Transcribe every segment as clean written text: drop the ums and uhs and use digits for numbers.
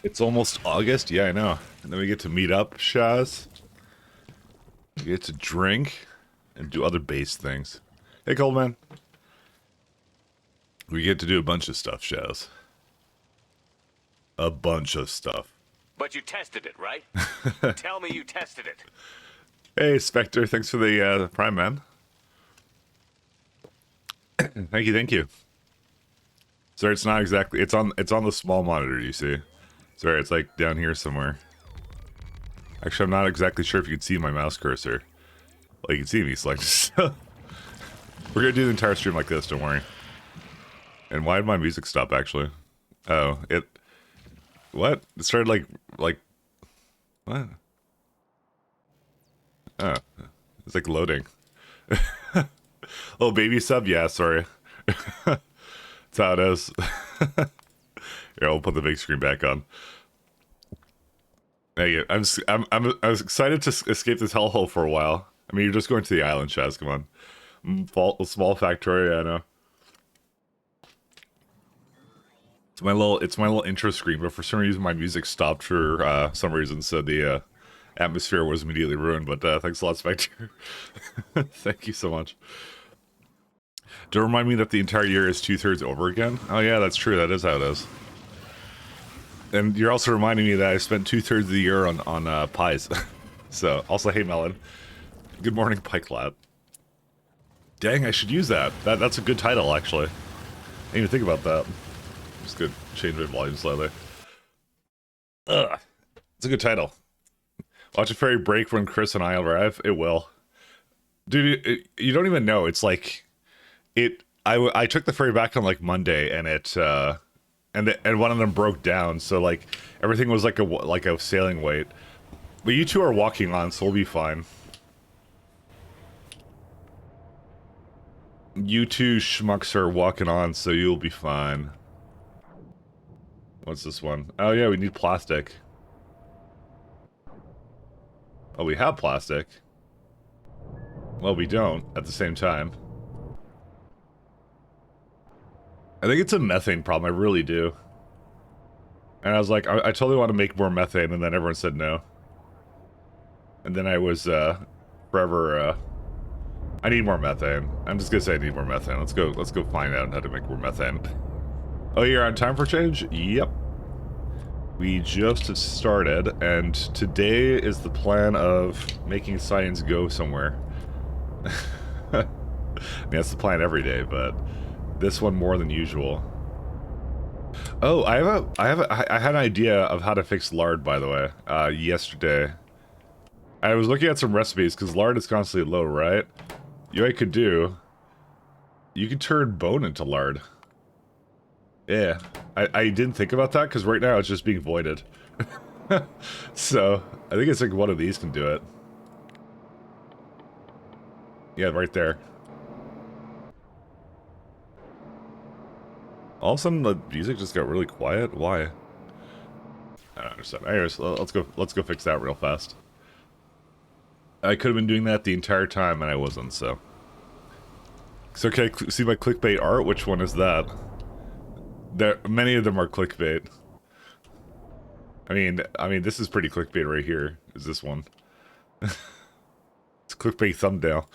It's almost August. Yeah, I know. And then we get to meet up, Shaz. We get to drink and do other base things. Hey, Coldman. We get to do a bunch of stuff, Shaz. A bunch of stuff. But you tested it, right? Tell me you tested it. Hey, Spectre. Thanks for the Prime, man. Thank you, thank you. Sorry, it's not exactly. It's on the small monitor. You see? Sorry, it's like down here somewhere. Actually, I'm not exactly sure if you can see my mouse cursor. Well, you can see me select. We're gonna do the entire stream like this. Don't worry. And why did my music stop? Actually, oh, it. What? It started like what? Oh, it's like loading. Oh, baby sub. Yeah, sorry. That's how it is. Here, I'll put the big screen back on. Hey, I was excited to escape this hellhole for a while. I mean, you're just going to the island, Shaz. Come on, small Factorio. I know. It's my little intro screen, but for some reason my music stopped for some reason, so the atmosphere was immediately ruined. But thanks a lot, Spectre. Thank you so much. To remind me that the entire year is 2/3 over again. Oh yeah, that's true. That is how it is. And you're also reminding me that I spent 2/3 of the year on pies. So, also, hey Melon. Good morning, Pike Lab. Dang, I should use that. That's a good title, actually. I didn't even think about that. Just gonna change my volume slightly. Ugh. It's a good title. Watch a ferry break when Chris and I arrive. It will. Dude, you don't even know. It's like... I took the ferry back on, like, Monday, and it... And one of them broke down, so like everything was like a sailing weight. But you two are walking on, so we'll be fine. You two schmucks are walking on, so you'll be fine. What's this one? Oh yeah, we need plastic. Oh, we have plastic. Well, we don't at the same time. I think it's a methane problem, I really do. And I was like, I totally want to make more methane, and then everyone said no. And then I was, forever, I need more methane. I'm just gonna say I need more methane. Let's go find out how to make more methane. Oh, you're on time for change? Yep. We just started, and today is the plan of making science go somewhere. I mean, that's the plan every day, but... this one more than usual. Oh, I had an idea of how to fix lard, by the way, yesterday. I was looking at some recipes, because lard is constantly low, right? You know what I could do? You could turn bone into lard. Yeah. I didn't think about that, because right now it's just being voided. So, I think it's like one of these can do it. Yeah, right there. All of a sudden, the music just got really quiet. Why? I don't understand. Anyways, let's go fix that real fast. I could have been doing that the entire time, and I wasn't. So, okay, see my clickbait art. Which one is that? Many of them are clickbait. I mean, this is pretty clickbait right here. Is this one? It's clickbait thumbnail.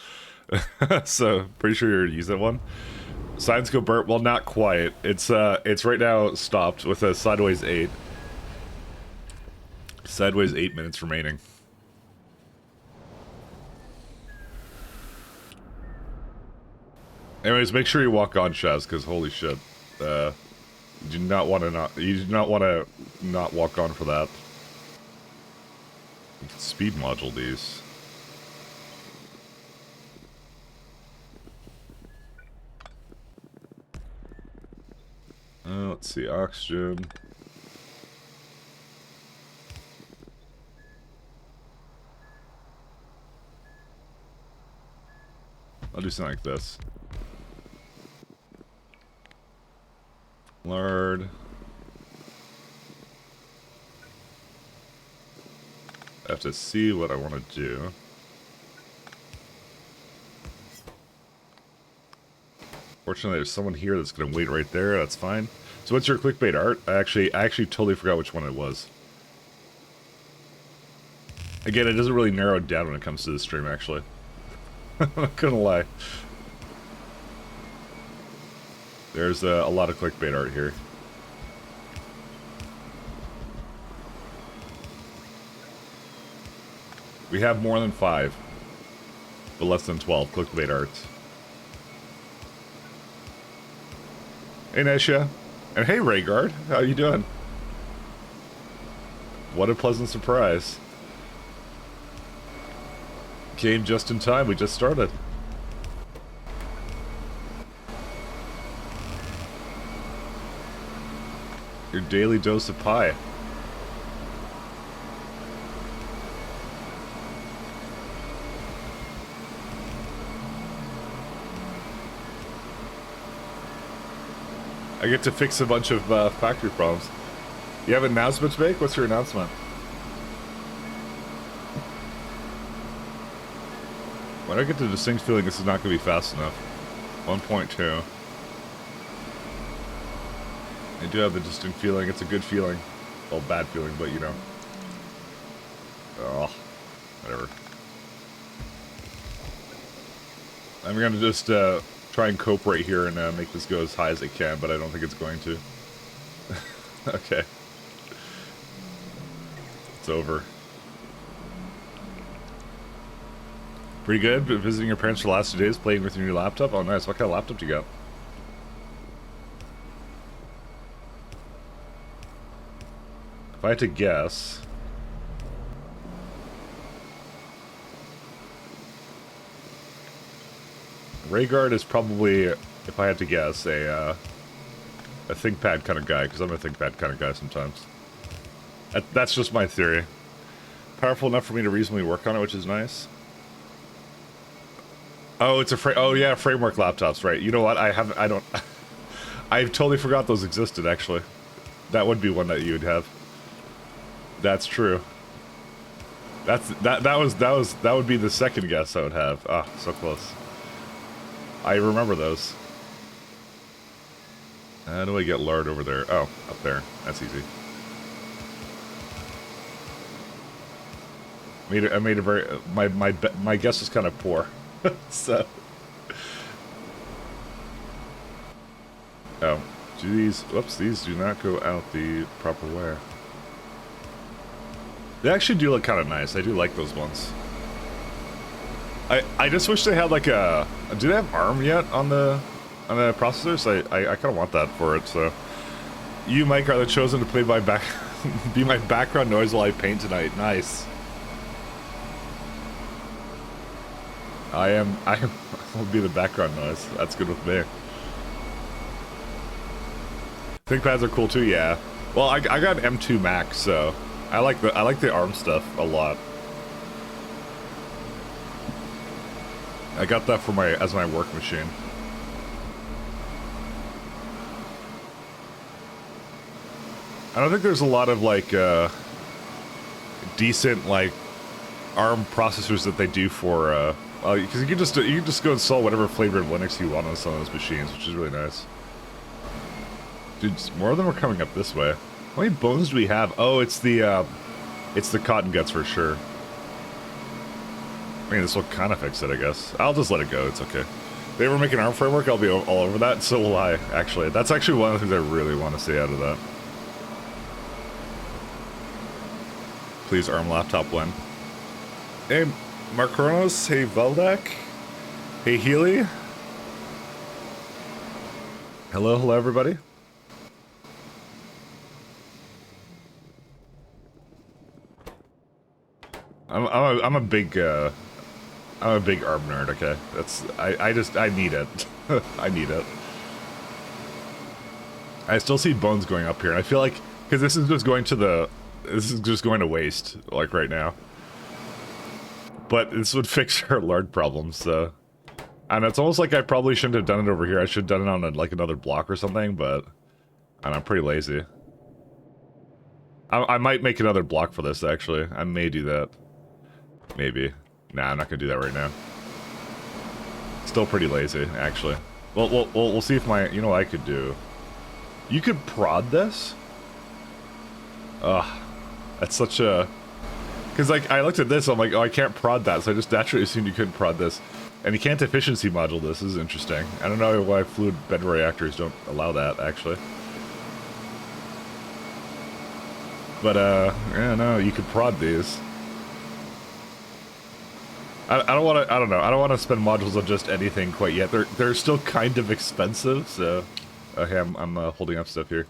So, pretty sure you're use that one. Science go burp. Well, not quite. It's right now stopped with a sideways 8. Sideways 8 minutes remaining. Anyways, make sure you walk on, Shaz, because holy shit, you do not want to not walk on for that. You can speed module these. Let's see, oxygen. I'll do something like this. Lard. I have to see what I want to do. Fortunately, there's someone here that's going to wait right there. That's fine. So what's your clickbait art? I actually totally forgot which one it was. Again, it doesn't really narrow it down when it comes to the stream, actually. I'm not gonna lie. There's a lot of clickbait art here. We have more than 5, but less than 12 clickbait arts. Hey, Nesha. And hey, Raygard. How you doing? What a pleasant surprise. Came just in time. We just started. Your daily dose of pie. I get to fix a bunch of factory problems. You have an announcement to make? What's your announcement? Why do I get the distinct feeling this is not going to be fast enough? 1.2. I do have the distinct feeling. It's a good feeling. Well, bad feeling, but you know. Oh, whatever. I'm going to just try and cope right here and make this go as high as it can, but I don't think it's going to. Okay. It's over. Pretty good. Been visiting your parents for the last 2 days, playing with your new laptop. Oh, nice. What kind of laptop do you got? If I had to guess... Raygard is probably, if I had to guess, a ThinkPad kind of guy, because I'm a ThinkPad kind of guy sometimes. That's just my theory. Powerful enough for me to reasonably work on it, which is nice. Oh, it's a oh yeah, framework laptops, right? You know what? I don't. I totally forgot those existed. Actually, that would be one that you would have. That's true. That would be the second guess I would have. Ah, so close. I remember those. How do I get lard over there? Oh, up there. That's easy. I made a very my guess is kind of poor. So. Oh, do these? Whoops! These do not go out the proper way. They actually do look kind of nice. I do like those ones. I just wish they had like a... Do they have ARM yet on the processors? I kind of want that for it, so... You, Mike, are the chosen to play my be my background noise while I paint tonight. Nice. I will be the background noise. That's good with me. ThinkPads are cool too, yeah. Well, I got an M2 Max, so... I like the ARM stuff a lot. I got that for as my work machine. I don't think there's a lot of like decent like ARM processors that they do for because you can just go install whatever flavor of Linux you want on some of those machines, which is really nice. Dude, more of them are coming up this way. How many bones do we have? Oh, it's the cotton guts for sure. I mean, this will kind of fix it, I guess. I'll just let it go. It's okay. If they ever make an ARM framework, I'll be all over that. So will I, actually. That's actually one of the things I really want to see out of that. Please, ARM laptop when. Hey, Marcronos. Hey, Veldak. Hey, Healy. Hello, everybody. I'm a big ARM nerd, okay? I need it. I need it. I still see bones going up here, and I feel like, because this is just going to waste, like, right now. But this would fix our lard problems, so... And it's almost like I probably shouldn't have done it over here. I should have done it on, like, another block or something, but... And I'm pretty lazy. I might make another block for this, actually. I may do that. Maybe. Nah, I'm not gonna do that right now. Still pretty lazy, actually. Well, we'll see if my... You know what I could do? You could prod this? Ugh. That's such a... Because, like, I looked at this, I'm like, oh, I can't prod that, so I just naturally assumed you couldn't prod this. And you can't efficiency module this. This is interesting. I don't know why fluid bed reactors don't allow that, actually. But, yeah, no, you could prod these. I don't want to, I don't know, I don't want to spend modules on just anything quite yet. They're still kind of expensive, so... Okay, I'm holding up stuff here.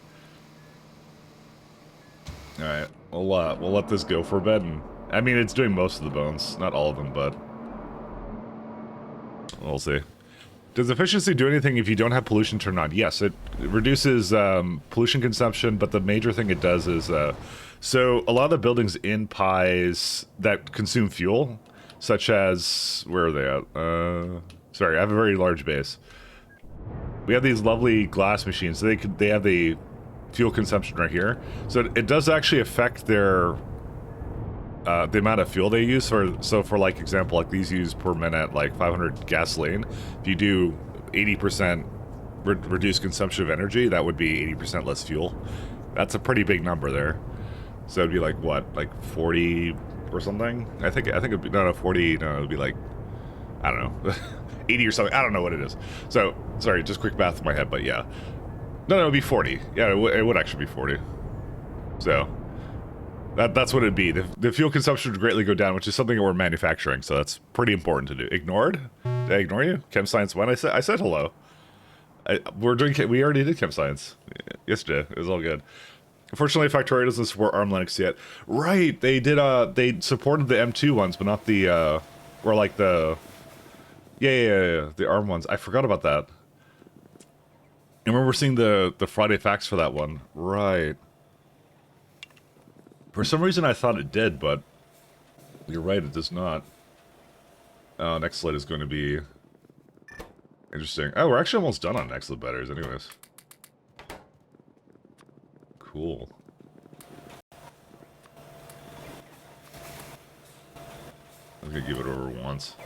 Alright, we'll let this go for a bit, and... I mean, it's doing most of the bones. Not all of them, but... We'll see. Does efficiency do anything if you don't have pollution turned on? Yes, it reduces pollution consumption, but the major thing it does is... so, a lot of the buildings in pies that consume fuel, such as... Where are they at? Sorry, I have a very large base. We have these lovely glass machines, so they have the fuel consumption right here. So it does actually affect their... the amount of fuel they use. So for like example, like these use per minute like 500 gasoline. If you do 80% reduced consumption of energy, that would be 80% less fuel. That's a pretty big number there. So it'd be like what, like 40 or something? I think it'd be, no 40. No, it'd be like, I don't know, 80 or something. I don't know what it is. So sorry, just quick math in my head, but yeah, no, it'd be 40. Yeah, it would actually be 40. So. That's what it'd be. The fuel consumption would greatly go down, which is something that we're manufacturing, so that's pretty important to do. Ignored? Did I ignore you? Chem Science 1? I said hello. We already did Chem Science yesterday. It was all good. Unfortunately, Factorio doesn't support ARM Linux yet. Right, they did, they supported the M2 ones, but not the, or like the... Yeah, the ARM ones. I forgot about that. I remember seeing the Friday facts for that one. Right. For some reason I thought it did, but you're right, it does not. Next slide is going to be interesting. Oh, we're actually almost done on next slide batteries anyways. Cool. I'm gonna give it over once.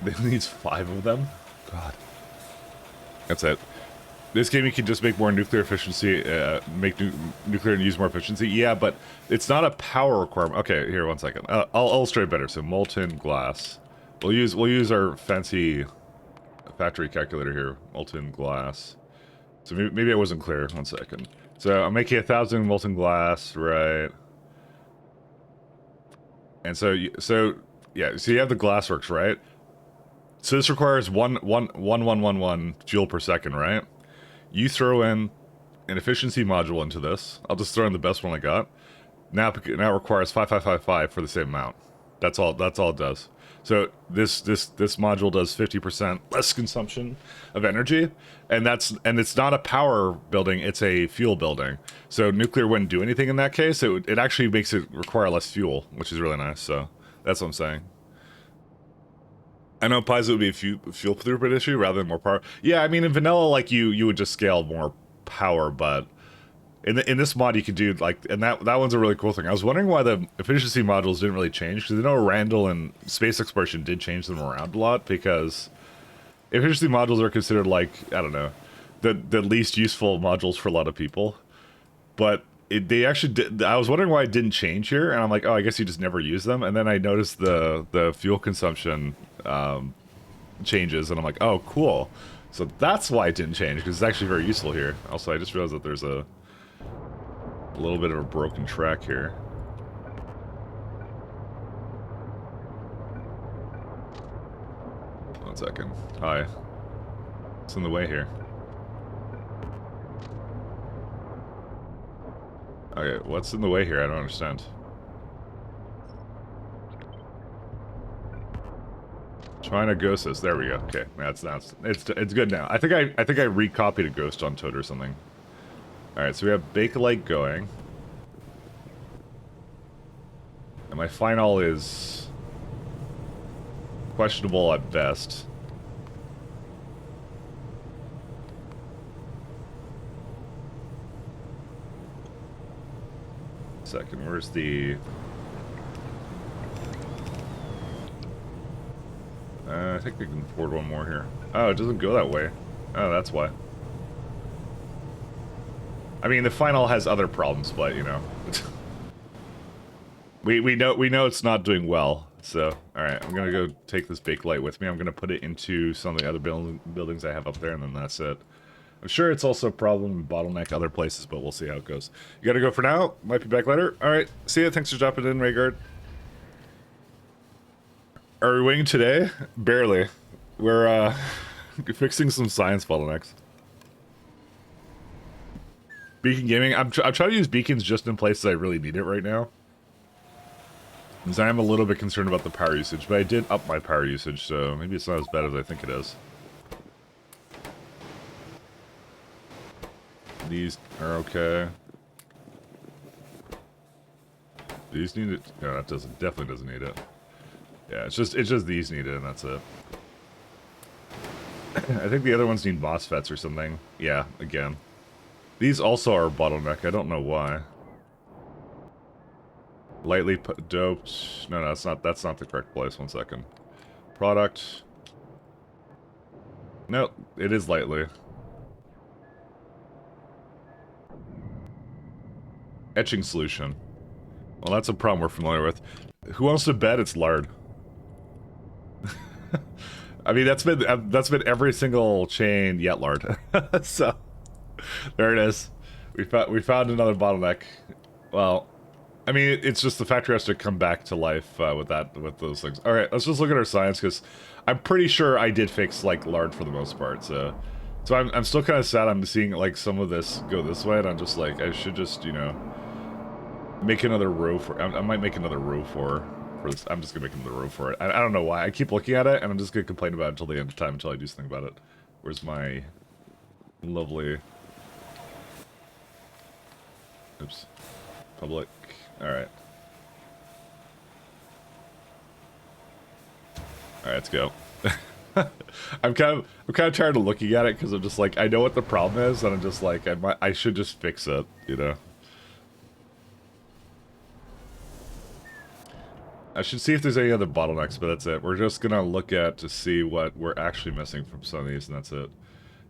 It needs 5 of them? God. That's it. This game, you can just make more nuclear efficiency, make nuclear and use more efficiency. Yeah, but it's not a power requirement. Okay, here, 1 second. I'll illustrate better. So, molten glass. We'll use our fancy factory calculator here. Molten glass. So maybe I wasn't clear. 1 second. So I'm making 1,000 molten glass, right? And so you have the glassworks, right? So this requires 1 joule per second, right? You throw in an efficiency module into this. I'll just throw in the best one I got. Now it requires 5555 for the same amount. That's all it does. So this module does 50% less consumption of energy, and it's not a power building, it's a fuel building. So nuclear wouldn't do anything in that case. It actually makes it require less fuel, which is really nice. So that's what I'm saying. I know Pies would be a fuel throughput issue rather than more power. Yeah, I mean in vanilla, like you would just scale more power, but in this mod you could do like, and that one's a really cool thing. I was wondering why the efficiency modules didn't really change, because I know Randall and Space Exploration did change them around a lot, because efficiency modules are considered like, I don't know, the least useful modules for a lot of people. But they actually did. I was wondering why it didn't change here, and I'm like, oh, I guess you just never use them. And then I noticed the fuel consumption changes, and I'm like, oh, cool. So that's why it didn't change, because it's actually very useful here. Also, I just realized that there's a little bit of a broken track here. One second. Hi. What's in the way here? Okay, what's in the way here? I don't understand. Trying to ghost us. There we go. Okay, it's good now. I think I recopied a ghost on Toad or something. All right, so we have Bakelite going, and my final is questionable at best. Second, where's the? I think we can afford one more here. Oh, it doesn't go that way. Oh, that's why. I mean, the final has other problems, but you know, we know it's not doing well. So, all right, I'm gonna go take this Bakelite with me. I'm gonna put it into some of the other buildings I have up there, and then that's it. I'm sure it's also a problem bottleneck other places, but we'll see how it goes. You gotta go for now. Might be back later. All right, see ya. Thanks for dropping in, Raygard. Are we waiting today? Barely. We're fixing some science bottlenecks. Beacon gaming. I'm trying to use beacons just in places I really need it right now. Because I am a little bit concerned about the power usage, but I did up my power usage, so maybe it's not as bad as I think it is. These are okay. These need it. No, that definitely doesn't need it. Yeah, it's just these need it, and that's it. I think the other ones need MOSFETs or something. Yeah, again. These also are a bottleneck. I don't know why. Lightly doped. No, that's not the correct place. 1 second. Product. No, it is lightly. Etching solution. Well, that's a problem we're familiar with. Who wants to bet it's lard? I mean, that's been every single chain yet, lard. So there it is. We found another bottleneck. Well, I mean, it's just the factory has to come back to life with those things. All right, let's just look at our science because I'm pretty sure I did fix like lard for the most part. So I'm still kind of sad. I'm seeing like some of this go this way, and I'm just like I should just make another row for. I might make another row for this. I'm just gonna make another row for it. I don't know why. I keep looking at it, and I'm just gonna complain about it until the end of time until I do something about it. Where's my lovely? Oops. Public. Alright. Alright, let's go. I'm kind of tired of looking at it because I'm just like I know what the problem is, and I'm just like I should just fix it, you know. I should see if there's any other bottlenecks, but that's it. We're just gonna look at to see what we're actually missing from some of these, and that's it.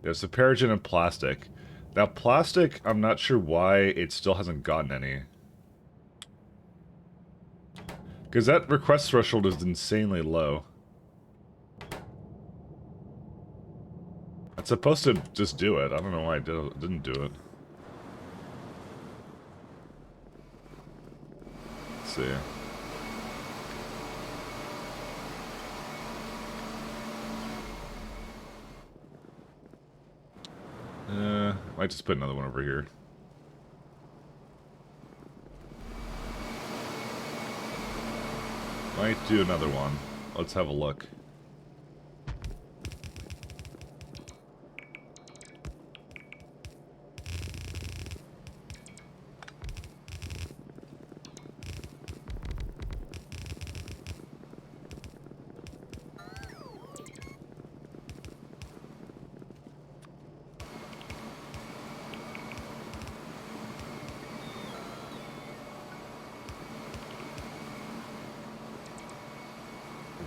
There's paragen and plastic. Now, plastic, I'm not sure why it still hasn't gotten any. Because that request threshold is insanely low. It's supposed to just do it. I don't know why it didn't do it. Let's see. Might just put another one over here. Might do another one. Let's have a look.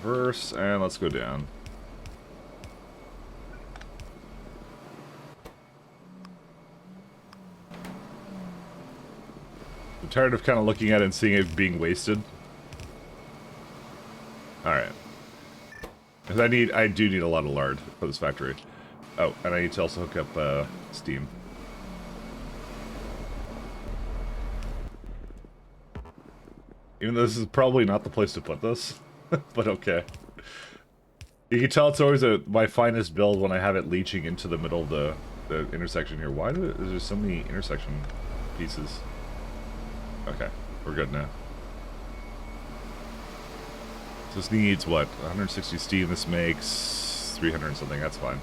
Reverse, and let's go down. I'm tired of kind of looking at it and seeing it being wasted. Alright. Because I do need a lot of lard for this factory. Oh, and I need to also hook up steam. Even though this is probably not the place to put this. But okay. You can tell it's always my finest build when I have it leaching into the middle of the intersection here. Why is there so many intersection pieces? Okay, we're good now. So this needs, what, 160 steam? This makes 300 and something. That's fine.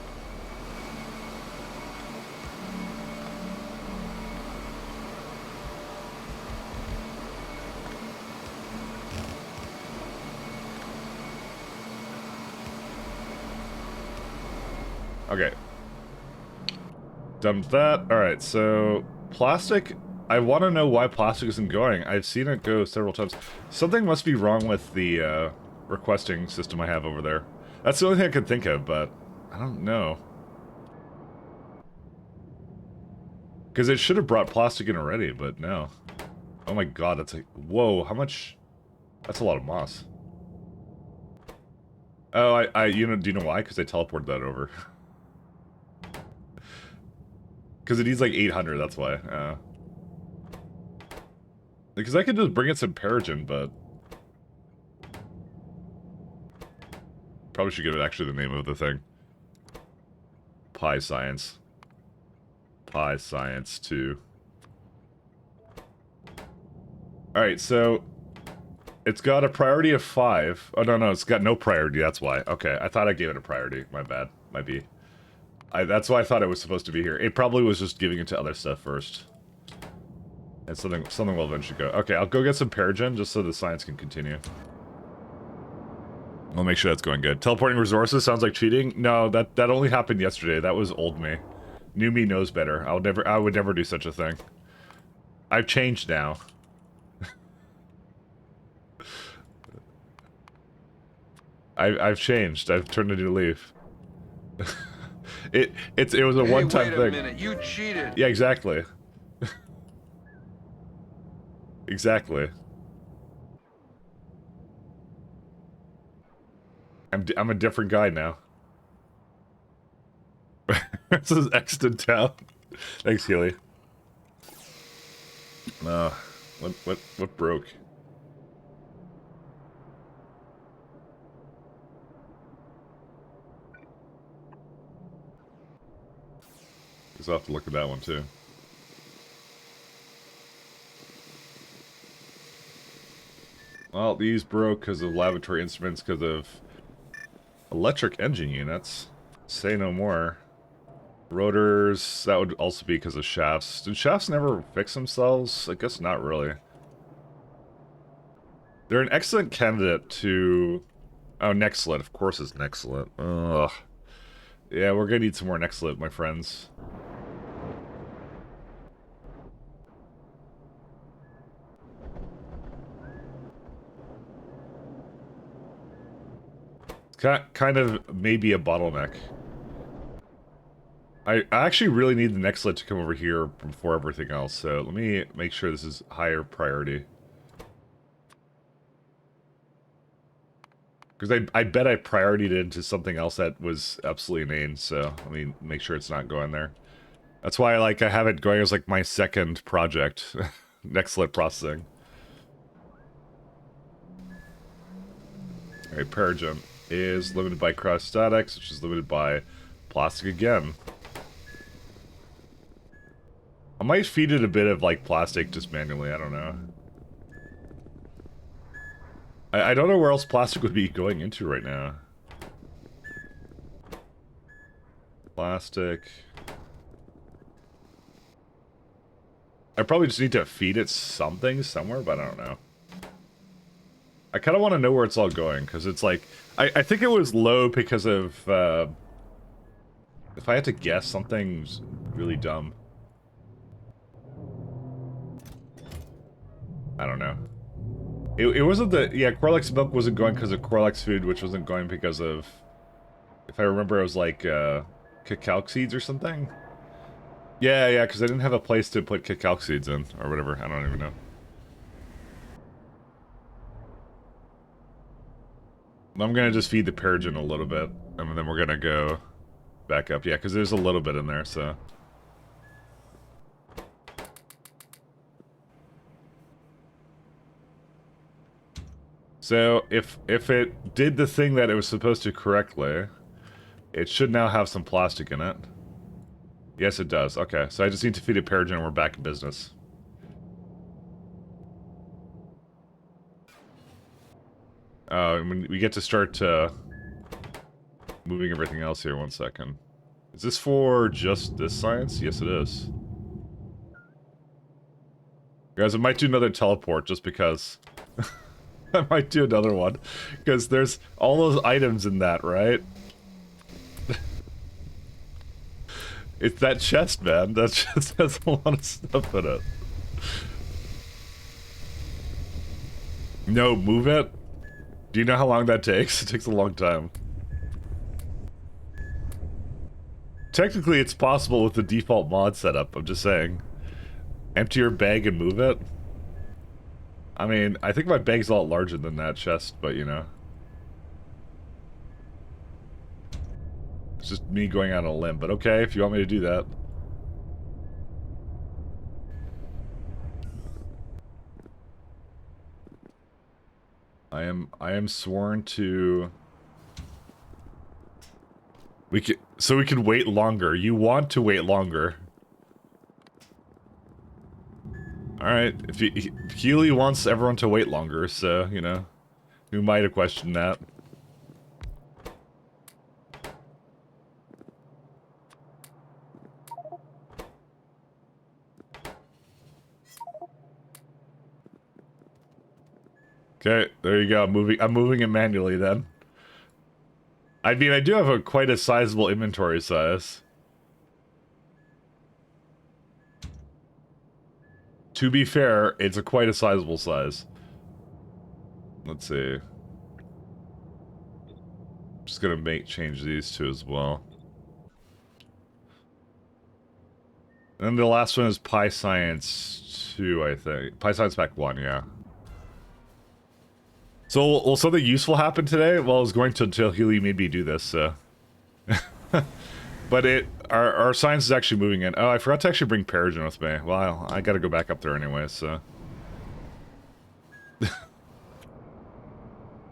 Okay. Done with that. Alright, so plastic. I want to know why plastic isn't going. I've seen it go several times. Something must be wrong with the requesting system I have over there. That's the only thing I could think of, but I don't know. Because it should have brought plastic in already, but no. Oh my god, that's like... Whoa, how much... That's a lot of moss. Oh, you know, do you know why? Because I teleported that over. Because it needs like 800, that's why. Because I could just bring in some Perogen, but... Probably should give it actually the name of the thing. Pi Science. Pi Science 2. Alright, so... It's got a priority of 5. Oh, no, it's got no priority, that's why. Okay, I thought I gave it a priority. My bad. Might be. That's why I thought it was supposed to be here. It probably was just giving it to other stuff first. And something will eventually go. Okay, I'll go get some Perogen just so the science can continue. I'll make sure that's going good. Teleporting resources sounds like cheating. No, that only happened yesterday. That was old me. New me knows better. I would never do such a thing. I've changed now. I've changed. I've turned a new leaf. It was a one-time thing. Wait a minute, you cheated. Yeah, exactly. Exactly. I'm a different guy now. This is Exton Town. Thanks, Healy. What broke? Guess I'll have to look at that one too. Well, these broke because of laboratory instruments, because of electric engine units. Say no more. Rotors, that would also be because of shafts. Did shafts never fix themselves? I guess not really. They're an excellent candidate to... Oh, Nexlet. Of course it's Nexlet. Ugh. Yeah, we're gonna need some more Nexlet, my friends. Kind of maybe a bottleneck. I actually really need the Nexlet to come over here before everything else, so let me make sure this is higher priority. Because I bet I prioritied it into something else that was absolutely inane, so let me make sure it's not going there. That's why I have it going as like my second project. Nexlet processing. Alright, Perogen is limited by cryostatics, which is limited by plastic again. I might feed it a bit of like plastic just manually, I don't know. I don't know where else plastic would be going into right now. Plastic. I probably just need to feed it something somewhere, but I don't know. I kind of want to know where it's all going, because it's like... I think it was low because of... if I had to guess, something's really dumb. I don't know. It wasn't the... Yeah, corelex milk wasn't going because of corelex food, which wasn't going because of... If I remember, it was like, cacao seeds or something? Yeah, because I didn't have a place to put cacao seeds in, or whatever. I don't even know. I'm gonna just feed the Perogen a little bit, and then we're gonna go back up. Yeah, because there's a little bit in there, so... So, if it did the thing that it was supposed to correctly, it should now have some plastic in it. Yes, it does. Okay, so I just need to feed it Perogen and we're back in business. We get to start moving everything else here. 1 second. Is this for just this science? Yes, it is. Guys, I might do another teleport just because. I might do another one. Because there's all those items in that, right? It's that chest, man. That chest has a lot of stuff in it. No, move it? Do you know how long that takes? It takes a long time. technically it's possible with the default mod setup, I'm just saying. Empty your bag and move it. I mean, I think my bag's a lot larger than that chest, but you know. It's just me going out on a limb, but okay, if you want me to do that. I am sworn to... So we can wait longer. You want to wait longer. Alright, if Healy wants everyone to wait longer, so, you know, who might have questioned that? Okay, there you go. I'm moving it manually then. I mean, I do have quite a sizable inventory size. To be fair, it's quite a sizable size. Let's see. Just gonna change these two as well. And the last one is Pi Science 2, I think. Pi Science Pack 1, yeah. So, will something useful happen today? Well, I was going to until Healy made me do this, so... But our science is actually moving in. Oh, I forgot to actually bring Peregrine with me. Well, I gotta go back up there anyway, so...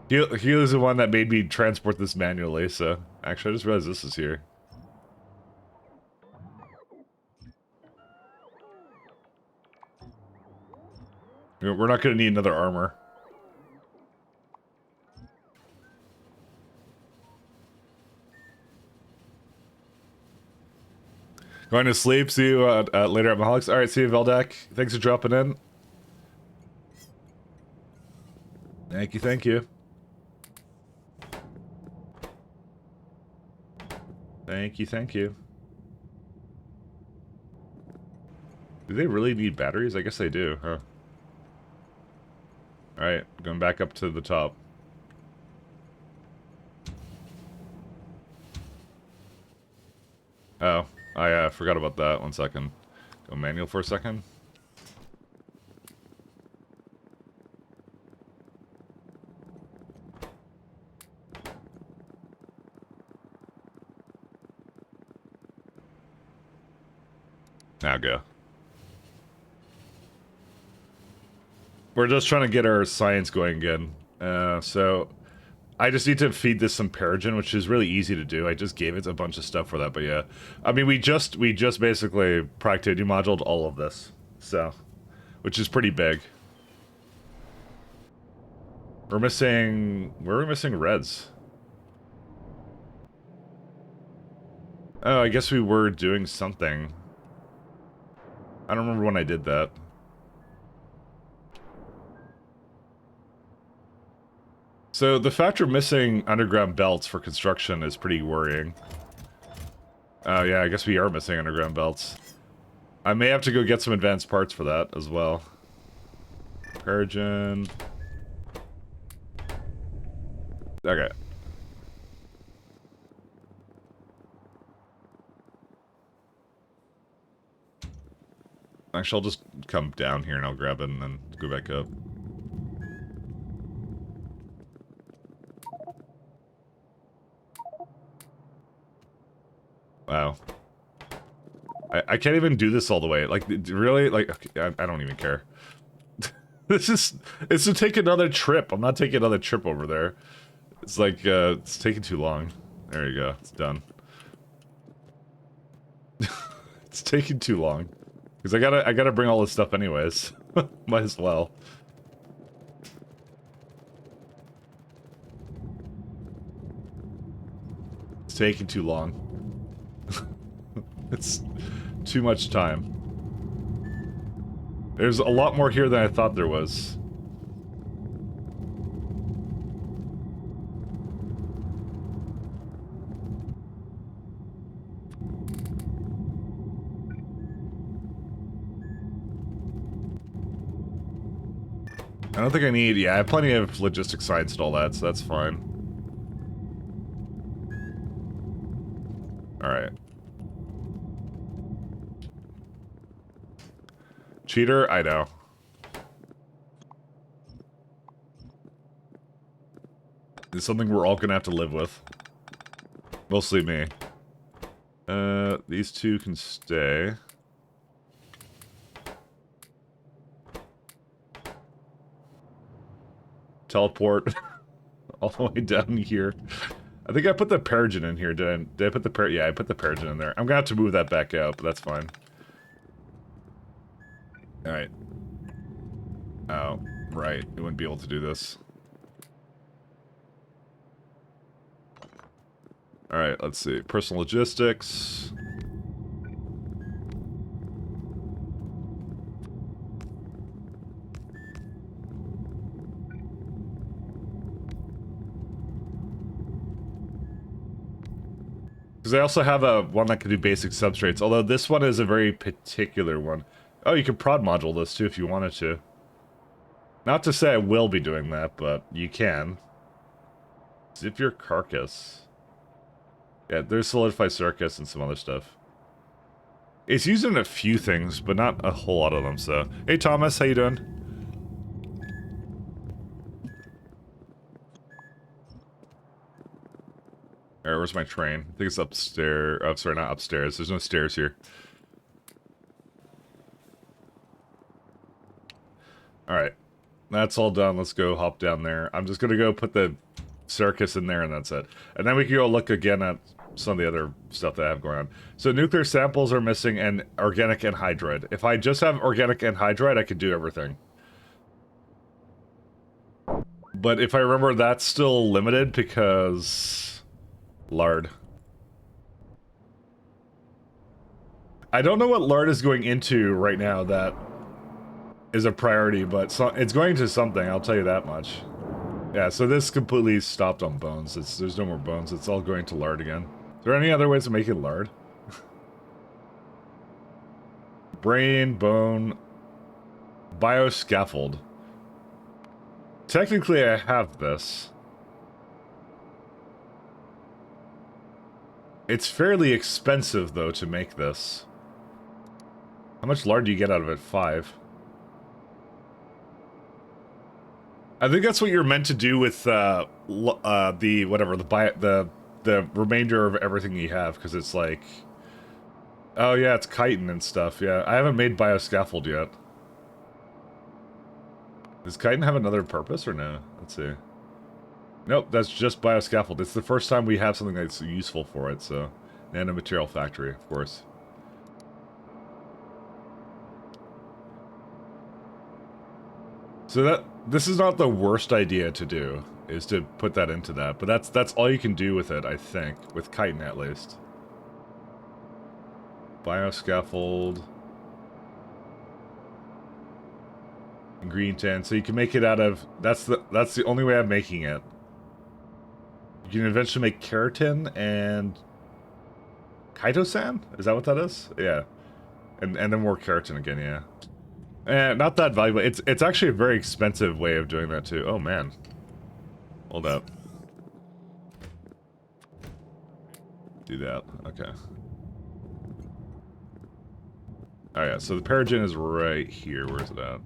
Healy's the one that made me transport this manually, so... Actually, I just realized this is here. We're not gonna need another armor. Going to sleep. See you later at Maholics. Alright, see you, Veldak. Thanks for dropping in. Thank you, thank you. Thank you, thank you. Do they really need batteries? I guess they do, huh? Alright, going back up to the top. Oh. I forgot about that. 1 second. Go manual for a second. Now go. We're just trying to get our science going again. So... I just need to feed this some Peregrine, which is really easy to do. I just gave it a bunch of stuff for that, but yeah. I mean, we just basically productivity moduled all of this, so, which is pretty big. Where are we missing reds? Oh, I guess we were doing something. I don't remember when I did that. So the fact we're missing underground belts for construction is pretty worrying. Oh yeah, I guess we are missing underground belts. I may have to go get some advanced parts for that as well. Peregrine. Okay. Actually, I'll just come down here and I'll grab it and then go back up. Wow. I can't even do this all the way. Like, really? Like, okay, I don't even care. It's to take another trip. I'm not taking another trip over there. It's like, it's taking too long. There you go. It's done. It's taking too long. Because I gotta bring all this stuff anyways. Might as well. It's taking too long. It's too much time. There's a lot more here than I thought there was. I don't think I need... Yeah, I have plenty of logistic science and all that, so that's fine. Alright. Cheater? I know. It's something we're all gonna have to live with. Mostly me. These two can stay. Teleport all the way down here. I think I put the Peregrine in here, did I put the Yeah, I put the Peregrine in there. I'm gonna have to move that back out, but that's fine. Alright. Oh, right. We wouldn't be able to do this. Alright, let's see. Personal logistics. Because I also have a one that can do basic substrates, although this one is a very particular one. Oh, you can prod module this too if you wanted to. Not to say I will be doing that, but you can. Zip your carcass. Yeah, there's solidified circus and some other stuff. It's used in a few things, but not a whole lot of them, so... Hey Thomas, how you doing? Alright, where's my train? I think it's upstairs. Oh, sorry, not upstairs. There's no stairs here. Alright. That's all done. Let's go hop down there. I'm just gonna go put the circus in there and that's it. And then we can go look again at some of the other stuff that I have going on. So nuclear samples are missing and organic anhydride. If I just have organic anhydride, I could do everything. But if I remember, that's still limited because... lard. I don't know what lard is going into right now that is a priority, but it's going to something, I'll tell you that much. Yeah, so this completely stopped on bones. There's no more bones. It's all going to lard again. Is there any other ways to make it lard? Brain, bone, bioscaffold. Technically, I have this. It's fairly expensive, though, to make this. How much lard do you get out of it? 5. I think that's what you're meant to do with the remainder of everything you have, because it's like, oh yeah, it's chitin and stuff. Yeah, I haven't made bioscaffold yet. Does chitin have another purpose or no? Let's see. Nope, that's just bioscaffold. It's the first time we have something that's useful for it. So, nanomaterial factory, of course. So this is not the worst idea to do, is to put that into that, but that's all you can do with it, I think, with chitin at least. Bioscaffold. Green tin, so you can make it out of, that's the only way I'm making it. You can eventually make keratin and chitosan? Is that what that is? Yeah. And then more keratin again, yeah. Not that valuable. It's actually a very expensive way of doing that too. Oh man. Hold up. Do that. Okay. Oh yeah, so the Peregrine is right here. Where's it at?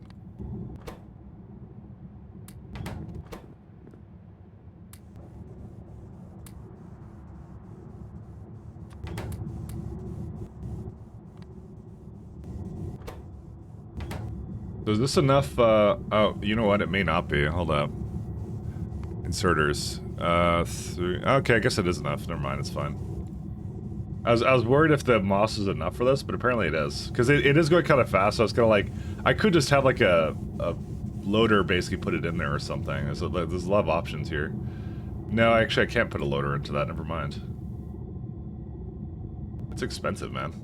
So is this enough, oh, you know what, it may not be, hold up. Inserters, 3, okay, I guess it is enough, never mind, it's fine. I was worried if the moss is enough for this, but apparently it is. Because it is going kind of fast, so it's kind of like, I could just have like a loader basically put it in there or something. There's a lot of options here. No, actually I can't put a loader into that, never mind. It's expensive, man.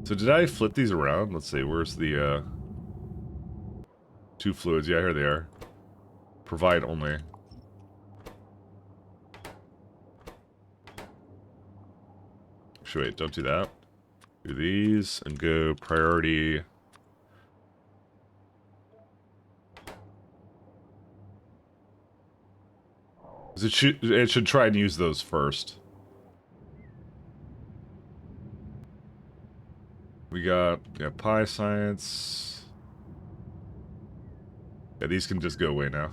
So did I flip these around? Let's see, where's the, 2 fluids? Yeah, here they are. Provide only. Actually, wait, don't do that. Do these, and go priority. It should try and use those first. We got, yeah, pi science. Yeah, these can just go away now.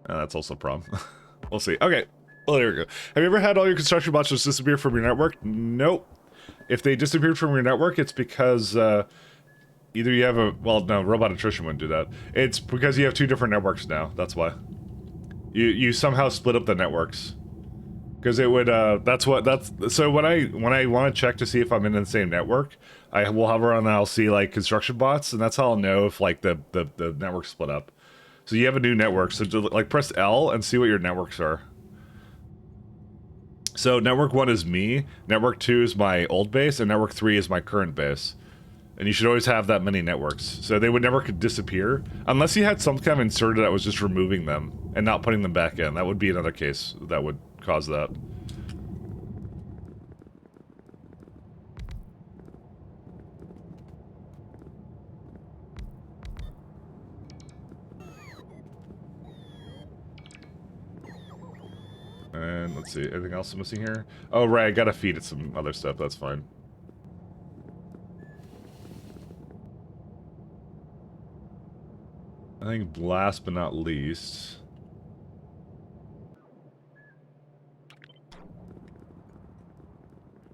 That's also a problem. We'll see. Okay. Well, there we go. Have you ever had all your construction bots just disappear from your network? Nope. If they disappeared from your network, it's because either you have a... Well, no, robot attrition wouldn't do that. It's because you have two different networks now. That's why. You somehow split up the networks. Because it would, so when I want to check to see if I'm in the same network, I will hover on and I'll see, like, construction bots, and that's how I'll know if, like, the network's split up. So you have a new network, so like, press L and see what your networks are. So network 1 is me, network 2 is my old base, and network 3 is my current base. And you should always have that many networks. So they would never disappear, unless you had some kind of inserter that was just removing them and not putting them back in. That would be another case that would cause that. And let's see, anything else I'm missing here? Oh, right, I gotta feed it some other stuff, that's fine. I think last but not least...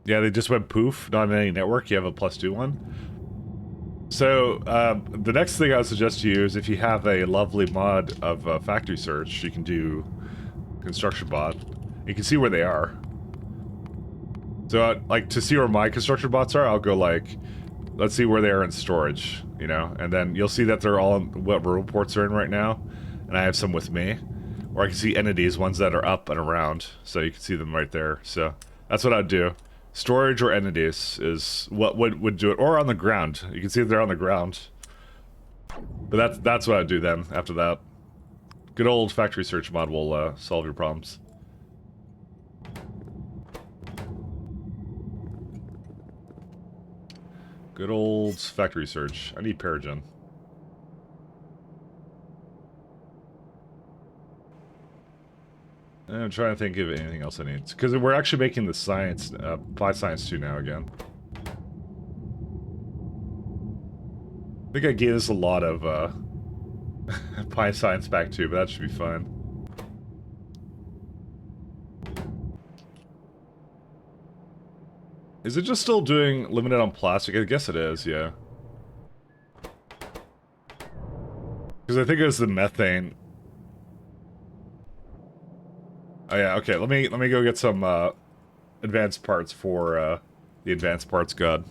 Yeah, they just went poof, not in any network, you have a +2 one. So, the next thing I would suggest to you is if you have a lovely mod of factory search, you can do construction bot. You can see where they are. So, like, to see where my construction bots are, I'll go, like, let's see where they are in storage, you know? And then you'll see that they're all in what room ports are in right now. And I have some with me. Or I can see entities, ones that are up and around. So you can see them right there. So, that's what I'd do. Storage or entities is what would do it. Or on the ground. You can see if they're on the ground. But that's what I'd do then, after that. Good old factory search mod will solve your problems. Good old factory search. I need Paragen. I'm trying to think of anything else I need. Because we're actually making the science, Pi Science 2 now again. I think I gave us a lot of Pi Science back too, but that should be fine. Is it just still doing limited on plastic? I guess it is, yeah. Because I think it was the methane. Oh yeah, okay, let me go get some advanced parts for the advanced parts god.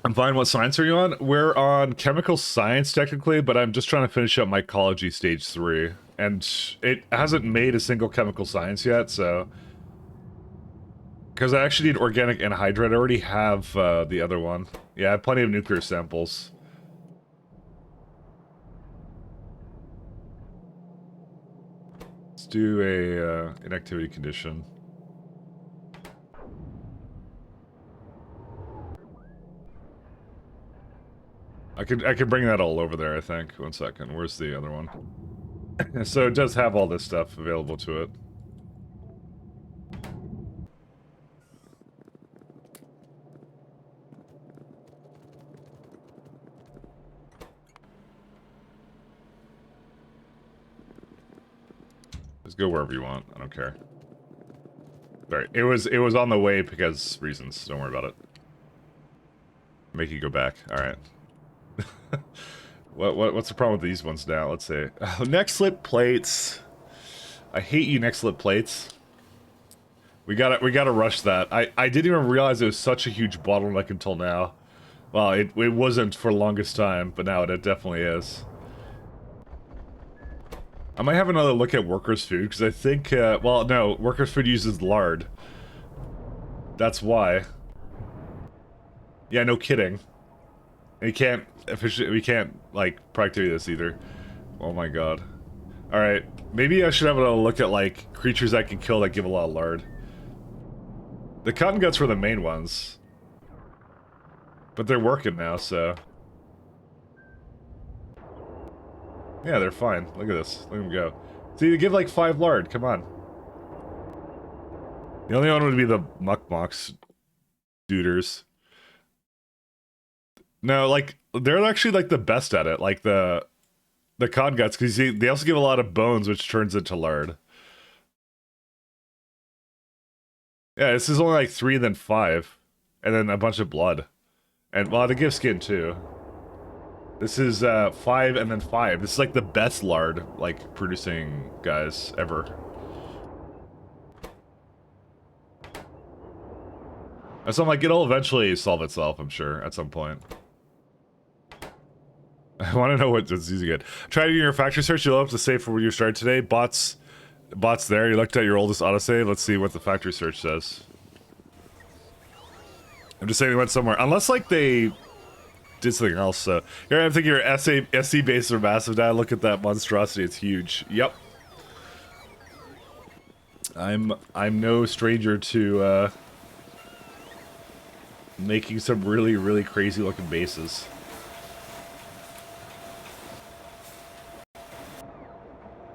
I'm fine. What science are you on? We're on chemical science, technically, but I'm just trying to finish up mycology stage 3. And it hasn't made a single chemical science yet, so... Because I actually need organic anhydride. I already have the other one. Yeah, I have plenty of nuclear samples. Let's do a inactivity condition. I could bring that all over there, I think. One second. Where's the other one? So it does have all this stuff available to it. Just go wherever you want. I don't care. Sorry. It was on the way because reasons. Don't worry about it. Make you go back. Alright. What's the problem with these ones now? Let's see. Oh, neck slip plates. I hate you, neck slip plates. We gotta rush that. I didn't even realize it was such a huge bottleneck until now. Well, it wasn't for the longest time, but now it definitely is. I might have another look at workers' food, because I think, well, no, workers' food uses lard. That's why. Yeah, no kidding. We can't, like, productivity this either. Oh my god. Alright, maybe I should have a look at, like, creatures I can kill that give a lot of lard. The cotton guts were the main ones. But they're working now, so... Yeah, they're fine. Look at this. Let them go. See, they give like 5 lard. Come on. The only one would be the muckmocks duders. No, like they're actually like the best at it. Like the cod guts, because they also give a lot of bones, which turns into lard. Yeah, this is only like 3, then 5, and then a bunch of blood, and well, they give skin too. This is 5 and then 5. This is like the best lard like producing guys ever. And so I'm like, it'll eventually solve itself, I'm sure, at some point. I want to know what's using it. Try doing your factory search. You'll have to save for when you started today. Bots there. You looked at your oldest autosave. Let's see what the factory search says. I'm just saying they went somewhere. Unless, like, they did something else. So here I'm thinking your SC bases are massive now. Look at that monstrosity. It's huge. Yep. I'm no stranger to making some really, really crazy looking bases.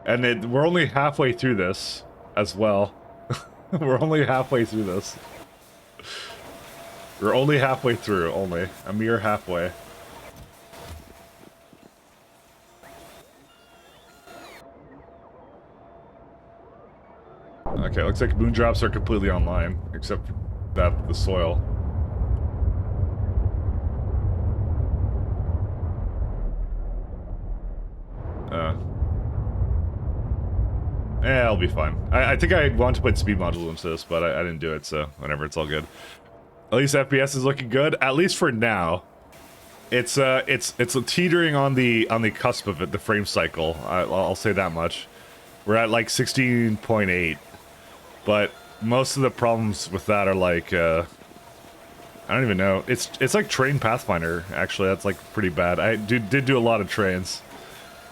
And we're only halfway through this as well. We're only halfway through this. We're only halfway through, only. A mere halfway. Okay, looks like moondrops are completely online, except that the soil. Yeah, it'll be fine. I think I want to put speed module into this, but I didn't do it, so whatever, it's all good. At least FPS is looking good, at least for now. It's teetering on the cusp of it, the frame cycle. I'll say that much. We're at like 16.8, but most of the problems with that are like I don't even know. It's like Train Pathfinder actually. That's like pretty bad. I did do a lot of trains.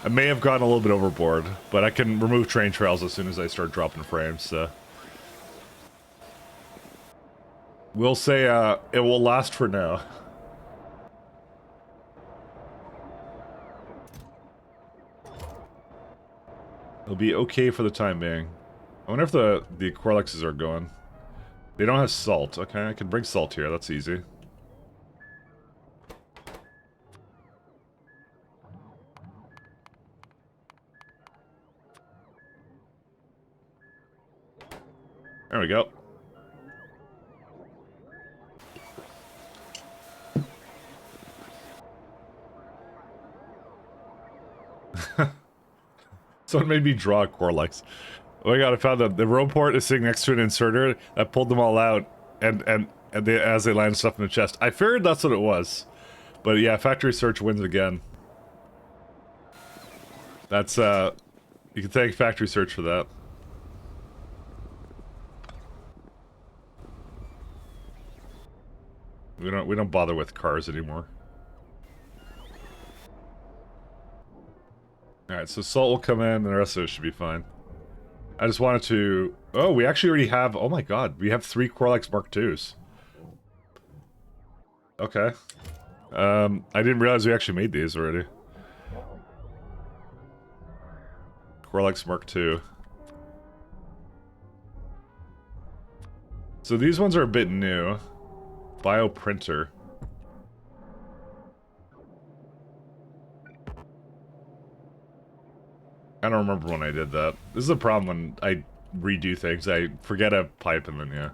I may have gotten a little bit overboard, but I can remove train trails as soon as I start dropping frames, so. We'll say it will last for now. It'll be okay for the time being. I wonder if the corelexes are going. They don't have salt. Okay, I can bring salt here. That's easy. There we go. Someone made me draw a corelex. Oh my god, I found the row port is sitting next to an inserter that pulled them all out and they, as they landed stuff in the chest. I figured that's what it was. But yeah, factory search wins again. That's you can thank factory search for that. We don't bother with cars anymore. Alright, so salt will come in and the rest of it should be fine. I just wanted to... Oh, we actually already have... Oh my god, we have 3 corelex Mark IIs. Okay. I didn't realize we actually made these already. Corelex Mark II. So these ones are a bit new. Bioprinter. I don't remember when I did that. This is a problem when I redo things. I forget a pipe and then, yeah.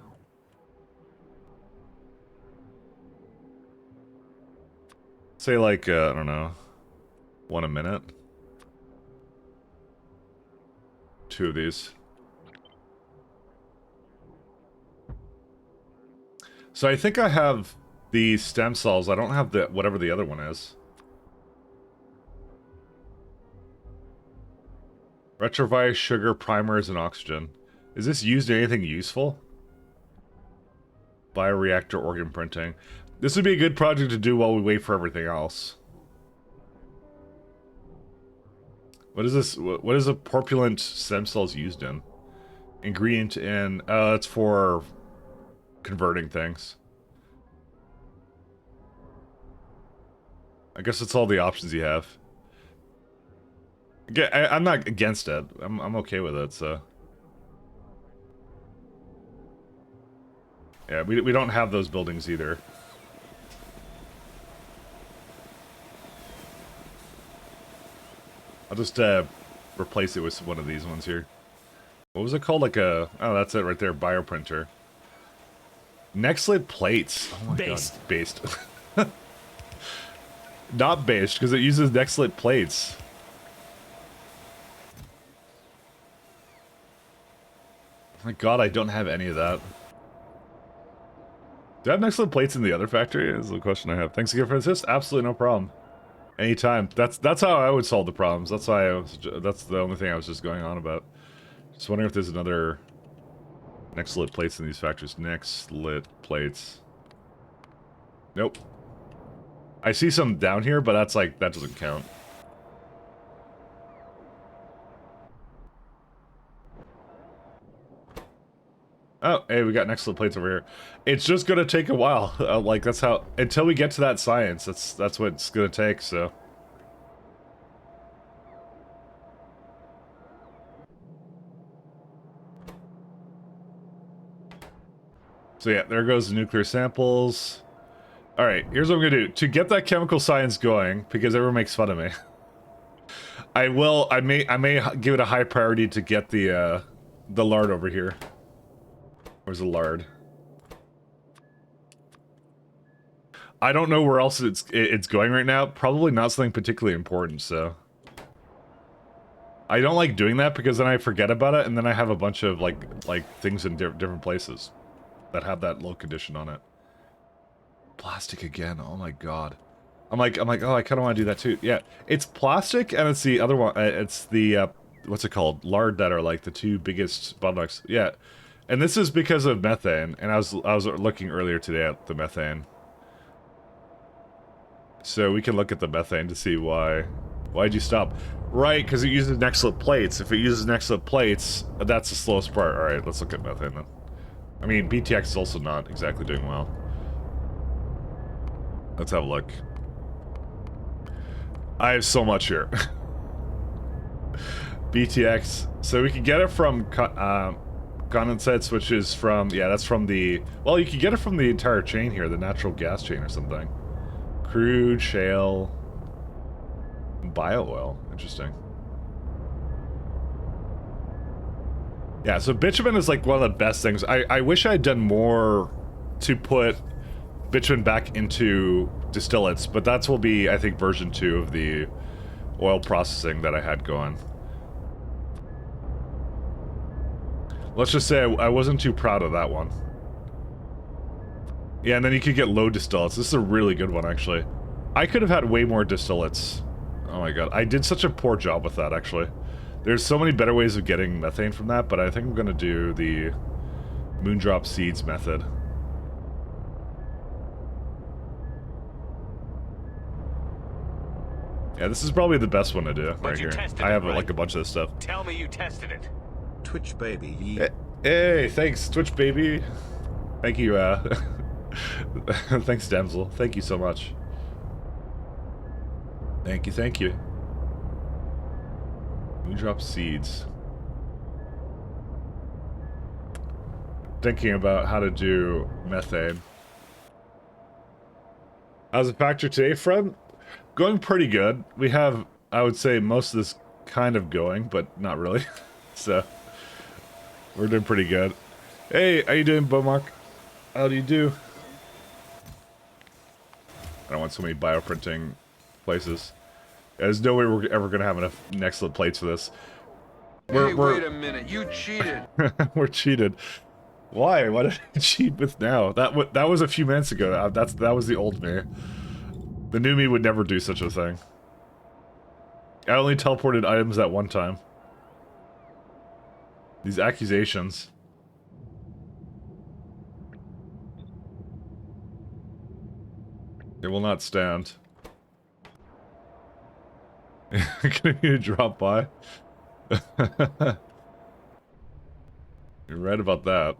Say like, I don't know, 1 a minute. 2 of these. So I think I have the stem cells. I don't have the whatever the other one is. Retrovirus, sugar, primers, and oxygen. Is this used in anything useful? Bioreactor organ printing. This would be a good project to do while we wait for everything else. What is this? What is a porpulent stem cells used in? Ingredient in... it's for converting things. I guess that's all the options you have. I'm not against it. I'm okay with it, so. Yeah, we don't have those buildings either. I'll just replace it with one of these ones here. What was it called? Like a... Oh, that's it right there. Bioprinter. Nextlit plates. Oh my Based. god. Based. Not based, because it uses Nextlit plates. My god, I don't have any of that. Do I have Nextlit plates in the other factory? Is the question I have. Thanks again for this. Absolutely no problem. Anytime. That's how I would solve the problems. That's why I was... That's the only thing I was just going on about. Just wondering if there's another... Nextlit plates in these factories. Nextlit plates. Nope. I see some down here, but that's like... That doesn't count. Oh, hey, we got Nextlit plates over here. It's just gonna take a while. Like, that's how... Until we get to that science, that's what it's gonna take, so... So yeah, there goes the nuclear samples. Alright, here's what I'm gonna do. To get that chemical science going, because everyone makes fun of me, I may give it a high priority to get the lard over here. Where's the lard? I don't know where else it's going right now. Probably not something particularly important, so... I don't like doing that because then I forget about it, and then I have a bunch of, like things in different places that have that low condition on it. Plastic again, oh my god. I'm like, oh, I kind of want to do that too. Yeah, it's plastic, and it's the other one, it's the, what's it called? Lard that are, like, the two biggest bottlenecks. Yeah, and this is because of methane, and I was looking earlier today at the methane. So we can look at the methane to see why. Why'd you stop? Right, because it uses Nextlit plates. If it uses Nextlit plates, that's the slowest part. Alright, let's look at methane then. I mean, BTX is also not exactly doing well. Let's have a look. I have so much here. BTX. So we can get it from condensates, which is from... Yeah, that's from the... Well, you can get it from the entire chain here, the natural gas chain or something. Crude, shale... Bio-oil. Interesting. Yeah, so bitumen is like one of the best things. I wish I had done more to put bitumen back into distillates, but that will be, I think, version 2 of the oil processing that I had going. Let's just say I wasn't too proud of that one. Yeah, and then you could get low distillates. This is a really good one, actually. I could have had way more distillates. Oh my god, I did such a poor job with that, actually. There's so many better ways of getting methane from that, but I think I'm gonna do the moondrop seeds method. Yeah, this is probably the best one to do right here. I have like a bunch of this stuff. Tell me you tested it. Twitch baby. Hey, thanks, Twitch baby. Thank you, thanks, Damsel. Thank you so much. Thank you, thank you. Moondrop seeds. Thinking about how to do methane. How's the factor today, Fred? Going pretty good. We have, I would say, most of this kind of going, but not really. So, we're doing pretty good. Hey, how you doing, Bomark? How do you do? I don't want so many bioprinting places. There's no way we're ever going to have enough Nextlit plates for this. Hey, wait a minute, you cheated. We're cheated. Why? Why did I cheat with now? That was a few minutes ago. That was the old me. The new me would never do such a thing. I only teleported items at one time. These accusations. They will not stand. Can you drop by? You're right about that.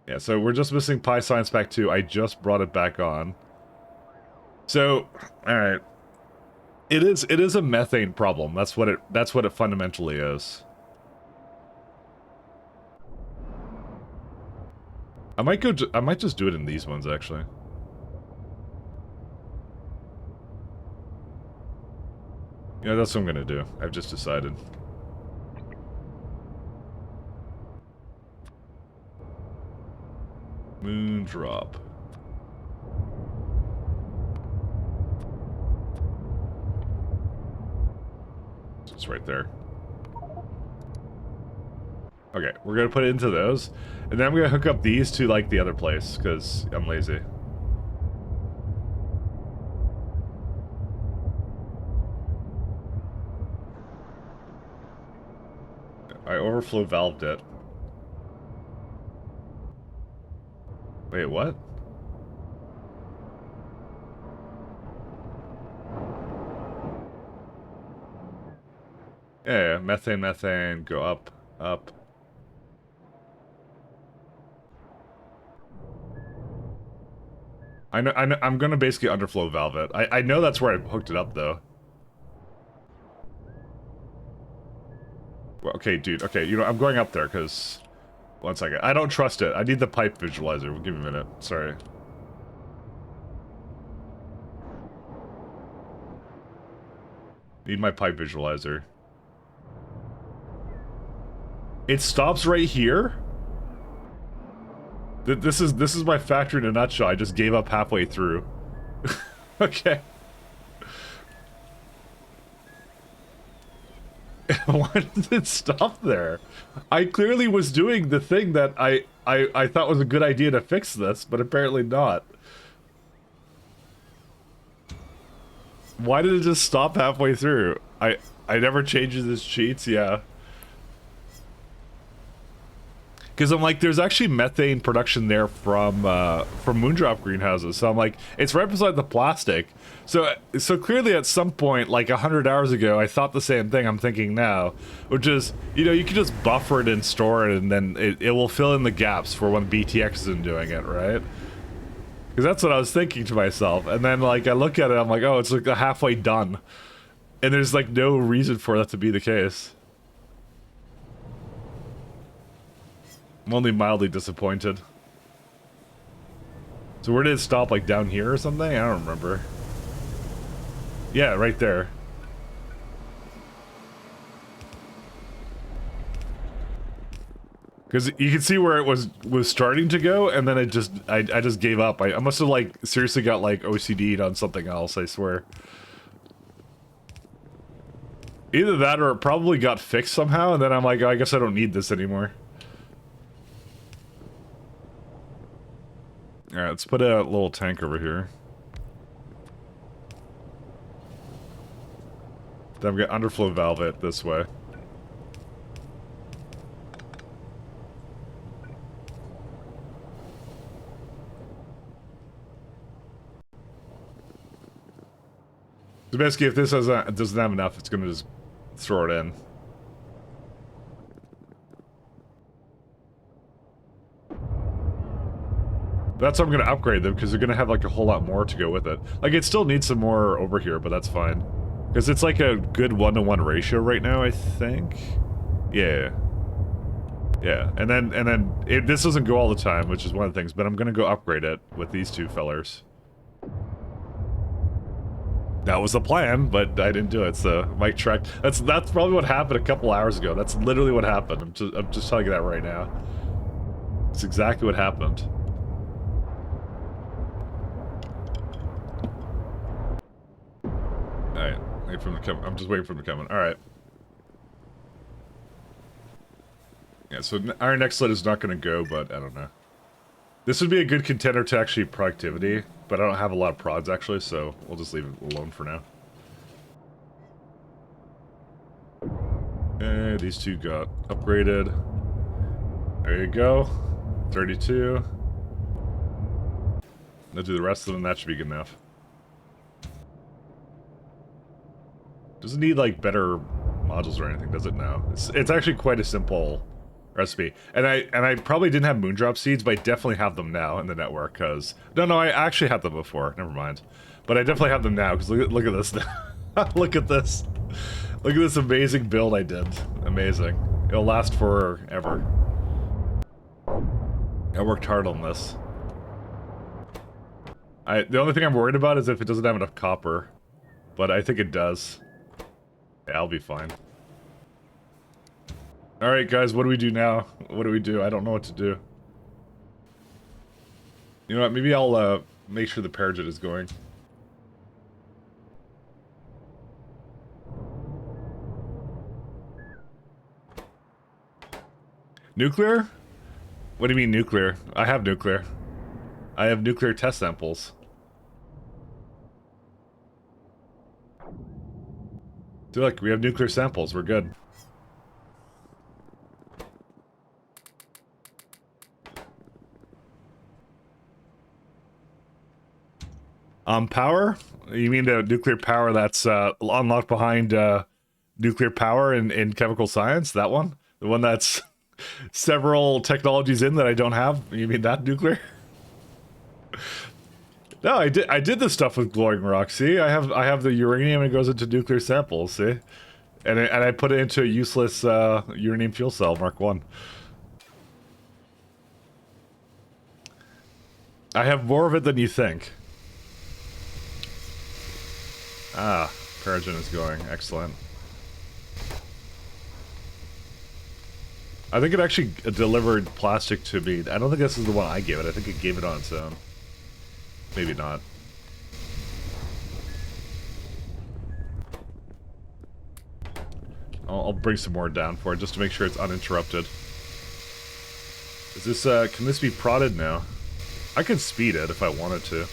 Yeah, so we're just missing Pi Science Pack 2. I just brought it back on. So, alright. It is a methane problem. That's what it fundamentally is. I might just do it in these ones actually. Yeah, that's what I'm gonna do. I've just decided. Moondrop. It's right there. Okay, we're gonna put it into those, and then I'm gonna hook up these to like the other place because I'm lazy. I overflow valved it. Wait, what? Yeah, methane, go up, up. I know, I'm gonna basically underflow valve it. I know that's where I hooked it up, though. Well, okay, dude, okay, you know, I'm going up there, because... One second. I don't trust it. I need the pipe visualizer. Give me a minute. Sorry. Need my pipe visualizer. It stops right here? This is my factory in a nutshell. I just gave up halfway through. Okay. Why did it stop there? I clearly was doing the thing that I thought was a good idea to fix this, but apparently not. Why did it just stop halfway through? I never changes his cheats, yeah. Because I'm like, there's actually methane production there from Moondrop greenhouses. So I'm like, it's right beside the plastic. So clearly at some point, like 100 hours ago, I thought the same thing I'm thinking now. Which is, you know, you can just buffer it and store it, and then it will fill in the gaps for when BTX isn't doing it, right? Because that's what I was thinking to myself. And then, like, I look at it, I'm like, oh, it's like halfway done. And there's, like, no reason for that to be the case. I'm only mildly disappointed. So where did it stop? Like down here or something? I don't remember. Yeah, right there. Because you can see where it was starting to go, and then I just gave up. I must have like seriously got like OCD'd on something else, I swear. Either that or it probably got fixed somehow, and then I'm like, oh, I guess I don't need this anymore. Alright, let's put a little tank over here. Then I'm gonna underflow valve it this way. So basically, if this doesn't have enough, it's gonna just throw it in. That's how I'm gonna upgrade them, because they're gonna have like a whole lot more to go with it. Like, it still needs some more over here, but that's fine. Because it's like a good 1-to-1 ratio right now, I think. Yeah. Yeah, and then this doesn't go all the time, which is one of the things, but I'm gonna go upgrade it with these two fellers. That was the plan, but I didn't do it, so Mike tracked. That's probably what happened a couple hours ago. That's literally what happened. I'm just telling you that right now. It's exactly what happened. Alright, wait for him to come. I'm just waiting for him to come in. Alright. Yeah, so our next let is not going to go, but I don't know. This would be a good contender to actually productivity, but I don't have a lot of prods actually, so we'll just leave it alone for now. Okay, these two got upgraded. There you go. 32. I'll do the rest of them, that should be good enough. Doesn't need like better modules or anything, does it now? It's actually quite a simple recipe. And I probably didn't have Moondrop seeds, but I definitely have them now in the network, because... No, I actually had them before, never mind. But I definitely have them now, because look at this now. Look at this. Look at this amazing build I did. Amazing. It'll last forever. I worked hard on this. The only thing I'm worried about is if it doesn't have enough copper. But I think it does. Yeah, I'll be fine. Alright guys, what do we do now? What do we do? I don't know what to do. You know what, maybe I'll make sure the Parajet is going. Nuclear? What do you mean nuclear? I have nuclear. I have nuclear test samples. So look, we have nuclear samples, we're good. Power? You mean the nuclear power that's unlocked behind nuclear power in chemical science? That one? The one that's several technologies in that I don't have? You mean that nuclear? No, I did this stuff with glowing rock. See, I have the uranium and it goes into nuclear samples. See, and I put it into a useless uranium fuel cell Mark 1. I have more of it than you think. Ah, Paragen is going. Excellent. I think it actually delivered plastic to me. I don't think this is the one I gave it. I think it gave it on its own. Maybe not. I'll bring some more down for it just to make sure it's uninterrupted. Is this, can this be prodded now? I could speed it if I wanted to.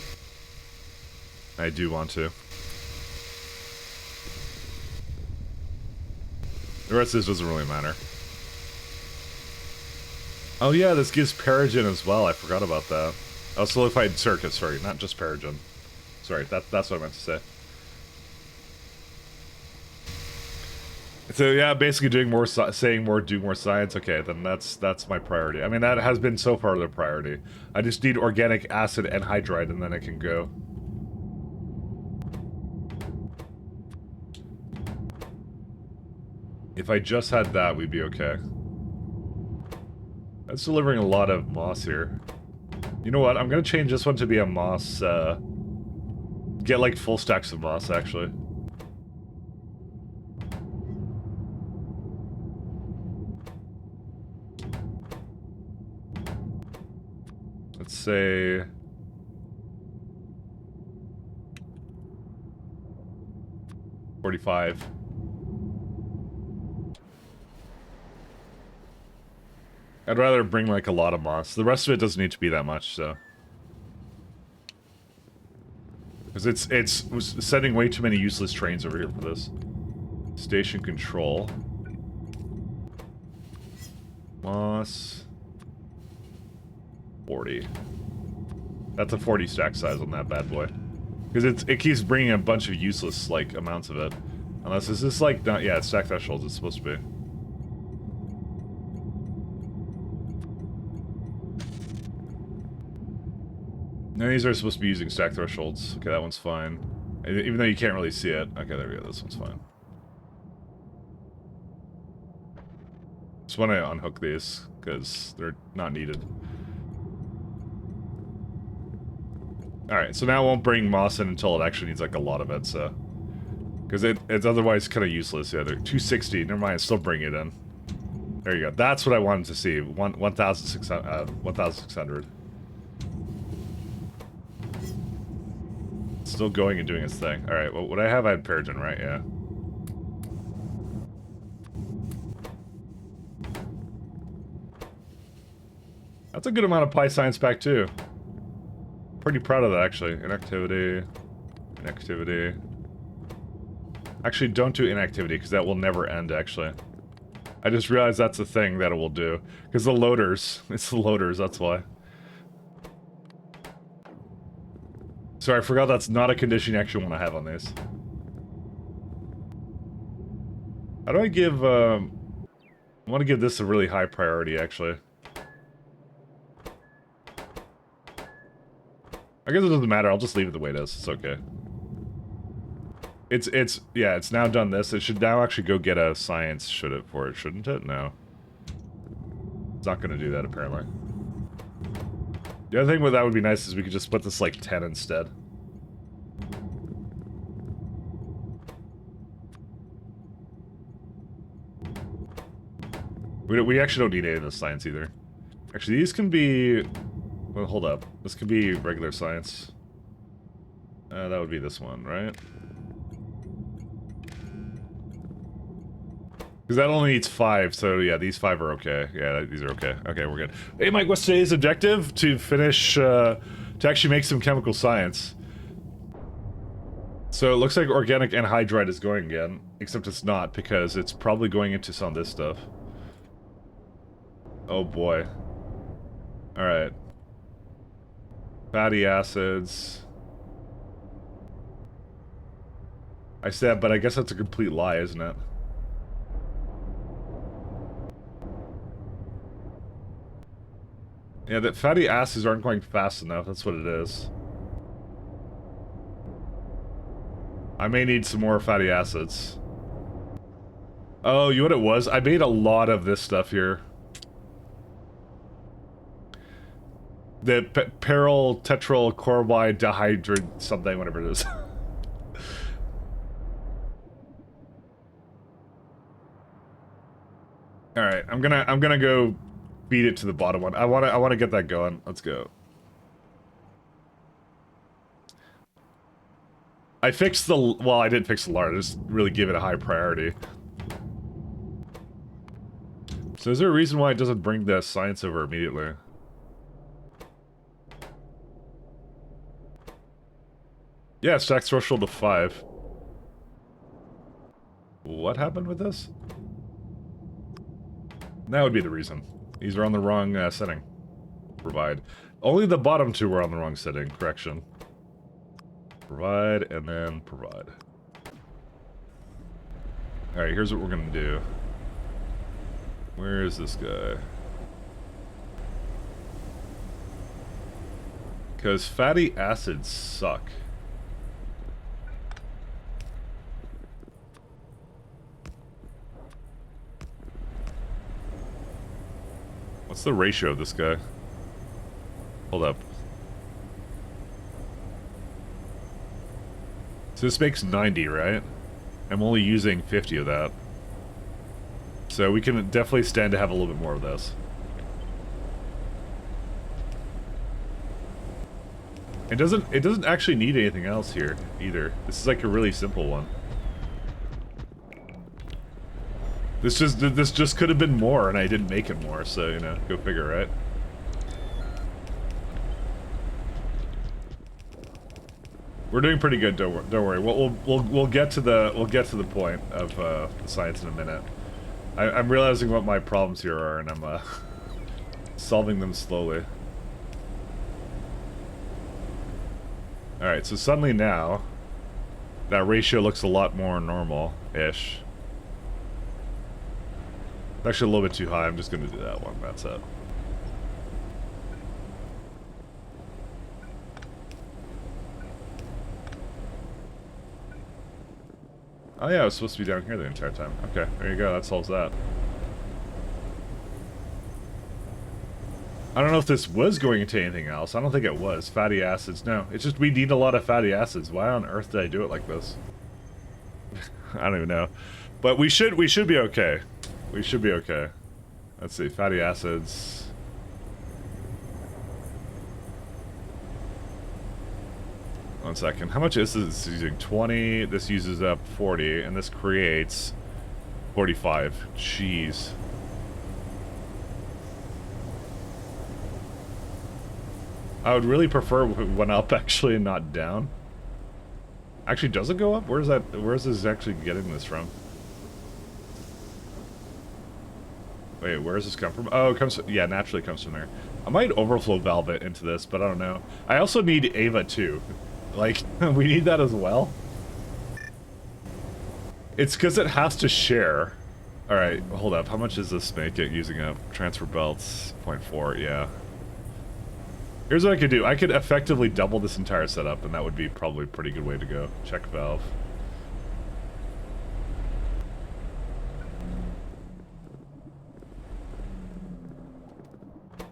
I do want to. The rest of this doesn't really matter. Oh yeah, this gives Paragen as well. I forgot about that. Oh, solidified circuit, sorry, not just Paragen. Sorry, that's what I meant to say. So yeah, basically doing more, saying more, do more science. Okay, then that's my priority. I mean, that has been so far the priority. I just need organic acid and hydride, and then I can go. If I just had that, we'd be okay. That's delivering a lot of moss here. You know what? I'm gonna change this one to be a moss, get like full stacks of moss, actually. Let's say... $45. I'd rather bring like a lot of moss. The rest of it doesn't need to be that much, so. Because it's sending way too many useless trains over here for this. Station control. Moss. 40. That's a 40 stack size on that bad boy. Because it keeps bringing a bunch of useless, like, amounts of it. Unless it's just like, not, yeah, it's stack thresholds it's supposed to be. No, these are supposed to be using stack thresholds. Okay, that one's fine. Even though you can't really see it. Okay, there we go, this one's fine. Just want to unhook these, because they're not needed. Alright, so now it won't bring moss in until it actually needs like a lot of it, so... Because it's otherwise kind of useless. Yeah, they're 260. Never mind, still bring it in. There you go. That's what I wanted to see. 1,600. Still going and doing its thing. Alright, well, what I have, I had Paragen, right? Yeah. That's a good amount of Pi Science back, too. Pretty proud of that, actually. Inactivity. Inactivity. Actually, don't do inactivity, because that will never end, actually. I just realized that's the thing that it will do. Because the loaders. It's the loaders, that's why. Sorry, I forgot that's not a condition you actually want to have on this. How do I give, I want to give this a really high priority, actually. I guess it doesn't matter, I'll just leave it the way it is, it's okay. Yeah, it's now done this. It should now actually go get a science, shouldn't it? No. It's not gonna do that, apparently. The other thing with that would be nice is we could just put this, like, 10 instead. We actually don't need any of the science either. Actually, these can be... Well, hold up. This could be regular science. That would be this one, right? Because that only needs 5, so yeah, these 5 are okay. Yeah, these are okay. Okay, we're good. Hey Mike, what's today's objective? To finish, to actually make some chemical science. So it looks like organic anhydride is going again, except it's not, because it's probably going into some of this stuff. Oh boy. Alright. Fatty acids. I said, but I guess that's a complete lie, isn't it? Yeah, that fatty acids aren't going fast enough, that's what it is. I may need some more fatty acids. Oh, you know what it was? I made a lot of this stuff here. The peryl tetryl chloride dihydrid something, whatever it is. All right, I'm gonna go feed it to the bottom one. I wanna get that going. Let's go. I fixed the well, I didn't fix the lard. I just really give it a high priority. So is there a reason why it doesn't bring the science over immediately? Yeah, stacks threshold to 5. What happened with this? That would be the reason. These are on the wrong setting. Provide. Only the bottom 2 were on the wrong setting. Correction. Provide, and then provide. Alright, here's what we're gonna do. Where is this guy? Because fatty acids suck. What's the ratio of this guy? Hold up. So this makes 90, right? I'm only using 50 of that. So we can definitely stand to have a little bit more of this. It doesn't actually need anything else here either. This is like a really simple one. This just could have been more, and I didn't make it more. So you know, go figure, right? We're doing pretty good. Don't worry. We'll get to the point of the science in a minute. I'm realizing what my problems here are, and I'm solving them slowly. All right. So suddenly now, that ratio looks a lot more normal-ish. Actually, a little bit too high. I'm just going to do that one. That's it. Oh yeah, I was supposed to be down here the entire time. Okay, there you go. That solves that. I don't know if this was going into anything else. I don't think it was. Fatty acids. No, it's just we need a lot of fatty acids. Why on earth did I do it like this? I don't even know. But we should be okay. We should be okay. Let's see, fatty acids. One second. How much is this using? 20. This uses up 40, and this creates 45. Jeez. I would really prefer if it went up actually and not down. Actually, does it go up? Where's that? Where's this actually getting this from? Wait, where does this come from? Oh, it comes... Yeah, naturally it comes from there. I might overflow valve it into this, but I don't know. I also need Ava, too. Like, we need that as well. It's because it has to share. Alright, hold up. How much does this make it using up? Transfer belts, 0.4, yeah. Here's what I could do. I could effectively double this entire setup, and that would be probably a pretty good way to go. Check valve.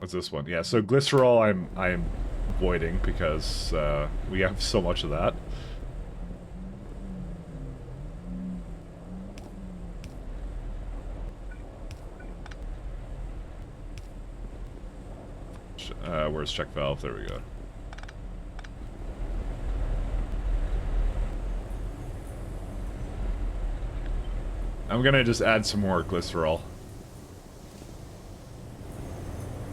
What's this one? Yeah, so glycerol I'm avoiding because we have so much of that. Where's check valve? There we go. I'm gonna just add some more glycerol.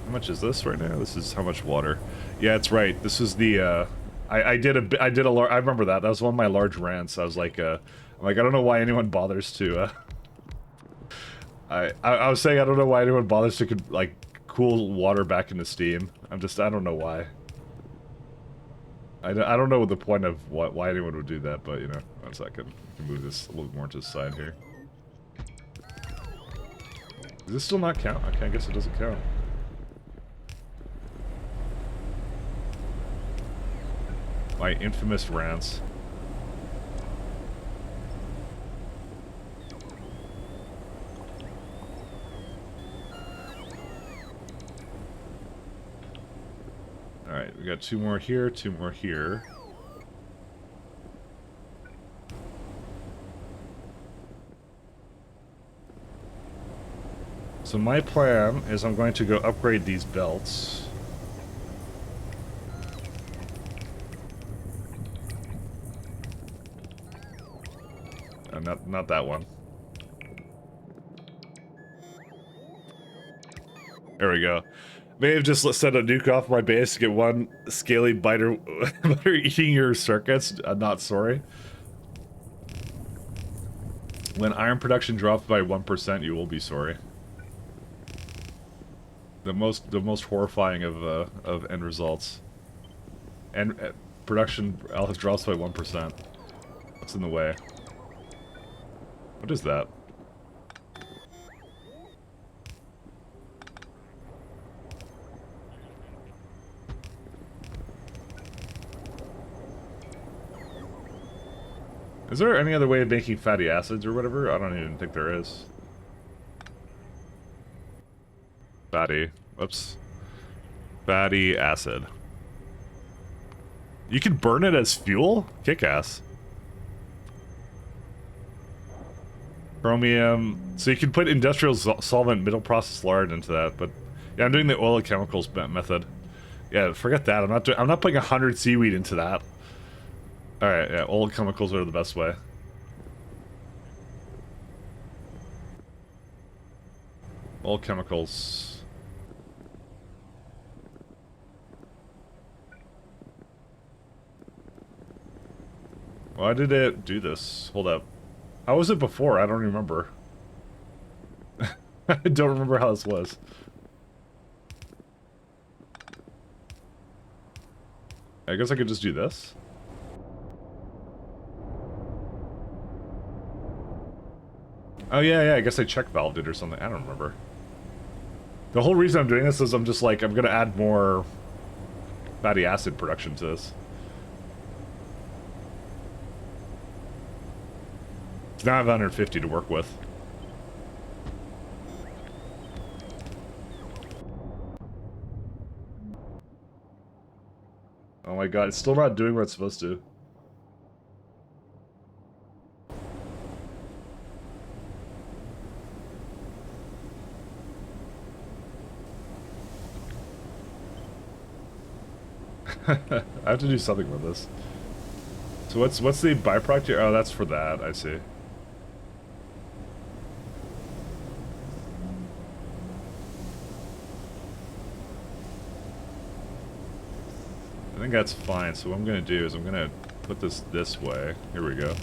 How much is this right now? This is how much water? Yeah, it's right. This is the I did a I remember that. That was one of my large rants. I was like I'm like, I don't know why anyone bothers to I was saying I don't know why anyone bothers to like cool water back into steam. I don't know why. I don't know the point of why anyone would do that, but you know, 1 second. I can move this a little more to the side here. Does this still not count? Okay, I guess it doesn't count. My infamous rants. Alright, we got 2 more here, 2 more here. So my plan is I'm going to go upgrade these belts. Not that one. There we go. May have just set a nuke off my base to get one scaly biter eating your circuits. I'm not sorry. When iron production drops by 1%, you will be sorry. The most horrifying of end results. And production drops by 1%. What's in the way? What is that? Is there any other way of making fatty acids or whatever? I don't even think there is. Fatty. Whoops. Fatty acid. You can burn it as fuel? Kick-ass. Chromium. So you can put industrial solvent middle process lard into that, but yeah, I'm doing the oil and chemicals method. Yeah, forget that. I'm not putting 100 seaweed into that. All right, yeah, oil and chemicals are the best way. Oil chemicals. Why did it do this? Hold up. How was it before? I don't remember. I don't remember how this was. I guess I could just do this. Oh yeah, I guess I check valved it or something. I don't remember. The whole reason I'm doing this is I'm just like, I'm gonna add more fatty acid production to this. So now I have 150 to work with. Oh my god, it's still not doing what it's supposed to. I have to do something with this. So what's the byproduct here? Oh, that's for that. I see. I think that's fine. So what I'm gonna do is I'm gonna put this way. Here we go.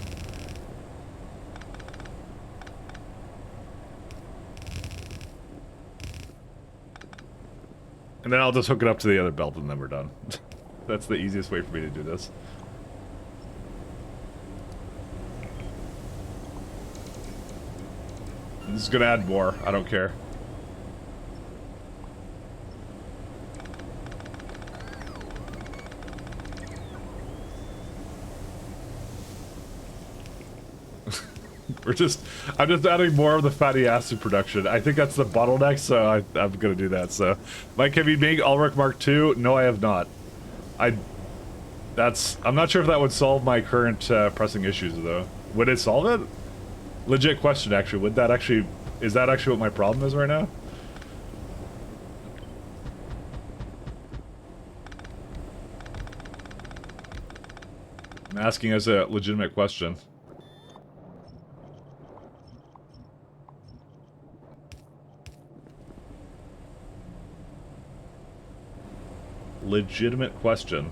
And then I'll just hook it up to the other belt and then we're done. That's the easiest way for me to do this. I'm just gonna add more. I don't care. I'm just adding more of the fatty acid production. I think that's the bottleneck, so I'm gonna do that. So, Mike, have you made Ulrich Mark II? No, I have not. I'm not sure if that would solve my current pressing issues, though. Would it solve it? Legit question, actually. Is that actually what my problem is right now? I'm asking as a legitimate question. Legitimate question.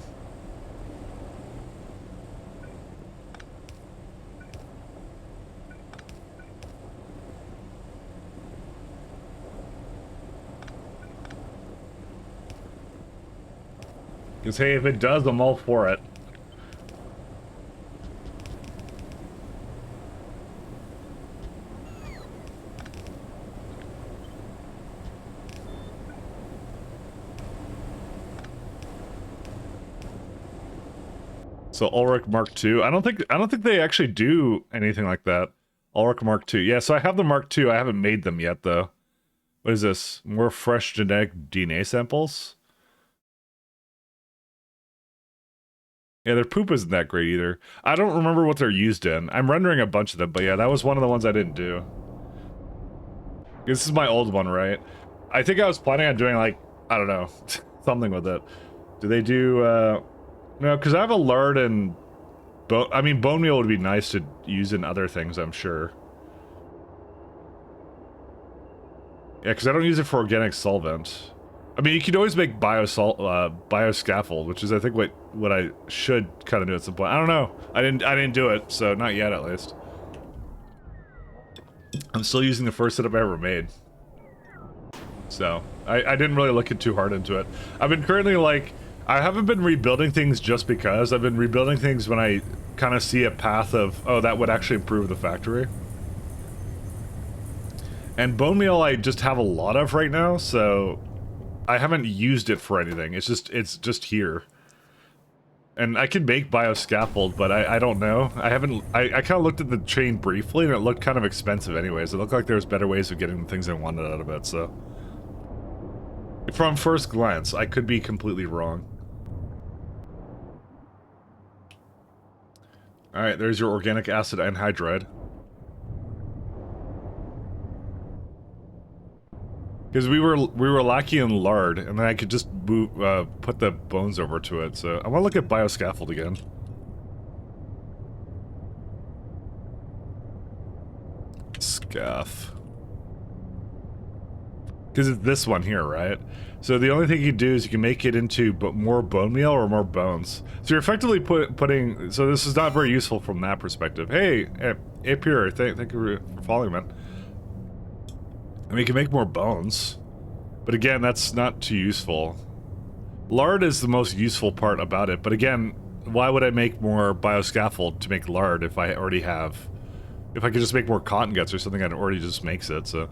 Because, hey, if it does, I'm all for it. So Ulrich Mark II. I don't think they actually do anything like that. Ulrich Mark II. Yeah, so I have the Mark II. I haven't made them yet, though. What is this? More fresh genetic DNA samples? Yeah, their poop isn't that great either. I don't remember what they're used in. I'm rendering a bunch of them, but yeah, that was one of the ones I didn't do. This is my old one, right? I think I was planning on doing, like, I don't know, something with it. Do they do, no, because I have a lard and I mean, bone meal would be nice to use in other things, I'm sure. Yeah, because I don't use it for organic solvent. I mean, you could always make bioscaffold, which is, I think, what I should kind of do at some point. I don't know. I didn't do it, so not yet, at least. I'm still using the first setup I ever made. So, I didn't really look too hard into it. I've been currently, like, I haven't been rebuilding things just because. I've been rebuilding things when I kind of see a path of, oh, that would actually improve the factory. And bone meal I just have a lot of right now, so I haven't used it for anything. It's just here. And I can make bioscaffold, but I don't know. I kind of looked at the chain briefly, and it looked kind of expensive anyways. It looked like there was better ways of getting the things I wanted out of it, so. From first glance, I could be completely wrong. Alright, there's your organic acid anhydride. Because we were lacking in lard, and then I could just move, put the bones over to it, so I want to look at bioscaffold again. Scaff. Because it's this one here, right? So the only thing you can do is you can make it into more bone meal or more bones. So you're effectively putting... So this is not very useful from that perspective. Hey, Apure, thank you for following, man. I mean, you can make more bones. But again, that's not too useful. Lard is the most useful part about it. But again, why would I make more bioscaffold to make lard if I already have... If I could just make more cotton guts or something, I'd already just makes it, so...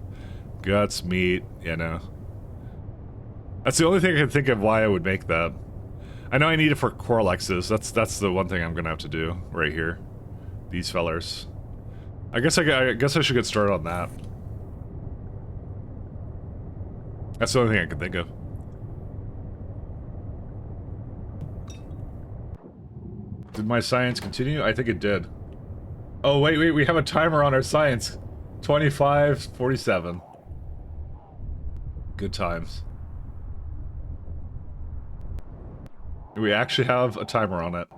Guts, meat, you know. That's the only thing I can think of why I would make that. I know I need it for corelexes. That's the one thing I'm gonna have to do right here. These fellers. I guess I should get started on that. That's the only thing I can think of. Did my science continue? I think it did. Oh, wait, we have a timer on our science. 25:47. Good times. We actually have a timer on it.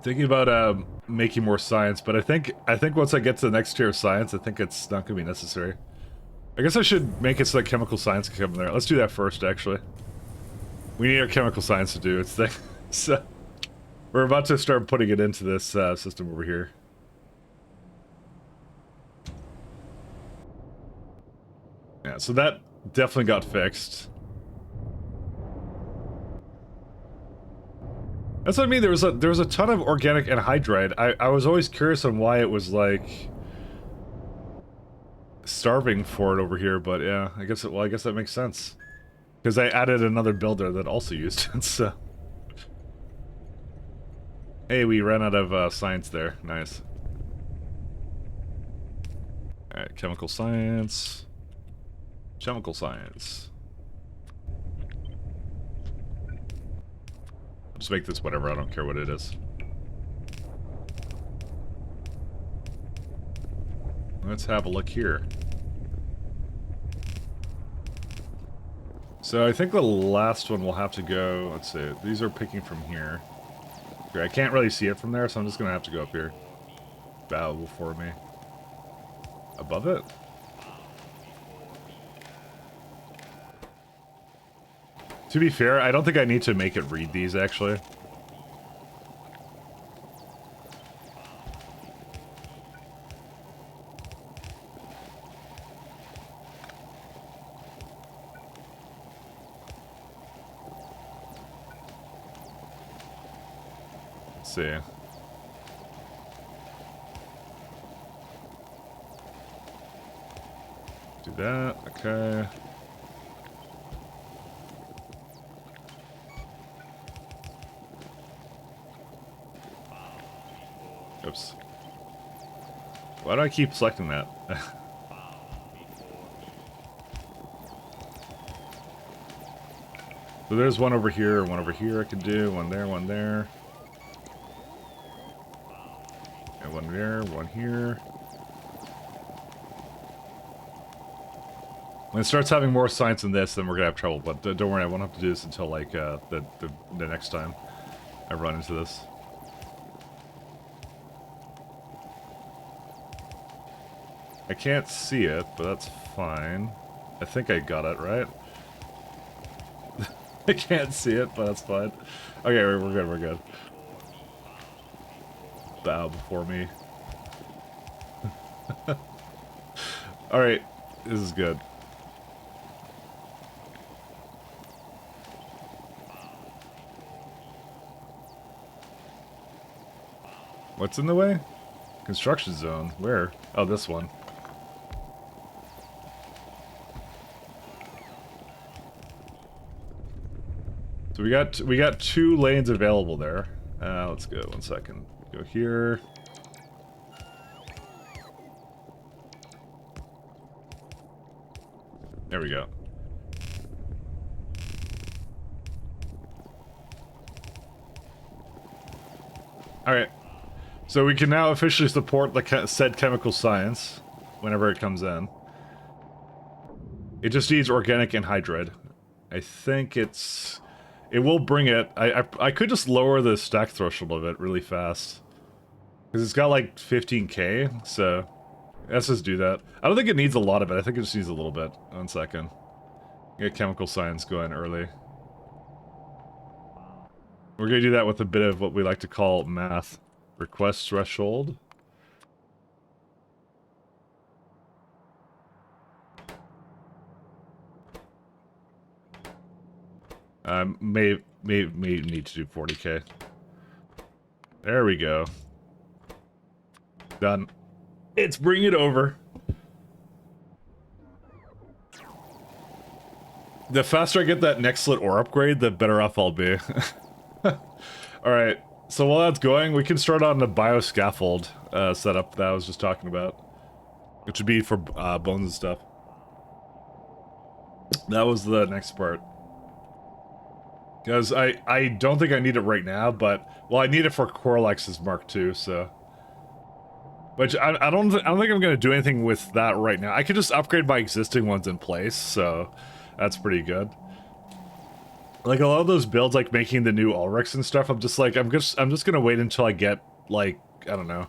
Thinking about making more science, but I think once I get to the next tier of science, I think it's not gonna be necessary. I guess I should make it so that chemical science can come in there. Let's do that first, actually. We need our chemical science to do its thing. So we're about to start putting it into this system over here. Yeah, so that definitely got fixed. That's what I mean. There was a ton of organic anhydride. I was always curious on why it was like starving for it over here, but yeah, I guess that makes sense because I added another builder that also used it. So Hey, we ran out of science there. Nice. Alright, chemical science. Chemical science. Just make this whatever, I don't care what it is. Let's have a look here. So I think the last one will have to go, let's see, these are picking from here. Okay, I can't really see it from there, so I'm just gonna have to go up here. Bow before me. Above it? To be fair, I don't think I need to make it read these, actually. Let's see. Do that, okay. Oops. Why do I keep selecting that? So there's one over here I can do, one there, and one there, one here. When it starts having more science than this, then we're gonna have trouble, but don't worry, I won't have to do this until like the next time I run into this. I can't see it, but that's fine. I think I got it, right? I can't see it, but that's fine. Okay, we're good. Bow before me. Alright, this is good. What's in the way? Construction zone. Where? Oh, this one. So we got 2 lanes available there. Let's go 1 second. Go here. There we go. Alright. So we can now officially support the said chemical science whenever it comes in. It just needs organic anhydride. I think it's... It will bring it. I could just lower the stack threshold of it really fast. Because it's got like 15k, so... Let's just do that. I don't think it needs a lot of it. I think it just needs a little bit. 1 second. Get chemical science going early. We're going to do that with a bit of what we like to call math. Request threshold. May need to do 40k. There we go. Done. It's bring it over. The faster I get that next slit ore upgrade, the better off I'll be. Alright, so while that's going, we can start on the bioscaffold setup that I was just talking about. Which would be for bones and stuff. That was the next part. Because I don't think I need it right now, but... Well, I need it for corelex's Mark II, so... Which, I don't think I'm going to do anything with that right now. I could just upgrade my existing ones in place, so... That's pretty good. Like, a lot of those builds, like, making the new Ulrichs and stuff, I'm just like, I'm just gonna wait until I get, like, I don't know.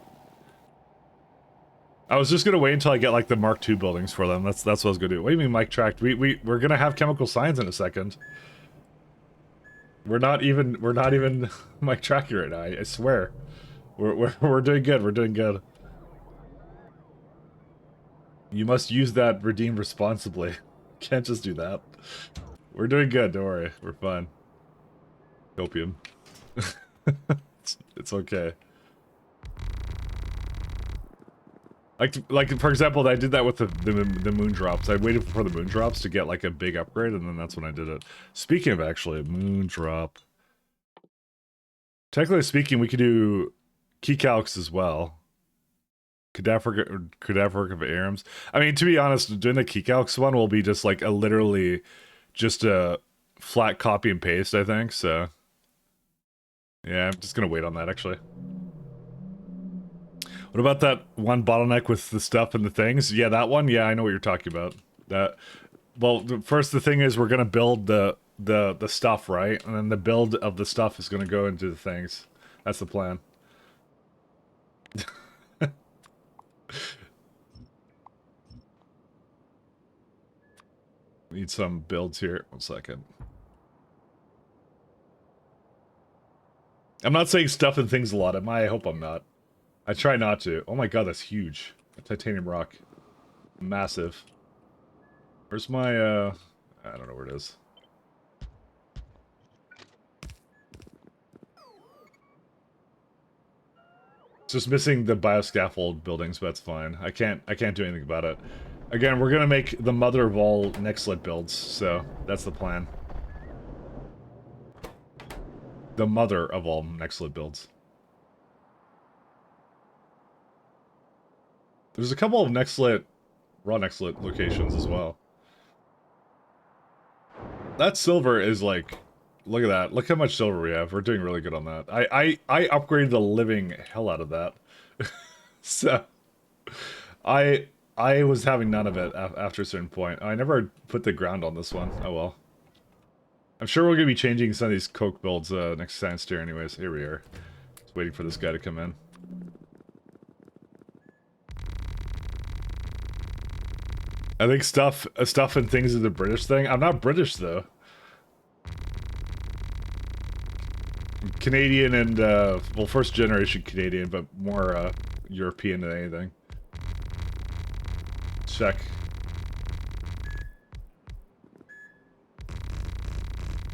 I was just gonna wait until I get, like, the Mark II buildings for them. That's what I was gonna do. What do you mean, Mike Tract? We're gonna have chemical science in a second. We're not even Mike Tracking right now, I swear. We're doing good, we're doing good. You must use that redeem responsibly. Can't just do that. We're doing good, don't worry. We're fine. Opium. it's okay. Like for example, I did that with the moon drops. I waited for the moon drops to get like a big upgrade, and then that's when I did it. Speaking of actually, moon drop. Technically speaking, we could do key calcs as well. Cadaver of Arams. I mean, to be honest, doing the key calcs one will be just like literally just a flat copy and paste, I think. So yeah, I'm just gonna wait on that actually. What about that one bottleneck with the stuff and the things? Yeah, that one. Yeah, I know what you're talking about. That. Well, first the thing is we're gonna build the stuff, right? And then the build of the stuff is gonna go into the things. That's the plan. Need some builds here. 1 second. I'm not saying stuff and things a lot. I hope I'm not. I try not to. Oh my god, that's huge. A titanium rock. Massive. Where's my, I don't know where it is. It's just missing the bioscaffold buildings, but that's fine. I can't do anything about it. Again, we're gonna make the mother of all Nextlit builds, so that's the plan. The mother of all Nextlit builds. There's a couple of Nextlit, raw Nextlit locations as well. That silver is like, look at that. Look how much silver we have. We're doing really good on that. I upgraded the living hell out of that. So, I was having none of it after a certain point. I never put the ground on this one. Oh well. I'm sure we're going to be changing some of these coke builds next science tier anyways. Here we are. Just waiting for this guy to come in. I think stuff and things is a British thing. I'm not British though. I'm Canadian and well, first generation Canadian, but more European than anything. Check.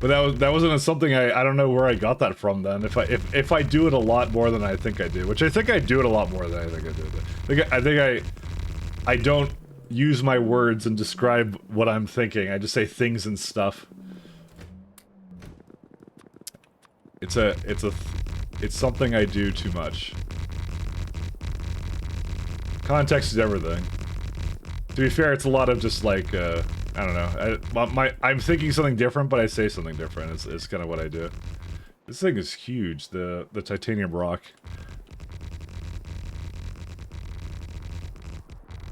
But that wasn't something I don't know where I got that from then. If I do it a lot more than I think I do, which I think I do it a lot more than I think I do. I think I don't use my words and describe what I'm thinking. I just say things and stuff. It's something I do too much. Context is everything. To be fair, it's a lot of just like I don't know. I'm thinking something different, but I say something different. It's kind of what I do. This thing is huge. The titanium rock.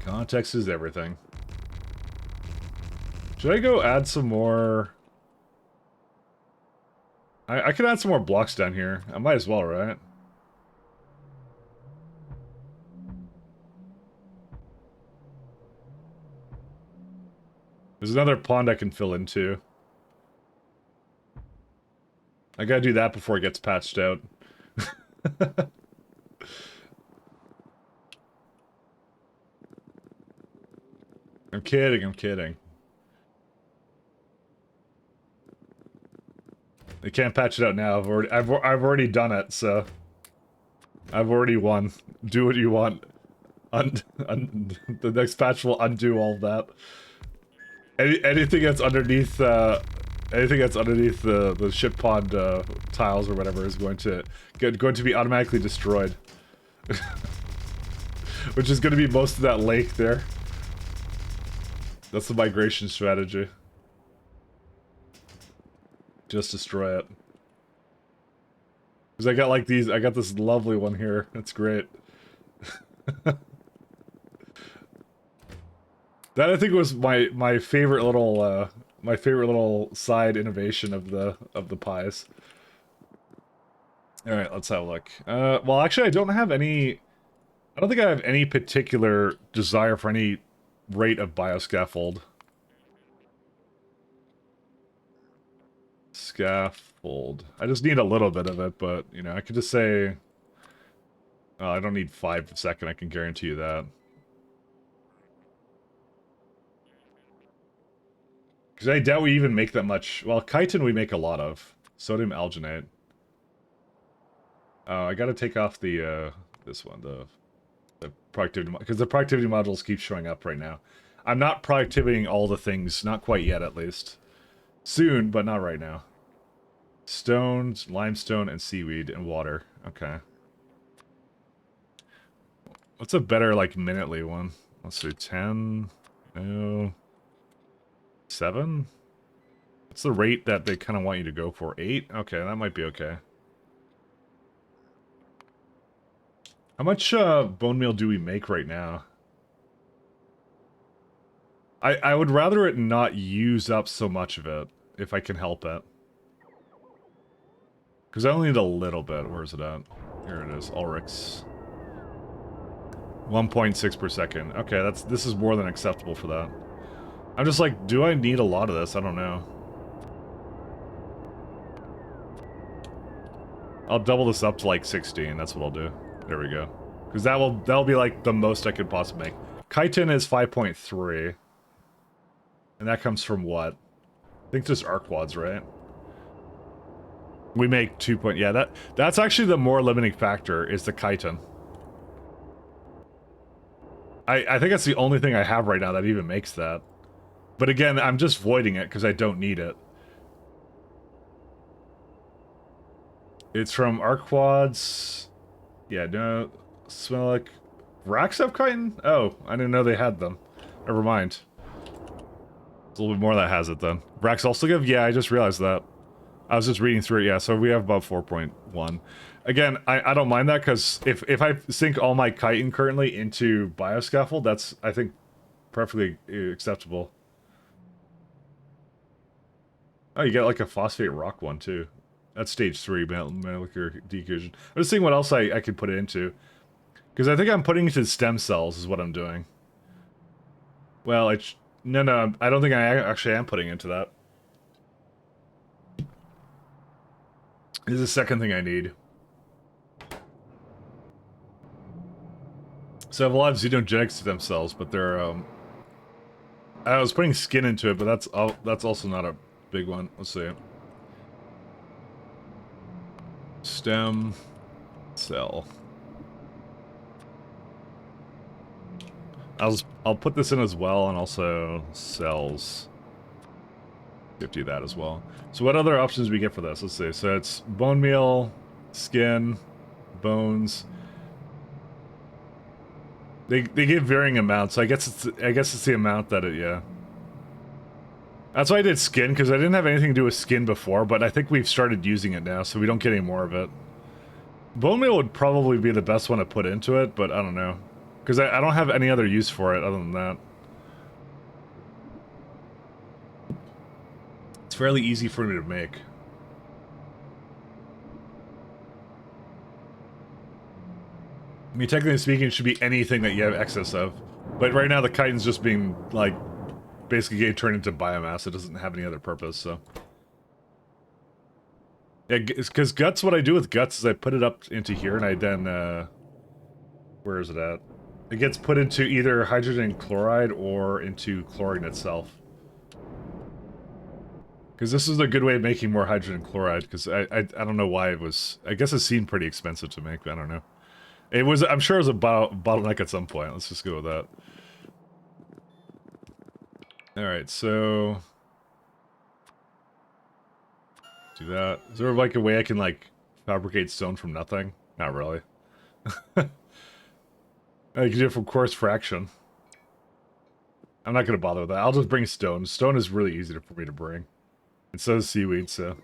Context is everything. Should I go add some more? I could add some more blocks down here. I might as well, right? There's another pond I can fill into. I gotta do that before it gets patched out. I'm kidding, I'm kidding. They can't patch it out now. I've already done it, so I've already won. Do what you want. The next patch will undo all of that. Anything that's underneath the ship pond tiles or whatever is going to be automatically destroyed. Which is going to be most of that lake there. That's the migration strategy. Just destroy it. Because I got like these, I got this lovely one here. It's great. That I think was my favorite little side innovation of the pies. All right, let's have a look. Well, actually, I don't think I have any particular desire for any rate of bioscaffold. Scaffold. I just need a little bit of it, but you know, I could just say, oh, I don't need 5 a second. I can guarantee you that. Because I doubt we even make that much. Well, chitin we make a lot of. Sodium alginate. I gotta take off the, this one, the productivity, because the productivity modules keep showing up right now. I'm not productivitying all the things, not quite yet at least. Soon, but not right now. Stones, limestone, and seaweed, and water. Okay. What's a better, like, minutely one? Let's see, 10... No... 7? What's the rate that they kind of want you to go for? 8? Okay, that might be okay. How much bone meal do we make right now? I would rather it not use up so much of it, if I can help it. Because I only need a little bit. Where is it at? Here it is. Ulrichs. 1.6 per second. Okay, this is more than acceptable for that. I'm just like, do I need a lot of this? I don't know. I'll double this up to like 16. That's what I'll do. There we go. Because that'll be like the most I could possibly make. Chitin is 5.3. And that comes from what? I think just arcwads, right? We make 2 point... Yeah, that's actually the more limiting factor, is the chitin. I think that's the only thing I have right now that even makes that. But again, I'm just voiding it because I don't need it. It's from arcwads. Yeah, no... Smell like... Racks have chitin? Oh, I didn't know they had them. Never mind. There's a little bit more that has it then. Racks also give? Yeah, I just realized that. I was just reading through it, yeah, so we have about 4.1. Again, I don't mind that, because if I sink all my chitin currently into bioscaffold, that's, I think, perfectly acceptable. Oh, you get like a phosphate rock one, too. That's stage 3, molecular decomposition. I'm just seeing what else I could put it into. Because I think I'm putting it into stem cells, is what I'm doing. Well, no, I don't think I actually am putting into that. This is the second thing I need. So I have a lot of xenogenic stem cells, but they're, I was putting skin into it, but that's also not a big one. Let's see. Stem cell. I'll put this in as well, and also cells. 50 of that as well. So what other options do we get for this? Let's see. So it's bone meal, skin, bones. They give varying amounts. So I guess it's the amount that yeah. That's why I did skin, because I didn't have anything to do with skin before, but I think we've started using it now, so we don't get any more of it. Bone meal would probably be the best one to put into it, but I don't know. Because I don't have any other use for it other than that. It's fairly easy for me to make. I mean, technically speaking, it should be anything that you have excess of. But right now, the chitin's just being, like, basically getting turned into biomass. It doesn't have any other purpose, so... Yeah, because guts, what I do with guts is I put it up into here, and I then, where is it at? It gets put into either hydrogen chloride or into chlorine itself. Because this is a good way of making more hydrogen chloride, because I don't know why it was... I guess it seemed pretty expensive to make, but I don't know. It was... I'm sure it was a bottleneck at some point. Let's just go with that. Alright, so... Do that. Is there like a way I can like fabricate stone from nothing? Not really. I can do it from coarse fraction. I'm not gonna bother with that. I'll just bring stone. Stone is really easy for me to bring. And so is seaweed, so.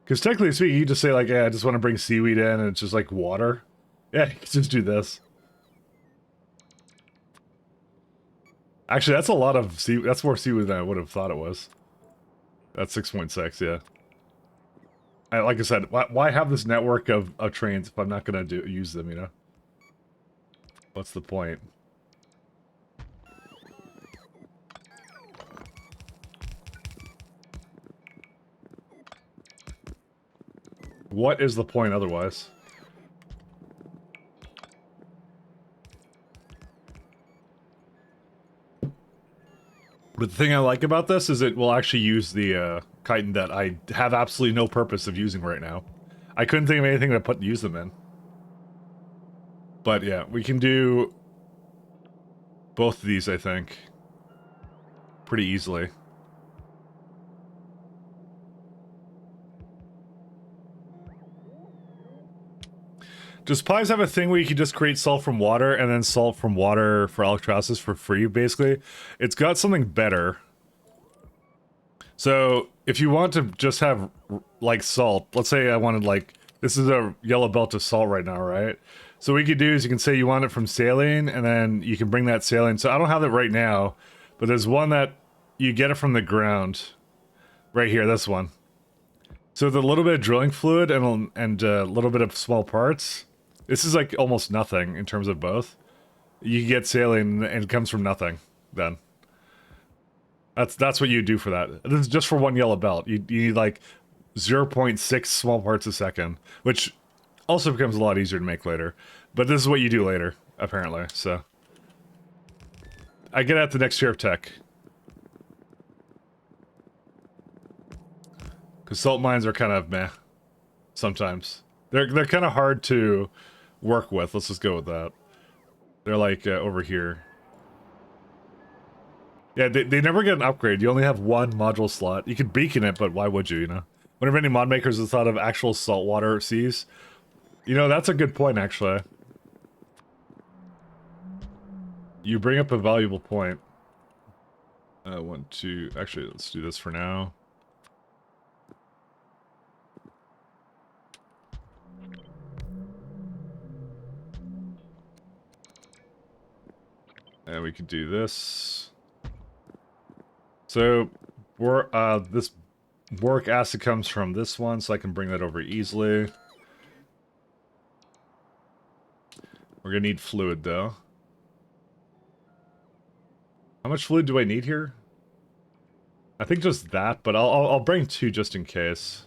Because technically speaking, you just say like, yeah, I just want to bring seaweed in and it's just like water. Yeah, you can just do this. Actually, that's a lot of seaweed. That's more seaweed than I would have thought it was. That's 6.6, yeah. Like I said, why have this network of trains if I'm not going to use them, you know? What's the point? What is the point otherwise? But the thing I like about this is it will actually use the chitin that I have absolutely no purpose of using right now. I couldn't think of anything to use them in. But yeah, we can do both of these, I think, pretty easily. Does Pies have a thing where you can just create salt from water and then salt from water for electrolysis for free, basically? It's got something better. So, if you want to just have, like, salt, let's say I wanted, like, this is a yellow belt of salt right now, right? So what you could do is you can say you want it from saline, and then you can bring that saline. So I don't have it right now, but there's one that you get it from the ground. Right here, this one. So with a little bit of drilling fluid and a little bit of small parts, this is like almost nothing in terms of both. You can get saline, and it comes from nothing then. That's what you do for that. This is just for one yellow belt. You need like 0.6 small parts a second, which also becomes a lot easier to make later. But this is what you do later, apparently, so. I get at the next year of tech. Because salt mines are kind of meh, sometimes. They're kind of hard to work with, let's just go with that. They're like over here. Yeah, they never get an upgrade. You only have one module slot. You could beacon it, but why would you, you know? Whenever any mod makers have thought of actual saltwater seas, you know, that's a good point, actually. You bring up a valuable point. I want to... Actually, let's do this for now. And we could do this. So, this boric acid comes from this one, so I can bring that over easily. We're gonna need fluid, though. How much fluid do I need here? I think just that, but I'll bring 2 just in case.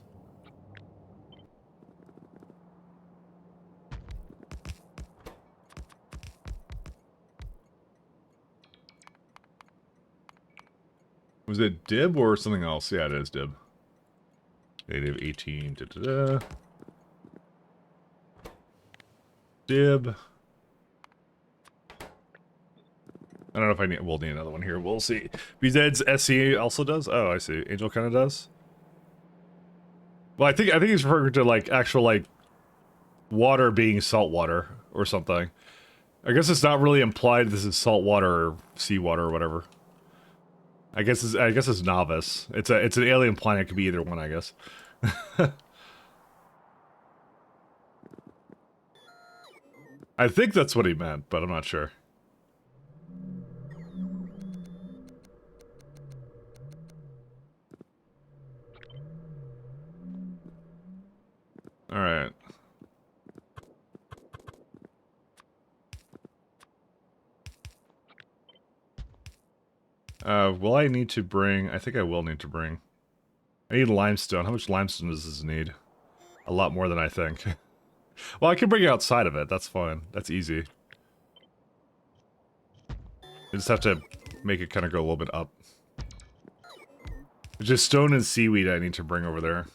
Was it dib or something else? Yeah, it is dib. Native 18. Da, da, da. Dib. I don't know if we'll need another one here. We'll see. BZ's SE also does? Oh, I see. Angel kind of does. Well, I think he's referring to like actual like water being salt water or something. I guess it's not really implied this is salt water or seawater or whatever. I guess it's novice. It's an alien planet. It could be either one, I guess. I think that's what he meant, but I'm not sure. All right. Will I need to bring... I think I will need to bring... I need limestone. How much limestone does this need? A lot more than I think. Well, I can bring it outside of it. That's fine. That's easy. I just have to make it kind of go a little bit up. It's just stone and seaweed I need to bring over there.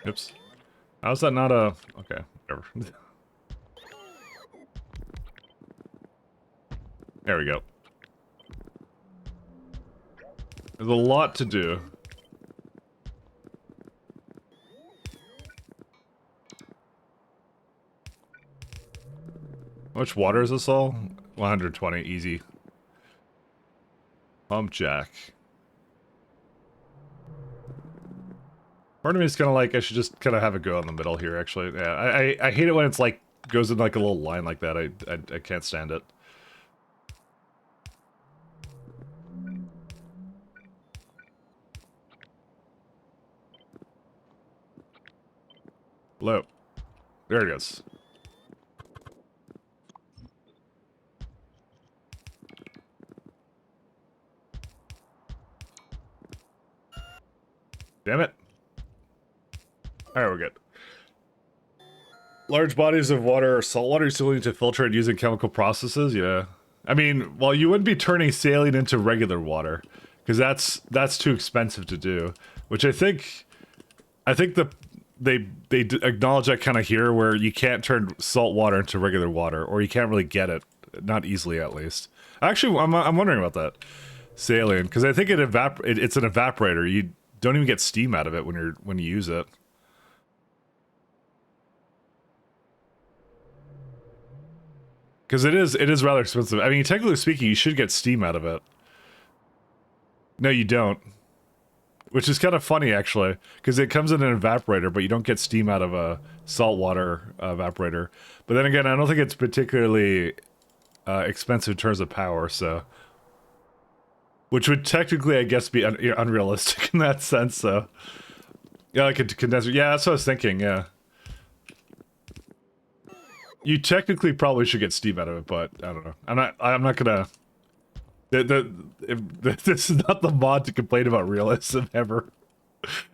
Oops. How's that not a... Okay, whatever. There we go. There's a lot to do. How much water is this all? 120, easy. Pump jack. Part of me is kind of like, I should just kind of have a go in the middle here, actually. Yeah, I hate it when it's like, goes in like a little line like that. I can't stand it. Hello. There it is. Damn it. Alright, we're good. Large bodies of water or saltwater you still need to filter it using chemical processes? Yeah. I mean, well, you wouldn't be turning saline into regular water, because that's too expensive to do. Which I think acknowledge that kind of here, where you can't turn salt water into regular water, or you can't really get it, not easily at least. Actually, I'm wondering about that, Salient, because I think it's an evaporator. You don't even get steam out of it when you use it. Because it is rather expensive. I mean, technically speaking, you should get steam out of it. No, you don't. Which is kind of funny, actually, because it comes in an evaporator, but you don't get steam out of a saltwater evaporator. But then again, I don't think it's particularly expensive in terms of power, so... Which would technically, I guess, be unrealistic in that sense, so... Yeah, like a condenser. Yeah, that's what I was thinking, yeah. You technically probably should get steam out of it, but I don't know. I'm not gonna... This is not the mod to complain about realism ever.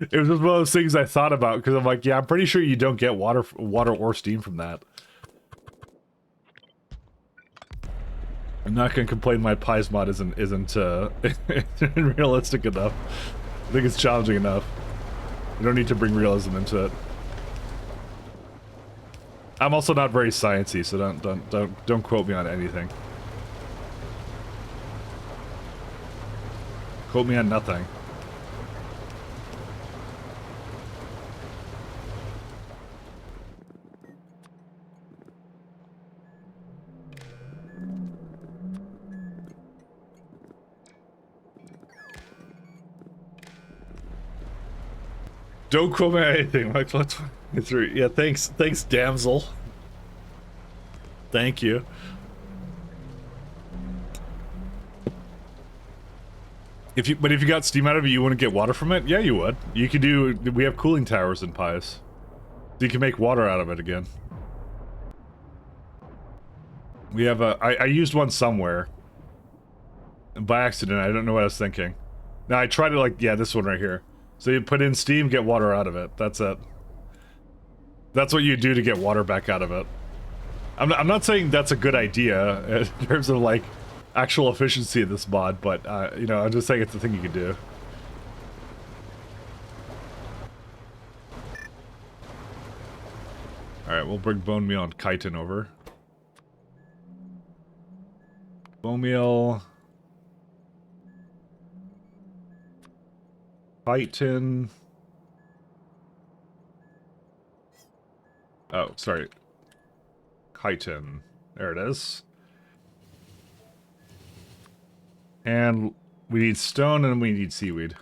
It was just one of those things I thought about, because I'm like, yeah, I'm pretty sure you don't get water or steam from that. I'm not gonna complain my pies mod isn't realistic enough. I think it's challenging enough. You don't need to bring realism into it. I'm also not very sciencey, so don't quote me on anything. Quote me on nothing. Don't quote me on anything. Like, let's yeah, thanks, damsel. Thank you. But if you got steam out of it, you wouldn't get water from it? Yeah, you would. You could do... We have cooling towers in pies. So you can make water out of it again. We have a... I used one somewhere. By accident, I don't know what I was thinking. Now, I tried to, like... Yeah, this one right here. So you put in steam, get water out of it. That's it. That's what you do to get water back out of it. I'm not saying that's a good idea in terms of, like, actual efficiency of this mod, but, you know, I'm just saying it's a thing you can do. Alright, we'll bring bone meal and chitin over. Bone meal... chitin... Oh, sorry. Chitin. There it is. And we need stone and we need seaweed.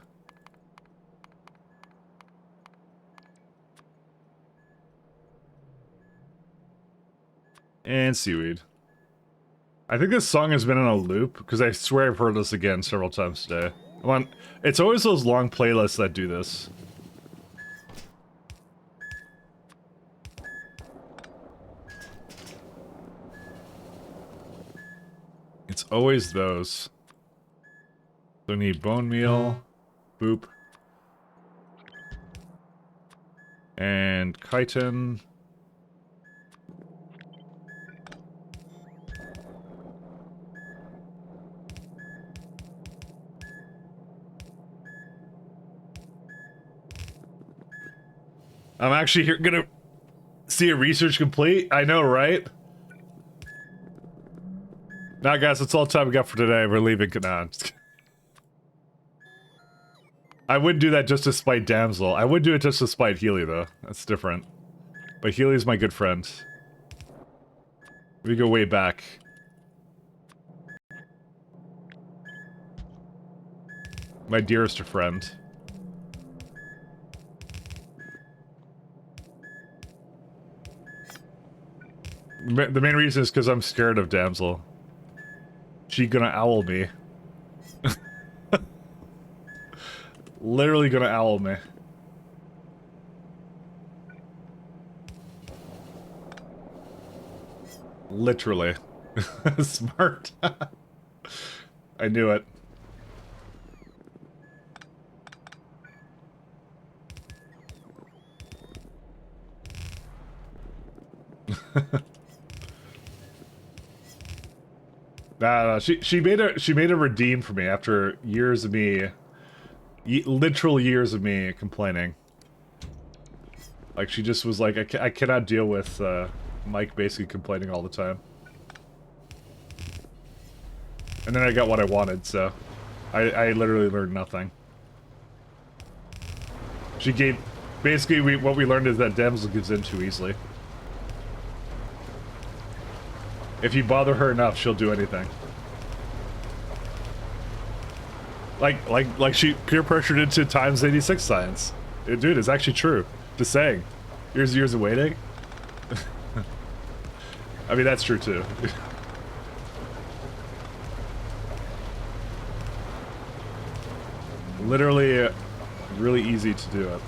And seaweed. I think this song has been on a loop, because I swear I've heard this again several times today. Come on. It's always those long playlists that do this. It's always those. So we need bone meal, boop, and chitin. I'm actually here gonna see a research complete. I know, right? Nah, guys, that's all the time we got for today. We're leaving. Nah, I'm just kidding. I wouldn't do that just to spite Damsel. I would do it just to spite Healy, though. That's different. But Healy's my good friend. We go way back. My dearest friend. The main reason is because I'm scared of Damsel. She gonna owl me. Literally gonna owl me. Literally. Smart. I knew it. Nah, she made a redeem for me after years of me, literal years of me complaining. Like, she just was like, I cannot deal with Mike basically complaining all the time. And then I got what I wanted, so I literally learned nothing. She gave... Basically, what we learned is that Damsel gives in too easily. If you bother her enough, she'll do anything. Like she peer pressured into times 86 science. Dude, it's actually true. Just saying. Years of waiting. I mean, that's true too. Literally, really easy to do it.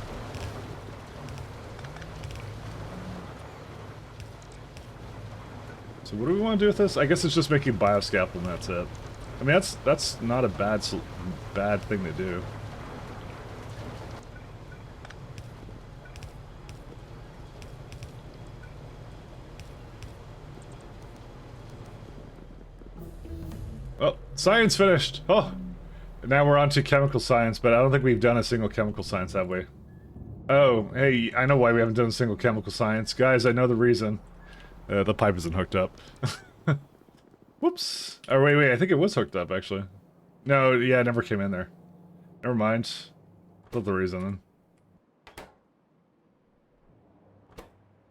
So what do we want to do with this? I guess it's just making bioscaffold and that's it. I mean, that's not a bad thing to do. Well, science finished. Oh, now we're on to chemical science, but I don't think we've done a single chemical science, have we? Oh, hey, I know why we haven't done a single chemical science. Guys, I know the reason. The pipe isn't hooked up. Whoops. Oh, wait, I think it was hooked up, actually. No, yeah, it never came in there. Never mind. That's the reason, then.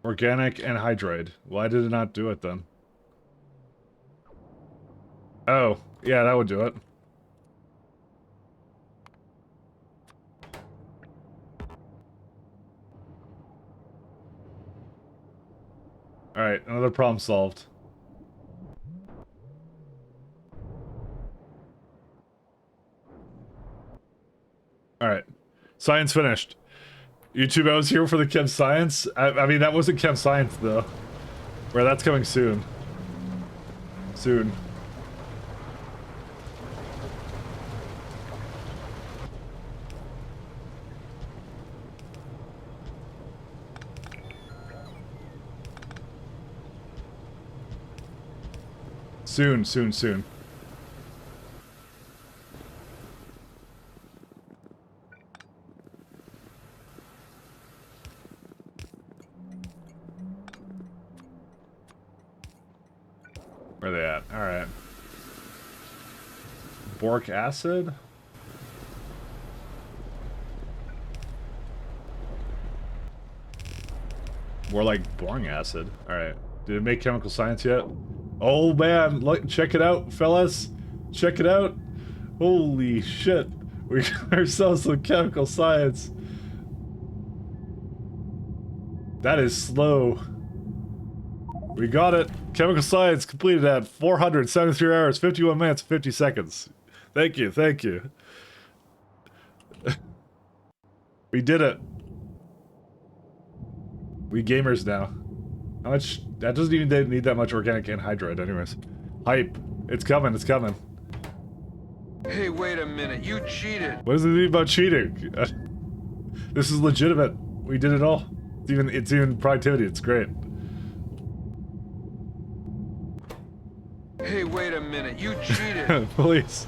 Organic anhydride. Why did it not do it, then? Oh, yeah, that would do it. Alright, another problem solved. Alright. Science finished. YouTube, I was here for the chem science. I mean, that wasn't chem science, though. Where that's coming soon. Soon. Soon. Where are they at? Alright. Boric acid? More like boring acid. Alright. Did it make chemical science yet? Oh man, look, check it out, fellas. Check it out. Holy shit. We got ourselves some chemical science. That is slow. We got it. Chemical science completed at 473 hours, 51 minutes, 50 seconds. Thank you. We did it. We gamers now. How much? That doesn't even need that much organic anhydride anyways. Hype. It's coming. Hey, wait a minute. You cheated. What does it mean about cheating? This is legitimate. We did it all. It's even productivity. It's great. Hey, wait a minute. You cheated. Please.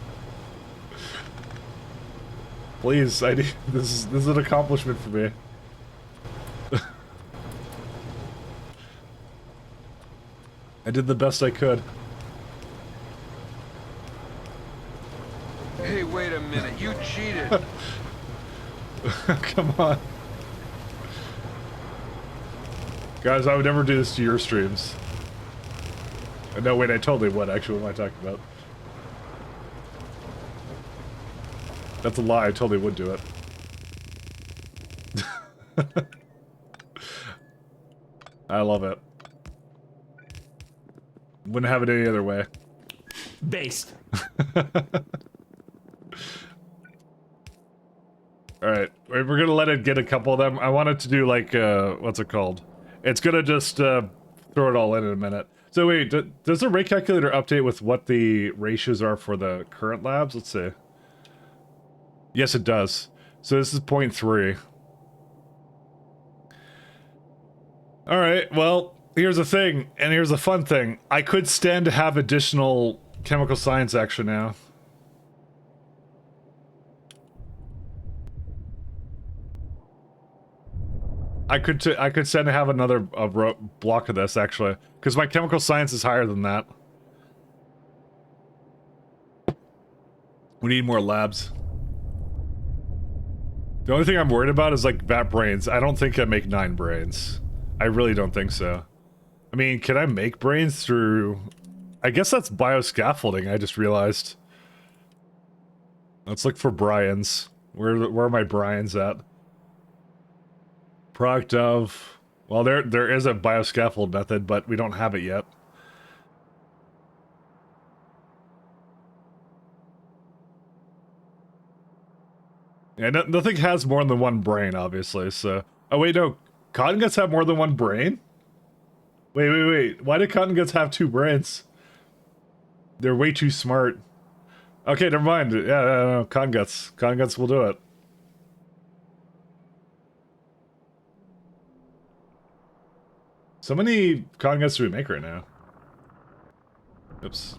Please, I need this is an accomplishment for me. I did the best I could. Hey, wait a minute. You cheated. Come on. Guys, I would never do this to your streams. No, wait, I totally would, actually. What am I talking about? That's a lie, I totally would do it. I love it. Wouldn't have it any other way. Based. Alright, we're gonna let it get a couple of them. I wanted to do like, what's it called? It's gonna just, throw it all in a minute. So wait, does the rate calculator update with what the ratios are for the current labs? Let's see. Yes, it does. So this is 0.3. Alright, well, here's the thing, and here's the fun thing. I could stand to have additional chemical science action now. I could send to have another block of this actually, because my chemical science is higher than that. We need more labs. The only thing I'm worried about is like vat brains. I don't think I make 9 brains. I really don't think so. I mean, can I make brains through... I guess that's bioscaffolding, I just realized. Let's look for Brian's. Where are my Brian's at? Product of... Well, there is a bioscaffold method, but we don't have it yet. Yeah, nothing has more than one brain, obviously, so... Oh, wait, no. Cotton guts have more than one brain? Wait. Why do cotton guts have 2 brains? They're way too smart. Okay, never mind. Yeah, no, cotton guts. Cotton guts will do it. So many cotton guts do we make right now? Oops.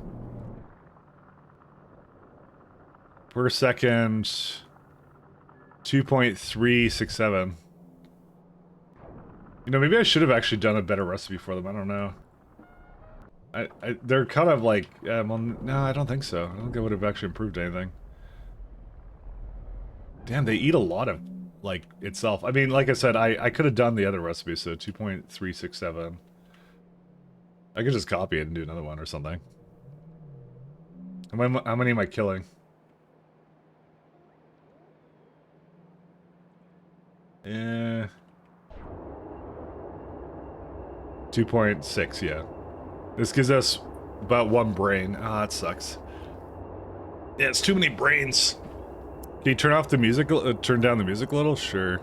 Per second... 2.367. You know, maybe I should have actually done a better recipe for them. I don't know. They're kind of like, well, no, I don't think so. I don't think I would have actually improved anything. Damn, they eat a lot of, like, itself. I mean, like I said, I could have done the other recipe, so 2.367. I could just copy it and do another one or something. How many am I killing? 2.6, yeah. This gives us about 1 brain. Ah, that sucks. Yeah, it's too many brains. Can you turn off the music? Turn down the music a little? Sure.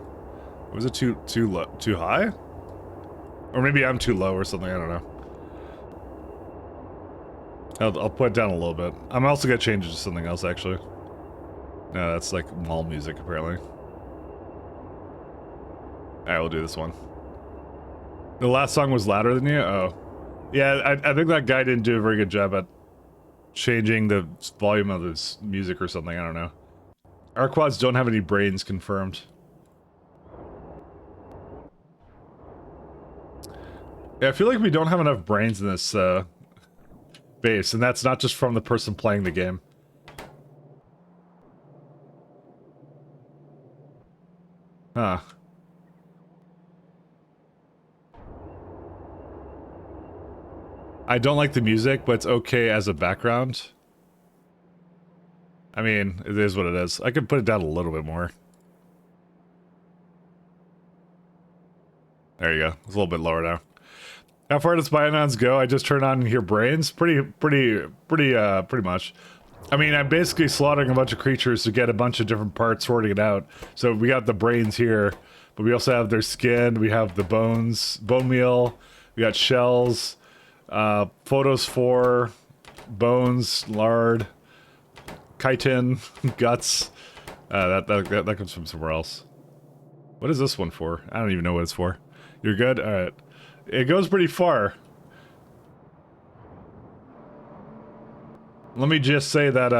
Was it too low? Too high? Or maybe I'm too low or something. I don't know. I'll put it down a little bit. I'm also gonna change it to something else, actually. No, that's like mall music, apparently. Alright, we'll do this one. The last song was louder than you? Oh. Yeah, I think that guy didn't do a very good job at changing the volume of this music or something, I don't know. Our quads don't have any brains confirmed. Yeah, I feel like we don't have enough brains in this base, and that's not just from the person playing the game. Huh. I don't like the music, but it's okay as a background. I mean, it is what it is. I could put it down a little bit more. There you go. It's a little bit lower now. How far does Pyanodons go? I just turn on and hear brains? Pretty much. I mean, I'm basically slaughtering a bunch of creatures to get a bunch of different parts, sorting it out. So we got the brains here, but we also have their skin, we have the bones, bone meal, we got shells, photosphere, bones, lard, chitin, guts. That comes from somewhere else. What is this one for? I don't even know what it's for. You're good? Alright. It goes pretty far. Let me just say that,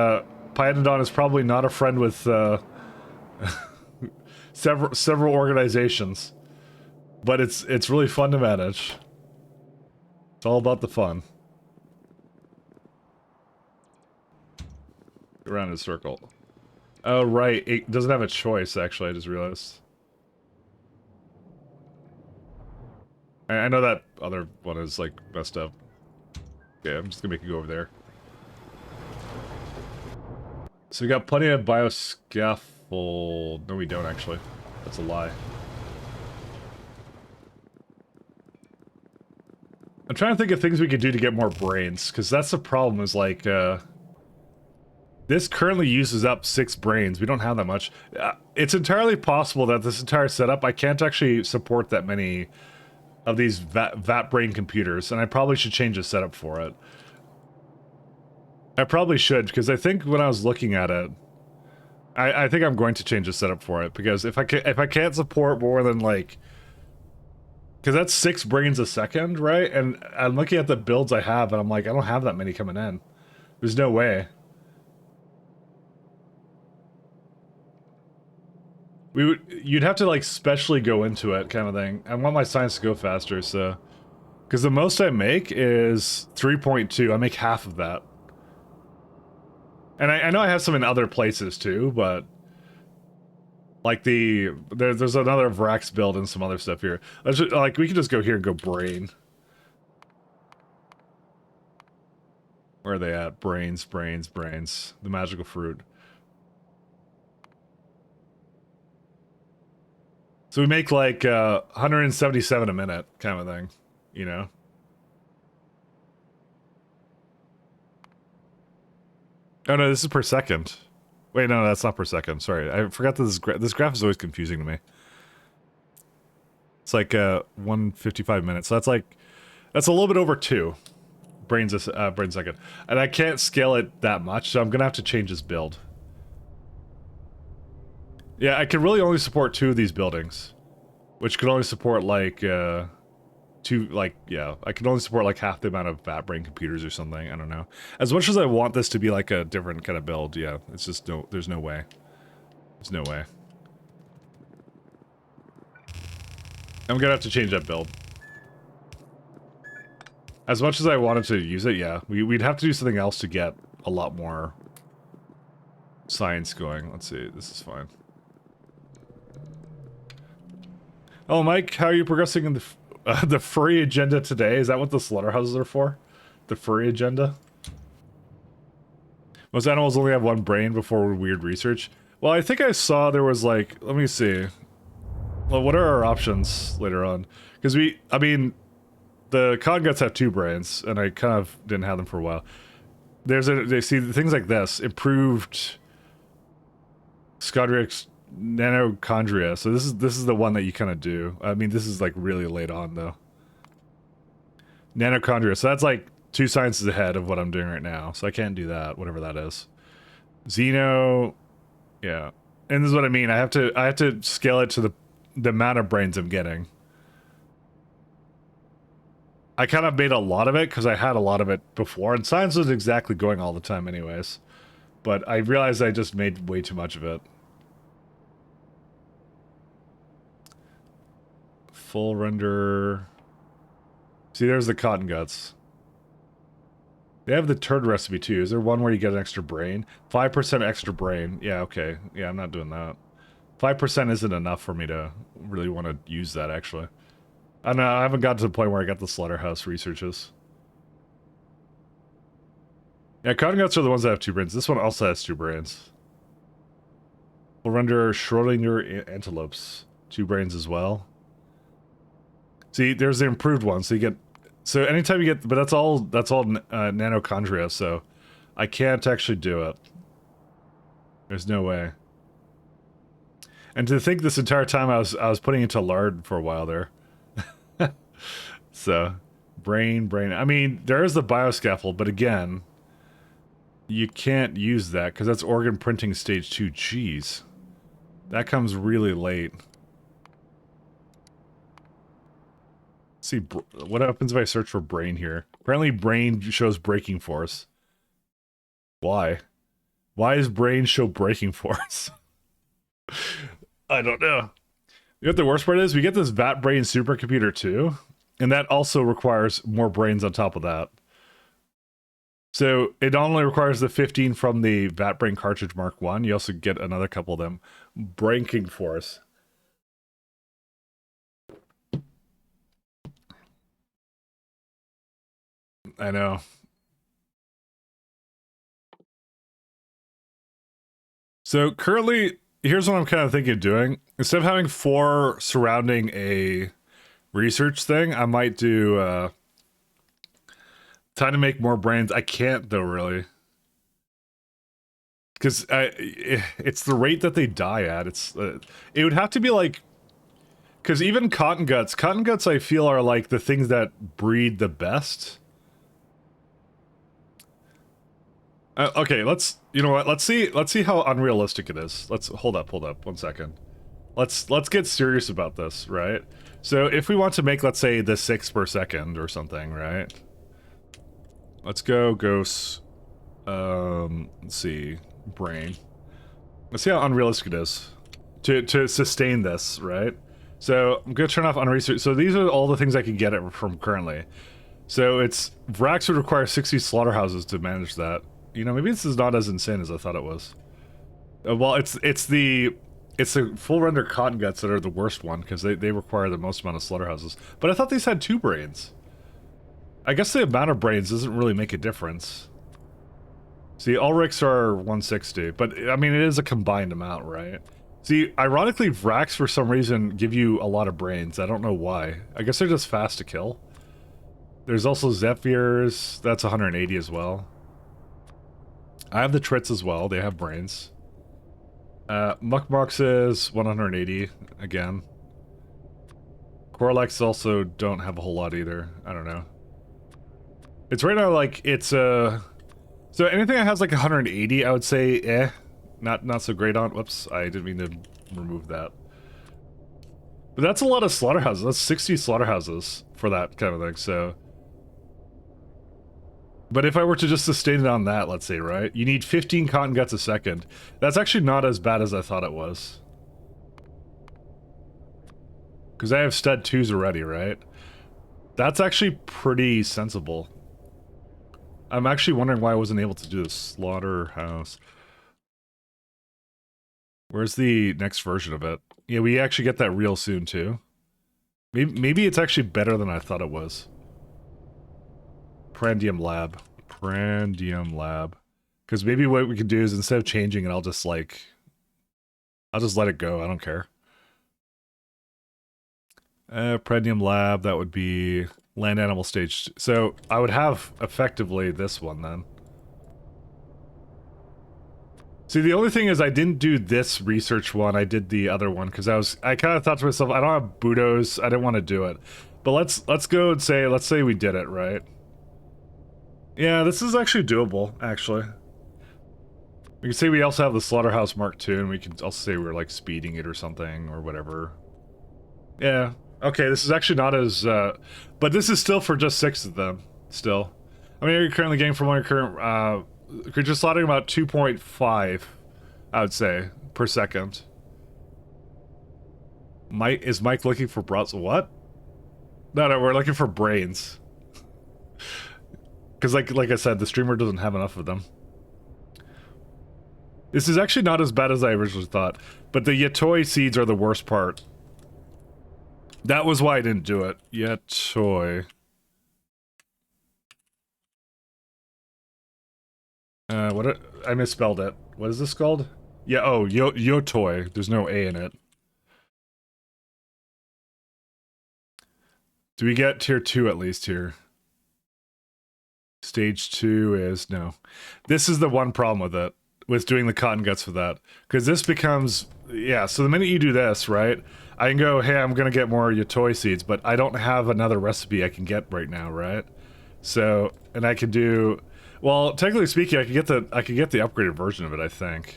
Pyanodon is probably not a friend with, several organizations. But it's really fun to manage. It's all about the fun. Around in a circle. Oh, right. It doesn't have a choice, actually, I just realized. I know that other one is, like, messed up. Okay, I'm just gonna make you go over there. So we got plenty of bioscaffold. No, we don't, actually. That's a lie. I'm trying to think of things we could do to get more brains, because that's the problem, is, like, this currently uses up 6 brains. We don't have that much. It's entirely possible that this entire setup, I can't actually support that many of these vat brain computers, and I probably should change the setup for it. I probably should, because I think when I was looking at it, I think I'm going to change the setup for it, because if I can't support more than, like, because that's 6 brains a second, right? And I'm looking at the builds I have, and I'm like, I don't have that many coming in. There's no way. you'd have to like specially go into it kind of thing. I want my science to go faster, so because the most I make is 3.2. I make half of that. And I know I have some in other places too, but like there's another Vrax build and some other stuff here. Like we can just go here and go brain. Where are they at? Brains. The magical fruit. So we make like 177 a minute kind of thing, you know? Oh no, this is per second. Wait, no, that's not per second. Sorry, I forgot that this graph is always confusing to me. It's like 155 minutes. So that's a little bit over 2 brain second, and I can't scale it that much, so I'm gonna have to change this build. Yeah, I can really only support 2 of these buildings, which could only support like I can only support like half the amount of fat brain computers or something. I don't know. As much as I want this to be like a different kind of build, yeah, it's just there's no way. There's no way. I'm gonna have to change that build. As much as I wanted to use it, yeah, we'd have to do something else to get a lot more science going. Let's see, this is fine. Oh, Mike, how are you progressing in the furry agenda today? Is that what the slaughterhouses are for? The furry agenda? Most animals only have 1 brain before weird research. Well, I think I saw there was like, let me see. Well, what are our options later on? Because I mean, the cod guts have 2 brains, and I kind of didn't have them for a while. They see things like this, improved Scodrix Nanochondria. So this is the one that you kind of do. I mean, this is like really late on though. Nanochondria. So that's like 2 sciences ahead of what I'm doing right now. So I can't do that, whatever that is. Xeno, yeah. And this is what I mean. I have to scale it to the amount of brains I'm getting. I kind of made a lot of it because I had a lot of it before, and science was exactly going all the time anyways. But I realized I just made way too much of it. Full render. See, there's the cotton guts. They have the turd recipe too. Is there one where you get an extra brain? 5% extra brain. Yeah, okay. Yeah, I'm not doing that. 5% isn't enough for me to really want to use that, actually. I don't know, I haven't gotten to the point where I got the slaughterhouse researches. Yeah, cotton guts are the ones that have 2 brains. This one also has 2 brains. We'll render Schrodinger antelopes. 2 brains as well. See, there's the improved one, so you get... So anytime you get... But that's all nanochondria, so... I can't actually do it. There's no way. And to think this entire time I was putting into lard for a while there. So, brain. I mean, there is the bioscaffold, but again, you can't use that because that's organ printing stage 2. Jeez. That comes really late. Let's see, what happens if I search for brain here? Apparently brain shows braking force. Why? Why does brain show braking force? I don't know. You know what the worst part is? We get this VAT brain supercomputer too, and that also requires more brains on top of that. So it not only requires the 15 from the VAT brain cartridge Mark 1, you also get another couple of them. Braking force. I know. So currently, here's what I'm kind of thinking of doing. Instead of having 4 surrounding a research thing, I might do time to make more brains. I can't though, really. Because it's the rate that they die at. It would have to be like... Because even cotton guts I feel are like the things that breed the best. Okay, you know what? Let's see how unrealistic it is. Hold up 1 second. Let's get serious about this, right? So if we want to make, let's say, the 6 per second or something, right? Let's go ghosts. Let's see, brain. Let's see how unrealistic it is. to sustain this, right? So I'm gonna turn off unresearched. So these are all the things I can get it from currently. So it's Vrax would require 60 slaughterhouses to manage that. You know, maybe this is not as insane as I thought it was. Well, it's the full render cotton guts that are the worst one because they require the most amount of slaughterhouses. But I thought these had 2 brains. I guess the amount of brains doesn't really make a difference. See, Ulrichs are 160, but I mean it is a combined amount, right? See, ironically, Vrax for some reason give you a lot of brains. I don't know why. I guess they're just fast to kill. There's also Zephyrs. That's 180 as well. I have the Trits as well. They have brains. Muckmarks is 180 again. Corelex also don't have a whole lot either. I don't know. It's right now like it's so anything that has like 180, I would say not so great on. Whoops, I didn't mean to remove that. But that's a lot of slaughterhouses. That's 60 slaughterhouses for that kind of thing. So, but if I were to just sustain it on that, let's say, right? You need 15 cotton guts a second. That's actually not as bad as I thought it was. Because I have stud 2s already, right? That's actually pretty sensible. I'm actually wondering why I wasn't able to do the slaughterhouse. Where's the next version of it? Yeah, we actually get that real soon, too. Maybe it's actually better than I thought it was. Prandium Lab. Prandium Lab. Because maybe what we could do is instead of changing it, I'll just let it go. I don't care. Prandium Lab, that would be land animal stage. So I would have effectively this one then. See, the only thing is I didn't do this research one. I did the other one because I kind of thought to myself, I don't have Budos. I didn't want to do it. But let's go and say, let's say we did it, right? Yeah, this is actually doable, actually. We can say we also have the Slaughterhouse Mark II, and we can also say we're like speeding it or something or whatever. Yeah. Okay, this is actually not as, but this is still for just 6 of them, still. I mean, you're currently getting from one of your current, creature slaughtering about 2.5, I would say, per second. Is Mike looking for broths? What? No, we're looking for brains. Because like I said, the streamer doesn't have enough of them. This is actually not as bad as I originally thought, but the Yatoi seeds are the worst part. That was why I didn't do it. Yatoi. I misspelled it. What is this called? Yeah, oh, Yotoi. There's no A in it. Do we get tier 2 at least here? Stage 2 is no. This is the one problem with it, with doing the cotton guts for that. Because this becomes, yeah, so the minute you do this, right, I can go, hey, I'm going to get more Yatoi seeds, but I don't have another recipe I can get right now, right? So, and I can do, well, technically speaking, I could get the upgraded version of it, I think.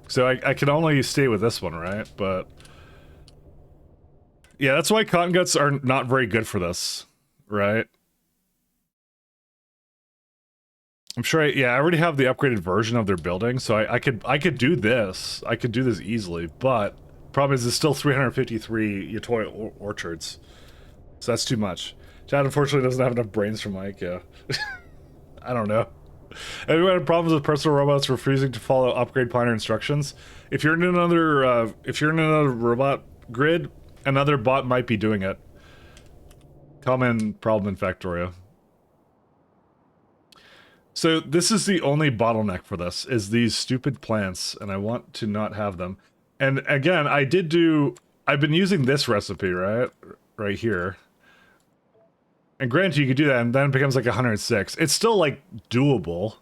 So I can only stay with this one, right? But yeah, that's why cotton guts are not very good for this, right? I'm sure I already have the upgraded version of their building, so I could do this. I could do this easily, but problem is it's still 353 Yatoi orchards. So that's too much. Chad unfortunately doesn't have enough brains for Mike, yeah. I don't know. Anyone had problems with personal robots refusing to follow upgrade planner instructions? If you're in another robot grid, another bot might be doing it. Common problem in Factorio. So this is the only bottleneck for this, is these stupid plants, and I want to not have them. And again, I've been using this recipe, right? Right here. And granted, you could do that, and then it becomes like 106. It's still, like, doable.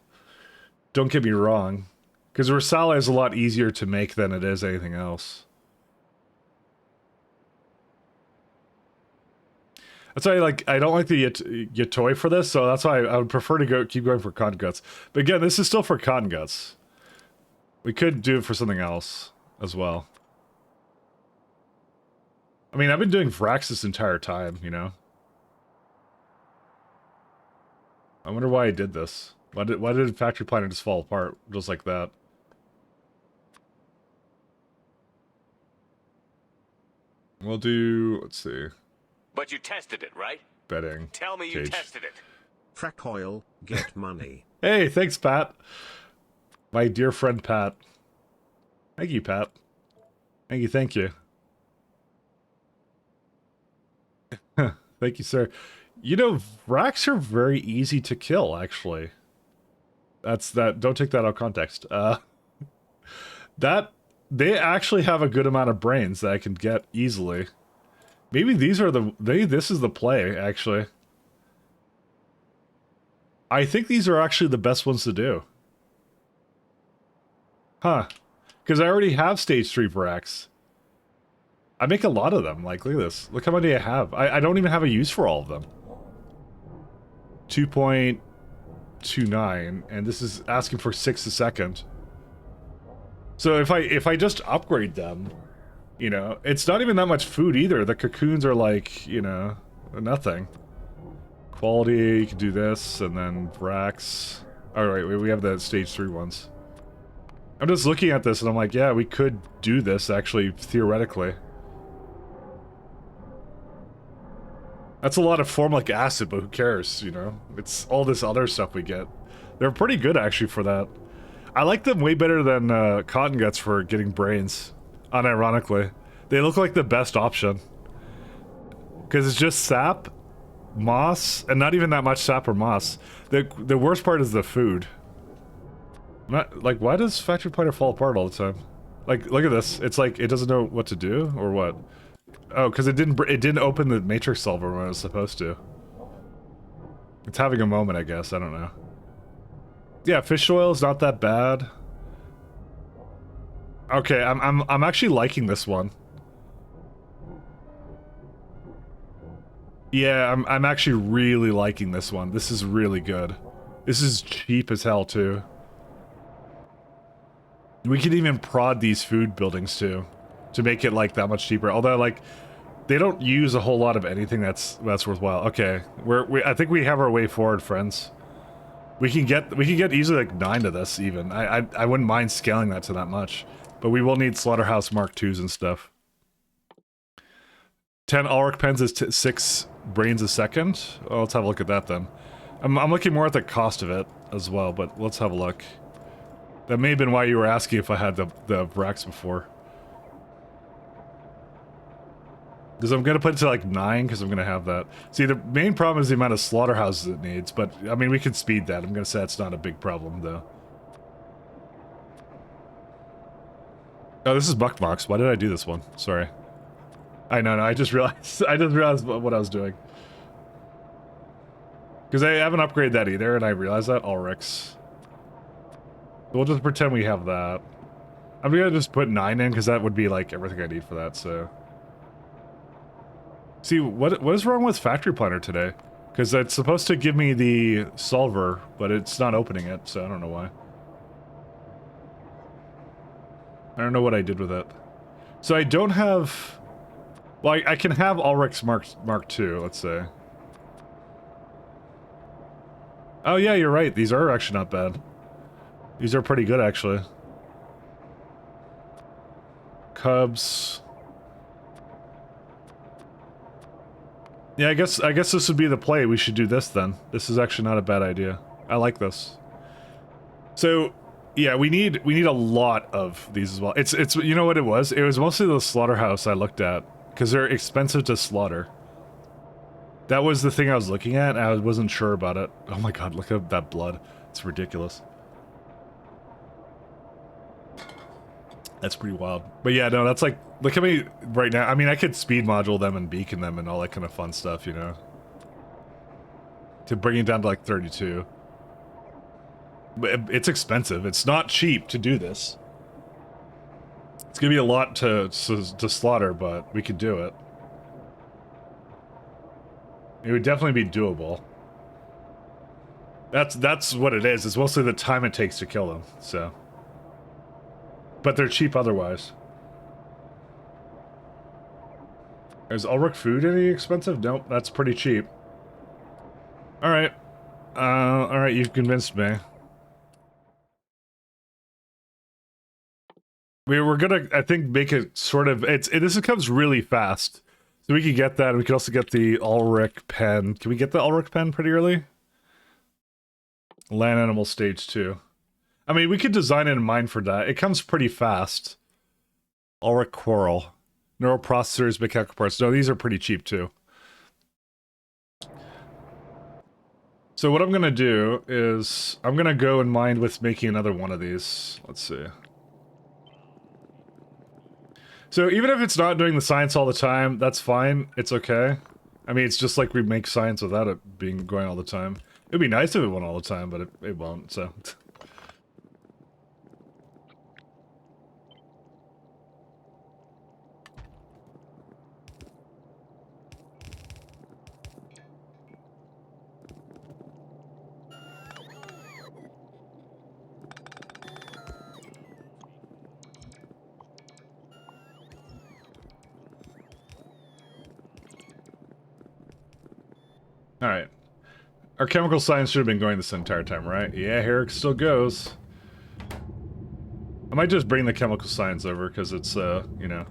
Don't get me wrong. Because Risala is a lot easier to make than it is anything else. That's why I don't like the Yatoi for this, so that's why I would prefer to keep going for cotton guts. But again, this is still for cotton guts. We could do it for something else as well. I mean, I've been doing Vrax this entire time, you know? I wonder why I did this. Why did Factory Planner just fall apart just like that? We'll do, let's see, But you tested it, right? bedding. Tell me you Cage. tested it. Frack oil, get money. Hey, thanks, Pat. My dear friend, Pat. Thank you, Pat. Thank you, thank you. Thank you, sir. You know, Vrax are very easy to kill, actually. That's that. Don't take that out of context. That they actually have a good amount of brains that I can get easily. Maybe these are this is the play, actually. I think these are actually the best ones to do. Huh. Because I already have stage 3 Vrax. I make a lot of them. Like, look at this. Look how many I have. I don't even have a use for all of them. 2.29, and this is asking for 6 a second. So if I just upgrade them, you know, it's not even that much food either. The cocoons are like, you know, nothing. Quality, you can do this, and then Vrax. Alright, we have the stage 3 ones. I'm just looking at this and I'm like, yeah, we could do this actually, theoretically. That's a lot of formic acid, but who cares, you know? It's all this other stuff we get. They're pretty good, actually, for that. I like them way better than cotton guts for getting brains, unironically. They look like the best option. Because it's just sap, moss, and not even that much sap or moss. The worst part is the food. Not, like, why does Factory Planner fall apart all the time? Like, look at this. It's like, it doesn't know what to do, or what? Oh, because it didn't open the matrix solver when it was supposed to. It's having a moment, I guess. I don't know. Yeah, fish oil is not that bad. Okay, I'm actually liking this one. Yeah, I'm actually really liking this one. This is really good. This is cheap as hell too. We can even prod these food buildings too, to make it like that much cheaper. Although like, they don't use a whole lot of anything that's worthwhile. Okay, I think we have our way forward, friends. We can get easily like 9 of this even. I wouldn't mind scaling that to that much, but we will need slaughterhouse Mark IIs and stuff. 10 Ulrich pens is 6 brains a second. Well, let's have a look at that then. I'm looking more at the cost of it as well, but let's have a look. That may have been why you were asking if I had the Vrax before. Because I'm going to put it to like 9 because I'm going to have that. See, the main problem is the amount of slaughterhouses it needs, but I mean, we can speed that. I'm going to say it's not a big problem though. Oh, this is Buckbox. Why did I do this one? Sorry. I know, I just realized what I was doing. Because I haven't upgraded that either, and I realized that. Ulrichs. We'll just pretend we have that. I'm gonna just put 9 in, because that would be like everything I need for that, so. See, what is wrong with Factory Planner today? Because it's supposed to give me the solver, but it's not opening it, so I don't know why. I don't know what I did with it. So I don't have... Well, I can have Ulrich's Mark II, let's say. Oh yeah, you're right. These are actually not bad. These are pretty good, actually. Cubs. Yeah, I guess this would be the play. We should do this then. This is actually not a bad idea. I like this. So, yeah, we need a lot of these as well. It's you know what it was? It was mostly the slaughterhouse I looked at because they're expensive to slaughter. That was the thing I was looking at. And I wasn't sure about it. Oh my god, look at that blood. It's ridiculous. That's pretty wild. But yeah, no, that's like, look at me right now. I mean, I could speed module them and beacon them and all that kind of fun stuff, you know? To bring it down to like 32. But it's expensive. It's not cheap to do this. It's gonna be a lot to slaughter, but we could do it. It would definitely be doable. That's what it is. It's mostly the time it takes to kill them, so. But they're cheap otherwise. Is Ulrich food any expensive? Nope, that's pretty cheap. Alright. Alright, you've convinced me. we're gonna, I think, make it sort of, this comes really fast. So we can get that, and we can also get the Ulrich pen. Can we get the Ulrich pen pretty early? Land Animal Stage 2. I mean, we could design it in mind for that. It comes pretty fast. Ulrich Coral. Neural processors, mechanical parts. No, these are pretty cheap too. So what I'm gonna do is, I'm gonna go in mind with making another one of these. Let's see. So even if it's not doing the science all the time, that's fine. It's okay. I mean, it's just like we make science without it being going all the time. It'd be nice if it went all the time, but it won't, so. Alright. Our chemical science should have been going this entire time, right? Yeah, here it still goes. I might just bring the chemical science over, because it's, you know...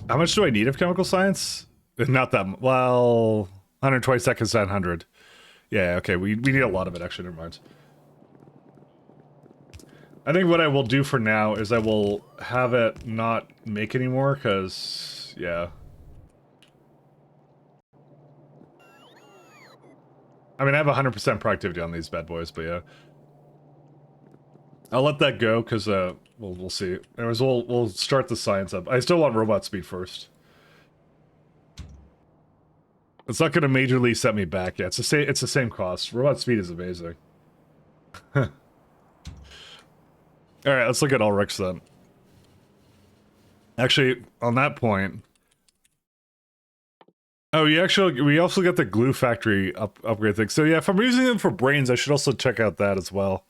how much do I need of chemical science? Not that well... 120 seconds to 100. Yeah, okay, we need a lot of it, actually, never mind. I think what I will do for now is I will have it not make anymore, because... yeah. I mean, I have 100% productivity on these bad boys, but yeah. I'll let that go, because, we'll see. Anyways, we'll start the science up. I still want robot speed first. It's not gonna majorly set me back. Yeah, it's the same cost. Robot speed is amazing. Alright, let's look at Ulrichs then. Actually, on that point... Oh, we also got the glue factory upgrade thing. So yeah, if I'm using them for brains, I should also check out that as well.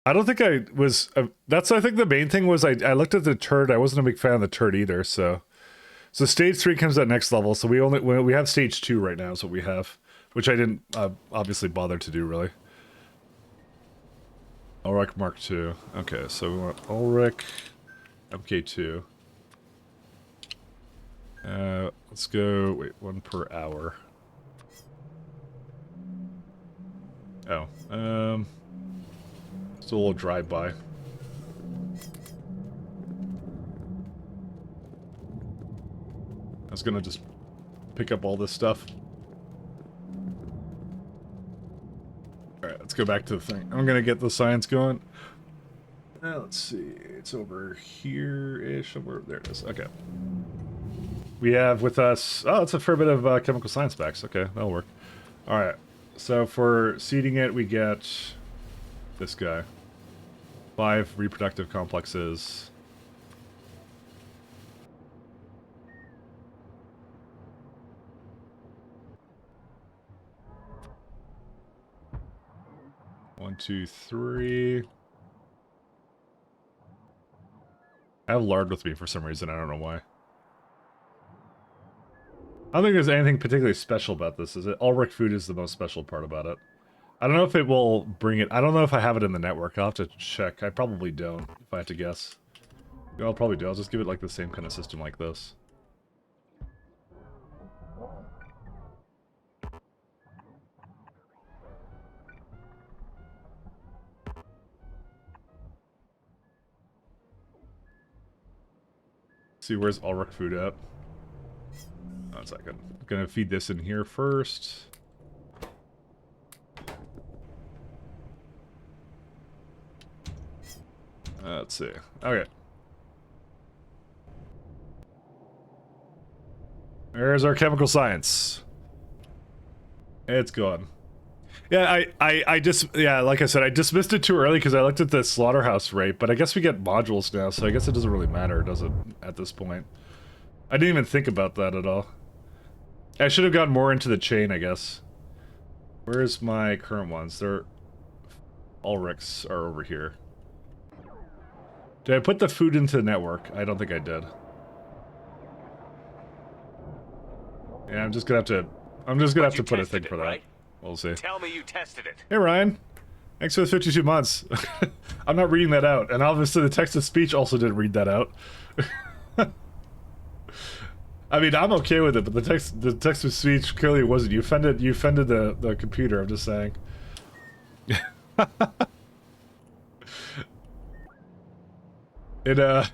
I don't think I was... that's, I think the main thing was I looked at the turd. I wasn't a big fan of the turd either, so... So stage 3 comes at next level, so we have stage 2 right now is what we have. Which I didn't obviously bother to do, really. Ulrich Mark II. Okay, so we want Ulrich MK2. Let's go, wait, 1 per hour. Oh, just a little drive-by. I was gonna just pick up all this stuff. Alright, let's go back to the thing. I'm gonna get the science going. Let's see, it's over here-ish, somewhere, there it is, okay. We have with us... Oh, it's a fair bit of chemical science packs. Okay, that'll work. Alright, so for seeding it, we get this guy. 5 reproductive complexes. One, two, three. I have lard with me for some reason, I don't know why. I don't think there's anything particularly special about this, is it? Ulrich food is the most special part about it. I don't know if it will bring it... I don't know if I have it in the network. I'll have to check. I probably don't, if I had to guess. You know, I'll probably do. I'll just give it like the same kind of system like this. See, where's Ulrich food at? 1 second. I'm gonna feed this in here first. Let's see. Okay. There's our chemical science. It's gone. Yeah, I just... Yeah, like I said, I dismissed it too early because I looked at the slaughterhouse rate, but I guess we get modules now, so I guess it doesn't really matter, does it, at this point? I didn't even think about that at all. I should have gone more into the chain, I guess. Where's my current ones? They're... Ulrichs are over here. Did I put the food into the network? I don't think I did. Yeah, I'm just gonna have to put a thing for that. Right? We'll see. Tell me you tested it. Hey, Ryan. Thanks for the 52 months. I'm not reading that out, and obviously the text to speech also didn't read that out. I mean, I'm okay with it, but the text to speech clearly wasn't. You offended the computer. I'm just saying. It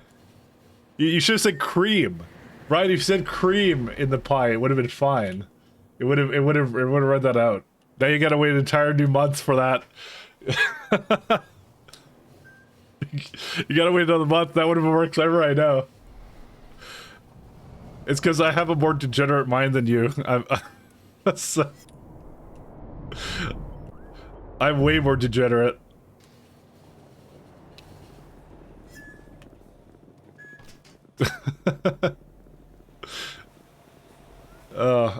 you should have said cream, right? If you said cream in the pie, it would have been fine. It would have read that out. Now you gotta wait an entire new month for that. You gotta wait another month. That would have been more clever, I know. It's because I have a more degenerate mind than you. I'm way more degenerate.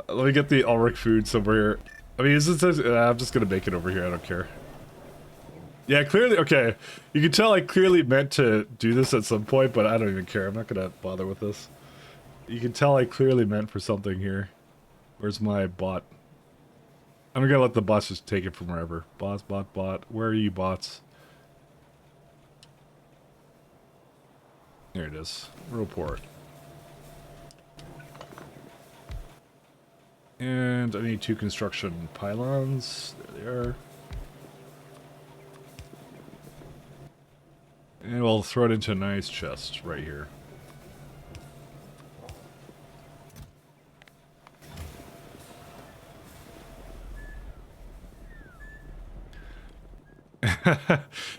Let me get the Ulrich food somewhere. I mean, is this? I'm just gonna make it over here. I don't care. Yeah, clearly. Okay, you can tell I clearly meant to do this at some point, but I don't even care. I'm not gonna bother with this. You can tell I clearly meant for something here. Where's my bot? I'm gonna let the bots just take it from wherever. Bots, bot. Where are you, bots? There it is. Report. And I need 2 construction pylons. There they are. And we'll throw it into a nice chest right here.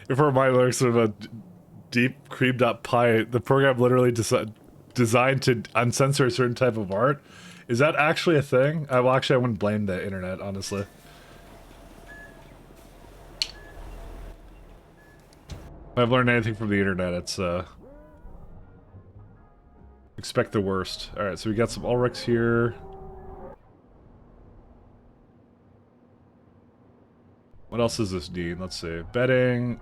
If we're my lyrics of a deep creamed up pie, the program literally designed to uncensor a certain type of art. Is that actually a thing? Well, actually, I wouldn't blame the internet, honestly. If I've learned anything from the internet, it's expect the worst. All right, so we got some Ulrichs here. What else does this need? Let's see. Bedding.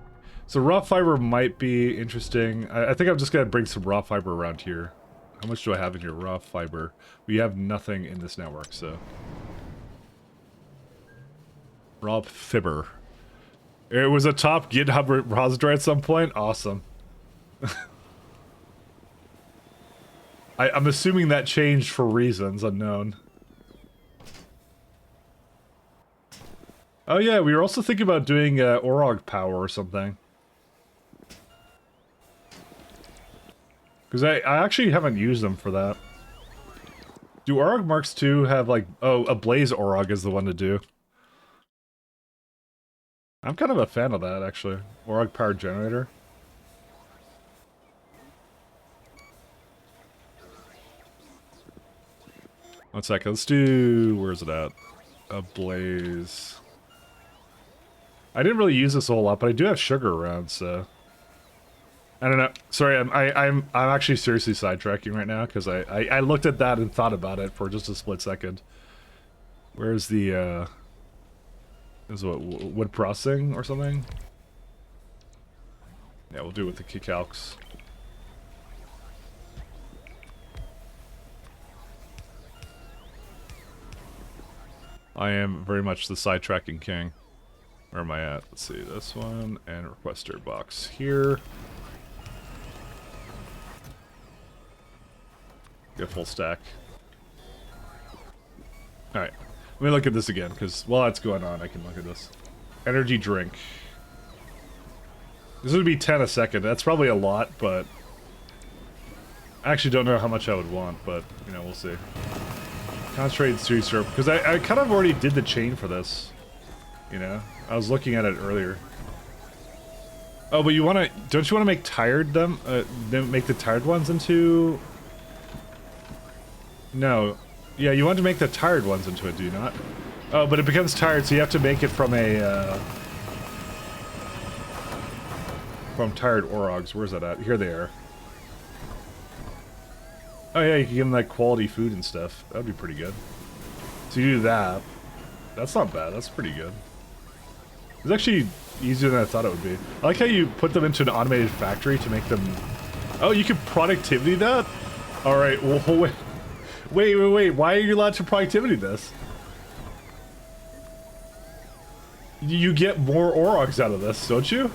So raw fiber might be interesting. I think I'm just gonna bring some raw fiber around here. How much do I have in here? Raw fiber. We have nothing in this network, so. Raw fiber. It was a top GitHub repository at some point? Awesome. I'm assuming that changed for reasons unknown. Oh yeah, we were also thinking about doing Orog power or something. Because I actually haven't used them for that. Do Orog Marks II have like... Oh, a Blaze Orog is the one to do. I'm kind of a fan of that, actually. Orog powered generator. One second, let's do... Where's it at? A Blaze... I didn't really use this a whole lot, but I do have sugar around, so... I don't know. Sorry, I'm actually seriously sidetracking right now because I looked at that and thought about it for just a split second. Where's the is what wood processing or something? Yeah, we'll do it with the kickalcs. I am very much the sidetracking king. Where am I at? Let's see, this one and requester box here. Get a full stack. Alright. Let me look at this again, because while that's going on, I can look at this. Energy drink. This would be 10 a second. That's probably a lot, but... I actually don't know how much I would want, but, you know, we'll see. Concentrated seed syrup. Because I kind of already did the chain for this. You know? I was looking at it earlier. Oh, but you want to... Don't you want to make tired them? Make the tired ones into... No. Yeah, you want to make the tired ones into it, do you not? Oh, but it becomes tired, so you have to make it from a, from tired Orogs. Where's that at? Here they are. Oh yeah, you can give them, like, quality food and stuff. That'd be pretty good. So you do that. That's not bad. That's pretty good. It's actually easier than I thought it would be. I like how you put them into an automated factory to make them... Oh, you can productivity that? Alright, well, wait. Wait. Why are you allowed to productivity this? You get more Orogs out of this, don't you?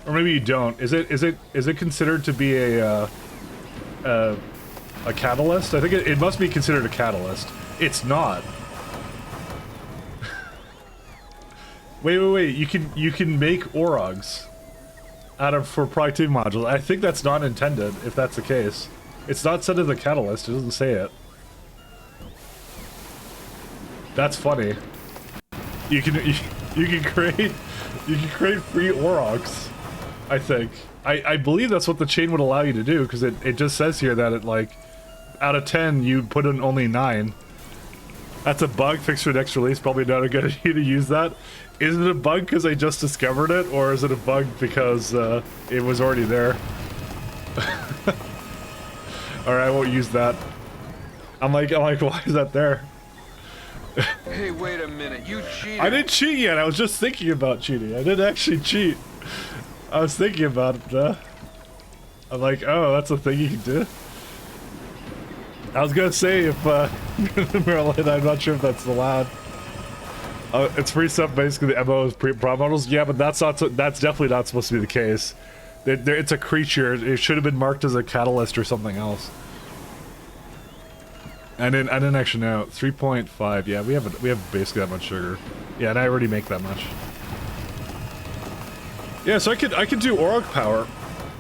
Or maybe you don't. Is it considered to be a catalyst? I think it must be considered a catalyst. It's not. Wait. You can make Orogs out of for productivity modules. I think that's not intended. If that's the case, it's not said as a catalyst. It doesn't say it. That's funny. You can create free Orogs. I think. I believe that's what the chain would allow you to do, because it just says here that it, like, out of 10 you put in only 9. That's a bug fixed for next release. Probably not a good idea to use that. Is it a bug because I just discovered it, or is it a bug because it was already there? Alright, I won't use that. I'm like, why is that there? Hey, wait a minute. You cheated. I didn't cheat yet. I was just thinking about cheating. I didn't actually cheat. I was thinking about it. I'm like, oh, that's a thing you can do. I was gonna say if Maryland, I'm not sure if that's allowed. It's free stuff. Basically, the MO is prop models. Yeah, but that's definitely not supposed to be the case. It's a creature. It should have been marked as a catalyst or something else. I didn't actually know. 3.5. Yeah, we have basically that much sugar. Yeah, and I already make that much. Yeah, so I could do Orog power.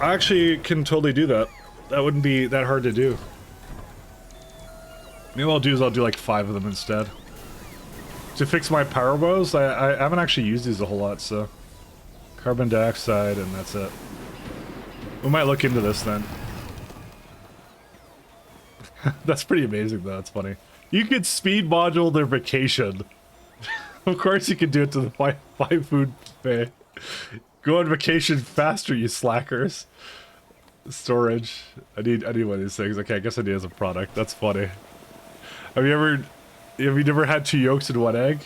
I actually can totally do that. That wouldn't be that hard to do. Maybe what I'll do is I'll do like 5 of them instead. To fix my power bows, I haven't actually used these a whole lot, so... Carbon dioxide, and that's it. We might look into this then. That's pretty amazing though, it's funny. You could speed module their vacation. Of course you could do it to the five food buffet. Go on vacation faster, you slackers. Storage. I need one of these things. Okay, I guess I need it as a product. That's funny. Have you never had 2 yolks in 1 egg?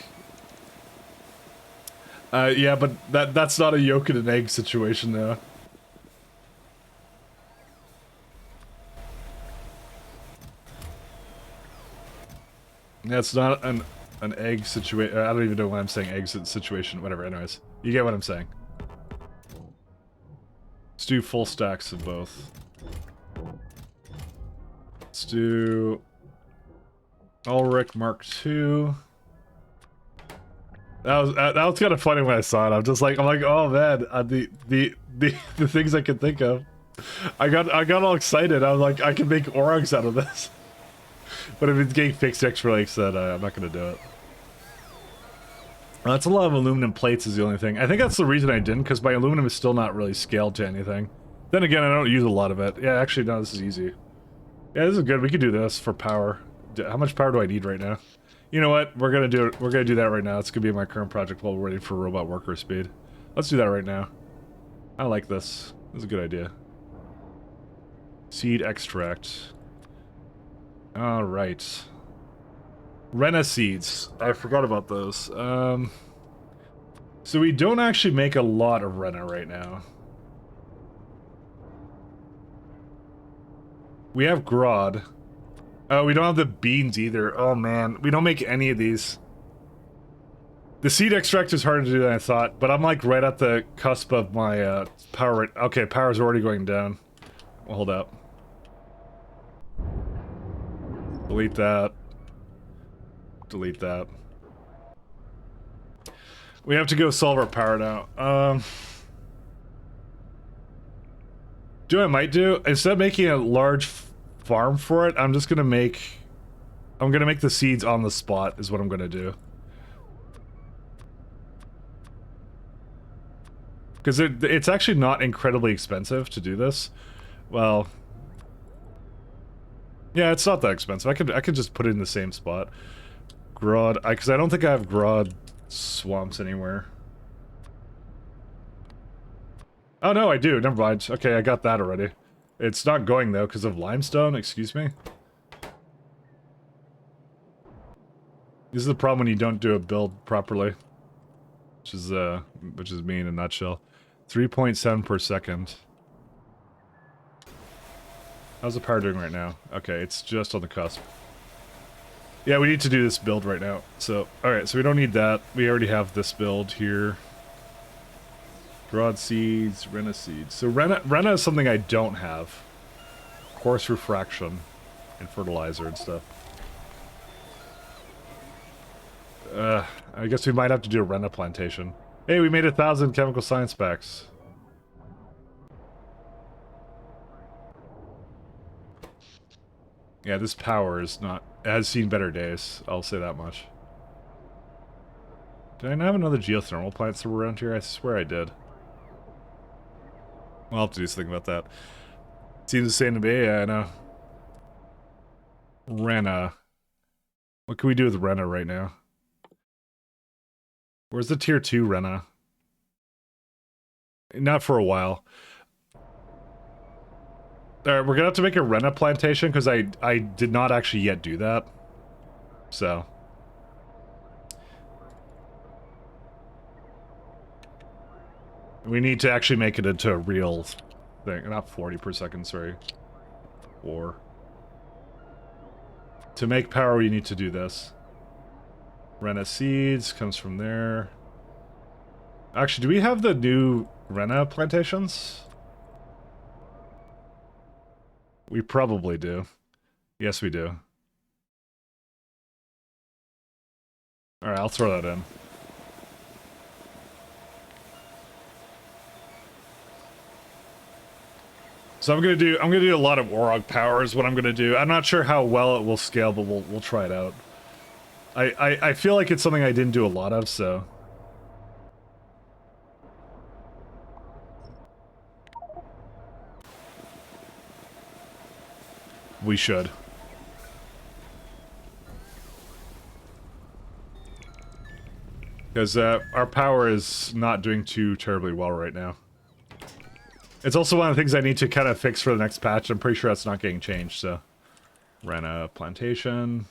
Yeah, but that's not a yolk and an egg situation though. Yeah, it's not an egg situation. I don't even know why I'm saying egg situation. Whatever, anyways. You get what I'm saying. Let's do full stacks of both. Let's do... Ulrich Mark II. That was kind of funny when I saw it. I'm like, oh man, the things I could think of. I got all excited. I was like, I can make Orogs out of this. But if it's getting fixed extra like said, I'm not gonna do it. That's a lot of aluminum plates is the only thing. I think that's the reason I didn't, because my aluminum is still not really scaled to anything. Then again, I don't use a lot of it. Yeah, actually, no, this is easy. Yeah, this is good. We could do this for power. How much power do I need right now? You know what? We're gonna do it. We're gonna do that right now. It's gonna be my current project while we're waiting for robot worker speed. Let's do that right now. I like this. This is a good idea. Seed extract. All right. Renna seeds. I forgot about those. So we don't actually make a lot of Renna right now. We have Grod. Oh, we don't have the beans either. Oh man, we don't make any of these. The seed extract is harder to do than I thought, but I'm like right at the cusp of my power. Okay, power's already going down. Well, hold up. Delete that. Delete that. We have to go solve our power now. Do I might do? Instead of making a large farm for it, I'm just gonna make... I'm gonna make the seeds on the spot, is what I'm gonna do. Because it's actually not incredibly expensive to do this. Well... Yeah, it's not that expensive. I could just put it in the same spot. Grod... Because I don't think I have Grod swamps anywhere. Oh no, I do. Never mind. Okay, I got that already. It's not going though because of limestone. Excuse me. This is the problem when you don't do a build properly, which is me in a nutshell. 3.7 per second. How's the power doing right now? Okay, it's just on the cusp. Yeah, we need to do this build right now. So, alright, so we don't need that. We already have this build here. Broad seeds, Rena seeds. So Rena is something I don't have. Coarse refraction and fertilizer and stuff. I guess we might have to do a Rena plantation. Hey, we made 1,000 chemical science packs. Yeah, this power is not... It has seen better days, I'll say that much. Did I not have another geothermal plant somewhere around here? I swear I did. I'll have to do something about that. Seems the same to me, yeah, I know. Rena. What can we do with Rena right now? Where's the tier 2 Rena? Not for a while. Alright, we're gonna have to make a Rena plantation, because I did not actually yet do that. So. We need to actually make it into a real thing. Not 40 per second, sorry. 4. To make power, we need to do this. Rena seeds comes from there. Actually, do we have the new Rena plantations? We probably do. Yes, we do. Alright, I'll throw that in. So I'm gonna do a lot of Orog power is what I'm gonna do. I'm not sure how well it will scale, but we'll try it out. I feel like it's something I didn't do a lot of, so. We should. Because our power is not doing too terribly well right now. It's also one of the things I need to kind of fix for the next patch. I'm pretty sure that's not getting changed, so. Ran a plantation.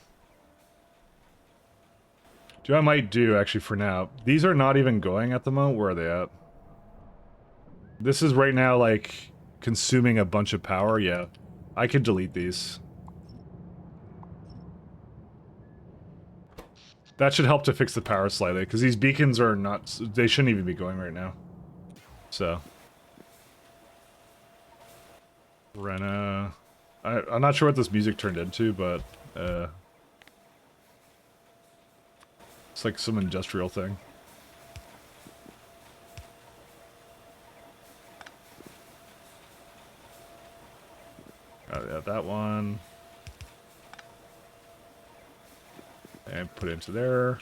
Do I might do, actually, for now. These are not even going at the moment. Where are they at? This is right now, like, consuming a bunch of power. Yeah. I could delete these. That should help to fix the power slightly, because these beacons are not... They shouldn't even be going right now. So... Rena... I'm not sure what this music turned into, but... it's like some industrial thing. Yeah, that one. And put it into there.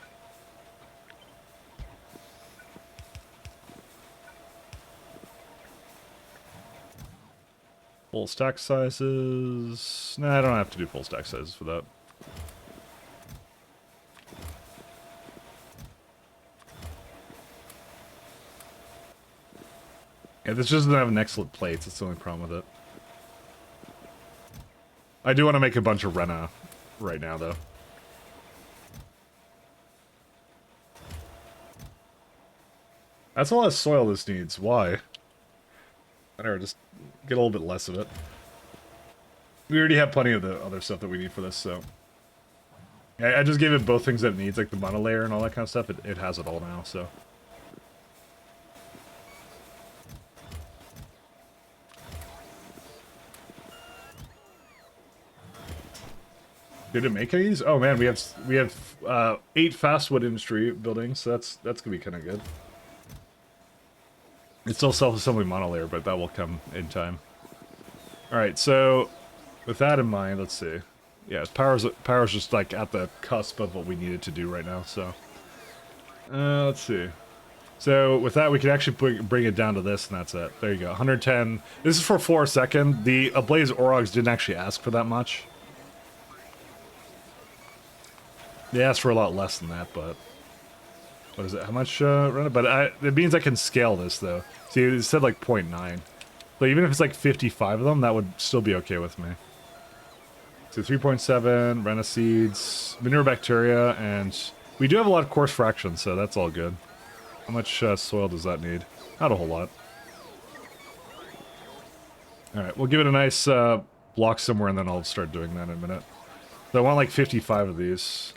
Full stack sizes. Nah, I don't have to do full stack sizes for that. Yeah, this just doesn't have an excellent plates. That's the only problem with it. I do want to make a bunch of Rena right now, though. That's a lot of soil this needs. Why? Whatever, just get a little bit less of it. We already have plenty of the other stuff that we need for this, so... I just gave it both things that it needs, like the mono layer and all that kind of stuff. It has it all now, so... Did it make any of these? Oh man, we have 8 fastwood industry buildings, so that's gonna be kind of good. It's still self-assembly monolayer, but that will come in time. All right, so with that in mind, let's see. Yeah, power's just like at the cusp of what we needed to do right now. So let's see. So with that, we can actually bring it down to this, and that's it. There you go, 110. This is for 4 a second. The Ablaze Orogs didn't actually ask for that much. They asked for a lot less than that, but what is it? How much? But it means I can scale this though. See, it said like 0.9. So even if it's like 55 of them, that would still be okay with me. So 3.7, Rena seeds, manure bacteria, and we do have a lot of coarse fractions, so that's all good. How much soil does that need? Not a whole lot. Alright, we'll give it a nice block somewhere, and then I'll start doing that in a minute. So I want like 55 of these.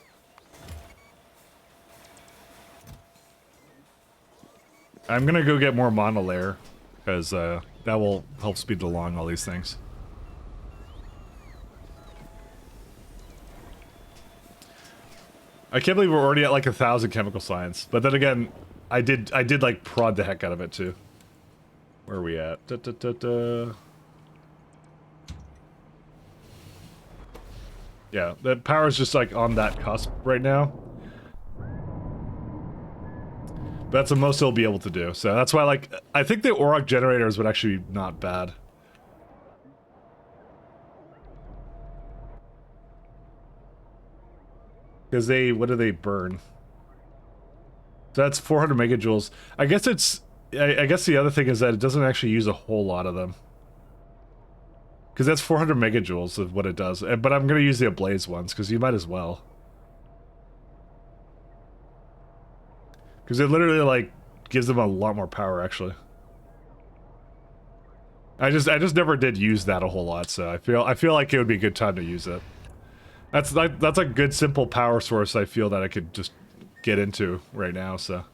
I'm gonna go get more monolayer, because that will help speed along all these things. I can't believe we're already at like 1,000 chemical science, but then again, I did like prod the heck out of it too. Where are we at? Da, da, da, da. Yeah, the power's just like on that cusp right now. That's the most it'll be able to do. So that's why, like, I think the Auroch generators would actually be not bad. Because they, what do they burn? So that's 400 megajoules. I guess it's, I guess the other thing is that it doesn't actually use a whole lot of them. Because that's 400 megajoules of what it does. But I'm going to use the ablaze ones, because you might as well. Because it literally, like, gives them a lot more power, actually. I just never did use that a whole lot, so I feel like it would be a good time to use it. That's a good simple power source I feel that I could just get into right now, so.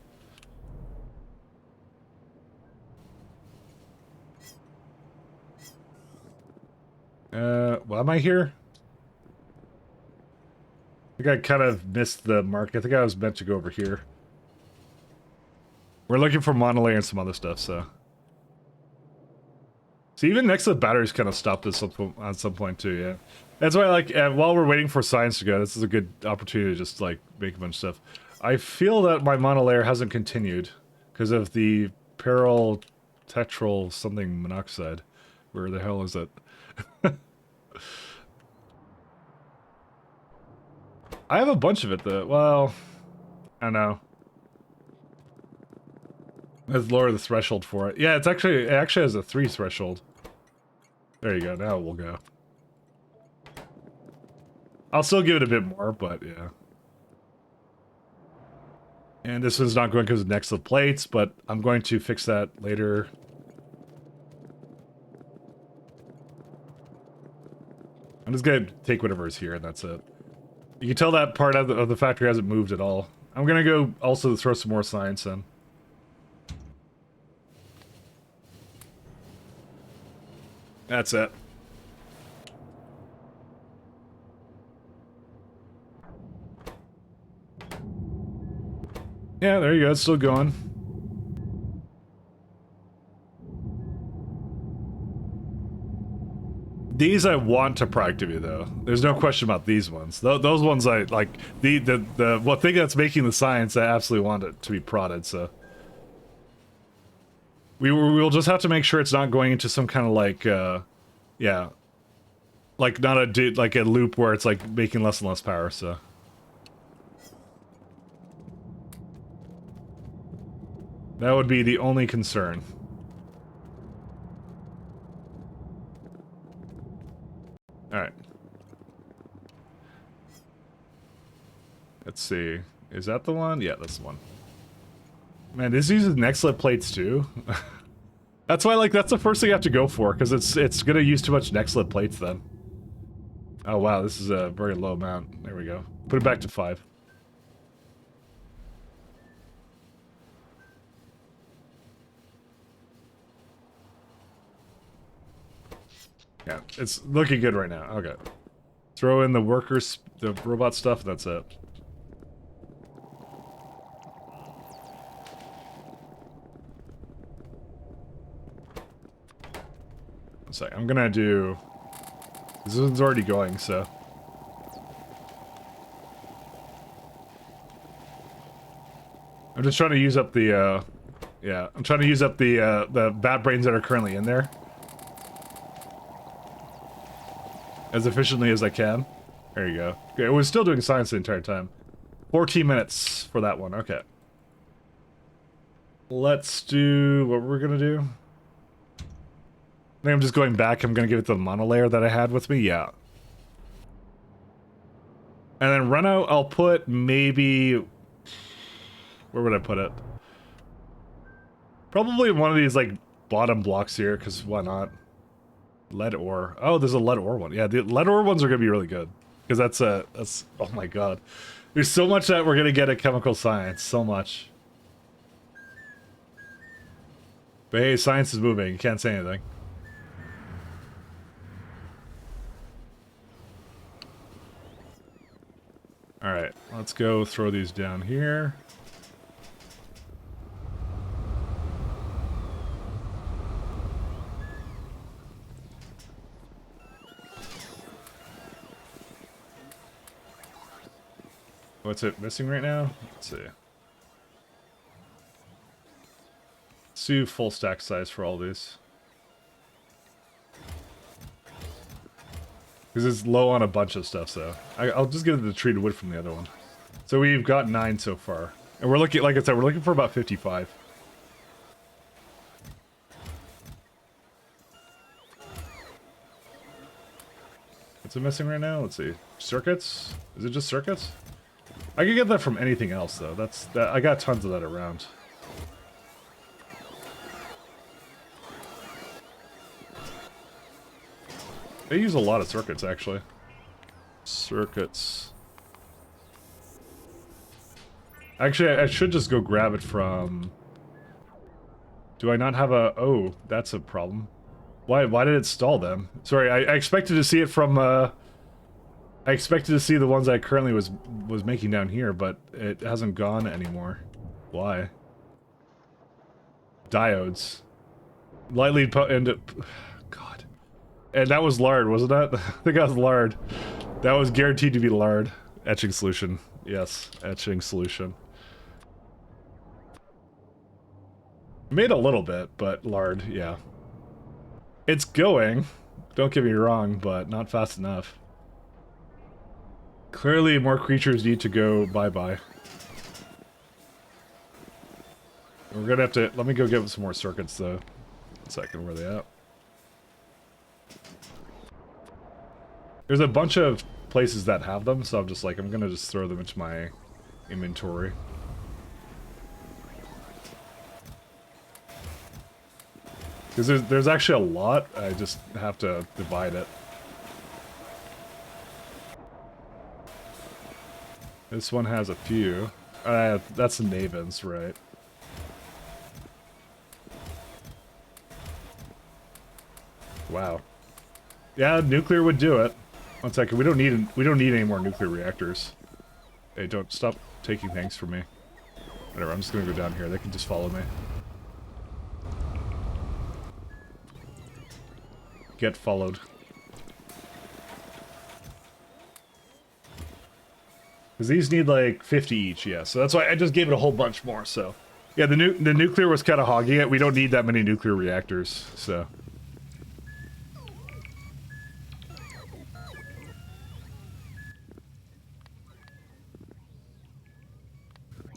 Why am I here? I think I kind of missed the mark. I think I was meant to go over here. We're looking for monolayer and some other stuff, so. So even next to the batteries kind of stopped at some point too, yeah. That's why, like, while we're waiting for science to go, this is a good opportunity to just, like, make a bunch of stuff. I feel that my monolayer hasn't continued because of the peril tetral something monoxide. Where the hell is it? I have a bunch of it, though. Well, I don't know. Let's lower the threshold for it. Yeah, it actually has a 3 threshold. There you go. Now we'll go. I'll still give it a bit more, but yeah. And this one's not going because of next to the plates, but I'm going to fix that later. I'm just gonna take whatever is here, and that's it. You can tell that part of the factory hasn't moved at all. I'm gonna go also throw some more science in. That's it. Yeah, there you go. It's still going. These I want to productivity though. There's no question about these ones. Those ones I like. The one thing that's making the science, I absolutely want it to be prodded. So we'll just have to make sure it's not going into some kind of like, yeah, like not a loop where it's like making less and less power. So. That would be the only concern. Alright. Let's see. Is that the one? Yeah, that's the one. Man, this uses Nextlet plates too. That's why, like, that's the first thing you have to go for, because it's gonna use too much Nextlet plates then. Oh wow, this is a very low amount. There we go. Put it back to 5. Yeah, it's looking good right now. Okay. Throw in the workers, the robot stuff, that's it. One sec, I'm gonna do... This one's already going, so... I'm just trying to use up the, yeah, I'm trying to use up the bat brains that are currently in there. As efficiently as I can. There you go. Okay, we're still doing science the entire time. 14 minutes for that one, okay. Let's do what we're gonna do. I think I'm just going back, I'm gonna give it the monolayer that I had with me, yeah. And then Reno, I'll put maybe... Where would I put it? Probably one of these, like, bottom blocks here, because why not? Lead ore. Oh, there's a lead ore one. Yeah, the lead ore ones are going to be really good. Because that's, oh my god. There's so much that we're gonna get at chemical science, so much. But hey, science is moving, you can't say anything. Alright, let's go throw these down here. What's it missing right now? Let's see. Let's do full stack size for all these. Because it's low on a bunch of stuff, so I'll just get the treated wood from the other one. So we've got 9 so far. And we're looking, like I said, we're looking for about 55. What's it missing right now? Let's see. Circuits? Is it just circuits? I could get that from anything else, though. I got tons of that around. They use a lot of circuits, actually. Circuits. Actually, I should just go grab it from... Do I not have a... Oh, that's a problem. Why did it stall them? Sorry, I expected to see it from... I expected to see the ones I currently was making down here, but it hasn't gone anymore. Why? Diodes. Lightly and God. And that was lard, wasn't that? I think that was lard. That was guaranteed to be lard. Etching solution. Yes, etching solution. Made a little bit, but lard, yeah. It's going. Don't get me wrong, but not fast enough. Clearly, more creatures need to go bye-bye. We're gonna have to... Let me go get some more circuits, though. 1 second, where are they at? There's a bunch of places that have them, so I'm just like, I'm gonna just throw them into my inventory. Because there's actually a lot, I just have to divide it. This one has a few. That's the Navens, right? Wow. Yeah, nuclear would do it. 1 second, we don't need any more nuclear reactors. Hey, don't stop taking things from me. Whatever, I'm just gonna go down here. They can just follow me. Get followed. Because these need like 50 each, yeah. So that's why I just gave it a whole bunch more, so. Yeah, the nuclear was kind of hogging it. We don't need that many nuclear reactors, so.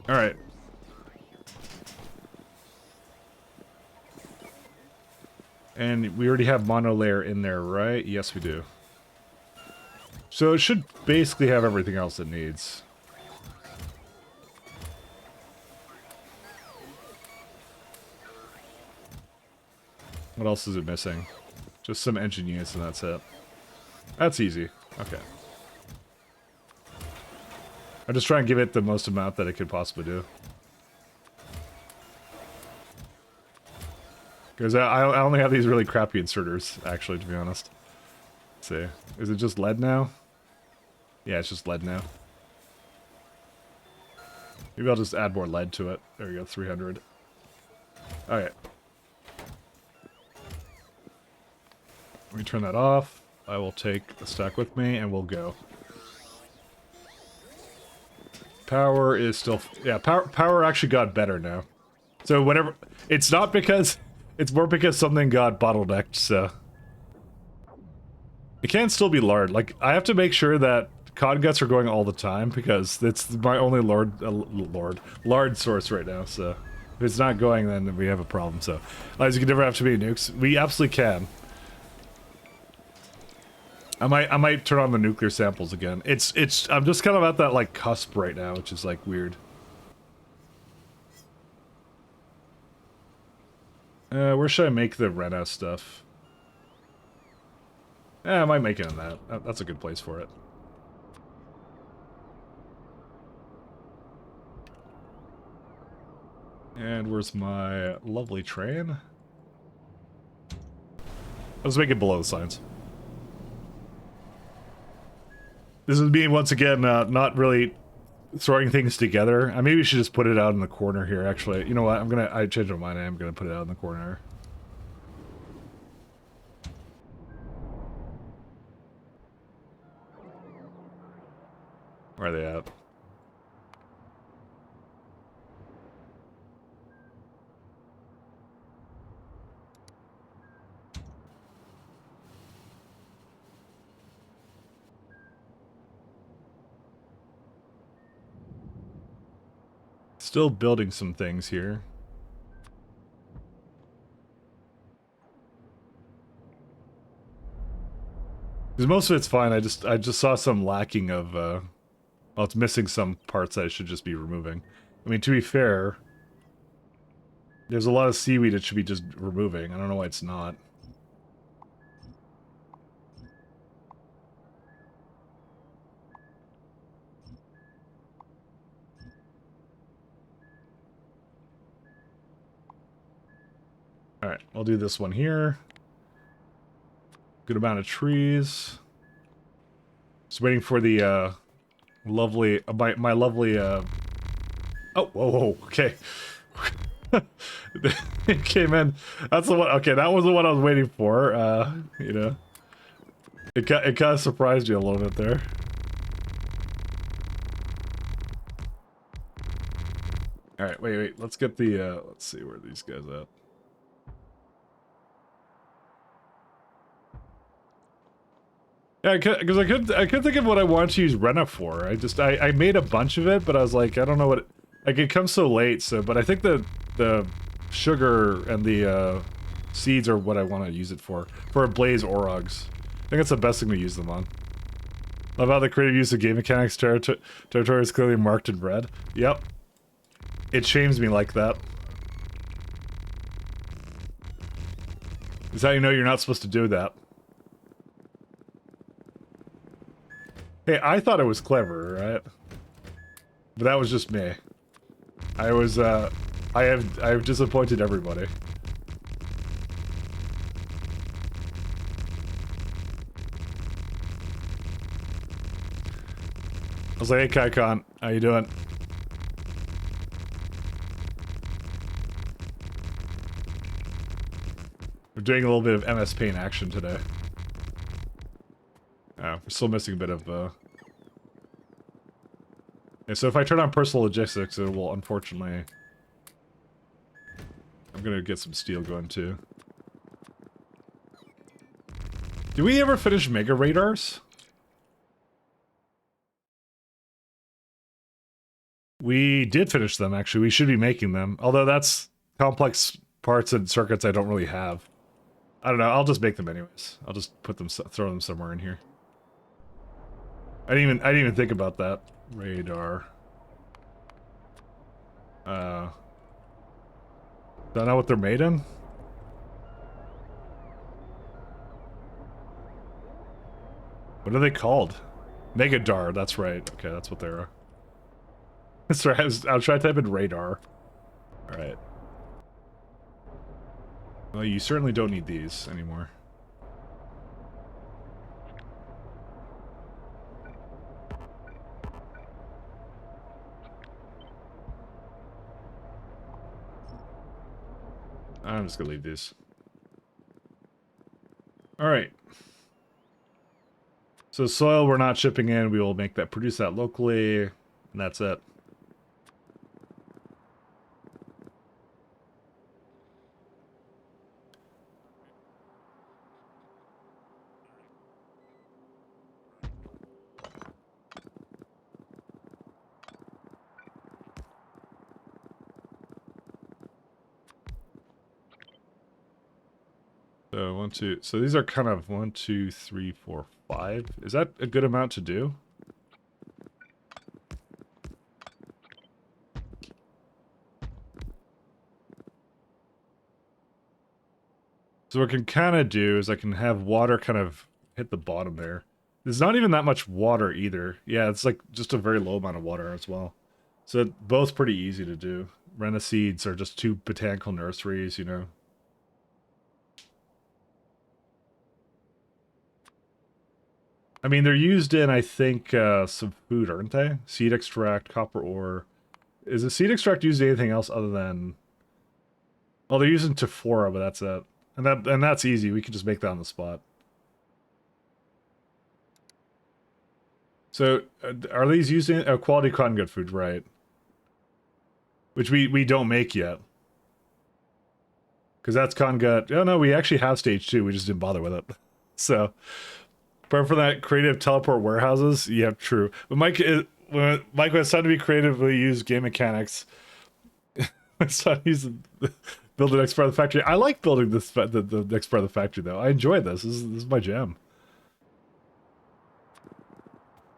Alright. And we already have monolayer in there, right? Yes, we do. So it should basically have everything else it needs. What else is it missing? Just some engine units and that's it. That's easy. Okay. I'm just trying to give it the most amount that it could possibly do. Because I only have these really crappy inserters, actually, to be honest. Let's see. Is it just lead now? Yeah, it's just lead now. Maybe I'll just add more lead to it. There we go, 300. Alright. Let me turn that off. I will take the stack with me, and we'll go. Power is still... Yeah, power actually got better now. So whatever... It's not because... It's more because something got bottlenecked, so... It can still be lard. Like, I have to make sure that cod guts are going all the time, because it's my only lard source right now, so... If it's not going, then we have a problem, so... As you can never have too many nukes. We absolutely can. I might turn on the nuclear samples again. I'm just kind of at that, like, cusp right now, which is, like, weird. Where should I make the Rena stuff? I might make it in that. That's a good place for it. And where's my lovely train? Let's make it below the signs. This is me once again, not really throwing things together. Maybe we should just put it out in the corner here, actually. You know what? I changed my mind. I am gonna put it out in the corner. Where are they at? Still building some things here. Because most of it's fine. I just saw some lacking of well, it's missing some parts that I should just be removing. I mean, to be fair, there's a lot of seaweed it should be just removing. I don't know why it's not. Alright, I'll do this one here. Good amount of trees. Just waiting for the lovely my lovely oh, whoa, okay. It came in. That's the one. Okay, that was the one I was waiting for. You know, it kind of surprised you a little bit there. All right, wait. Let's get the. Let's see where these guys at. Yeah, because I couldn't think of what I wanted to use Rena for. I made a bunch of it, but I was like, I don't know what. Like, it comes so late. So, but I think the sugar and the seeds are what I want to use it for blaze orogs. I think that's the best thing to use them on. Love how the creative use of game mechanics territory is clearly marked in red. Yep. It shames me like that. Is how you know you're not supposed to do that. Hey, I thought it was clever, right? But that was just me. I've disappointed everybody. I was like, hey, Kaikon, how you doing? We're doing a little bit of MS Paint action today. We're still missing a bit of, yeah, so if I turn on personal logistics, it will, unfortunately... I'm gonna get some steel going, too. Did we ever finish Mega Radars? We did finish them, actually. We should be making them. Although that's complex parts and circuits I don't really have. I don't know, I'll just make them anyways. I'll just put them, throw them somewhere in here. I didn't even think about that. Radar. Do I know what they're made in? What are they called? Megadar, that's right. Okay, that's what they are. Sorry, I was trying to type in radar. Alright. Well, you certainly don't need these anymore. I'm just gonna leave these. Alright. So soil we're not shipping in, we will make that, produce that locally, and that's it. So 1, 2. So these are kind of 1, 2, 3, 4, 5. Is that a good amount to do? So what I can kind of do is I can have water kind of hit the bottom there. There's not even that much water either. Yeah, it's like just a very low amount of water as well. So both pretty easy to do. Renna seeds are just two botanical nurseries, you know. I mean, they're used in, I think, some food, aren't they? Seed extract, copper ore. Is the seed extract used in anything else other than... Well, they're using Tephora, but that's it. And that's easy. We can just make that on the spot. So, are these using quality cotton good food, right? Which we don't make yet. Because that's cotton gut. Oh no, we actually have stage 2. We just didn't bother with it. So, but for that creative teleport warehouses, yeah, true. But Mike, when it's time to be creatively use game mechanics, it's time to use build the next part of the factory. I like building this the next part of the factory though. I enjoy this. This is my jam.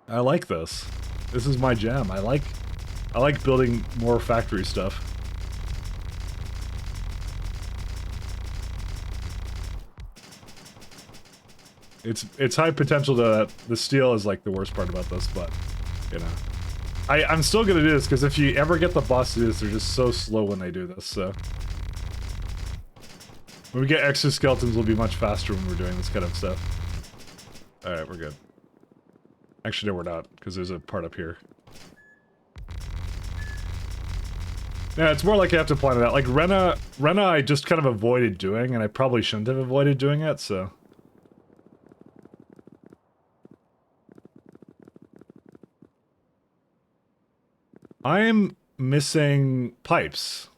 I like this. This is my jam. I like building more factory stuff. It's high potential to the steel is like the worst part about this, but you know. I'm still gonna do this because if you ever get the boss to do this, they're just so slow when they do this, so. When we get exoskeletons, we'll be much faster when we're doing this kind of stuff. Alright, we're good. Actually, no, we're not, because there's a part up here. Yeah, it's more like you have to plan it out. Like, Renna I just kind of avoided doing, and I probably shouldn't have avoided doing it, so... I'm missing pipes.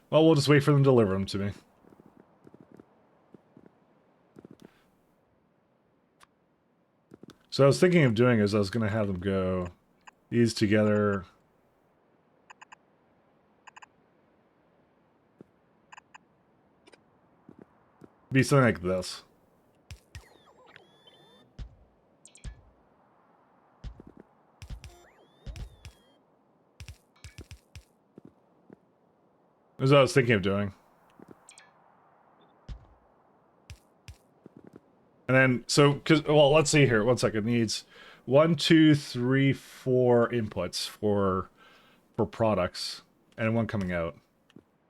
Well, we'll just wait for them to deliver them to me. So I was thinking of doing is I was going to have them go these together. Be something like this. That's what I was thinking of doing. And then, so, well, let's see here. 1 second. Needs 1, 2, 3, 4 inputs for products, and one coming out.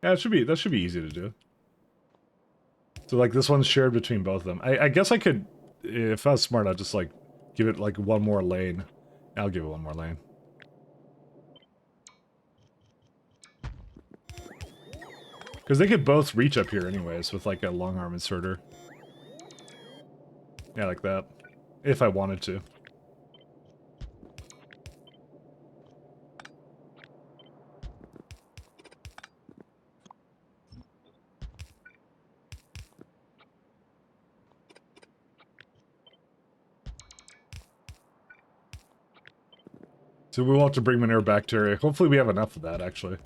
Yeah, that should be easy to do. So, like, this one's shared between both of them. I guess I could, if I was smart, I'd just, like, give it, like, one more lane. I'll give it one more lane. Because they could both reach up here anyways with like a long arm inserter. Yeah, like that. If I wanted to. So we will have to bring manure bacteria. Hopefully we have enough of that, actually.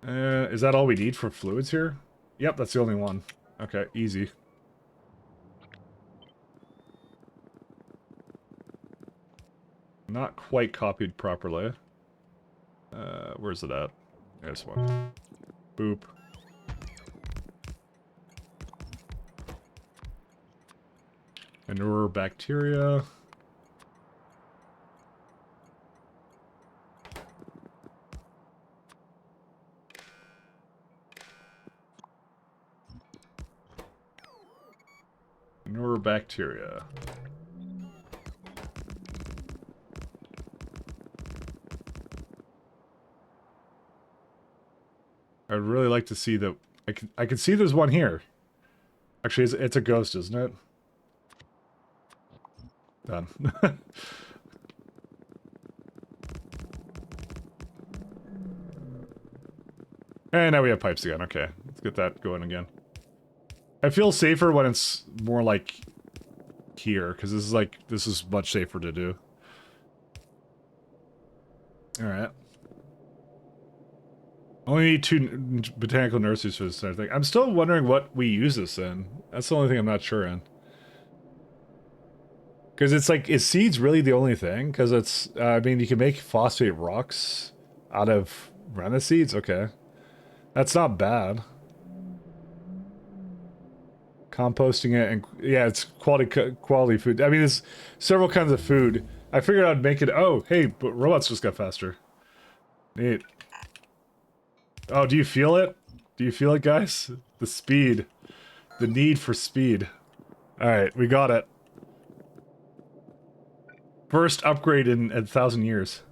Is that all we need for fluids here? Yep, that's the only one. Okay, easy. Not quite copied properly. Where's it at? There's one. Boop. Manure bacteria. Manure bacteria. I'd really like to see the... I can see there's one here. Actually, it's a ghost, isn't it? Done. And now we have pipes again. Okay, let's get that going again. I feel safer when it's more like here, because this is much safer to do. Alright. Only need 2 botanical nurseries for this sort of thing. I'm still wondering what we use this in. That's the only thing I'm not sure in. Because it's like, is seeds really the only thing? Because it's, I mean, you can make phosphate rocks out of renna seeds? Okay. That's not bad. Composting it, and yeah, it's quality food. I mean, there's several kinds of food I figured I'd make it. Oh, hey, but robots just got faster. Neat. Oh, do you feel it? Do you feel it, guys? The speed. The need for speed. Alright, we got it. First upgrade in 1,000 years.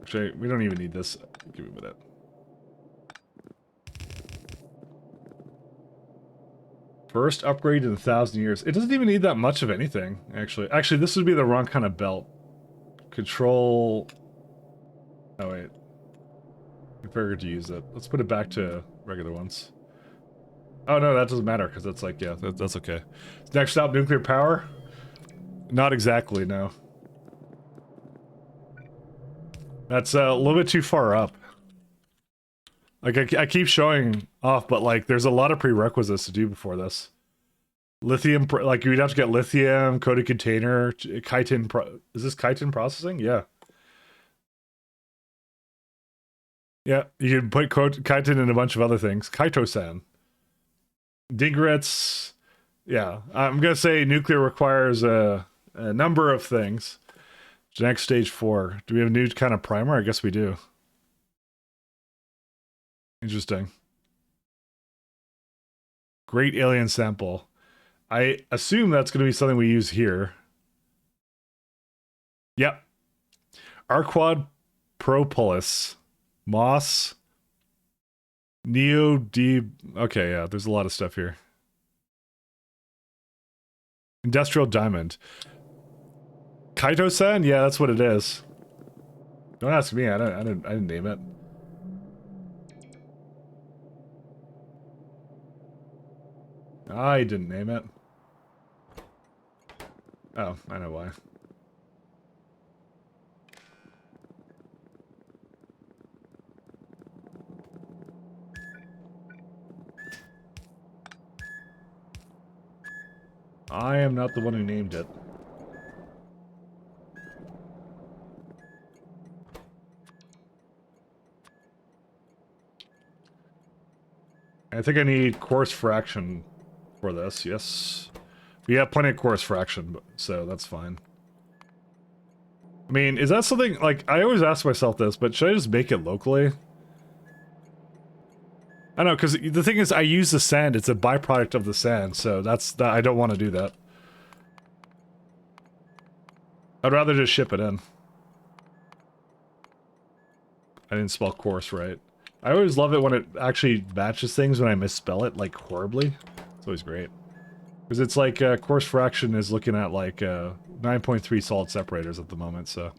Actually, we don't even need this. Give me a minute. First upgrade in 1,000 years. It doesn't even need that much of anything, actually. Actually, this would be the wrong kind of belt. Control... Oh, wait. I figured to use it. Let's put it back to regular ones. Oh, no, that doesn't matter, because that's like, yeah, that's okay. Next stop, nuclear power? Not exactly, no. That's a little bit too far up. Like, I keep showing off, but, like, there's a lot of prerequisites to do before this. Lithium, like, you'd have to get lithium, coated container, chitin, is this chitin processing? Yeah. Yeah, you can put chitin in a bunch of other things. Chitosan. Digrets. Yeah, I'm gonna say nuclear requires a number of things. Next stage 4. Do we have a new kind of primer? I guess we do. Interesting. Great alien sample. I assume that's gonna be something we use here. Yep. Arquad Propolis. Moss. Neo D. Okay, yeah, there's a lot of stuff here. Industrial diamond. Kaito-san? Yeah, that's what it is. Don't ask me. I didn't name it. I didn't name it. Oh, I know why. I am not the one who named it. I think I need coarse fraction for this, yes. We have plenty of coarse fraction, so that's fine. I mean, is that something, like, I always ask myself this, but should I just make it locally? I know, because the thing is, I use the sand, it's a byproduct of the sand, so that's, I don't want to do that. I'd rather just ship it in. I didn't spell coarse right. I always love it when it actually matches things when I misspell it, like, horribly. It's always great. Because it's like, coarse fraction is looking at, like, 9.3 solid separators at the moment, so...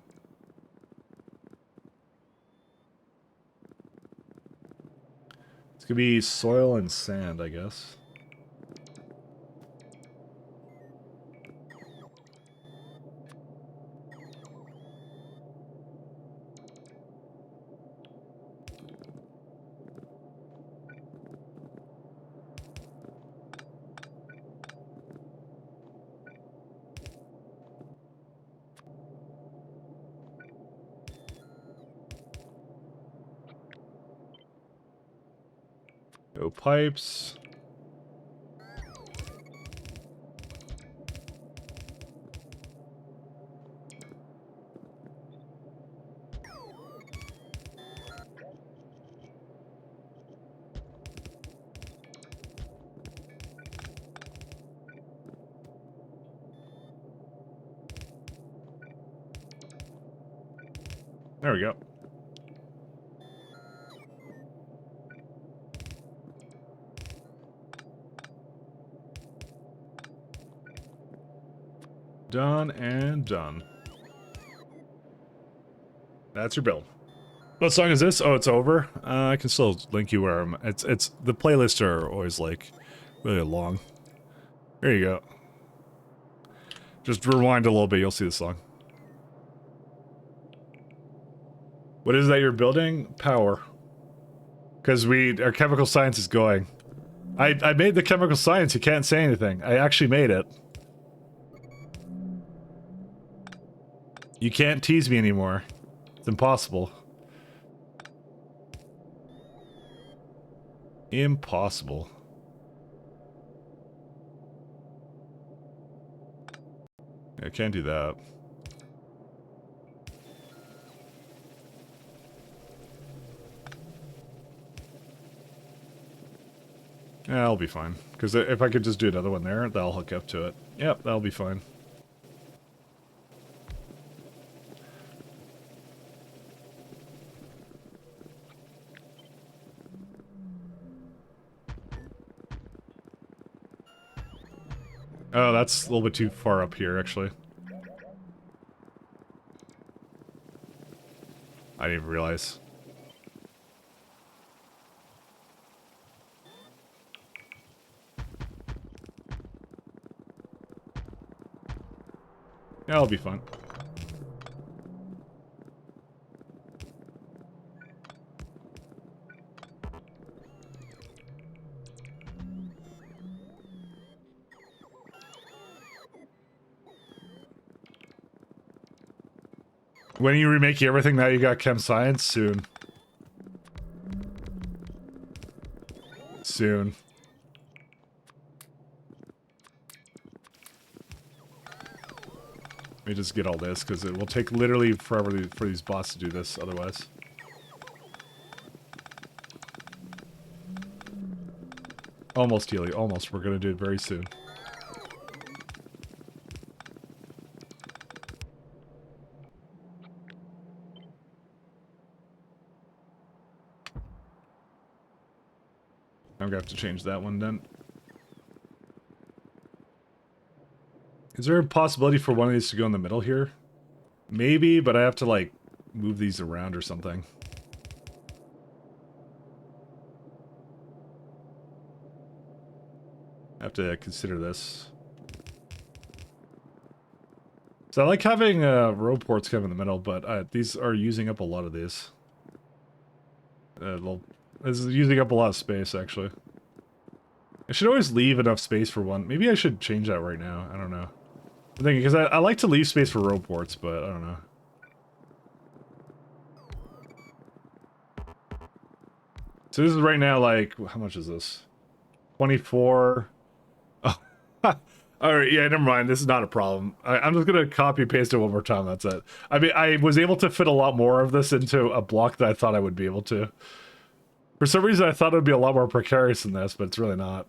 It's gonna be soil and sand, I guess. No pipes. There we go. Done and done. That's your build. What song is this? Oh, it's over? I can still link you where I'm... It's... The playlists are always, like, really long. There you go. Just rewind a little bit, you'll see the song. What is that you're building? Power. Because our chemical science is going. I made the chemical science, you can't say anything. I actually made it. You can't tease me anymore. It's impossible. Impossible. I can't do that. Yeah, I'll be fine. Because if I could just do another one there, that'll hook up to it. Yep, that'll be fine. Oh, that's a little bit too far up here, actually. I didn't even realize. Yeah, I'll be fine. When are you remaking everything now you got chem science? Soon. Soon. Let me just get all this, because it will take literally forever for these bots to do this, otherwise. Almost, Healy, almost. We're gonna do it very soon. I'm gonna have to change that one then. Is there a possibility for one of these to go in the middle here? Maybe, but I have to, like, move these around or something. I have to consider this. So I like having row ports kind of in the middle, but these are using up a lot of these. This is using up a lot of space, actually. I should always leave enough space for one. Maybe I should change that right now. I don't know. I'm thinking, because I like to leave space for row ports, but I don't know. So this is right now, like, how much is this? 24. Oh, alright, yeah, never mind. This is not a problem. I'm just going to copy paste it one more time. That's it. I mean, I was able to fit a lot more of this into a block than I thought I would be able to. For some reason, I thought it would be a lot more precarious than this, but it's really not.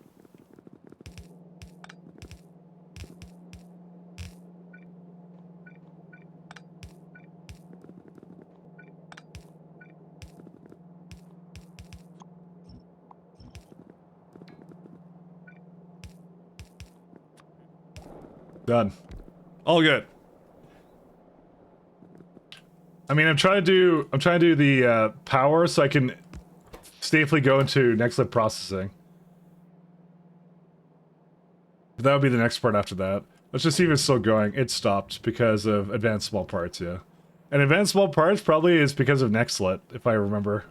Done. All good. I mean, I'm trying to do the power so I can safely go into next level processing. But that would be the next part after that. Let's just see if it's still going. It stopped because of advanced small parts, yeah. And advanced small parts probably is because of Nextlet, if I remember.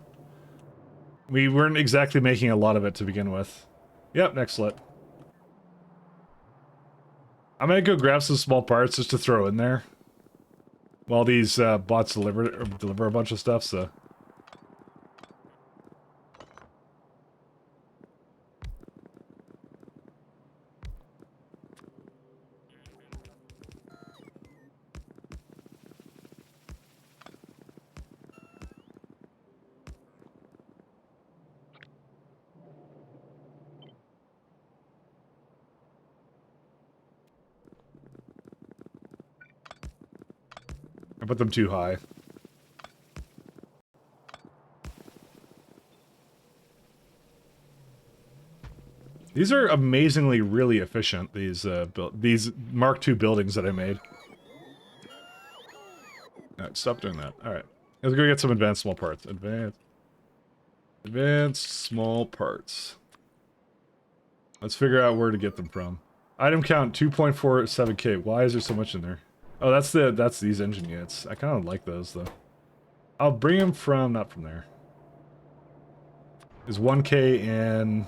We weren't exactly making a lot of it to begin with. Yep, Nextlet. I'm gonna go grab some small parts just to throw in there. While these bots deliver a bunch of stuff, so... I put them too high. These are amazingly really efficient, these Mark II buildings that I made. Alright, stop doing that. Alright. Let's go get some advanced small parts. Advanced small parts. Let's figure out where to get them from. Item count 2.47k. Why is there so much in there? Oh, that's these engine units. I kind of like those though. I'll bring them from not from there. Is 1k in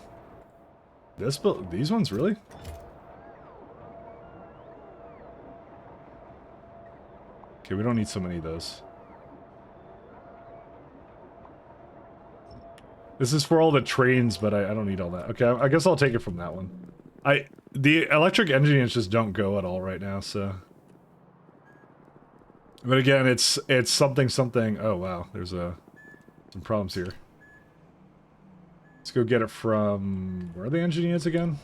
this build? These ones really? Okay, we don't need so many of those. This is for all the trains, but I don't need all that. Okay, I guess I'll take it from that one. The electric engine units just don't go at all right now, so... But again, it's something something. Oh wow, there's some problems here. Let's go get it from where are the engineers again?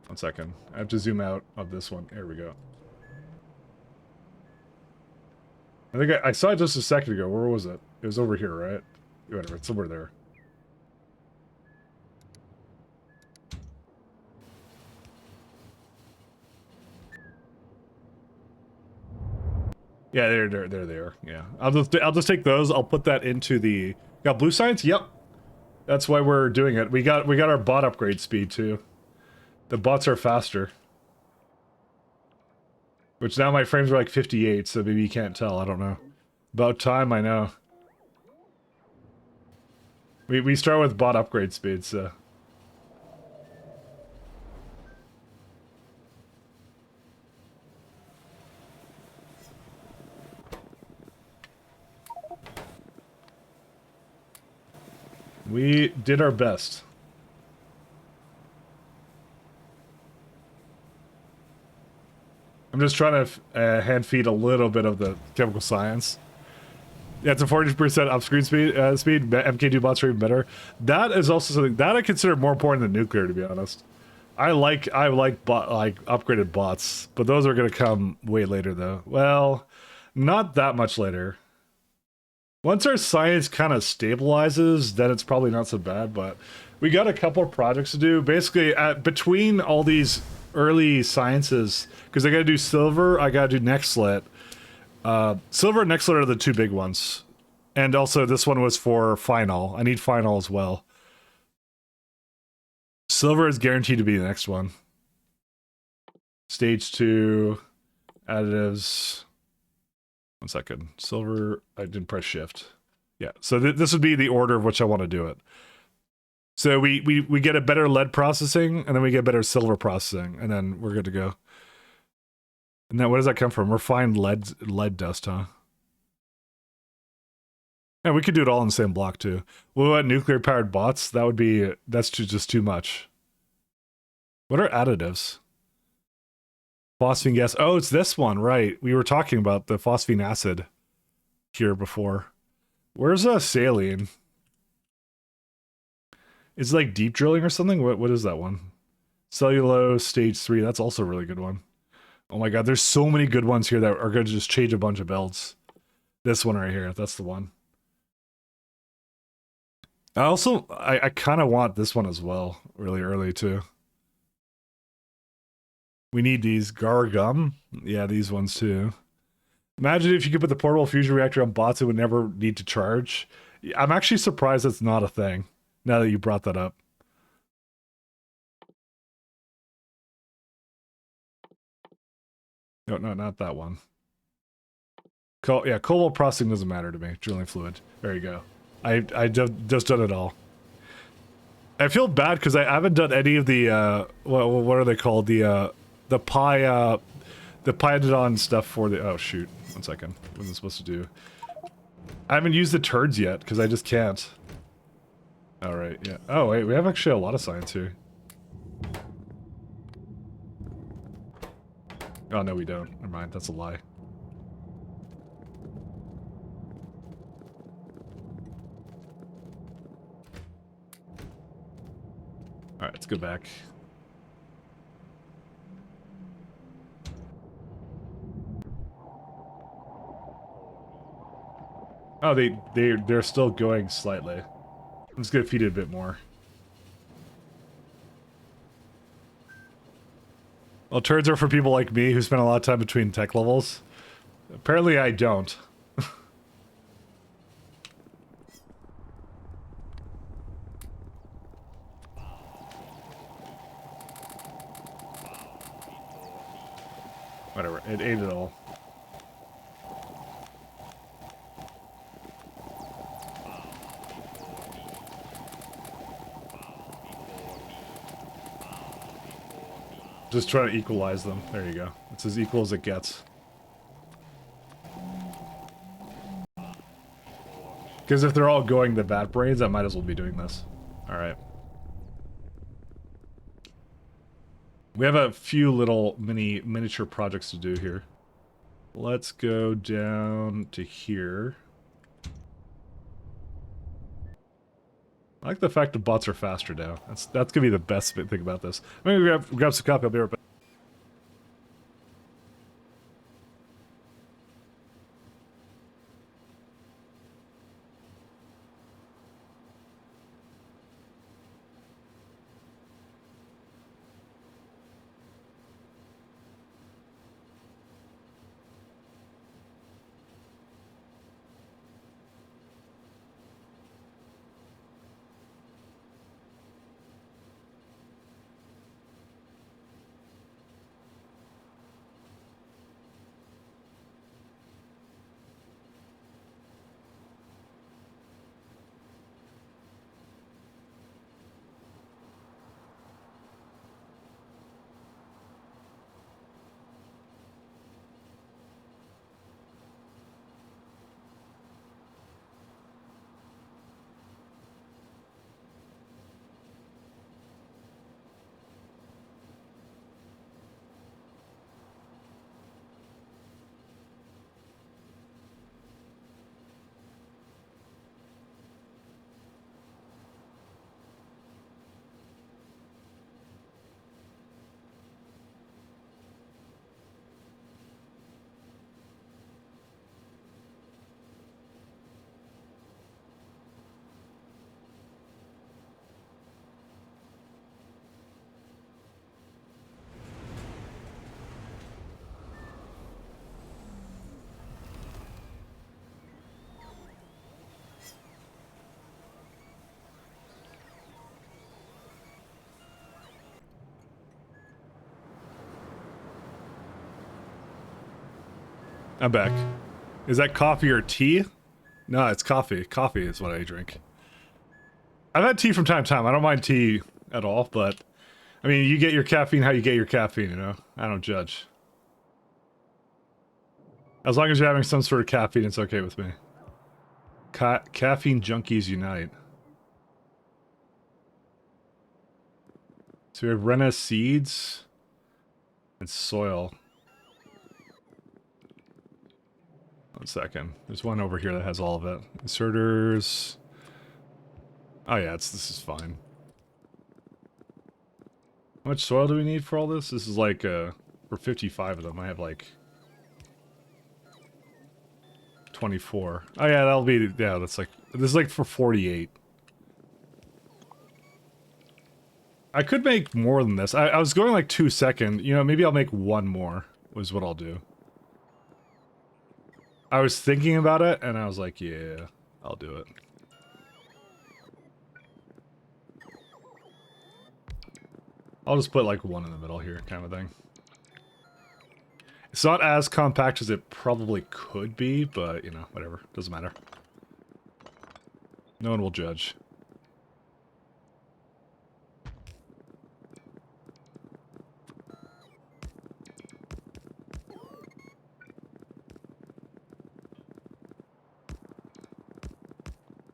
1 second. I have to zoom out of this one. There we go. I think I saw it just a second ago. Where was it? It was over here, right? Whatever, it's somewhere there. Yeah, they're there. Yeah, I'll just take those. I'll put that into the. Got blue science? Yep. That's why we're doing it. We got our bot upgrade speed too. The bots are faster. Which now my frames are like 58, so maybe you can't tell. I don't know. About time, I know. We start with bot upgrade speed, so. We did our best. I'm just trying to hand feed a little bit of the chemical science. Yeah, it's a 40% up-screen speed. MK2 bots are even better. That is also something that I consider more important than nuclear, to be honest. I like upgraded bots, but those are going to come way later, though. Well, not that much later. Once our science kind of stabilizes, then it's probably not so bad. But we got a couple of projects to do. Basically, between all these early sciences, because I got to do silver, I got to do NextLit. Silver and NextLit are the two big ones. And also this one was for final. I need final as well. Silver is guaranteed to be the next one. Stage 2, additives. 1 second. Silver, I didn't press shift. Yeah, so this would be the order of which I want to do it. So we get a better lead processing, and then we get better silver processing, and then we're good to go. And then, where does that come from? Refined lead dust, huh? Yeah, we could do it all in the same block, too. What about nuclear-powered bots? That's just too much. What are additives? Phosphine gas. Oh, it's this one, right. We were talking about the phosphine acid here before. Where's saline? It's like deep drilling or something? What is that one? Cellulose, stage 3. That's also a really good one. Oh my god, there's so many good ones here that are going to just change a bunch of belts. This one right here, that's the one. I kind of want this one as well, really early too. We need these Gargum. Yeah, these ones too. Imagine if you could put the portable fusion reactor on bots, it would never need to charge. I'm actually surprised it's not a thing, now that you brought that up. No, not that one. Yeah, cobalt processing doesn't matter to me. Drilling fluid. There you go. I just done it all. I feel bad because I haven't done any of the what are they called? The Pyanodon stuff for the. Oh shoot! 1 second. What was I supposed to do? I haven't used the turds yet because I just can't. All right. Yeah. Oh wait, we have actually a lot of science here. Oh no, we don't. Never mind. That's a lie. All right, let's go back. Oh, they're still going slightly. I'm just gonna feed it a bit more. Well, turds are for people like me who spend a lot of time between tech levels. Apparently, I don't. Whatever, it ate it all. Just trying to equalize them. There you go. It's as equal as it gets. Because if they're all going to bat brains, I might as well be doing this. Alright. We have a few little miniature projects to do here. Let's go down to here. I like the fact that bots are faster now. That's gonna be the best thing about this. I'm gonna grab some coffee. I'll be right back. I'm back. Is that coffee or tea? No, it's coffee. Coffee is what I drink. I've had tea from time to time. I don't mind tea at all, but I mean, you get your caffeine how you get your caffeine, you know? I don't judge. As long as you're having some sort of caffeine, it's okay with me. Caffeine junkies unite. So we have Renna seeds and soil. 1 second. There's one over here that has all of it. Inserters. Oh yeah, this is fine. How much soil do we need for all this? This is like, for 55 of them, I have like 24. Oh yeah, that'll be, yeah, that's like, this is like for 48. I could make more than this. I was going like 2 seconds. You know, maybe I'll make one more, was what I'll do. I was thinking about it, and I was like, yeah, I'll do it. I'll just put like one in the middle here, kind of thing. It's not as compact as it probably could be, but, you know, whatever. Doesn't matter. No one will judge.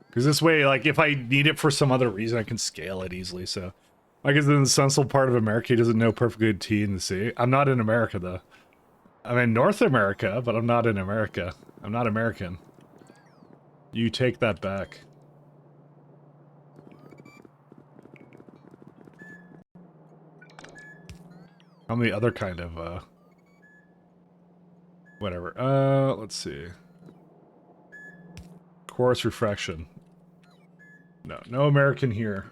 Because this way, like, if I need it for some other reason, I can scale it easily, so... I guess in the central part of America, he doesn't know perfect good tea in the sea. I'm not in America, though. I'm in North America, but I'm not in America. I'm not American. You take that back. How many other kind of, whatever. Let's see. Chorus refraction. No, no American here.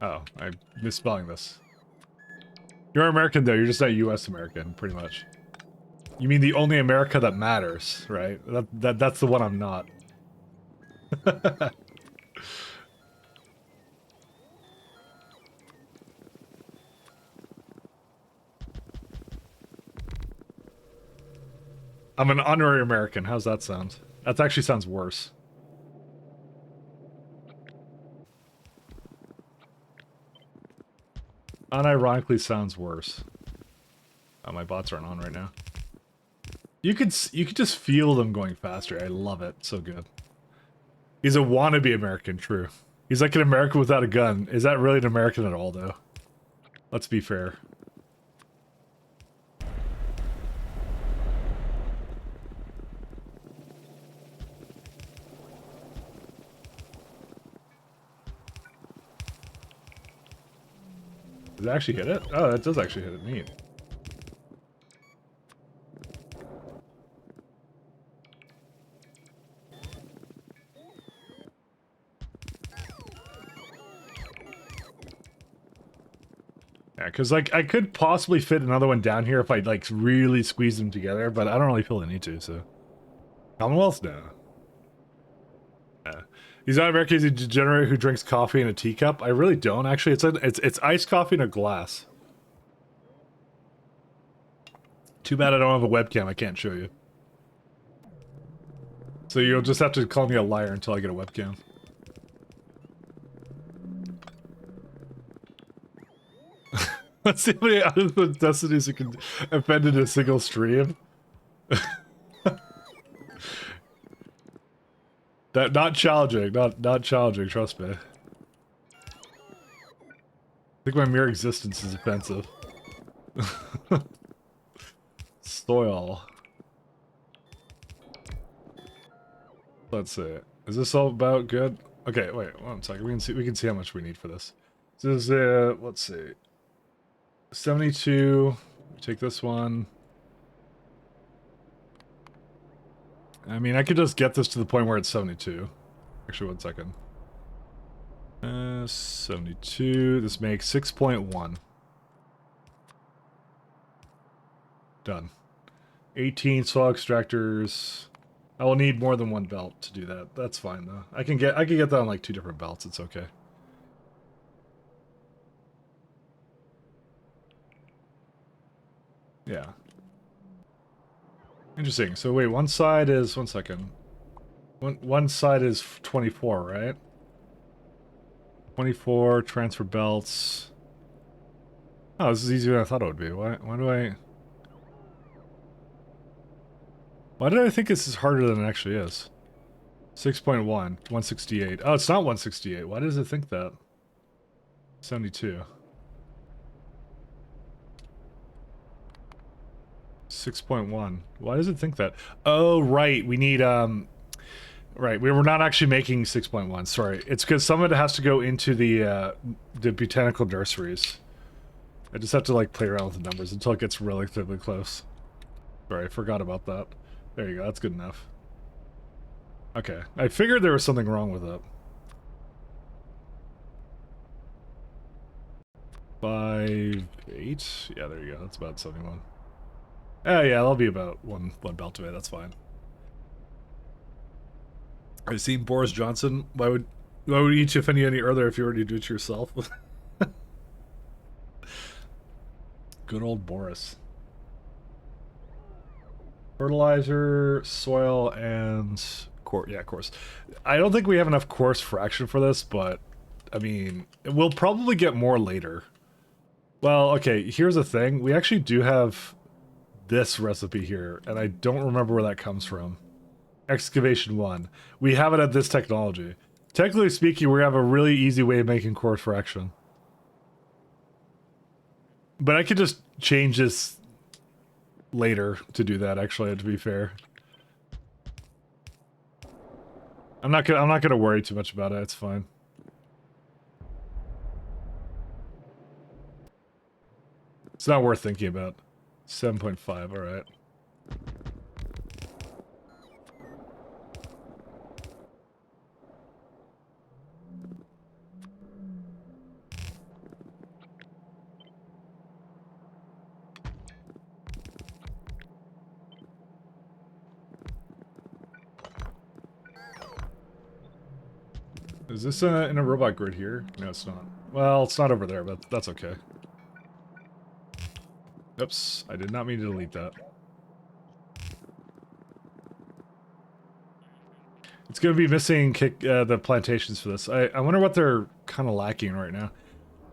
Oh, I'm misspelling this. You're American, though. You're just not U.S. American, pretty much. You mean the only America that matters, right? That's the one I'm not. I'm an honorary American. How's that sound? That actually sounds worse. Unironically sounds worse. Oh, my bots aren't on right now. You could just feel them going faster. I love it. So good. He's a wannabe American, true. He's like an American without a gun. Is that really an American at all, though? Let's be fair. Did it actually hit it? Oh, that does actually hit it. Neat. Yeah, because like I could possibly fit another one down here if I like really squeeze them together, but I don't really feel the need to. So Commonwealth now. Yeah. He's not American. He's a degenerate who drinks coffee in a teacup. I really don't actually. It's iced coffee in a glass. Too bad I don't have a webcam. I can't show you. So you'll just have to call me a liar until I get a webcam. Let's see how many other destinies you can offend in a single stream. That not challenging, not challenging. Trust me. I think my mere existence is offensive. Soil. Let's see. Is this all about good? Okay, wait 1 second. We can see how much we need for this. This is let's see. 72. Take this one. I mean, I could just get this to the point where it's 72. Actually, 1 second. 72. This makes 6.1. Done. 18 soil extractors. I will need more than one belt to do that. That's fine though. I can get that on like 2 different belts. It's okay. Yeah. Interesting. So wait, one side is 1 second. One side is 24, right? 24 transfer belts. Oh, this is easier than I thought it would be. Why did I think this is harder than it actually is? 6.1, 168. Oh, it's not 168. Why does it think that? 72. 6.1. Why does it think that? Oh, right. We need, right. We were not actually making 6.1. Sorry. It's because some of it has to go into the botanical nurseries. I just have to, like, play around with the numbers until it gets relatively close. Sorry, I forgot about that. There you go. That's good enough. Okay. I figured there was something wrong with it. 5, 8. Yeah, there you go. That's about 71. Oh, yeah, that'll be about one belt away. That's fine. I've seen Boris Johnson. Why would you offend you any earlier if you already do it yourself? Good old Boris. Fertilizer, soil, and core. Yeah, course. I don't think we have enough course fraction for this, but I mean, we'll probably get more later. Well, okay, here's the thing. We actually do have this recipe here, and I don't remember where that comes from. Excavation 1. We have it at this technology. Technically speaking, we have a really easy way of making course fraction. But I could just change this later to do that, actually, to be fair. I'm not gonna worry too much about it, it's fine. It's not worth thinking about. 7.5, alright. Is this in a robot grid here? No, it's not. Well, it's not over there, but that's okay. Oops, I did not mean to delete that. It's going to be missing the plantations for this. I wonder what they're kind of lacking right now.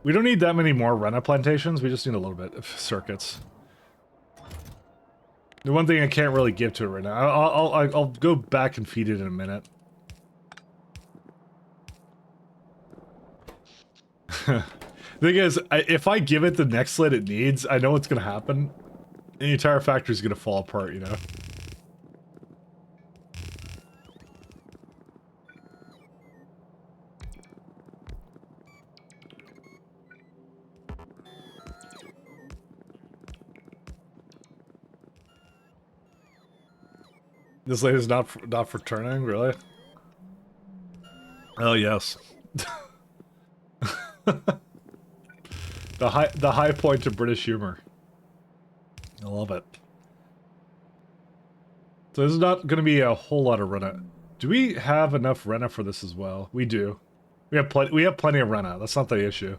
We don't need that many more Renna plantations, we just need a little bit of circuits. The one thing I can't really give to it right now, I'll go back and feed it in a minute. The thing is, if I give it the next slit it needs, I know what's going to happen. The entire factory is going to fall apart, you know? This lady's not for turning, really? Oh yes. The high point of British humor. I love it. So this is not going to be a whole lot of rena. Do we have enough rena for this as well? We do. We have plenty of rena. That's not the issue.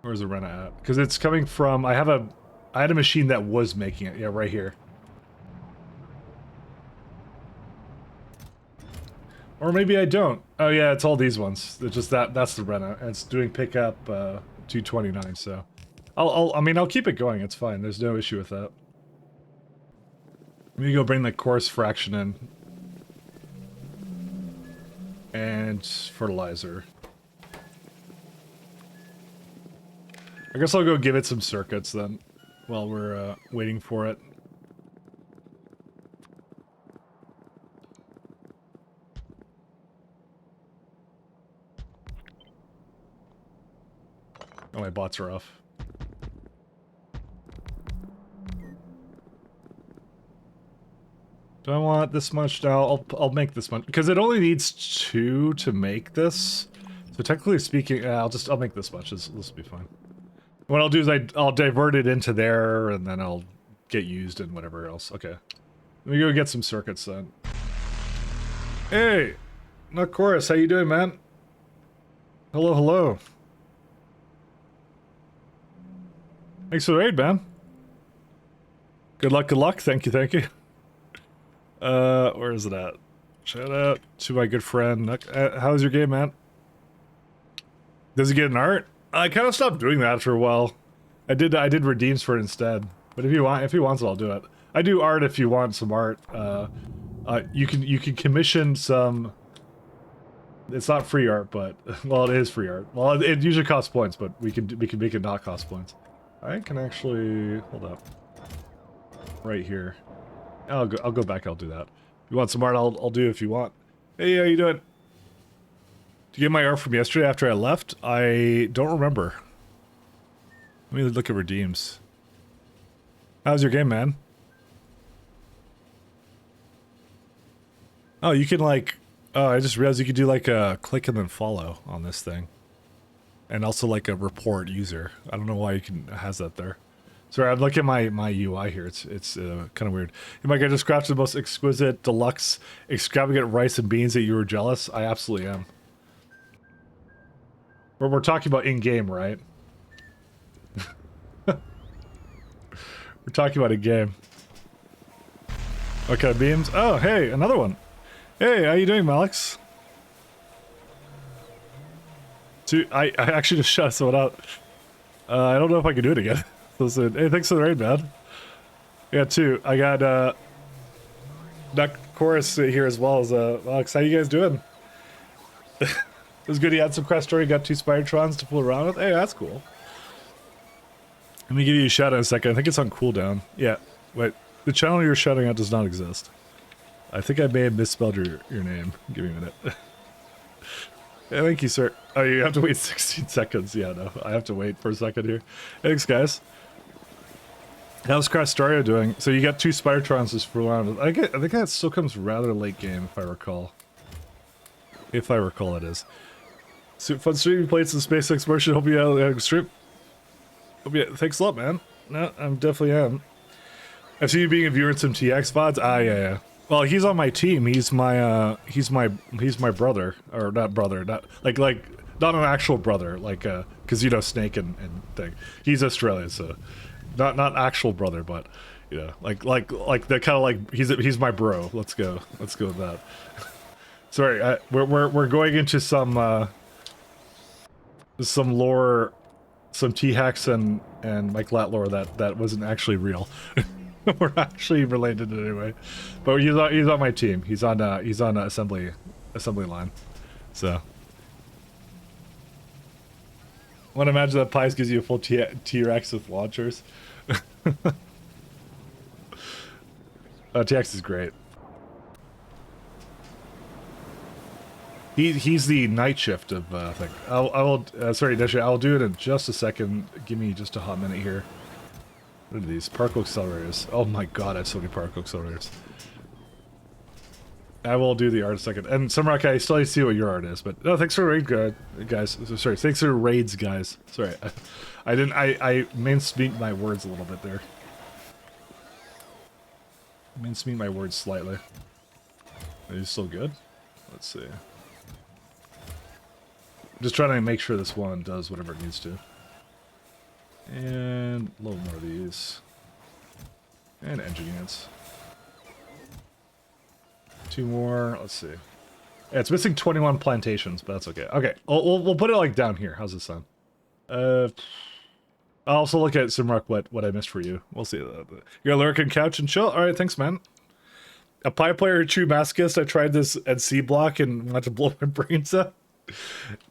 Where's the rena at? Because it's coming from. I had a machine that was making it. Yeah, right here. Or maybe I don't. Oh yeah, it's all these ones. It's just that's the rena. And it's doing pickup 229. So, I'll keep it going. It's fine. There's no issue with that. Let me go bring the coarse fraction in. And fertilizer. I guess I'll go give it some circuits then, while we're waiting for it. Oh, my bots are off. Do I want this much? No, I'll make this much because it only needs 2 to make this. So technically speaking, I'll make this much. This will be fine. What I'll do is I'll divert it into there, and then I'll get used and whatever else. Okay, let me go get some circuits then. Hey, not Chorus, how you doing, man? Hello, hello. Thanks for the raid, man. Good luck, good luck. Thank you, thank you. Where is it at? Shout out to my good friend. How's your game, man? Does he get an art? I kind of stopped doing that for a while. I did redeems for it instead. But if he wants it, I'll do it. I do art if you want some art. You can commission some. It's not free art, but well, it is free art. Well, it usually costs points, but we can make it not cost points. I can actually hold up right here. I'll go back. I'll do that. If you want some art, I'll do it if you want. Hey, how you doing? Did you get my art from yesterday after I left? I don't remember. Let me look at redeems. How's your game, man? Oh, you can like... Oh, I just realized you could do like a click and then follow on this thing. And also like a report user. I don't know why it has that there. Sorry, I'm looking at my UI here. It's kind of weird. You might get just crafted the most exquisite, deluxe, extravagant rice and beans that you were jealous. I absolutely am. We're talking about in-game, right? We're talking about in-game. Okay, beams. Oh, hey, another one. Hey, how you doing, Malix? I actually just shut someone out. I don't know if I can do it again. Listen, hey, thanks for the raid, man. I got 2. I got Duck Chorus here as well as Alex. How you guys doing? It was good. He had some quest story. Got 2 Spidertrons to fool around with. Hey, that's cool. Let me give you a shout out in a second. I think it's on cooldown. Yeah. Wait, the channel you're shouting out does not exist. I think I may have misspelled your name. Give me a minute. Yeah, thank you, sir. Oh, you have to wait 16 seconds. Yeah, no, I have to wait for a second here. Thanks, guys. How's Crastario doing? So you got 2 Spidertrons just for around. I think that still comes rather late game, if I recall. If I recall, it is. So fun stream. You played some space exploration. Hope you had a stream. Thanks a lot, man. No, I definitely am. I've seen you being a viewer in some TX VODs. Ah, yeah. Well, he's on my team. He's my brother, or not brother, not not an actual brother, like because you know Snake and thing. He's Australian, so not actual brother, but you know, like the kind of like he's my bro. Let's go with that. Sorry, we're going into some lore, some T-Hacks and Mike Lat lore that wasn't actually real. We're actually related anyway, but he's on my team. He's on assembly line, so. I want to imagine that Pies gives you a full T-Rex with launchers. T-Rex is great. He's the night shift of thing. I will sorry, Desha, I'll do it in just a second. Give me just a hot minute here. What are these? Particle accelerators. Oh my god, I have so many particle accelerators. I will do the art in a second. And Sumrock, I still need to see what your art is, but no, thanks for raid, guys. Sorry, thanks for raids, guys. Sorry, I minced my words a little bit there. Minced my words slightly. Are you still good? Let's see. I'm just trying to make sure this one does whatever it needs to. And a little more of these. And engine units. 2 more. Let's see. Yeah, it's missing 21 plantations, but that's okay. Okay, we'll put it like down here. How's this sound? I'll also look at Simrock what I missed for you. We'll see. You're lurking couch and chill. All right, thanks, man. A pie player, true masochist. I tried this at C block and wanted to blow my brains out.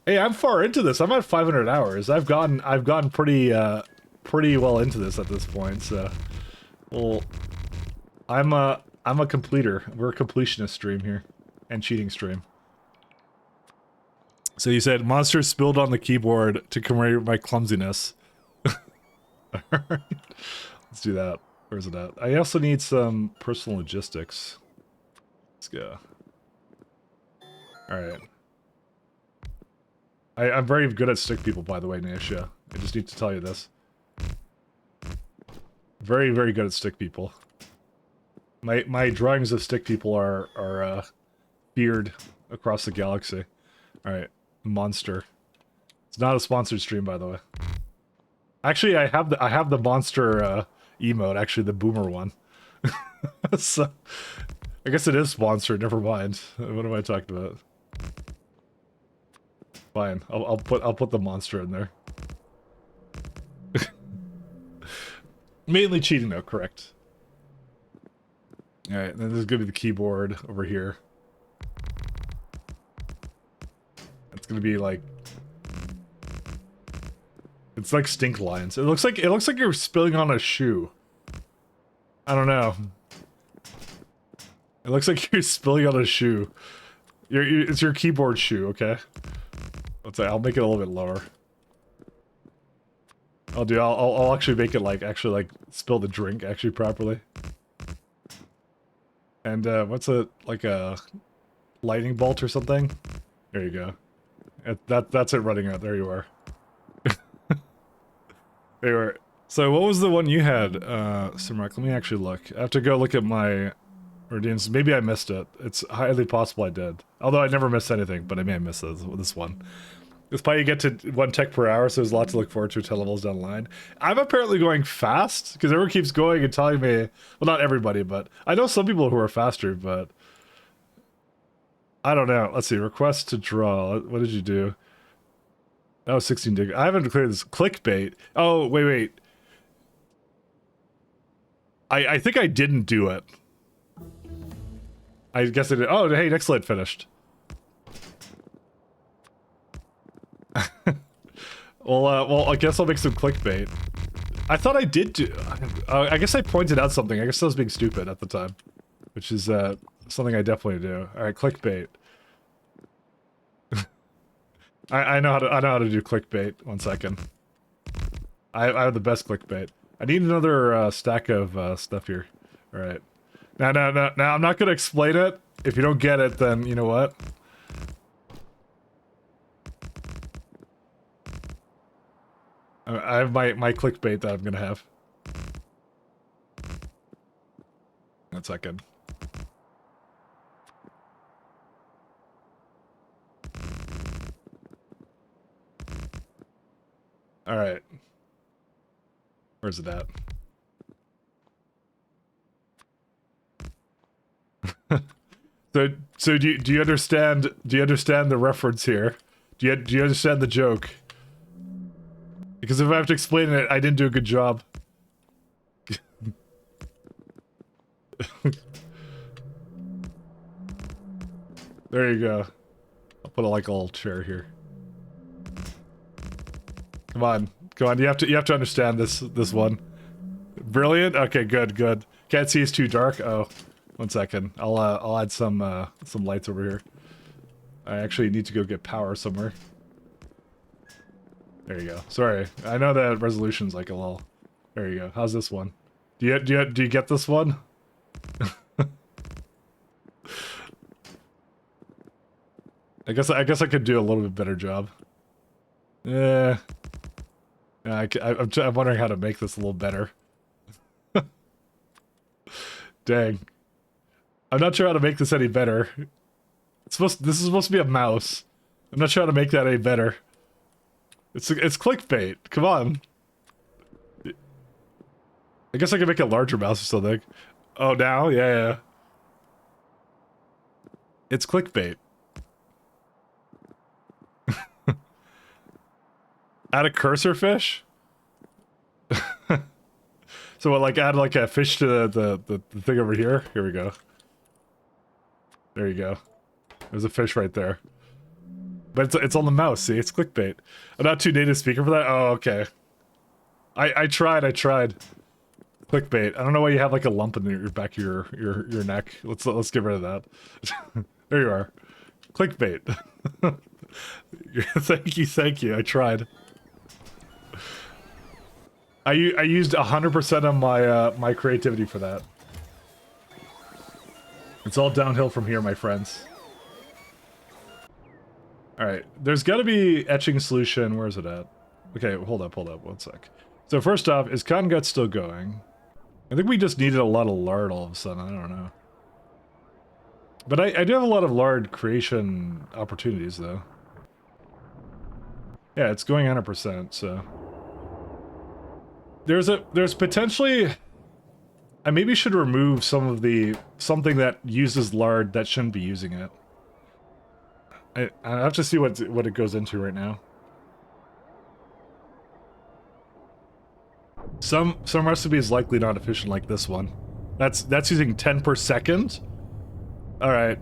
Hey, I'm far into this. I'm at 500 hours. I've gotten pretty well into this at this point. So, well, I'm a completer. We're a completionist stream here. And cheating stream. So you said, monsters spilled on the keyboard to commemorate my clumsiness. Alright. Let's do that. Where's it at? I also need some personal logistics. Let's go. Alright. I'm very good at stick people, by the way, Naisha. I just need to tell you this. Very, very good at stick people. My drawings of stick people are feared across the galaxy. Alright, monster. It's not a sponsored stream, by the way. Actually, I have the monster emote, actually the boomer one. So, I guess it is sponsored, never mind. What am I talking about? Fine, I'll put the monster in there. Mainly cheating though, correct. Alright, then there's gonna be the keyboard over here. It's gonna be like... It's like stink lines. It looks like you're spilling on a shoe. I don't know. It looks like you're spilling on a shoe. It's your keyboard shoe, okay? Let's say I'll make it a little bit lower. I'll actually make it like spill the drink actually properly. And what's like a lightning bolt or something? There you go. That's it running out. There you are. There you are. So what was the one you had, Simrock? Let me actually look. I have to go look at my Ordeans. Maybe I missed it. It's highly possible I did. Although I never miss anything, but I may have missed this one. It's probably you get to 1 tech per hour, so there's a lot to look forward to 10 levels down the line. I'm apparently going fast, because everyone keeps going and telling me... Well, not everybody, but... I know some people who are faster, but... I don't know. Let's see. Request to draw. What did you do? That was 16 dig. I haven't declared this. Clickbait. Oh, wait. I think I didn't do it. I guess I did. Oh, hey, next lead finished. Well, I guess I'll make some clickbait. I thought I did do... I guess I pointed out something. I guess I was being stupid at the time. Which is something I definitely do. Alright, clickbait. I know how to do clickbait. 1 second. I have the best clickbait. I need another stack of stuff here. Alright. Now, I'm not gonna explain it. If you don't get it, then you know what? I have my clickbait that I'm gonna have. 1 second. Alright. Where's it at? So do you understand the reference here? Do you understand the joke? Because if I have to explain it, I didn't do a good job. There you go. I'll put like a little chair here. Come on. You have to understand this one. Brilliant. Okay, good. Can't see it's too dark. Oh, 1 second. I'll add some lights over here. I actually need to go get power somewhere. There you go. Sorry, I know that resolution's like a little. There you go. How's this one? Do you get this one? I guess I could do a little bit better job. Yeah. I'm wondering how to make this a little better. Dang. I'm not sure how to make this any better. This is supposed to be a mouse. I'm not sure how to make that any better. It's clickbait. Come on. I guess I can make a larger mouse or something. Oh, now? Yeah. It's clickbait. Add a cursor fish? So what, like add like a fish to the thing over here? Here we go. There you go. There's a fish right there. But it's on the mouse, see? It's clickbait. I'm not too native speaker for that? Oh, okay. I tried. Clickbait. I don't know why you have like a lump in your back of your neck. Let's get rid of that. There you are. Clickbait. Thank you. I tried. I used 100% of my creativity for that. It's all downhill from here, my friends. Alright, there's gotta be etching solution. Where is it at? Okay, hold up, 1 sec. So first off, is cotton gut still going? I think we just needed a lot of lard all of a sudden, I don't know. But I do have a lot of lard creation opportunities, though. Yeah, it's going 100%, so... There's potentially... I maybe should remove something that uses lard that shouldn't be using it. I have to see what it goes into right now. Some recipes likely not efficient like this one. That's using 10 per second. All right.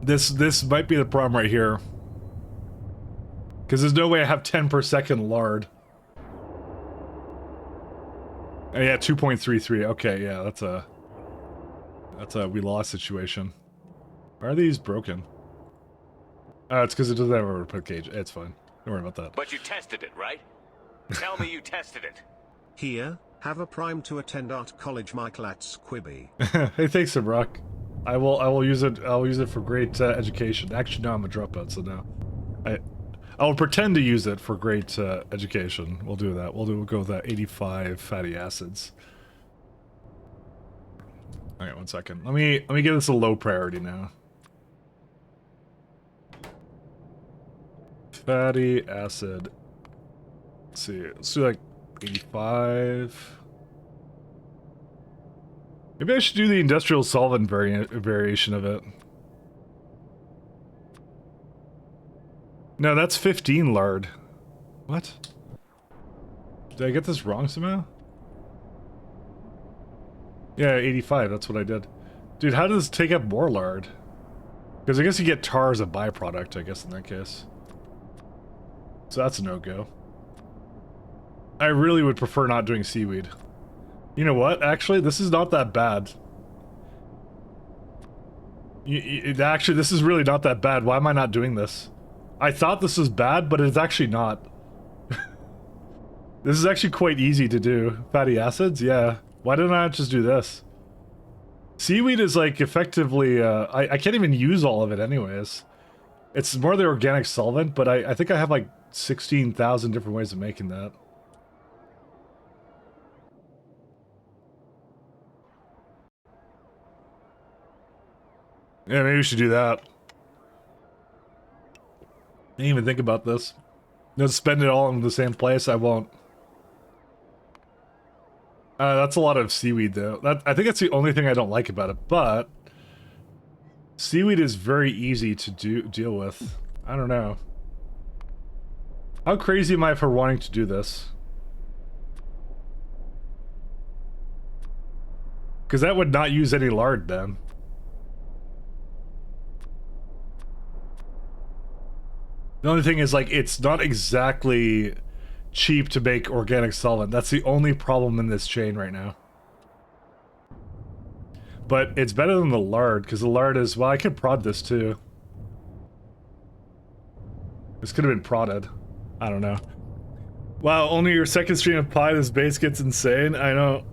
This might be the problem right here. Because there's no way I have 10 per second lard. Oh, yeah, 2.33. Okay, yeah, that's a we lost situation. Why are these broken? It's because it doesn't have a replicate cage. It's fine. Don't worry about that. But you tested it, right? Tell me you tested it. Here, have a prime to attend art college, Michael at Squibby. Hey, thanks, Brock. I will use it. I'll use it for great education. Actually, no, I'm a dropout, so no. I'll pretend to use it for great education. We'll do that. We'll go with that 85 fatty acids. All right, 1 second. Let me give this a low priority now. Fatty acid. Let's see. Let's do like 85. Maybe I should do the industrial solvent variation of it. No, that's 15 lard. What? Did I get this wrong somehow? Yeah, 85, that's what I did. Dude, how does this take up more lard? Because I guess you get tar as a byproduct, I guess, in that case. So that's a no-go. I really would prefer not doing seaweed. You know what? Actually, this is not that bad. Actually, this is really not that bad. Why am I not doing this? I thought this was bad, but it's actually not. This is actually quite easy to do. Fatty acids? Yeah. Why didn't I just do this? Seaweed is like effectively, I can't even use all of it anyways. It's more the organic solvent, but I think I have like 16,000 different ways of making that. Yeah, maybe we should do that. Didn't even think about this. Don't spend it all in the same place. I won't. That's a lot of seaweed, though. I think that's the only thing I don't like about it. But seaweed is very easy to deal with. I don't know. How crazy am I for wanting to do this? Because that would not use any lard then. The only thing is, like, it's not exactly cheap to make organic solvent. That's the only problem in this chain right now. But it's better than the lard, because the lard is... Well, I could prod this, too. This could have been prodded. I don't know. Wow, only your second stream of pie, this base gets insane. I know.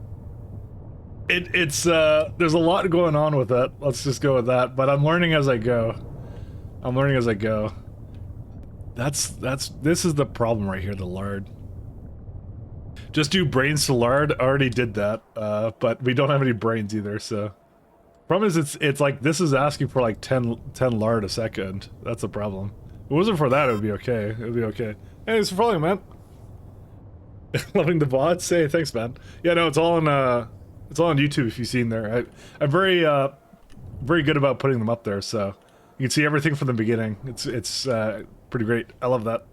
It's there's a lot going on with it. Let's just go with that. But I'm learning as I go. I'm learning as I go. This is the problem right here, the lard. Just do brains to lard. Already did that, but we don't have any brains either, so. Problem is, it's like, this is asking for like 10 lard a second. That's the problem. If it wasn't for that, it would be okay. It would be okay. Hey, thanks for following, man. Loving the VODs. Hey, thanks, man. Yeah, no, it's all on YouTube if you've seen there. I'm very good about putting them up there, so you can see everything from the beginning. It's pretty great. I love that.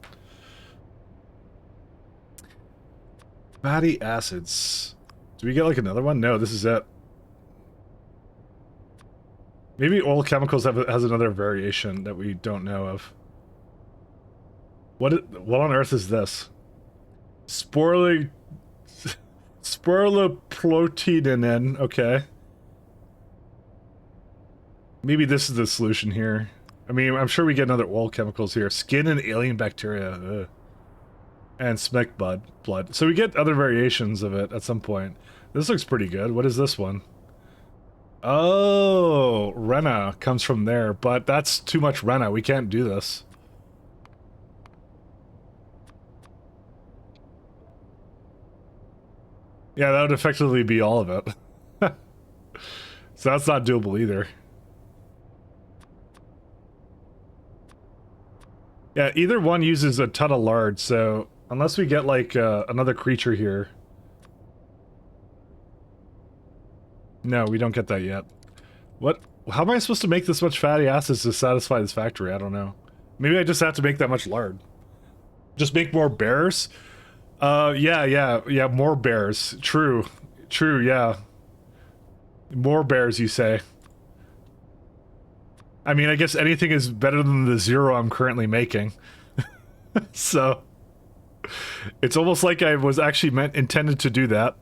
Fatty acids. Do we get like another one? No, this is it. Maybe oil chemicals has another variation that we don't know of. What on earth is this? Sporuloplotininin, okay. Maybe this is the solution here. I mean, I'm sure we get another oil chemicals here. Skin and alien bacteria. Ugh. And smek blood. So we get other variations of it at some point. This looks pretty good. What is this one? Oh, Rena comes from there, but that's too much Rena. We can't do this. Yeah, that would effectively be all of it. So that's not doable either. Yeah, either one uses a ton of lard, so unless we get like another creature here. No, we don't get that yet. What? How am I supposed to make this much fatty acids to satisfy this factory? I don't know. Maybe I just have to make that much lard. Just make more bears? Yeah, more bears. True, yeah. More bears, you say. I mean, I guess anything is better than the 0 I'm currently making. So, it's almost like I was actually intended to do that.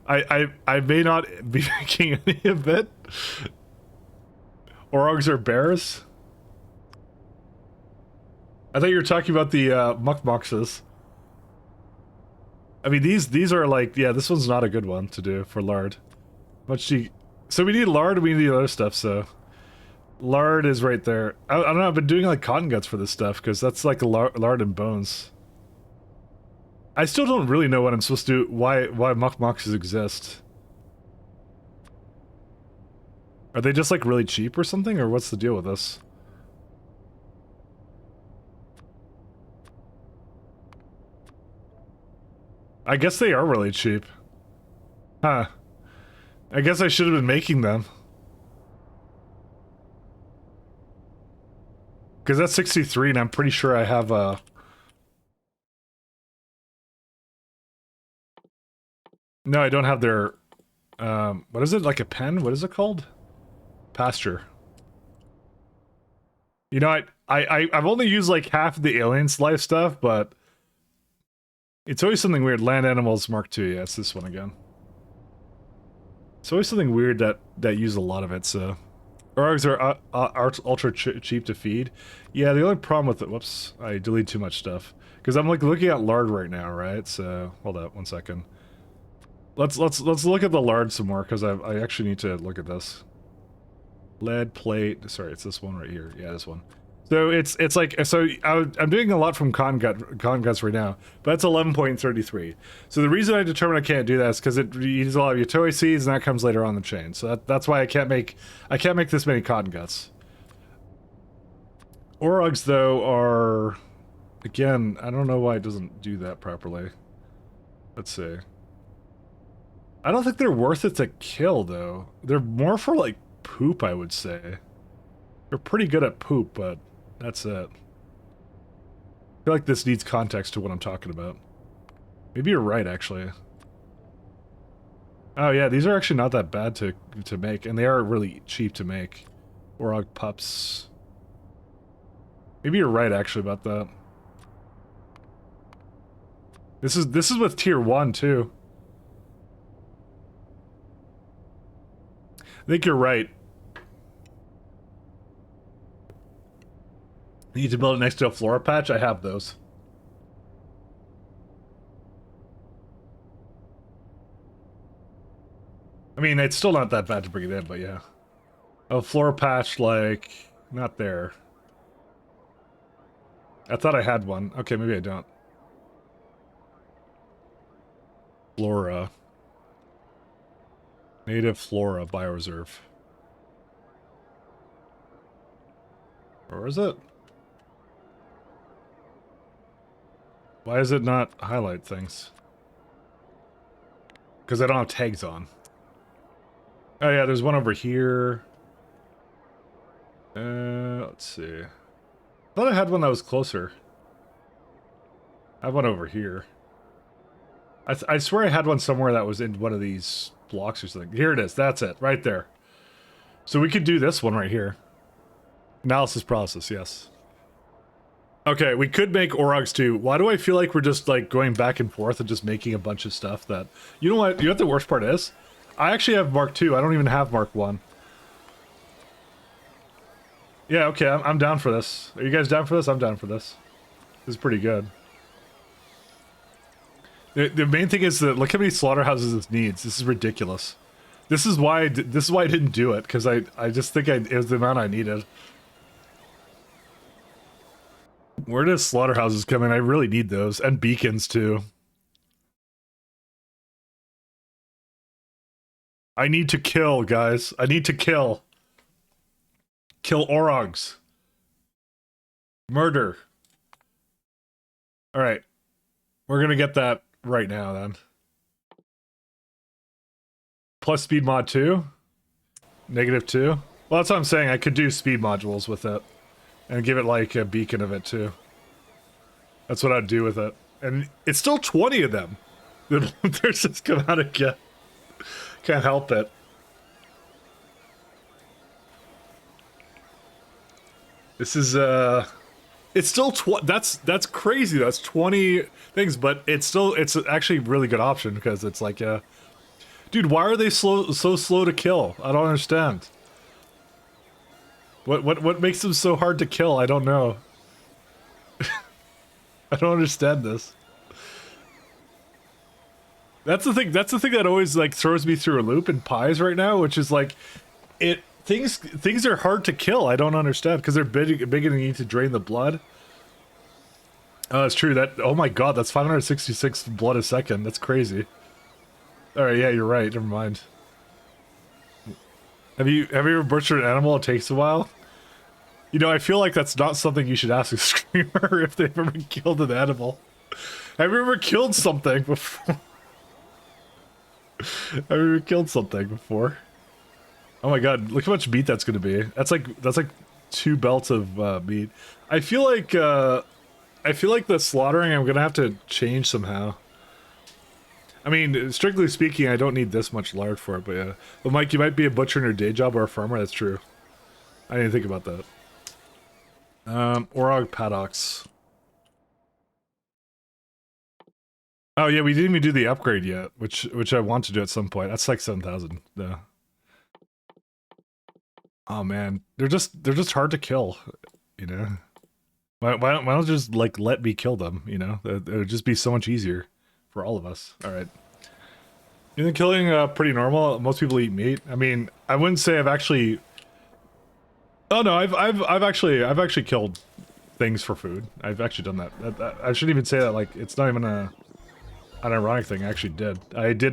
I may not be making any of it. Orogs are bears? I thought you were talking about the muckboxes. I mean, these are like, yeah, this one's not a good one to do for lard. So we need lard and we need other stuff, so. Lard is right there. I don't know, I've been doing like cotton guts for this stuff, because that's like a lard and bones. I still don't really know what I'm supposed to do, why muckboxes exist. Are they just like really cheap or something, or what's the deal with this? I guess they are really cheap. Huh. I guess I should have been making them. Because that's 63 and I'm pretty sure I have a... No, I don't have their... what is it? Like a pen? What is it called? Pasture. You know, I've only used like half of the Aliens Life stuff, but... It's always something weird. Land Animals Mark II. Yeah, it's this one again. It's always something weird that use a lot of it, so... Orogs are ultra cheap to feed. Yeah, the only problem with it... Whoops. I deleted too much stuff. Because I'm like looking at lard right now, right? So, hold up 1 second. Let's look at the lard some more, because I actually need to look at this. Lead plate... Sorry, it's this one right here. Yeah, this one. So it's like, so I'm doing a lot from cotton guts right now, but that's 11.33. So the reason I determined I can't do that is because it uses a lot of Yatoi seeds, and that comes later on the chain. So that's why I can't make this many cotton guts. Orogs though are, again, I don't know why it doesn't do that properly. Let's see. I don't think they're worth it to kill though. They're more for like poop, I would say. They're pretty good at poop, but that's it. I feel like this needs context to what I'm talking about. Maybe you're right, actually. Oh yeah, these are actually not that bad to make, and they are really cheap to make. Orog pups. Maybe you're right, actually, about that. This is with tier 1, too. I think you're right. Need to build it next to a flora patch? I have those. I mean, it's still not that bad to bring it in, but yeah. A floor patch, like, not there. I thought I had one. Okay, maybe I don't. Flora. Native Flora Bioreserve. Where is it? Why does it not highlight things? Because I don't have tags on. Oh yeah, there's one over here. Let's see. I thought I had one that was closer. I have one over here. I swear I had one somewhere that was in one of these blocks or something. Here it is. That's it. Right there. So we could do this one right here. Analysis process, yes. Okay, we could make Orogs too. Why do I feel like we're just like going back and forth and just making a bunch of stuff that... You know what? You know what the worst part is? I actually have Mark 2. I don't even have Mark 1. Yeah, okay, I'm down for this. Are you guys down for this? I'm down for this. This is pretty good. The main thing is that look how many slaughterhouses this needs. This is ridiculous. This is why I didn't do it, because I just think it was the amount I needed. Where does slaughterhouses come in? I really need those. And beacons, too. I need to kill, guys. I need to kill. Kill Orogs. Murder. Alright. We're gonna get that right now, then. Plus speed mod 2? Negative 2? Well, that's what I'm saying. I could do speed modules with it. And give it, like, a beacon of it, too. That's what I'd do with it. And it's still 20 of them. They're just come out again. Can't help it. This is, it's still that's crazy. That's 20 things, but it's actually a really good option because it's like, dude, why are they so slow to kill? I don't understand. What makes them so hard to kill? I don't know. I don't understand this. That's the thing that always like throws me through a loop in pies right now, which is like things are hard to kill. I don't understand because they're big and you need to drain the blood. Oh, it's true that oh my god, that's 566 blood a second. That's crazy. Alright, yeah, you're right, never mind. Have you ever butchered an animal? It takes a while. You know, I feel like that's not something you should ask a screamer if they've ever killed an animal. Have you ever killed something before? Have you ever killed something before? Oh my god, look how much meat that's gonna be. That's like 2 belts of meat. I feel like the slaughtering I'm gonna have to change somehow. I mean, strictly speaking, I don't need this much lard for it, but yeah. But Mike, you might be a butcher in your day job or a farmer, that's true. I didn't think about that. Orog paddocks. Oh yeah, we didn't even do the upgrade yet, which I want to do at some point. That's like 7,000. Yeah. Oh man, they're just hard to kill, you know. Why don't just like let me kill them, you know? It would just be so much easier for all of us. All right. You think killing pretty normal? Most people eat meat. I mean, I wouldn't say I've actually. Oh no, I've actually killed things for food. I've actually done that. I shouldn't even say that. Like, it's not even an ironic thing. I actually did. I did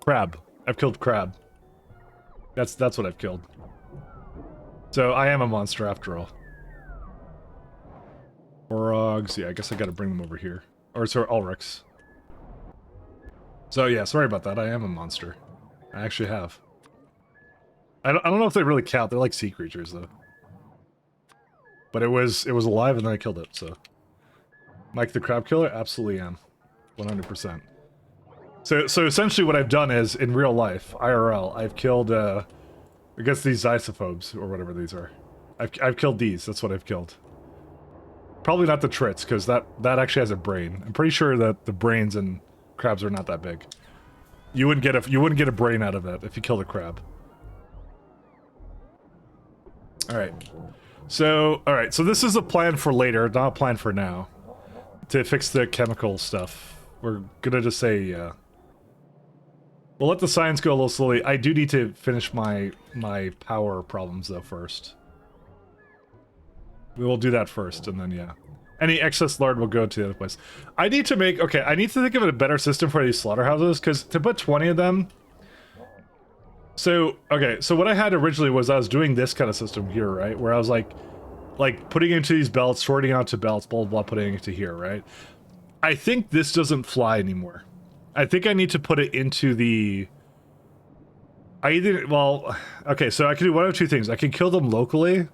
crab. I've killed crab. That's what I've killed. So I am a monster after all. Orogs, yeah, I guess I gotta bring them over here. Or sorry, Ulrichs. So yeah, sorry about that. I am a monster. I actually have. I don't know if they really count. They're like sea creatures though. But it was alive and then I killed it. So, Mike the Crab Killer, absolutely am, 100%. So essentially, what I've done is in real life, IRL, I've killed I guess these isophobes or whatever these are. I've killed these. That's what I've killed. Probably not the trits because that actually has a brain. I'm pretty sure that the brains in crabs are not that big. You wouldn't get a brain out of it if you killed a crab. Alright. So this is a plan for later, not a plan for now. To fix the chemical stuff. We're gonna just say, We'll let the science go a little slowly. I do need to finish my power problems though first. We will do that first, and then yeah. Any excess lard will go to the other place. I need to make... Okay, I need to think of a better system for these slaughterhouses, because to put 20 of them... So, okay, so what I had originally was I was doing this kind of system here, right? Where I was like putting into these belts, sorting out to belts, blah, blah, blah, putting it to here, right? I think this doesn't fly anymore. I think I need to put it into the... Well, okay, so I can do one of two things. I can kill them locally,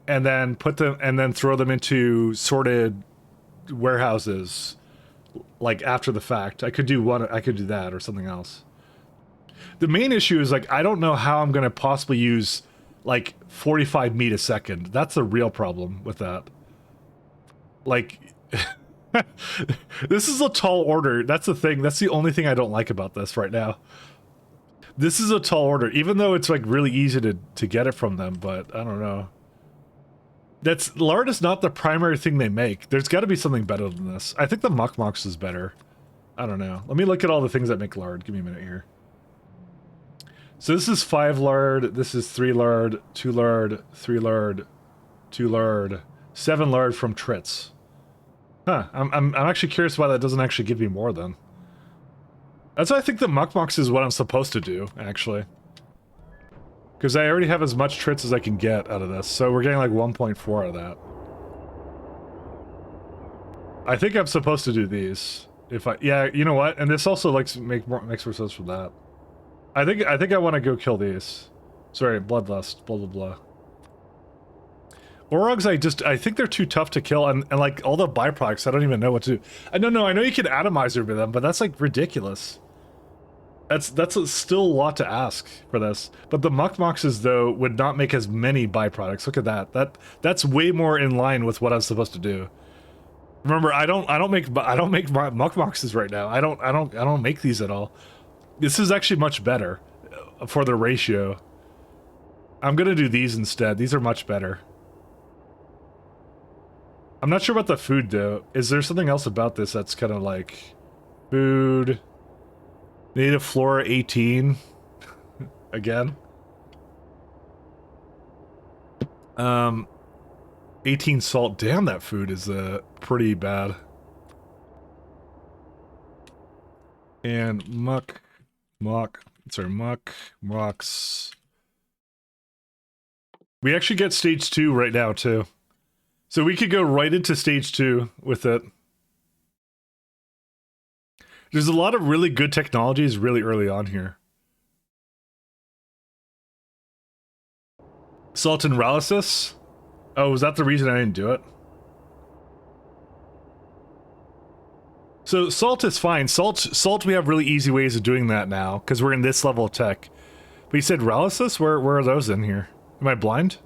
and then put them, and then throw them into sorted warehouses, like after the fact. I could do that or something else. The main issue is, like, I don't know how I'm going to possibly use, like, 45 meat a second. That's a real problem with that. Like, this is a tall order. That's the thing. That's the only thing I don't like about this right now. This is a tall order, even though it's, like, really easy to get it from them, but I don't know. Lard is not the primary thing they make. There's got to be something better than this. I think the Mukmoks is better. I don't know. Let me look at all the things that make lard. Give me a minute here. So this is 5 lard, this is 3 lard, 2 lard, 3 lard, 2 lard, 7 lard from Trits. Huh, I'm actually curious why that doesn't actually give me more then. That's why I think the Mukmoks is what I'm supposed to do, actually. Because I already have as much Trits as I can get out of this, so we're getting like 1.4 out of that. I think I'm supposed to do these. Yeah, you know what? And this also makes more sense from that. I think I want to go kill these. Sorry, bloodlust, blah blah blah. Orogs, I think they're too tough to kill, and like all the byproducts, I don't even know what to do. I don't know. I know you can atomizer with them, but that's like ridiculous. That's still a lot to ask for this. But the Mukmoks though would not make as many byproducts. Look at that. That's way more in line with what I was supposed to do. Remember, I don't make Mukmoks right now. I don't make these at all. This is actually much better for the ratio. I'm gonna do these instead. These are much better. I'm not sure about the food though. Is there something else about this that's kind of like food? Native flora 18 again. 18 salt. Damn, that food is pretty bad. And rocks. We actually get stage 2 right now too. So we could go right into stage 2 with it. There's a lot of really good technologies really early on here. Salt and paralysis? Oh, was that the reason I didn't do it? So salt is fine. Salt we have really easy ways of doing that now, because we're in this level of tech. But you said paralysis? Where are those in here? Am I blind?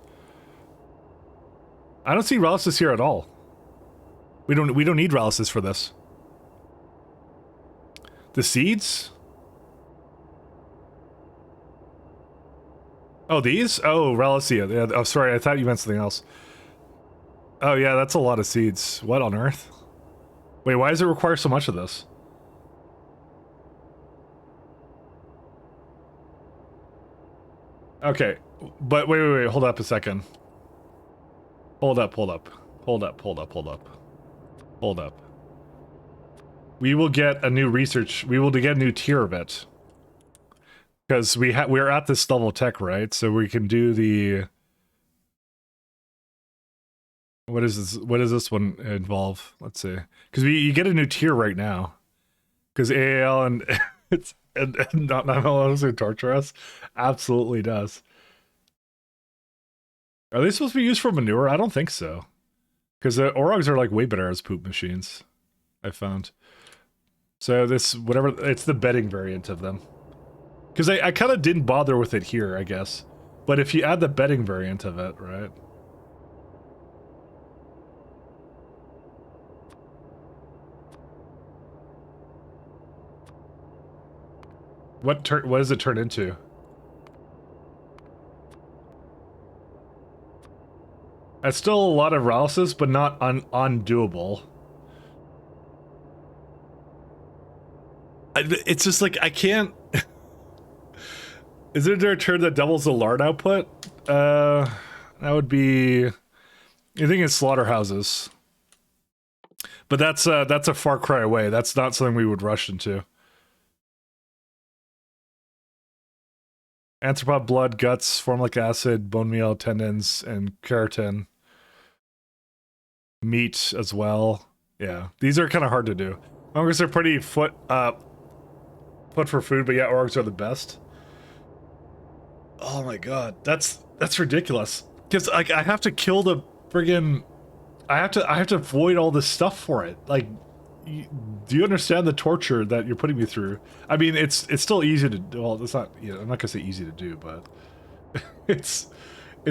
I don't see paralysis here at all. We don't need paralysis for this. The seeds? Oh, these? Oh, Ralacia. Yeah, oh, sorry, I thought you meant something else. Oh, yeah, that's a lot of seeds. What on earth? Wait, why does it require so much of this? Okay, but wait, hold up a second. Hold up. We will get a new we will get a new tier of it. Because we're at this level of tech, right? So we can do the... What does this one involve? Let's see. Because you get a new tier right now. Because AAL and not honestly torture us absolutely does. Are they supposed to be used for manure? I don't think so. Because the Orogs are like way better as poop machines, I found. So this, whatever, it's the bedding variant of them. Because I kind of didn't bother with it here, I guess. But if you add the bedding variant of it, right? What does it turn into? That's still a lot of paralysis, but not undoable. It's just like, I can't... Is there a turd that doubles the lard output? That would be... I think it's slaughterhouses. But that's a far cry away. That's not something we would rush into. Anthropod blood, guts, formic acid, bone meal, tendons, and keratin. Meat as well. Yeah, these are kind of hard to do. Mongoose are pretty put for food, but yeah, orgs are the best. Oh my god, that's ridiculous. Because like I have to kill the friggin', I have to avoid all this stuff for it. Like, do you understand the torture that you're putting me through? I mean, it's still easy to do. Well, it's not. You know, I'm not gonna say easy to do, but it's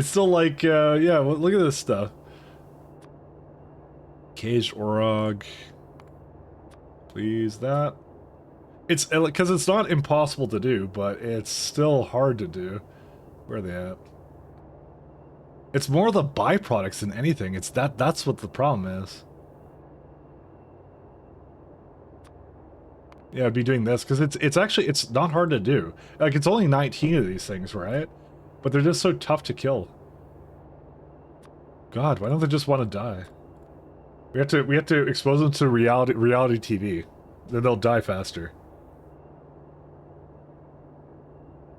still like yeah. Well, look at this stuff. Caged orog. Please, that. It's because it's not impossible to do, but it's still hard to do. Where are they at? It's more the byproducts than anything. It's that's what the problem is. Yeah, I'd be doing this because it's actually it's not hard to do. Like it's only 19 of these things, right? But they're just so tough to kill. God, why don't they just want to die? We have to expose them to reality TV. Then they'll die faster.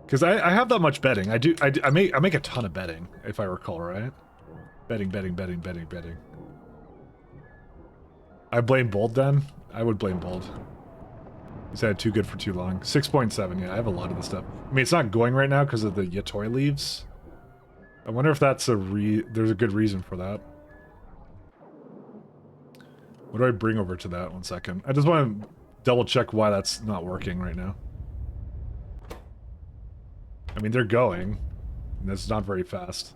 Because I have that much bedding. I make a ton of bedding, if I recall, right? Bedding. I blame Bold then? I would blame Bold. He said too good for too long. 6.7, yeah, I have a lot of this stuff. I mean, it's not going right now because of the Yatoi leaves. I wonder if that's there's a good reason for that. What do I bring over to that? 1 second. I just want to double check why that's not working right now. I mean, they're going. And that's not very fast.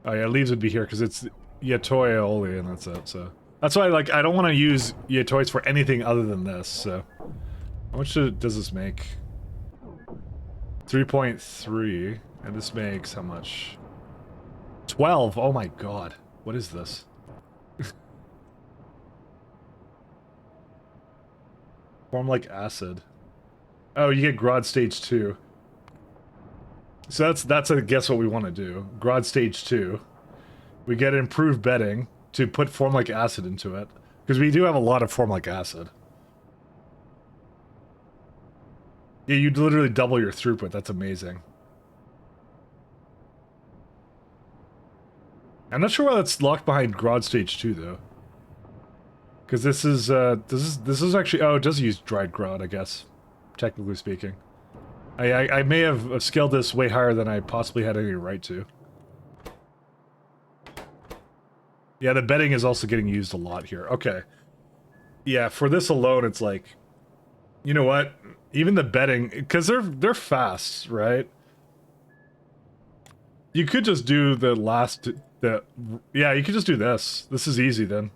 Oh yeah, leaves would be here because it's Yatoi only, and that's it. So that's why I don't want to use Yatois for anything other than this. So how much does this make? 3.3, and this makes how much? 12. Oh my god, what is this? Formic acid. Oh, you get Grod stage 2. So that's I guess what we want to do. Grod stage 2. We get improved bedding to put formic acid into it. Because we do have a lot of formic acid. Yeah, you'd literally double your throughput. That's amazing. I'm not sure why that's locked behind Grod stage 2 though. Because this is actually, oh, it does use dried Grod, I guess, technically speaking. I may have scaled this way higher than I possibly had any right to. Yeah, the bedding is also getting used a lot here. Okay. Yeah, for this alone, it's like, you know what? Even the bedding, because they're fast, right? You could just do yeah, you could just do this. This is easy then.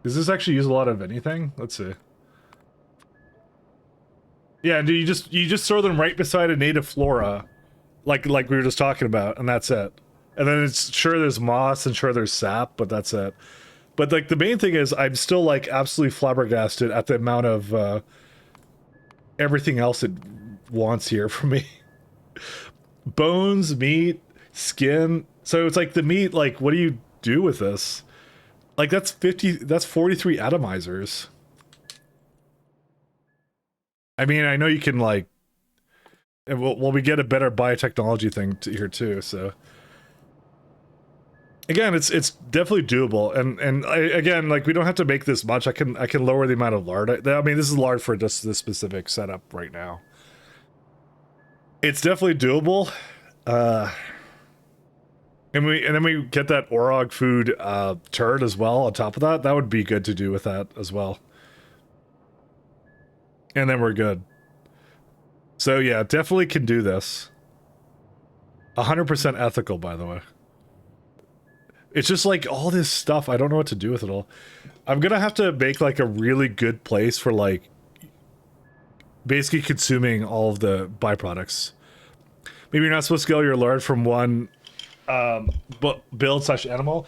Does this actually use a lot of anything? Let's see. Yeah, do you just throw them right beside a native flora, like we were just talking about, and that's it. And then it's sure there's moss and sure there's sap, but that's it. But like the main thing is I'm still like absolutely flabbergasted at the amount of everything else it wants here from me. Bones, meat, skin. So it's like the meat, like what do you do with this? Like that's 43 atomizers. I mean, I know you can like, well, we get a better biotechnology thing here too. So again, it's definitely doable, and again, like we don't have to make this much. I can lower the amount of lard. I mean, this is lard for just this specific setup right now. It's definitely doable. And then we get that orog food turd as well on top of that. That would be good to do with that as well. And then we're good. So yeah, definitely can do this. 100% ethical, by the way. It's just like all this stuff, I don't know what to do with it all. I'm gonna have to make like a really good place for like basically consuming all of the byproducts. Maybe you're not supposed to scale your lard from one build/animal.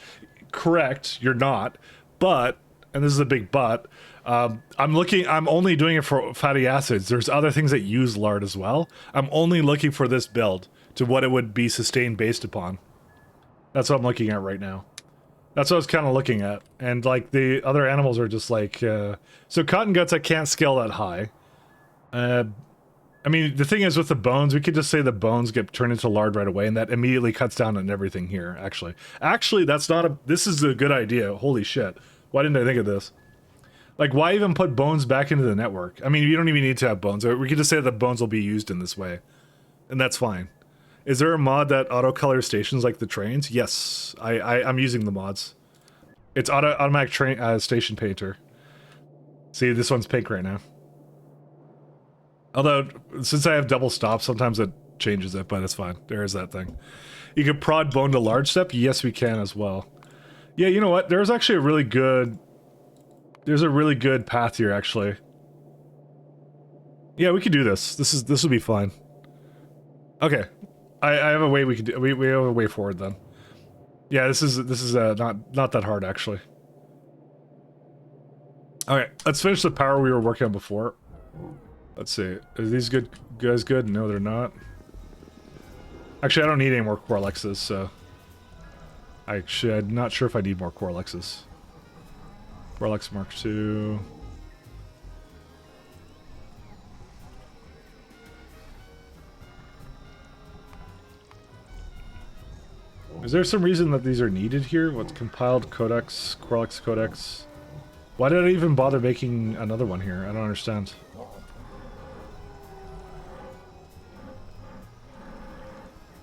Correct, you're not. But, and this is a big but, I'm only doing it for fatty acids. There's other things that use lard as well. I'm only looking for this build to what it would be sustained based upon. That's what I'm looking at right now. That's what I was kind of looking at. And like the other animals are just like, so cotton guts, I can't scale that high. I mean, the thing is with the bones, we could just say the bones get turned into lard right away, and that immediately cuts down on everything here, actually. Actually, that's not a... This is a good idea. Holy shit. Why didn't I think of this? Like, why even put bones back into the network? I mean, you don't even need to have bones. We could just say that bones will be used in this way. And that's fine. Is there a mod that auto-colors stations like the trains? Yes. I'm using the mods. It's automatic train station painter. See, this one's pink right now. Although, since I have double stop, sometimes it changes it, but it's fine. There is that thing. You can prod bone to large step? Yes, we can as well. Yeah, you know what? There's actually a really good... There's a really good path here, actually. Yeah, we could do this. This will be fine. Okay. I have a way we could do... We have a way forward, then. Yeah, this is not that hard, actually. Okay, let's finish the power we were working on before. Let's see. Are these guys good? No, they're not. Actually, I don't need any more corelexes, so... Actually, I'm not sure if I need more corelexes. Corelex Mark II. Is there some reason that these are needed here? What's compiled codex, corelex codex? Why did I even bother making another one here? I don't understand.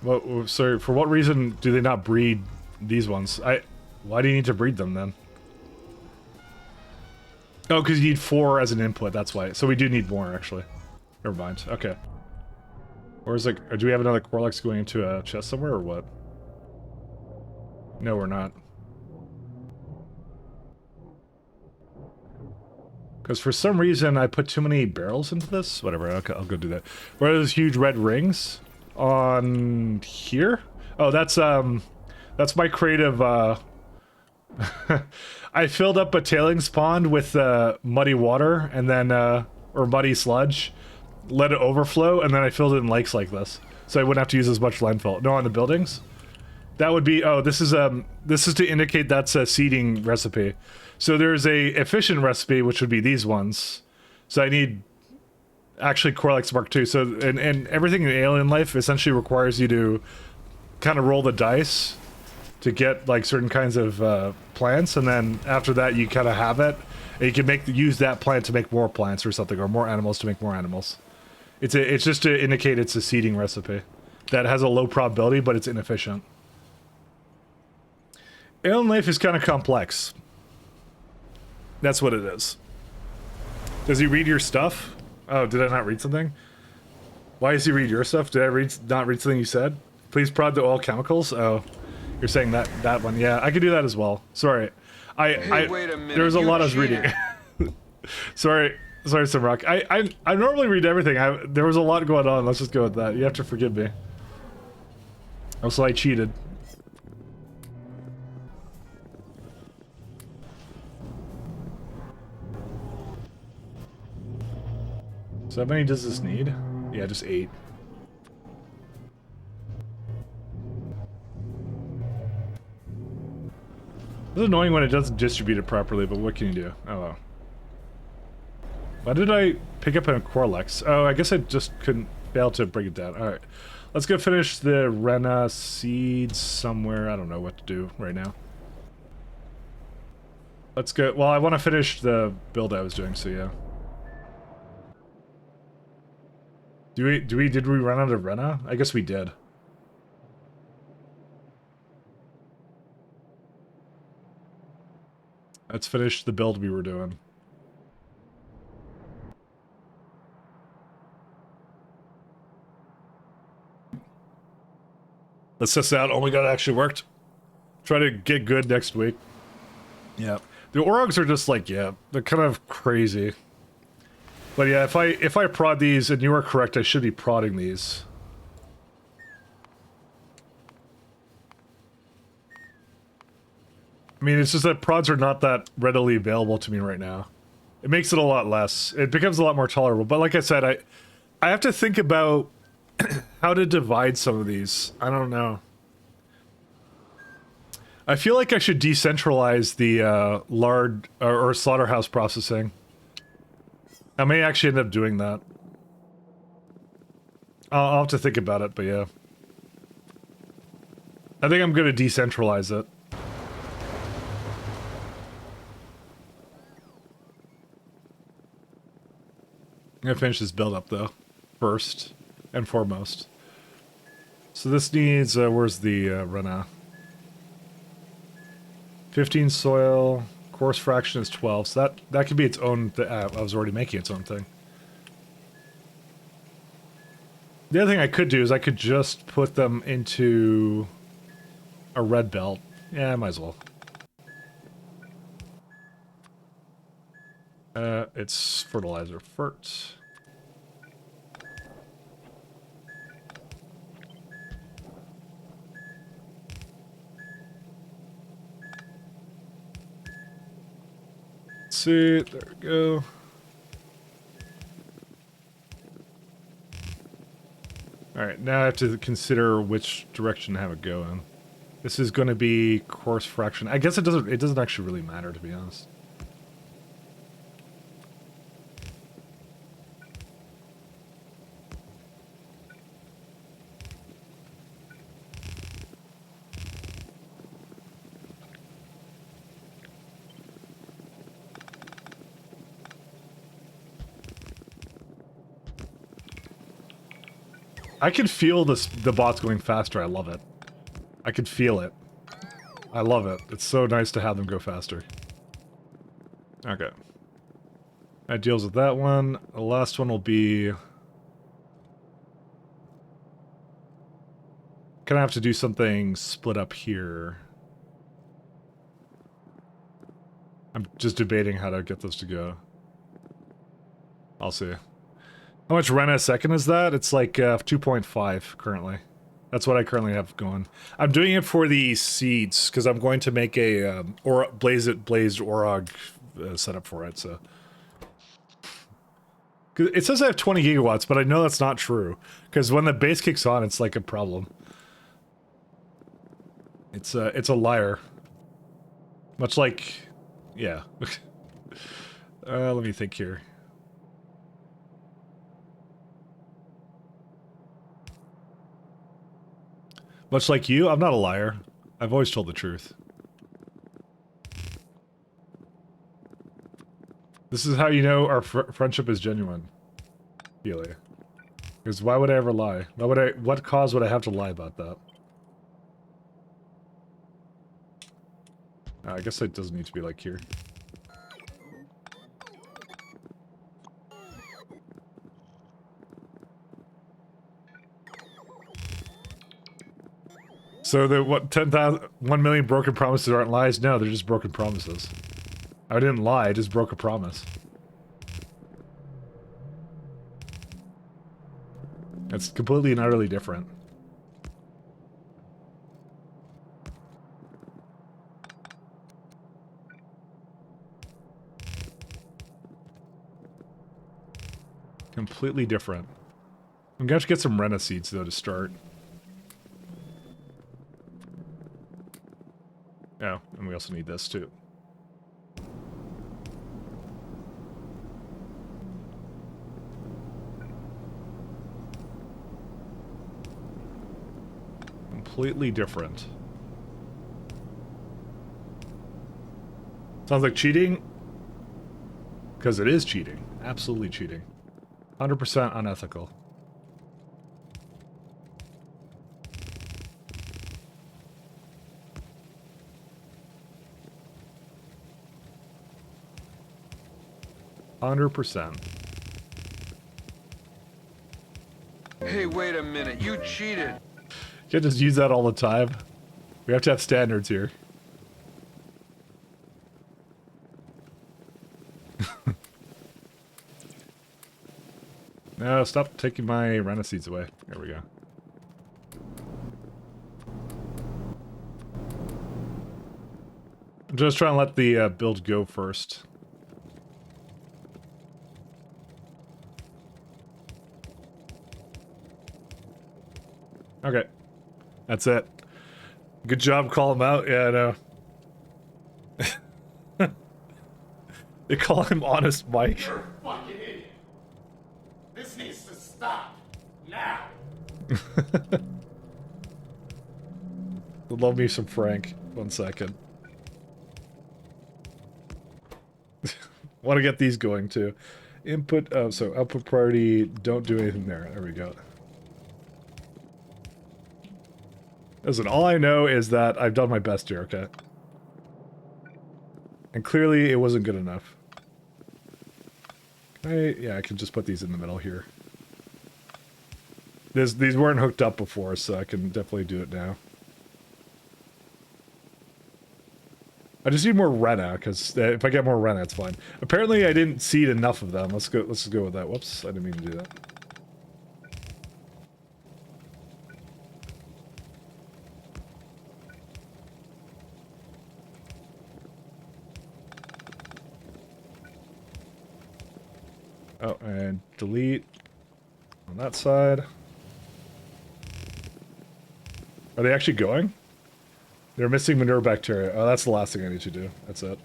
Well, sorry, for what reason do they not breed these ones? Why do you need to breed them then? Oh, because you need 4 as an input, that's why. So we do need more, actually. Never mind, okay. Or is it, or do we have another corelex going into a chest somewhere, or what? No, we're not. Because for some reason I put too many barrels into this. Whatever, okay, I'll go do that. Where are those huge red rings? On here? Oh, that's my creative, I filled up a tailings pond with muddy water and then, or muddy sludge, let it overflow, and then I filled it in lakes like this. So I wouldn't have to use as much landfill. No, on the buildings? That would be, oh, this is to indicate that's a seeding recipe. So there's a efficient recipe, which would be these ones. So I need actually corelex Mark II. So, and everything in alien life essentially requires you to kind of roll the dice to get like certain kinds of plants, and then after that you kind of have it, and you can use that plant to make more plants or something, or more animals to make more animals. It's just to indicate it's a seeding recipe that has a low probability, but it's inefficient. Alien life is kind of complex. That's what it is. Does he read your stuff? Oh, did I not read something? Why does he read your stuff? Did I not read something you said? Please prod the oil chemicals? Oh, you're saying that one. Yeah, I could do that as well. Sorry. Hey, wait a minute. There was a You lot I was cheated. reading. Sorry, Simrock. I normally read everything. There was a lot going on. Let's just go with that. You have to forgive me. Also, I cheated. So how many does this need? Yeah, just 8. It's annoying when it doesn't distribute it properly, but what can you do? Oh well. Why did I pick up a corelex? Oh, I guess I just couldn't fail to break it down. Alright. Let's go finish the Rena seeds somewhere. I don't know what to do right now. Let's go. Well, I want to finish the build I was doing, so yeah. Did we run out of Rena? I guess we did. Let's finish the build we were doing. Let's test it out. Oh my god, it actually worked. Try to get good next week. Yeah. The Orogs are just like, yeah, they're kind of crazy. But yeah, if I prod these, and you are correct, I should be prodding these. I mean, it's just that prods are not that readily available to me right now. It makes it a lot less. It becomes a lot more tolerable. But like I said, I have to think about how to divide some of these. I don't know. I feel like I should decentralize the lard or slaughterhouse processing. I may actually end up doing that. I'll have to think about it, but yeah. I think I'm going to decentralize it. I'm going to finish this build up, though. First and foremost. So this needs, where's the Rena? 15 soil, coarse fraction is 12, so that could be its own, I was already making its own thing. The other thing I could do is I could just put them into a red belt. Yeah, I might as well. It's fertilizer fert. See, there we go. Alright, now I have to consider which direction to have it go in. This is going to be coarse fraction. I guess it doesn't actually really matter, to be honest. I can feel the bots going faster. I love it. I can feel it. I love it. It's so nice to have them go faster. Okay. That deals with that one. The last one will be... Gonna have to do something split up here. I'm just debating how to get this to go. I'll see. How much rent a second is that? It's like 2.5 currently. That's what I currently have going. I'm doing it for the seeds because I'm going to make a blazed orog setup for it. So it says I have 20 gigawatts, but I know that's not true because when the base kicks on, it's like a problem. It's a liar. Much like, yeah. Let me think here. Much like you, I'm not a liar. I've always told the truth. This is how you know our friendship is genuine. Healy. Because why would I ever lie? What cause would I have to lie about that? I guess it doesn't need to be like here. So the 1 million broken promises aren't lies? No, they're just broken promises. I didn't lie, I just broke a promise. It's completely and utterly different. Completely different. I'm gonna have to get some Rena seeds though to start. Oh, and we also need this too. Completely different. Sounds like cheating? Because it is cheating. Absolutely cheating. 100% unethical. Hey, wait a minute. You cheated. You can't just use that all the time. We have to have standards here. No, stop taking my Rena seeds away. There we go. I'm just trying to let the build go first. Okay. That's it. Good job calling him out. Yeah, I know. They call him Honest Mike. Fucking idiot. This needs to stop. Now. Love me some Frank. 1 second. Want to get these going too. Input, so output priority, don't do anything there. There we go. Listen, all I know is that I've done my best here, okay? And clearly it wasn't good enough. Yeah, I can just put these in the middle here. These weren't hooked up before, so I can definitely do it now. I just need more Rena, because if I get more Rena, it's fine. Apparently I didn't seed enough of them. Let's go with that. Whoops, I didn't mean to do that. Oh, and delete on that side. Are they actually going? They're missing manure bacteria. Oh, that's the last thing I need to do. That's it.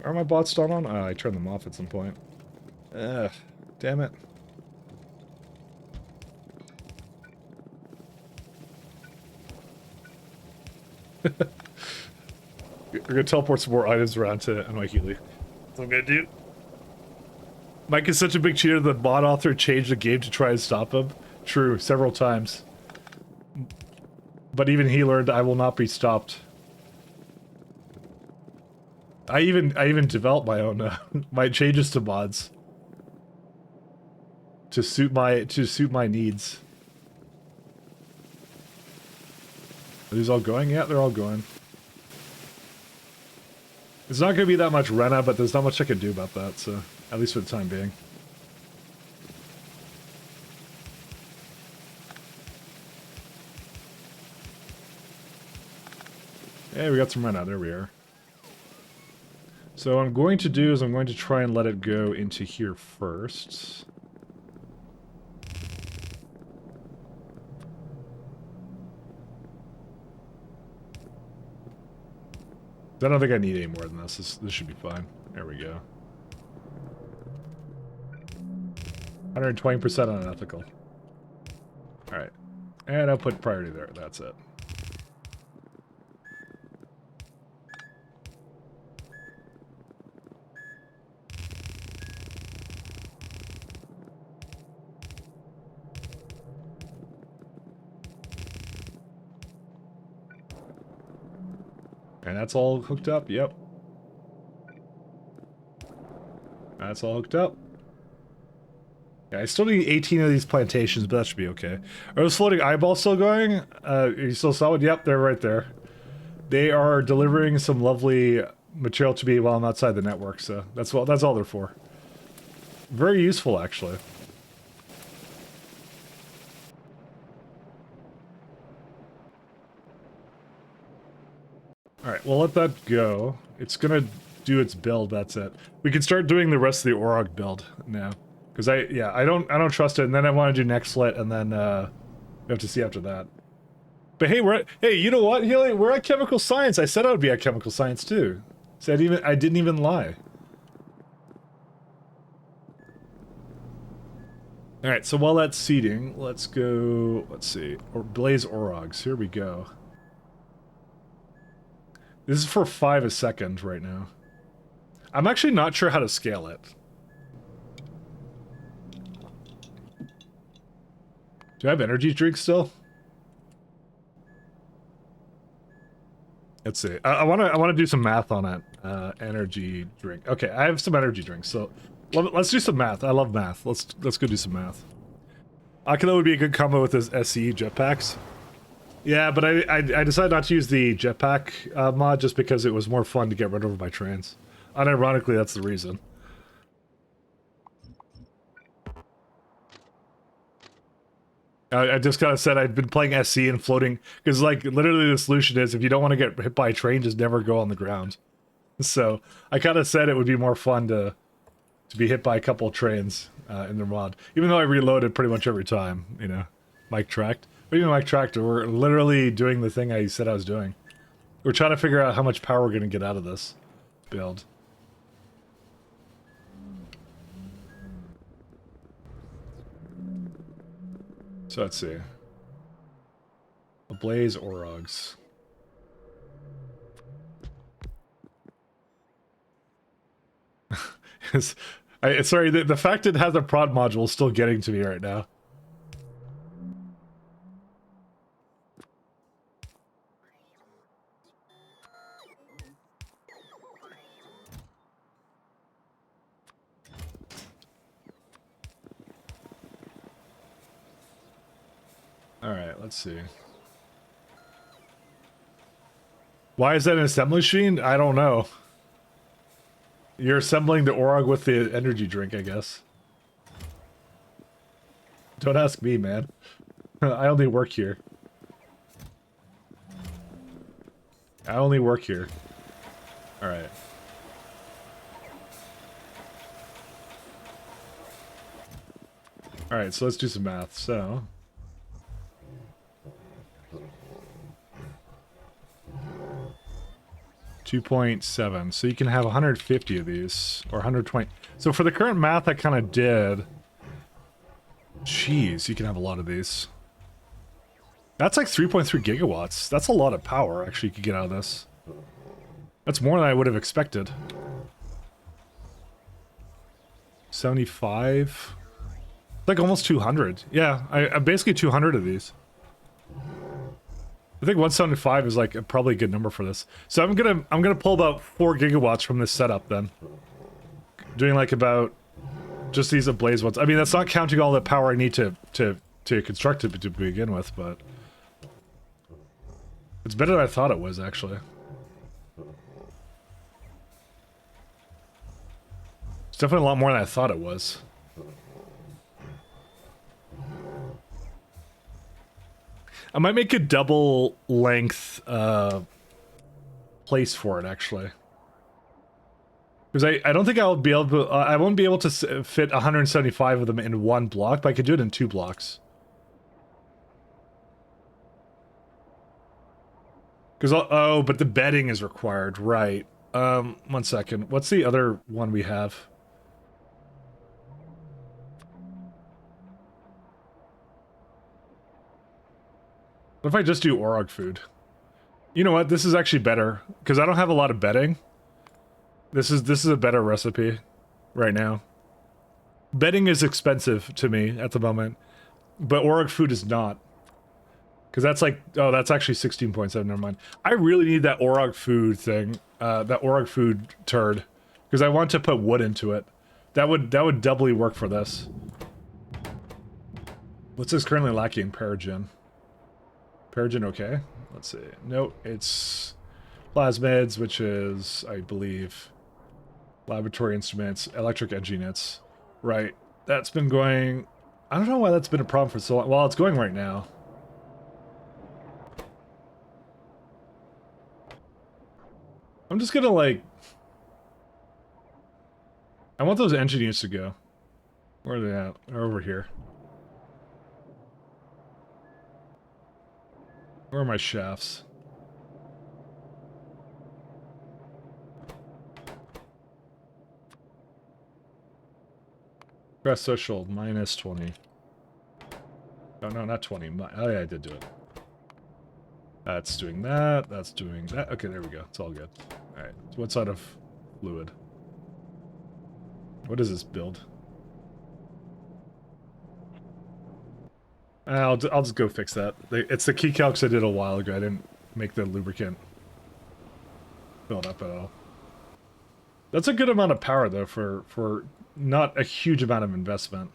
Are my bots still on? Oh, I turned them off at some point. Ugh, damn it. We're gonna teleport some more items around to NY Healy. That's what I'm gonna do. Mike is such a big cheater that the bot author changed the game to try and stop him. True, several times. But even he learned I will not be stopped. I even developed my own my changes to mods to suit my needs. Are these all going? Yeah, they're all going. It's not going to be that much Rena, but there's not much I can do about that, so at least for the time being. Yeah, we got some Rena. There we are. So what I'm going to do is I'm going to try and let it go into here first. I don't think I need any more than this. This should be fine. There we go. 120% unethical. Alright. And I'll put priority there. That's it. And that's all hooked up? Yep. That's all hooked up. Yeah, I still need 18 of these plantations, but that should be okay. Are those floating eyeballs still going? You still saw it? Yep, they're right there. They are delivering some lovely material to me while I'm outside the network, so that's all they're for. Very useful, actually. Alright, we'll let that go. It's gonna do its build, that's it. We can start doing the rest of the Orog build now. Because I don't trust it, and then I want to do Nextlet, and then we have to see after that. But hey, hey, you know what, Healy? We're at chemical science. I said I would be at chemical science too. So I didn't even lie. Alright, so while that's seeding, let's go, let's see, Blaze Orogs, here we go. This is for 5 a second right now. I'm actually not sure how to scale it. Do I have energy drinks still? Let's see. I want to do some math on it. Energy drink. Okay, I have some energy drinks. So let's do some math. I love math. Let's go do some math. Akila would be a good combo with his SE jetpacks. Yeah, but I decided not to use the jetpack mod just because it was more fun to get rid of my trains. Unironically, that's the reason. I just kind of said I'd been playing SC and floating because, like, literally the solution is if you don't want to get hit by a train, just never go on the ground. So I kind of said it would be more fun to be hit by a couple of trains in the mod, even though I reloaded pretty much every time. You know, Mike tracked, but even Mike tracked, we're literally doing the thing I said I was doing. We're trying to figure out how much power we're going to get out of this build. So let's see. Ablaze Orogs. Sorry, the fact it has a prod module is still getting to me right now. Alright, let's see. Why is that an assembly machine? I don't know. You're assembling the Orog with the energy drink, I guess. Don't ask me, man. I only work here. I only work here. Alright. Alright, so let's do some math. So... 2.7, so you can have 150 of these, or 120. So for the current math I kind of did... Jeez, you can have a lot of these. That's like 3.3 gigawatts. That's a lot of power, actually, you could get out of this. That's more than I would have expected. 75? Like almost 200. Yeah, I basically 200 of these. I think 175 is like probably a good number for this. So I'm gonna pull about 4 gigawatts from this setup then. Doing like about just these ablaze ones. I mean, that's not counting all the power I need to construct it to begin with, but it's better than I thought it was actually. It's definitely a lot more than I thought it was. I might make a double length place for it actually, because I don't think I'll be able to. I won't be able to fit 175 of them in one block, but I could do it in 2 blocks. Because oh, but the bedding is required, right? 1 second. What's the other one we have? What if I just do Orog food? You know what? This is actually better because I don't have a lot of bedding. This is a better recipe right now. Bedding is expensive to me at the moment, but Orog food is not. Because that's like, oh, that's actually 16.7. Never mind. I really need that Orog food thing, that Orog food turd, because I want to put wood into it. That would doubly work for this. What's this currently lacking? Paragen. Paragen, okay. Let's see. No, it's plasmids, which is, I believe, laboratory instruments, electric edge units. Right. That's been going... I don't know why that's been a problem for so long. Well, it's going right now. I'm just gonna, like... I want those engine units to go. Where are they at? They're over here. Where are my shafts? Press social, minus 20. Oh, no, not 20. Oh, yeah, I did do it. That's doing that. That's doing that. Okay, there we go. It's all good. Alright. So what side of fluid? What is this build? I'll just go fix that. It's the key calcs I did a while ago. I didn't make the lubricant build up at all. That's a good amount of power, though, for not a huge amount of investment.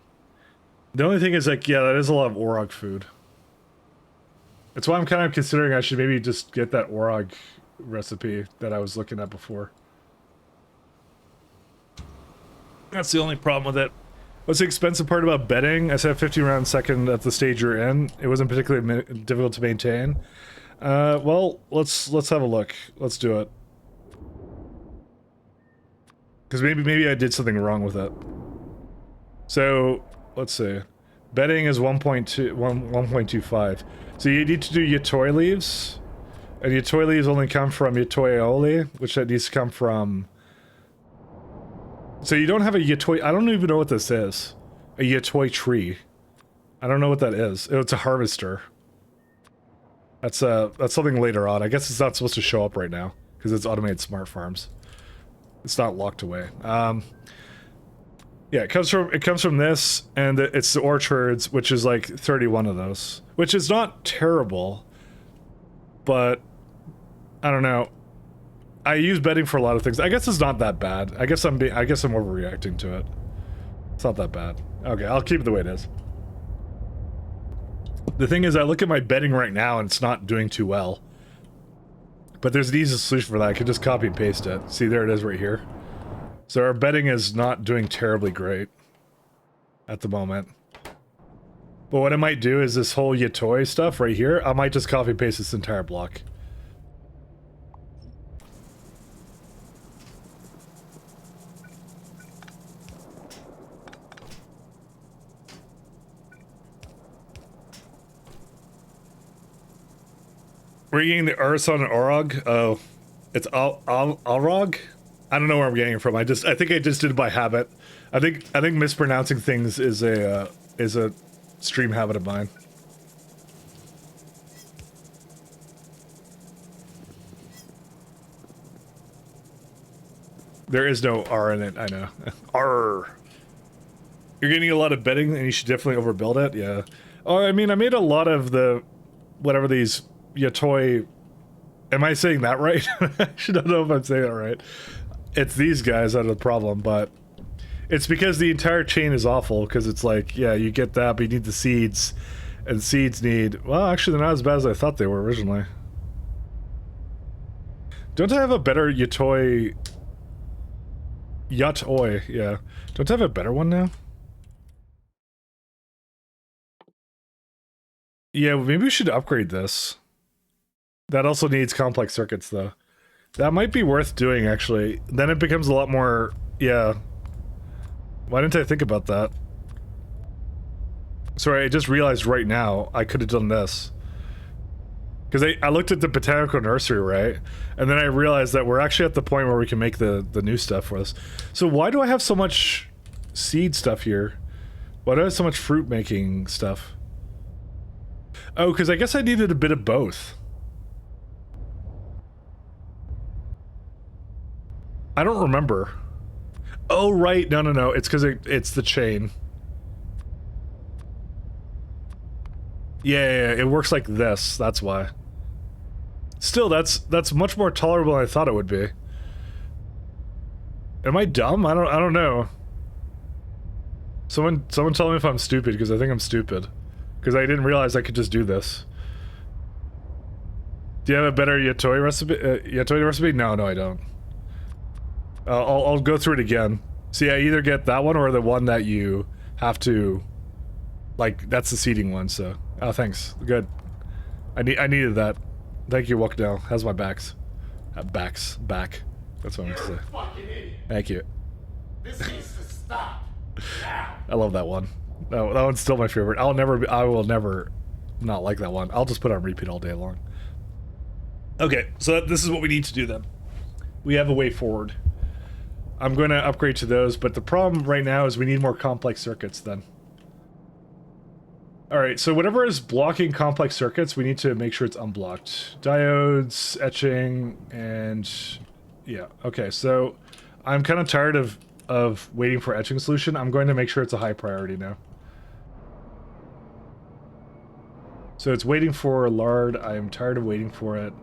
The only thing is, like, yeah, that is a lot of Orog food. That's why I'm kind of considering I should maybe just get that Orog recipe that I was looking at before. That's the only problem with it. What's the expensive part about betting? I said 50 rounds second at the stage you're in. It wasn't particularly difficult to maintain. Well, let's have a look. Let's do it. Because maybe I did something wrong with it. So, let's see. Betting is 1.25. So you need to do Yatoi leaves. And Yatoi leaves only come from Yatoi Aoli, which that needs to come from... So you don't have a Yatoi... I don't even know what this is. A Yatoi tree. I don't know what that is. Oh, it's a harvester. That's something later on. I guess it's not supposed to show up right now. Because it's automated smart farms. It's not locked away. Yeah, it comes from this, and it's the orchards, which is like 31 of those. Which is not terrible. But... I don't know. I use betting for a lot of things. I guess it's not that bad. I guess I'm overreacting to it. It's not that bad. Okay, I'll keep it the way it is. The thing is, I look at my betting right now and it's not doing too well. But there's an easy solution for that. I can just copy and paste it. See, there it is right here. So our betting is not doing terribly great at the moment. But what I might do is this whole Yatoi stuff right here, I might just copy and paste this entire block. We're getting the Urson and Orog. Oh, it's Alrog? I don't know where I'm getting it from. I think I just did it by habit. I think mispronouncing things is a stream habit of mine. There is no R in it, I know. R. You're getting a lot of betting and you should definitely overbuild it, yeah. Oh, I mean, I made a lot of the whatever these Yatoi... Am I saying that right? I don't know if I'm saying that right. It's these guys that are the problem, but... It's because the entire chain is awful, because it's like, yeah, you get that, but you need the seeds. And seeds need... Well, actually, they're not as bad as I thought they were originally. Don't I have a better Yatoi... Yatoi, yeah. Don't I have a better one now? Yeah, well, maybe we should upgrade this. That also needs complex circuits, though. That might be worth doing, actually. Then it becomes a lot more... Yeah. Why didn't I think about that? Sorry, I just realized right now I could have done this. Because I looked at the botanical nursery, right? And then I realized that we're actually at the point where we can make the new stuff for us. So why do I have so much seed stuff here? Why do I have so much fruit making stuff? Oh, because I guess I needed a bit of both. I don't remember. Oh, right. No. It's because it's the chain. Yeah, it works like this. That's why. Still, that's much more tolerable than I thought it would be. Am I dumb? I don't know. Someone tell me if I'm stupid, because I think I'm stupid. Because I didn't realize I could just do this. Do you have a better Yatoi recipe? No, I don't. I'll go through it again. See, I either get that one or the one that you have to... Like, that's the seeding one, so... Oh, thanks. Good. I needed that. Thank you, walk down. How's my backs? Back. That's what I meant to say. Fucking idiot. Thank you. This needs to stop. Now. I love that one. That one's still my favorite. I will never not like that one. I'll just put it on repeat all day long. Okay, so this is what we need to do then. We have a way forward. I'm going to upgrade to those, but the problem right now is we need more complex circuits then. Alright, so whatever is blocking complex circuits, we need to make sure it's unblocked. Diodes, etching, and... Yeah, okay, so I'm kind of tired of waiting for etching solution. I'm going to make sure it's a high priority now. So it's waiting for lard. I am tired of waiting for it.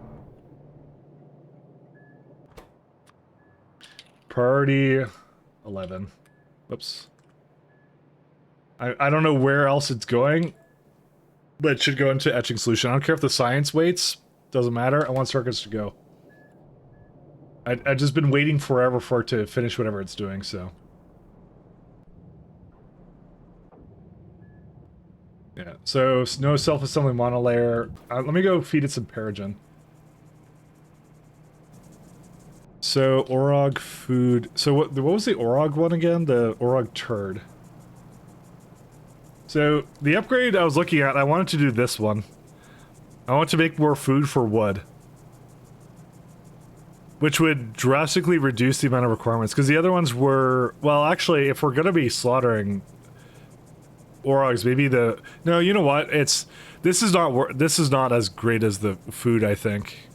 Priority 11. Whoops. I don't know where else it's going, but it should go into etching solution. I don't care if the science waits. Doesn't matter. I want circuits to go. I've just been waiting forever for it to finish whatever it's doing, so. Yeah, so no self-assembling monolayer. Let me go feed it some Paragen. So, Orog food. So what was the Orog one again? The Orog turd. So, the upgrade I was looking at, I wanted to do this one. I want to make more food for wood. Which would drastically reduce the amount of requirements, because the other ones were... Well, actually, if we're going to be slaughtering Orogs, maybe the... No, you know what? This is not as great as the food, I think.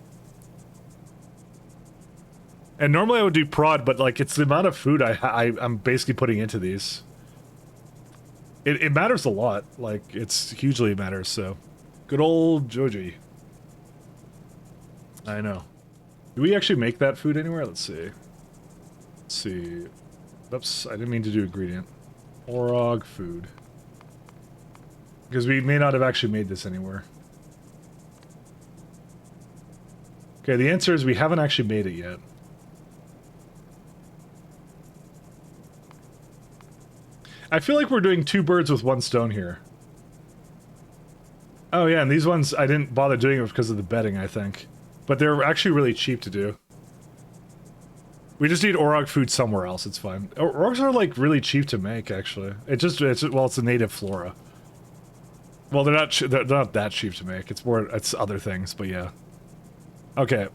And normally I would do prod, but like it's the amount of food I'm basically putting into these. It matters a lot. Like it's hugely matters. So, good old Joji. I know. Do we actually make that food anywhere? Let's see. Let's see. Oops, I didn't mean to do ingredient. Orog food. Because we may not have actually made this anywhere. Okay, the answer is we haven't actually made it yet. I feel like we're doing 2 birds with 1 stone here. Oh yeah, and these ones I didn't bother doing it because of the bedding, I think. But they're actually really cheap to do. We just need Orog food somewhere else, it's fine. Orogs are like really cheap to make, actually. It's a native flora. Well, they're not that cheap to make. It's other things, but yeah. Okay.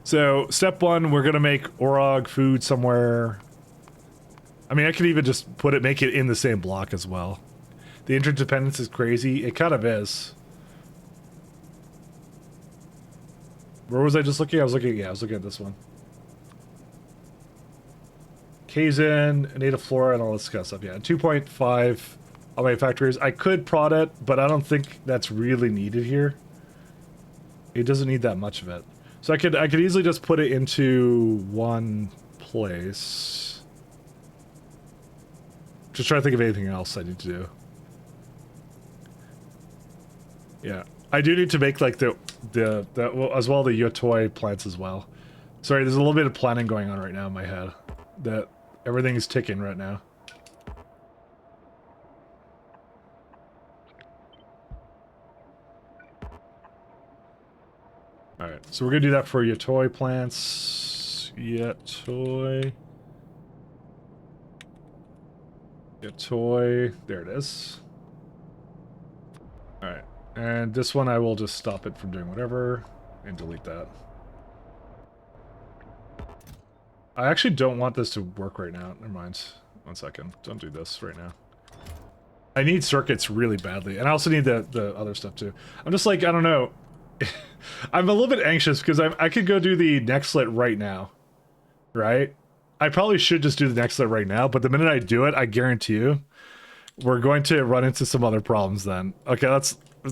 So, step 1, we're gonna make Orog food somewhere. I mean, I could even just make it in the same block as well. The interdependence is crazy. It kind of is. Where was I just looking? I was looking at this one. Kaizen, native flora, and all this kind of stuff. Yeah, 2.5 on my factories. I could prod it, but I don't think that's really needed here. It doesn't need that much of it. So I could easily just put it into one place. Just trying to think of anything else I need to do. Yeah, I do need to make like well, as well the Yotoi plants as well. Sorry, there's a little bit of planning going on right now in my head. That everything is ticking right now. All right, so we're gonna do that for Yotoi plants. Yotoi. Yotoi. There it is. All right. And this one, I will just stop it from doing whatever and delete that. I actually don't want this to work right now. Never mind. 1 second. Don't do this right now. I need circuits really badly. And I also need the other stuff too. I'm just like, I don't know. I'm a little bit anxious because I could go do the next slit right now. Right? I probably should just do the next slit right now, but the minute I do it, I guarantee you, we're going to run into some other problems then. Okay,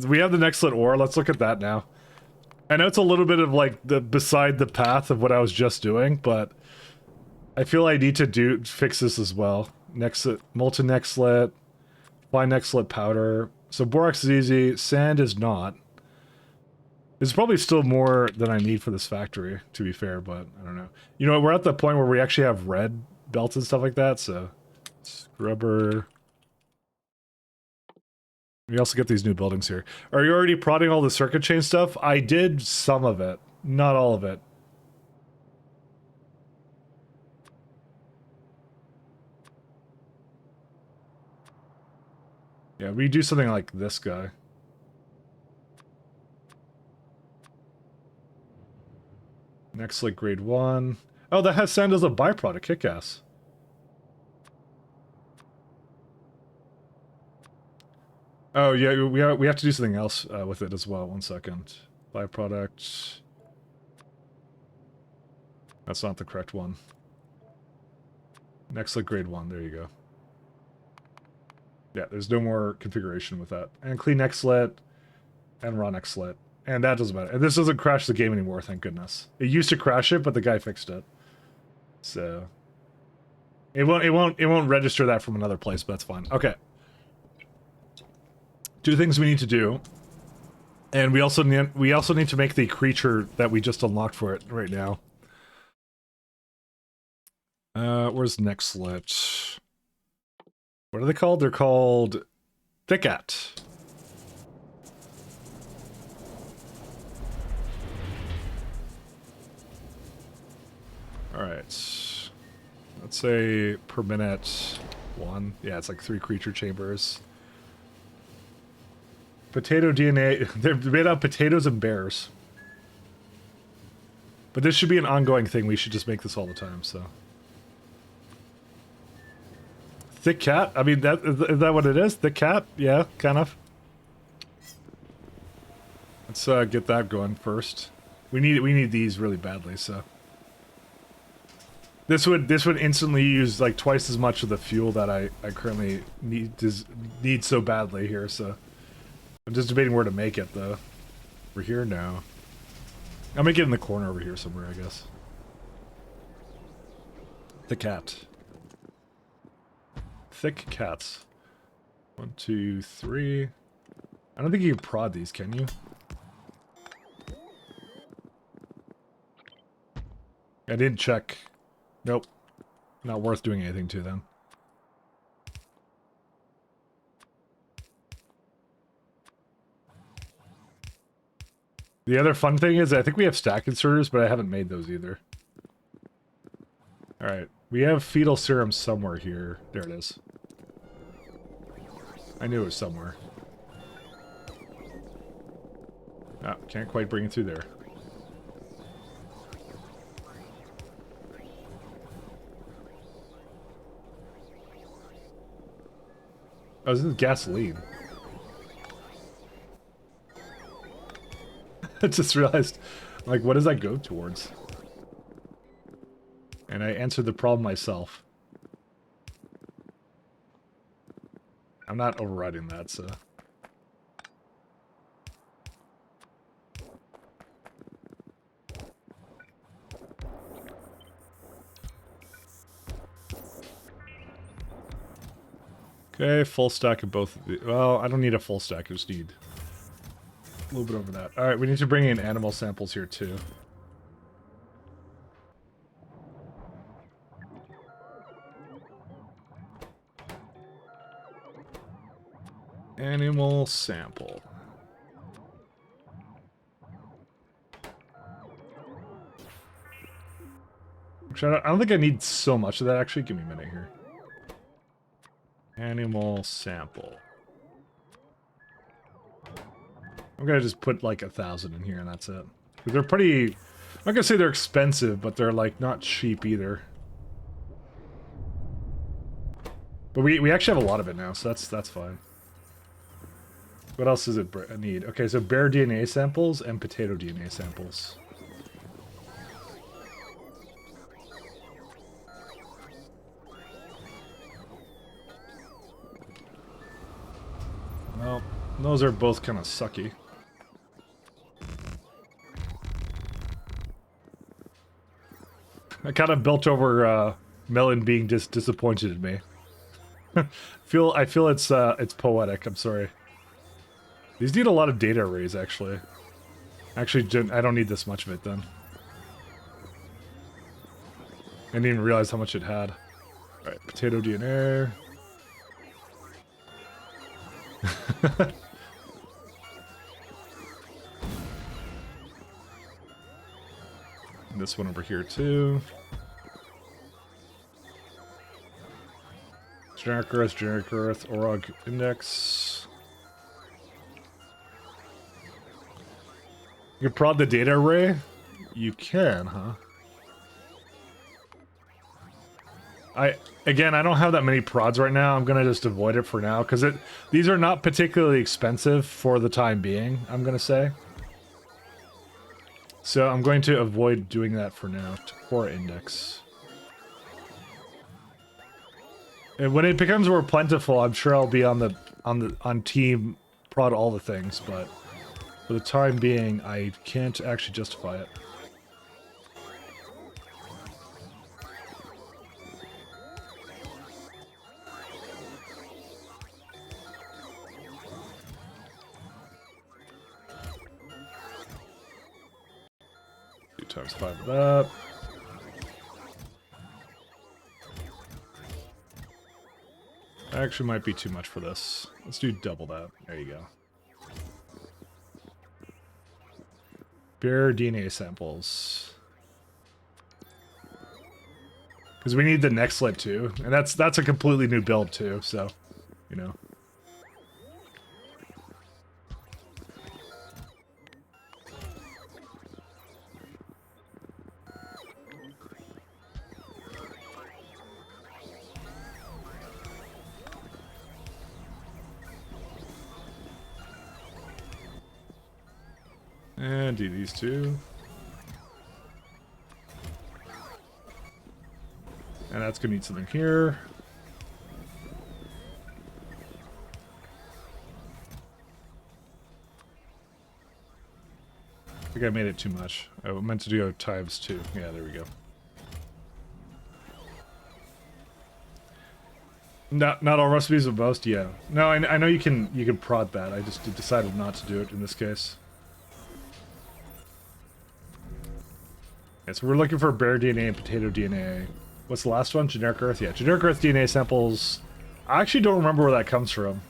we have the next slit ore. Let's look at that now. I know it's a little bit of like beside the path of what I was just doing, but I feel I need to fix this as well. Next slit, molten next slit, fine next slit powder. So borax is easy, sand is not. There's probably still more than I need for this factory, to be fair, but I don't know. You know, we're at the point where we actually have red belts and stuff like that, so scrubber. We also get these new buildings here. Are you already prodding all the circuit chain stuff? I did some of it, not all of it. Yeah, we do something like this guy. Next, like grade 1. Oh, that has sand as a byproduct. Kick-ass. Oh, yeah, we have to do something else with it as well. 1 second. Byproduct. That's not the correct one. Next, like grade 1. There you go. Yeah, there's no more configuration with that. And clean next slit. And raw next slit. And that doesn't matter. And this doesn't crash the game anymore, thank goodness. It used to crash it, but the guy fixed it. So it won't register that from another place, but that's fine. Okay. 2 things we need to do. And we also need to make the creature that we just unlocked for it right now. Where's next slit? What are they called? They're called Thickat. Alright. Let's say per minute 1. Yeah, it's like 3 creature chambers. Potato DNA. They're made out of potatoes and bears. But this should be an ongoing thing. We should just make this all the time, so. Thick cat? I mean, is that what it is? Thick cat? Yeah, kind of. Let's get that going first. We need these really badly, so. This would instantly use like twice as much of the fuel that I currently need so badly here, so. I'm just debating where to make it though. Over here? No. I'll make it in the corner over here somewhere, I guess. The cat. Thick cats. 1, 2, 3. I don't think you can prod these, can you? I didn't check. Nope. Not worth doing anything to them. The other fun thing is I think we have stack inserters, but I haven't made those either. Alright. We have fetal serum somewhere here. There it is. I knew it was somewhere. Ah, can't quite bring it through there. Oh, this is gasoline. I just realized, like, what does that go towards? And I answered the problem myself. I'm not overriding that, so... Okay, full stack of both of the... Well, I don't need a full stack, I just need a little bit over that. Alright, we need to bring in animal samples here, too. Animal sample. Actually, I don't think I need so much of that, actually. Give me a minute here. Animal sample. I'm gonna just put like 1,000 in here and that's it. They're pretty... I'm not gonna say they're expensive, but they're like not cheap either. But we actually have a lot of it now, so that's fine. What else does it need? Okay, so bear DNA samples and potato DNA samples. Well, those are both kind of sucky. I kind of built over Melon being disappointed in me. I feel it's poetic. I'm sorry. These need a lot of data arrays, actually. Actually, I don't need this much of it then. I didn't even realize how much it had. All right, potato DNA. And this one over here too. Generic Earth, Orog Index. You can prod the data array? You can, huh? Again, I don't have that many prods right now. I'm gonna just avoid it for now because these are not particularly expensive for the time being, I'm gonna say. So I'm going to avoid doing that for now. Core index. And when it becomes more plentiful, I'm sure I'll be on team prod all the things, but for the time being, I can't actually justify it. Times 5 of that. Actually might be too much for this. Let's do double that. There you go. Bear DNA samples. Because we need the next slit too. And that's a completely new build too, so, you know. And do these two. And that's gonna need something here. I think I made it too much. I meant to go times 2. Yeah, there we go. Not all recipes of most, yeah. No, I know you can prod that. I just decided not to do it in this case. Yeah, so we're looking for bear DNA and potato DNA. What's the last one? Generic Earth? Yeah, generic Earth DNA samples. I actually don't remember where that comes from.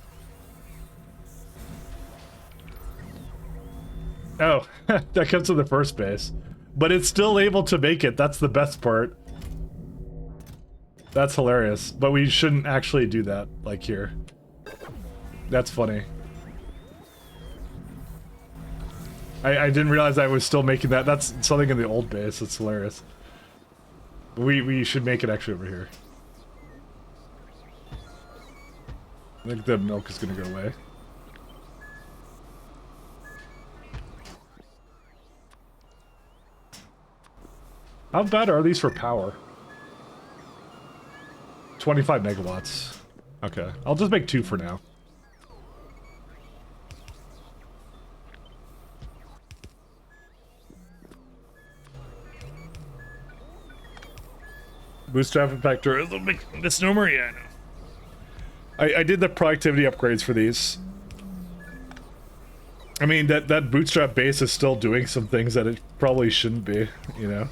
Oh, that comes to the first base. But it's still able to make it. That's the best part. That's hilarious. But we shouldn't actually do that, like here. That's funny. I didn't realize I was still making that. That's something in the old base. It's hilarious. We should make it actually over here. I think the milk is gonna go away. How bad are these for power? 25 megawatts. Okay, I'll just make 2 for now. Bootstrap and Factorio is a big misnomer, yeah, I know. I did the productivity upgrades for these. I mean, that Bootstrap base is still doing some things that it probably shouldn't be, you know?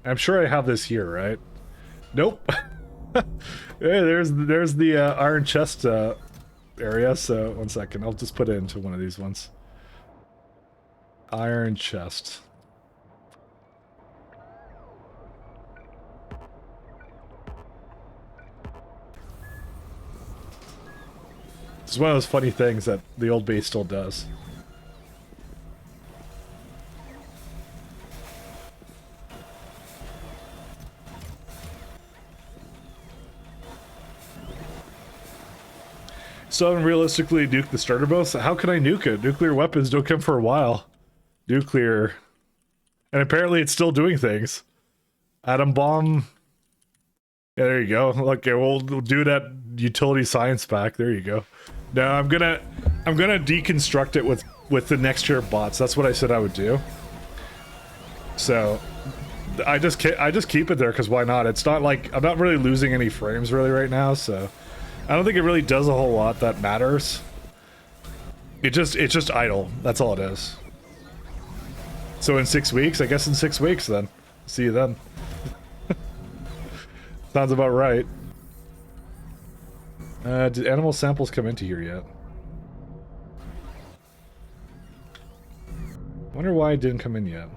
I'm sure I have this here, right? Nope. Hey, there's the iron chest area, so 1 second. I'll just put it into one of these ones. Iron chest. It's one of those funny things that the old base still does. So unrealistically nuke the starter boss? How can I nuke it? Nuclear weapons don't come for a while. Nuclear. And apparently it's still doing things. Atom bomb. Yeah, there you go. Okay, we'll do that utility science pack. There you go. No, I'm gonna deconstruct it with the next tier bots. That's what I said I would do. So I just keep it there because why not? It's not like I'm not really losing any frames really right now, so I don't think it really does a whole lot that matters. It's just idle. That's all it is. So in 6 weeks, I guess in 6 weeks then. See you then. Sounds about right. Did animal samples come into here yet? Wonder why it didn't come in yet.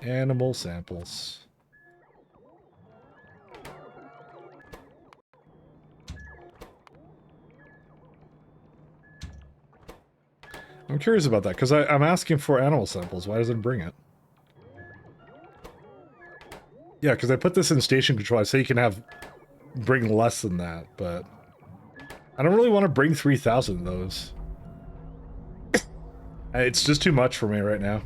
Animal samples. I'm curious about that, because I'm asking for animal samples. Why doesn't it bring it? Yeah, because I put this in station control. I say you can bring less than that, but I don't really want to bring 3,000 of those. It's just too much for me right now.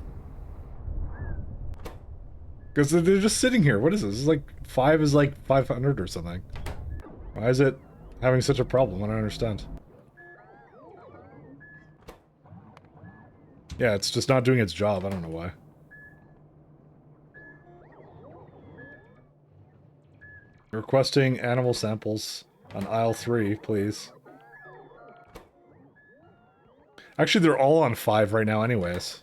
Because they're just sitting here. What is this? This is like 5 is like 500 or something. Why is it having such a problem? I don't understand. Yeah, it's just not doing its job. I don't know why. Requesting animal samples on aisle 3, please. Actually, they're all on 5 right now anyways.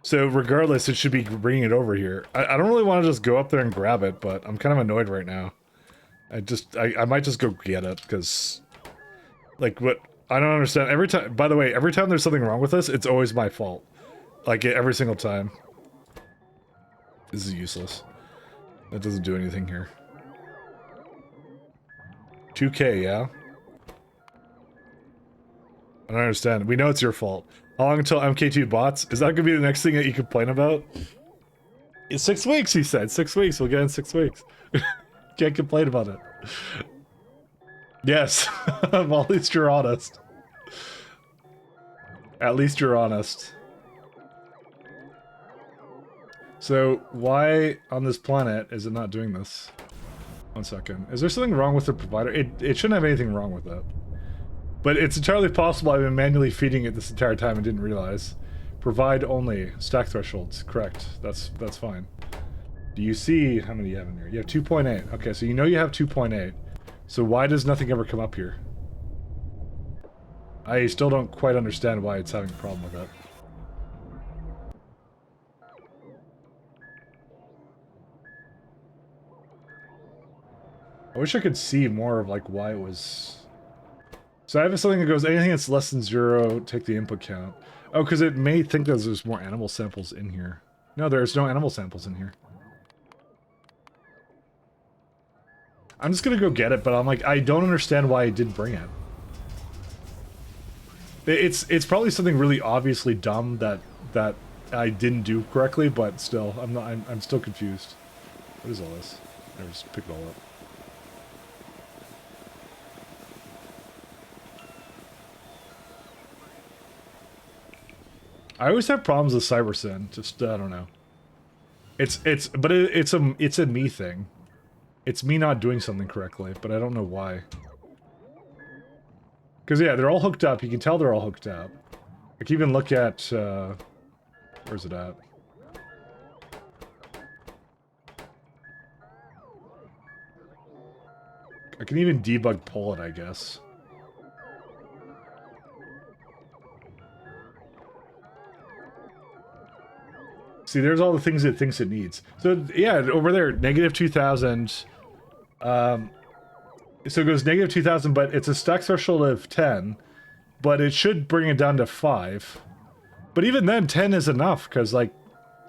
So regardless, it should be bringing it over here. I don't really want to just go up there and grab it, but I'm kind of annoyed right now. I might just go get it, because, like, what, I don't understand. Every time, by the way, every time there's something wrong with this, it's always my fault. Like, every single time. This is useless. That doesn't do anything here. 2K, yeah? I don't understand. We know it's your fault. How long until MK2 bots? Is that going to be the next thing that you complain about? It's 6 weeks, he said. 6 weeks. We'll get in 6 weeks. Can't complain about it. Yes. Well, at least you're honest. At least you're honest. So, why on this planet is it not doing this? 1 second. Is there something wrong with the provider? It shouldn't have anything wrong with it. But it's entirely possible I've been manually feeding it this entire time and didn't realize. Provide only. Stack thresholds. Correct. That's fine. Do you see how many you have in here? You have 2.8. Okay, so you know you have 2.8. So why does nothing ever come up here? I still don't quite understand why it's having a problem with that. I wish I could see more of, like, why it was... So I have something that goes, anything that's less than 0, take the input count. Oh, because it may think that there's more animal samples in here. No, there's no animal samples in here. I'm just gonna go get it, but I'm like, I don't understand why I didn't bring it. It's probably something really obviously dumb that I didn't do correctly, but still, I'm still confused. What is all this? I just pick it all up. I always have problems with CyberSyn. Just I don't know. It's a me thing. It's me not doing something correctly, but I don't know why. Because yeah, they're all hooked up. You can tell they're all hooked up. I can even look at where's it at? I can even debug pull it, I guess. See, there's all the things it thinks it needs. So, yeah, over there, negative 2,000. So it goes negative 2,000, but it's a stack threshold of 10. But it should bring it down to 5. But even then, 10 is enough, because, like,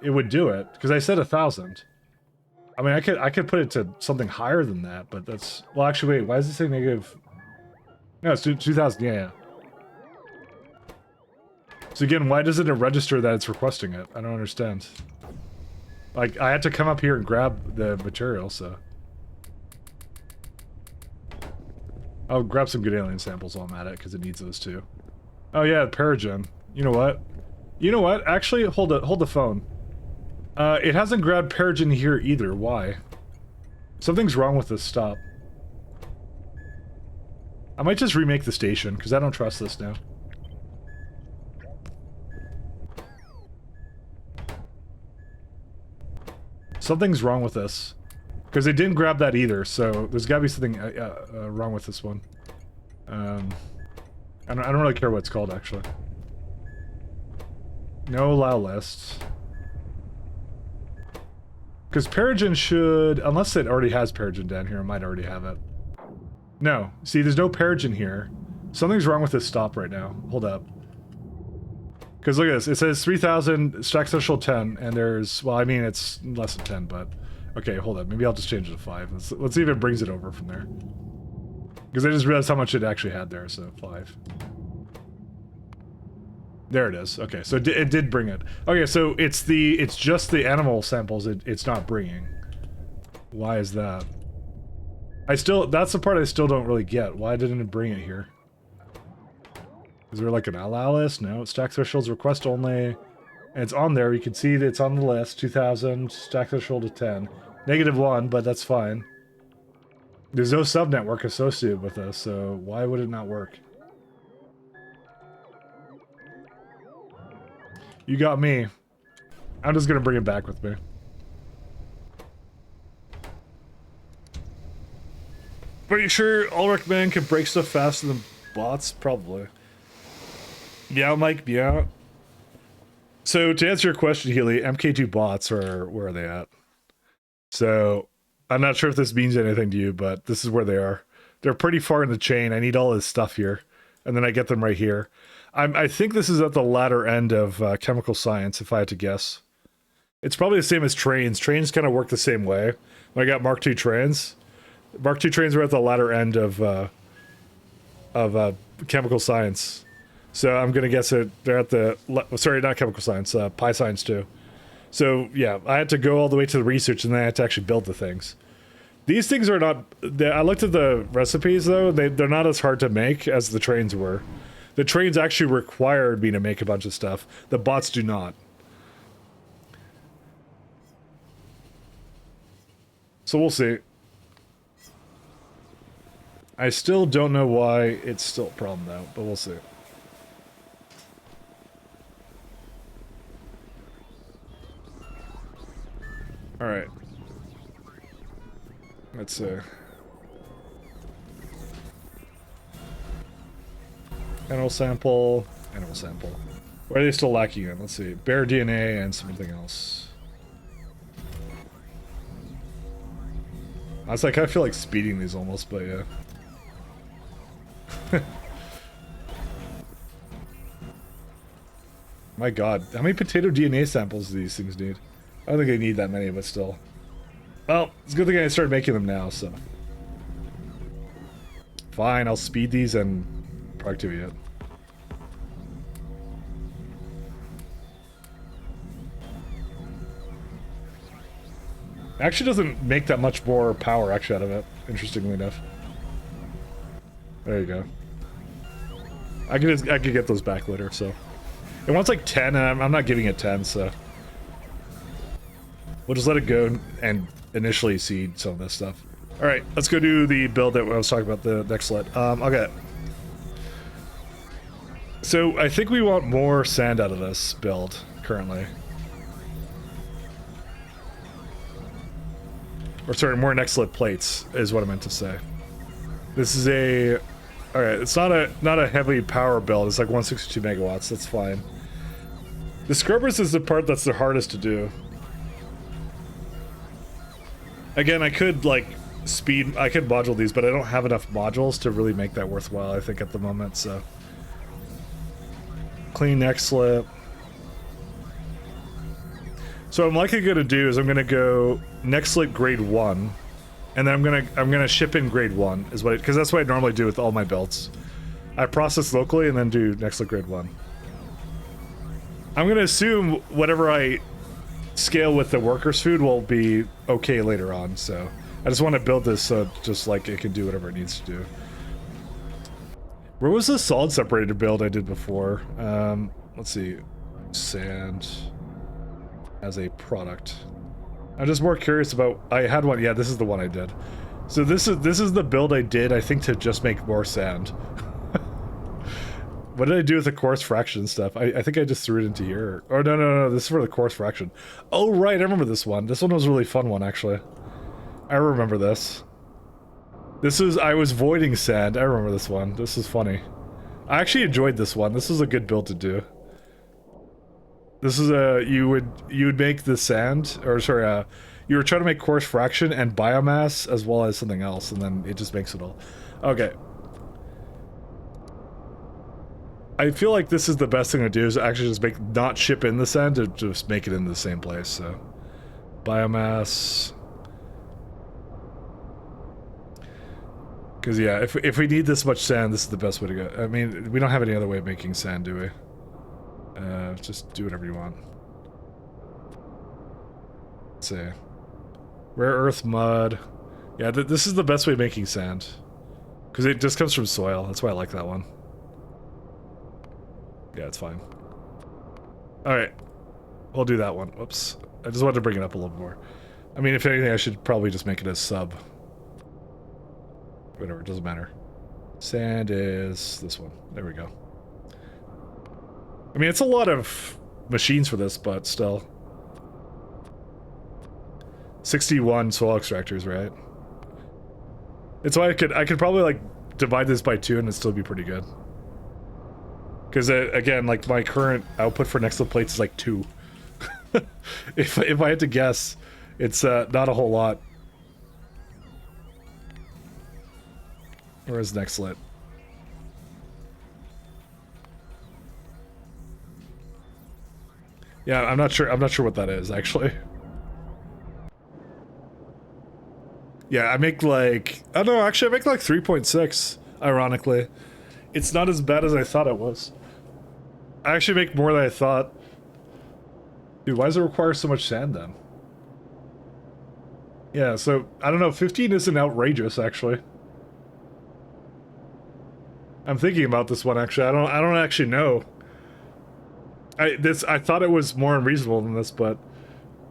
it would do it. Because I said 1,000. I mean, I could put it to something higher than that, but that's... Well, actually, wait, why does it say negative... No, it's 2,000, yeah. So again, why doesn't it register that it's requesting it? I don't understand. Like, I had to come up here and grab the material, so... I'll grab some good alien samples while I'm at it, because it needs those too. Oh yeah, Paragen. You know what? You know what? Actually, hold the phone. It hasn't grabbed Paragen here either. Why? Something's wrong with this stop. I might just remake the station, because I don't trust this now. Something's wrong with this. Because they didn't grab that either, so there's gotta be something wrong with this one. I don't really care what it's called, actually. No allow lists. Because Paragen should... Unless it already has Paragen down here, it might already have it. No. See, there's no Paragen here. Something's wrong with this stop right now. Hold up. Because look at this. It says 3,000, stack threshold 10, and there's... Well, I mean, it's less than 10, but... Okay, hold up. Maybe I'll just change it to 5. Let's see if it brings it over from there. Because I just realized how much it actually had there, so 5. There it is. Okay, so it did bring it. Okay, so it's just the animal samples it's not bringing. Why is that? That's the part I still don't really get. Why didn't it bring it here? Is there like an allow list? No, stack thresholds request only. And it's on there. You can see that it's on the list. 2,000, stack threshold of 10. -1, but that's fine. There's no subnetwork associated with this, so why would it not work? You got me. I'm just gonna bring it back with me. Are you sure Ulrich Man can break stuff faster than bots? Probably. Yeah, Mike, yeah. So to answer your question, Healy, MK2 bots are where are they at? So I'm not sure if this means anything to you, but this is where they are. They're pretty far in the chain. I need all this stuff here, and then I get them right here. I think this is at the latter end of chemical science, if I had to guess. It's probably the same as trains. Trains kind of work the same way. When I got Mark II trains, Mark II trains are at the latter end of chemical science. So I'm going to guess that they're at the... Sorry, not chemical science, pi science too. So yeah, I had to go all the way to the research, and then I had to actually build the things. These things are not... I looked at the recipes though, they're not as hard to make as the trains were. The trains actually required me to make a bunch of stuff. The bots do not. So we'll see. I still don't know why it's still a problem though, but we'll see. Alright. Let's see. Animal sample. Animal sample. What are they still lacking in? Let's see. Bear DNA and something else. I was like, I feel like speeding these almost, but yeah. My god, how many potato DNA samples do these things need? I don't think they need that many, but still. Well, it's a good thing I started making them now, so. Fine, I'll speed these and productivity it. Actually doesn't make that much more power actually out of it, interestingly enough. There you go. I could get those back later, so. It wants like 10, and I'm not giving it 10, so. We'll just let it go and initially seed some of this stuff. Alright, let's go do the build that I was talking about, the next let. Okay. So, I think we want more sand out of this build, currently. Or sorry, more next lit plates, is what I meant to say. This is a... Alright, it's not a heavy power build, it's like 162 megawatts, that's fine. The scrubbers is the part that's the hardest to do. Again, I could, like, I could module these, but I don't have enough modules to really make that worthwhile, I think, at the moment, so. Clean neck slip. So I'm likely gonna do is I'm gonna go neck slit grade 1, and then I'm gonna ship in grade 1, is what, because that's what I normally do with all my builds. I process locally and then do neck slit grade 1. I'm gonna assume whatever I scale with the workers' food will be okay later on, so I just want to build this so just like it can do whatever it needs to do. Where was the solid separator build I did before? Let's see. Sand as a product. I'm just more curious about... I had one, yeah, this is the one I did. So this is the build I did, I think, to just make more sand. What did I do with the coarse fraction stuff? I think I just threw it into here. Oh, no, this is for the coarse fraction. Oh, right, I remember this one. This one was a really fun one, actually. I remember this. I was voiding sand. I remember this one. This is funny. I actually enjoyed this one. This was a good build to do. This is you would make the sand, or sorry, you were trying to make coarse fraction and biomass as well as something else, and then it just makes it all. Okay. I feel like this is the best thing to do, is actually just not ship in the sand, to just make it in the same place, so. Biomass. Because yeah, if we need this much sand, this is the best way to go. I mean, we don't have any other way of making sand, do we? Just do whatever you want. Let's see. Rare earth mud. Yeah, this is the best way of making sand. Because it just comes from soil. That's why I like that one. Yeah, it's fine. Alright. We'll do that one. Whoops. I just wanted to bring it up a little more. I mean, if anything, I should probably just make it a sub. Whatever, it doesn't matter. Sand is this one. There we go. I mean, it's a lot of machines for this, but still. 61 soil extractors, right? It's why I could probably like divide this by 2 and it'd still be pretty good. Because again, like my current output for next level plates is like 2. if I had to guess, it's not a whole lot. Where is next lit? Yeah, I'm not sure what that is, actually. Yeah, I make like... I don't know, actually I make like 3.6, ironically. It's not as bad as I thought it was. I actually make more than I thought. Dude, why does it require so much sand then? Yeah, so, I don't know, 15 isn't outrageous, actually. I'm thinking about this one, actually. I don't actually know. I thought it was more unreasonable than this, but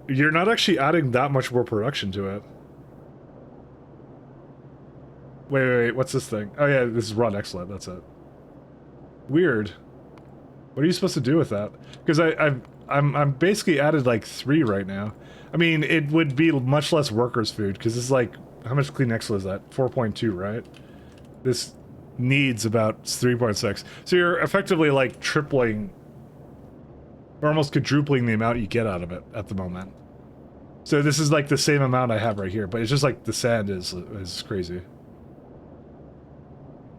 you're not actually adding that much more production to it. Wait, what's this thing? Oh yeah, this is raw excellent, that's it. Weird. What are you supposed to do with that? Because I'm basically added like 3 right now. I mean, it would be much less workers' food, because this is like, how much clean excel is that? 4.2, right? This needs about 3.6. So you're effectively like tripling, or almost quadrupling the amount you get out of it at the moment. So this is like the same amount I have right here, but it's just like the sand is crazy.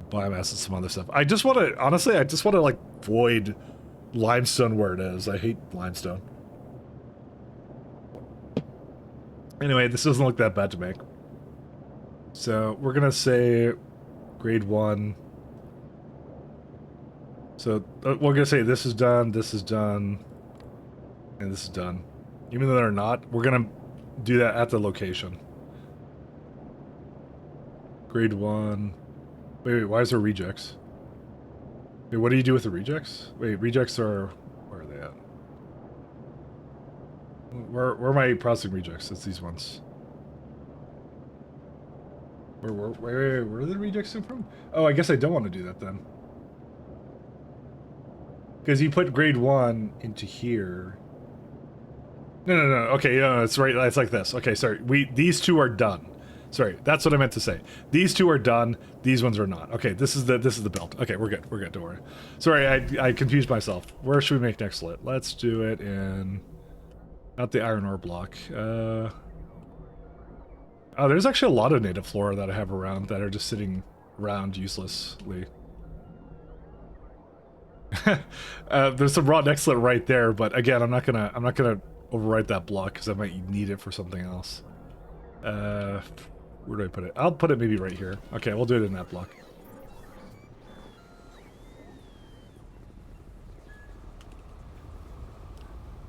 Biomass and some other stuff. I just want to, honestly, I just want to like void limestone where it is. I hate limestone. Anyway, this doesn't look that bad to make. So we're gonna say grade 1. So we're gonna say this is done, and this is done. Even though they're not, we're gonna do that at the location. Grade 1. Wait, why is there rejects? Wait, what do you do with the rejects? Wait, rejects are... Where are they at? Where are my processing rejects? It's these ones. Wait, where are the rejects come from? Oh, I guess I don't want to do that then. Because you put grade 1 into here. No. Okay, no, it's right. It's like this. Okay, sorry. These 2 are done. Sorry, that's what I meant to say. These 2 are done. These ones are not. Okay, this is the build. Okay, we're good. We're good. Don't worry. Sorry, I confused myself. Where should we make next lit? Let's do it in... Not the iron ore block. Oh, there's actually a lot of native flora that I have around that are just sitting around uselessly. There's some raw next lit right there, but again, I'm not gonna overwrite that block because I might need it for something else. Where do I put it? I'll put it maybe right here. Okay, we'll do it in that block.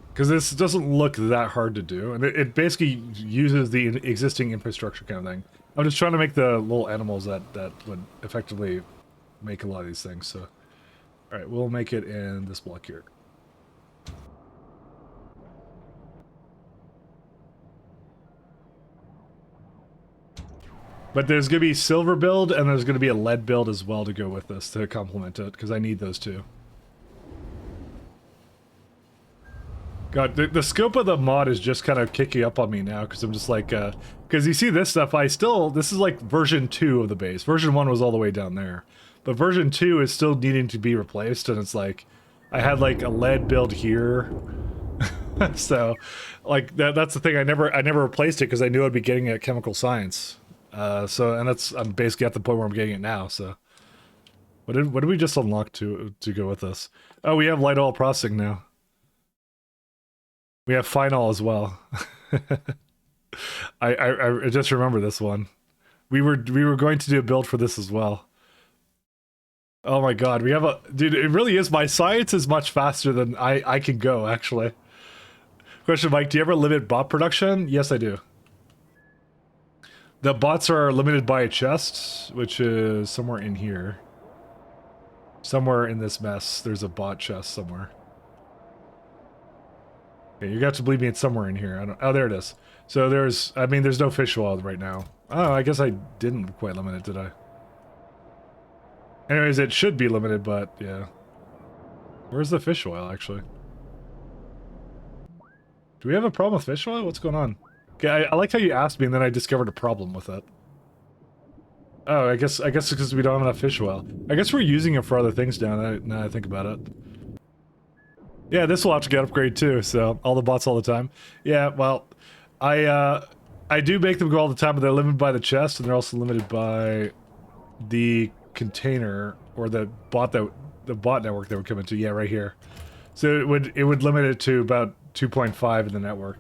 Because this doesn't look that hard to do, and it basically uses the existing infrastructure kind of thing. I'm just trying to make the little animals that would effectively make a lot of these things, so... Alright, we'll make it in this block here. But there's going to be silver build, and there's going to be a lead build as well to go with this, to complement it, because I need those two. God, the scope of the mod is just kind of kicking up on me now, because I'm just like, because you see this stuff, this is like version 2 of the base. Version 1 was all the way down there. But version 2 is still needing to be replaced, and it's like, I had like a lead build here. So, like, that's the thing, I never replaced it, because I knew I'd be getting it at chemical science. I'm basically at the point where I'm getting it now, so. What did we just unlock to go with this? Oh, we have light oil processing now. We have phenol as well. I just remember this one. We were going to do a build for this as well. Oh my god, we have a... Dude, it really is. My science is much faster than I can go, actually. Question, Mike, do you ever limit bot production? Yes, I do. The bots are limited by a chest, which is somewhere in here. Somewhere in this mess, there's a bot chest somewhere. Okay, you got to believe me, it's somewhere in here. Oh, there it is. So there's no fish oil right now. Oh, I guess I didn't quite limit it, did I? Anyways, it should be limited, but yeah. Where's the fish oil, actually? Do we have a problem with fish oil? What's going on? Okay, I like how you asked me and then I discovered a problem with it. Oh, I guess it's because we don't have enough fish oil. I guess we're using it for other things now that I think about it. Yeah, this will have to get upgraded too, so all the bots all the time. Yeah, well, I do make them go all the time, but they're limited by the chest, and they're also limited by the container or the bot network that would come into. Yeah, right here. So it would limit it to about 2.5 in the network.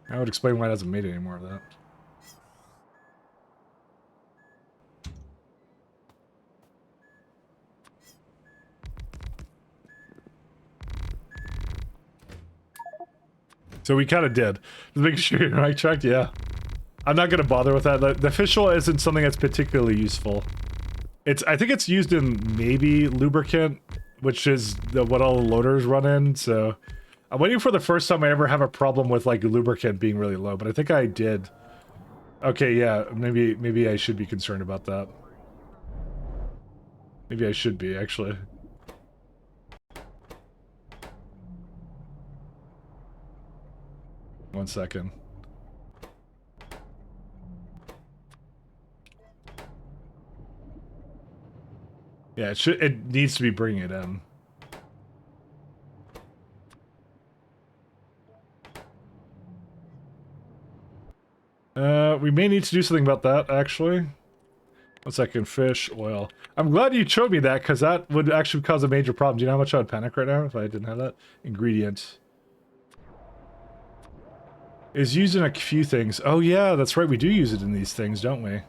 I would explain why it hasn't made any more of that. So we kind of did. Just making sure you're right tracked, yeah. I'm not going to bother with that. The official isn't something that's particularly useful. I think it's used in maybe lubricant, which is what all the loaders run in, so... I'm waiting for the first time I ever have a problem with, like, lubricant being really low, but I think I did. Okay, yeah, maybe I should be concerned about that. Maybe I should be, actually. One second. Yeah, it needs to be bringing it in. We may need to do something about that, actually. 1 second, fish, oil. I'm glad you showed me that, because that would actually cause a major problem. Do you know how much I would panic right now if I didn't have that? Ingredient. Is used in a few things. Oh yeah, that's right, we do use it in these things, don't we?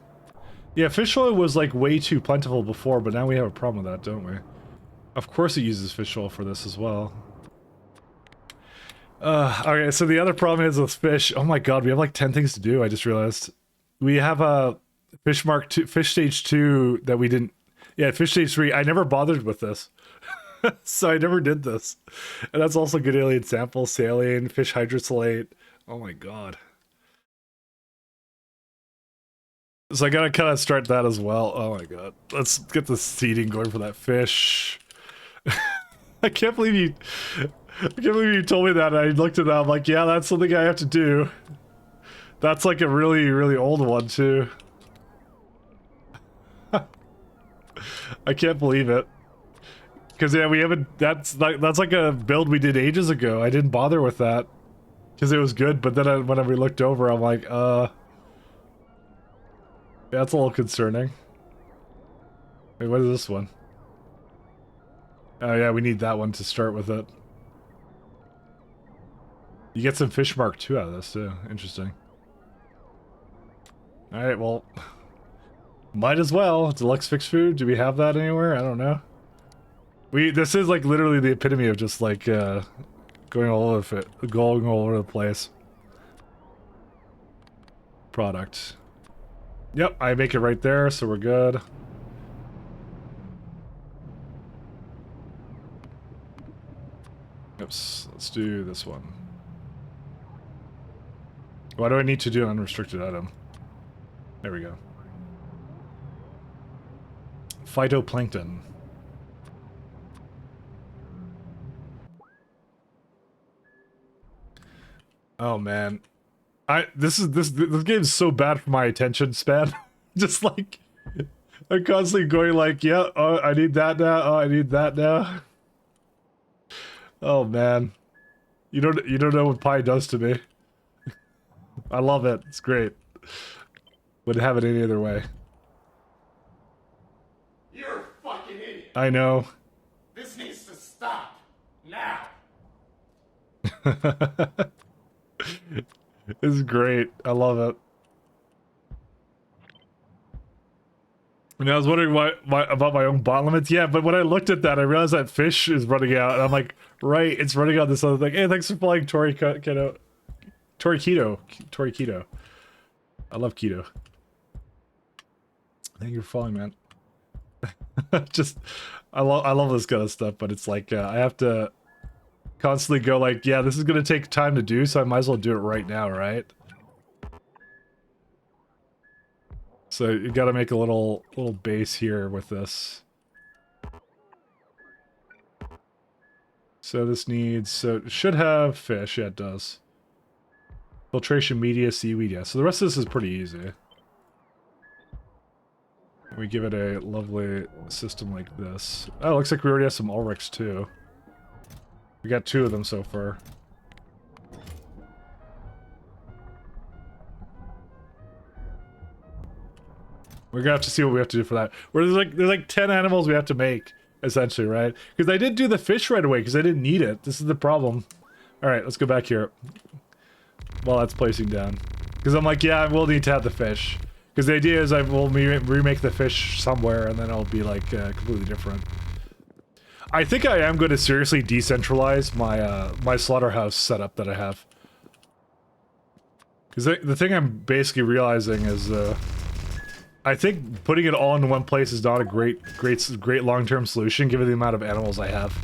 Yeah, fish oil was like way too plentiful before, but now we have a problem with that, don't we? Of course it uses fish oil for this as well. Okay, so the other problem is with fish. Oh my god, we have like 10 things to do, I just realized. We have a fish stage 2 that we didn't... Yeah, fish stage 3, I never bothered with this. So I never did this. And that's also good alien sample, saline, fish hydrosolate. Oh my god. So I gotta kind of start that as well. Oh my god. Let's get the seeding going for that fish. I can't believe you told me that. And I looked at that. I'm like, yeah, that's something I have to do. That's like a really, really old one too. I can't believe it. Because yeah, we haven't. That's like a build we did ages ago. I didn't bother with that because it was good. But then when we looked over, I'm like, that's a little concerning. Wait, what is this one? Oh yeah, we need that one to start with it. You get some fish mark 2 out of this too. Interesting. Alright, well... Might as well. Deluxe fixed food. Do we have that anywhere? I don't know. This is like literally the epitome of just like going all over the place. Product. Yep, I make it right there, so we're good. Oops, let's do this one. Why do I need to do an unrestricted item? There we go. Phytoplankton. Oh man. This game is so bad for my attention span. Just like I'm constantly going like, yeah, oh I need that now, oh I need that now. Oh man. You don't know what pie does to me. I love it. It's great. Wouldn't have it any other way. You're a fucking idiot. I know. This needs to stop. Now. This is great. I love it. And I was wondering about my own bot limits. Yeah, but when I looked at that, I realized that fish is running out. And I'm like, right, it's running out this other thing. Hey, thanks for following Tori Keto. I love keto. Thank you for following, man. Just, I love this kind of stuff, but it's like, I have to constantly go like, yeah, this is gonna take time to do, so I might as well do it right now, right? So you gotta make a little base here with this. So this needs, so it should have fish, yeah it does. Filtration media, seaweed, yeah. So the rest of this is pretty easy. We give it a lovely system like this. Oh, looks like we already have some Ulrichs too. We got 2 of them so far. We're gonna have to see what we have to do for that. Where there's like 10 animals we have to make, essentially, right? Because I didn't do the fish right away because I didn't need it. This is the problem. All right, let's go back here. While that's placing down. Because I'm like, yeah, I will need to have the fish. Because the idea is I will remake the fish somewhere and then it'll be like completely different. I think I am going to seriously decentralize my my slaughterhouse setup that I have. Because the thing I'm basically realizing is I think putting it all in one place is not a great long-term solution given the amount of animals I have.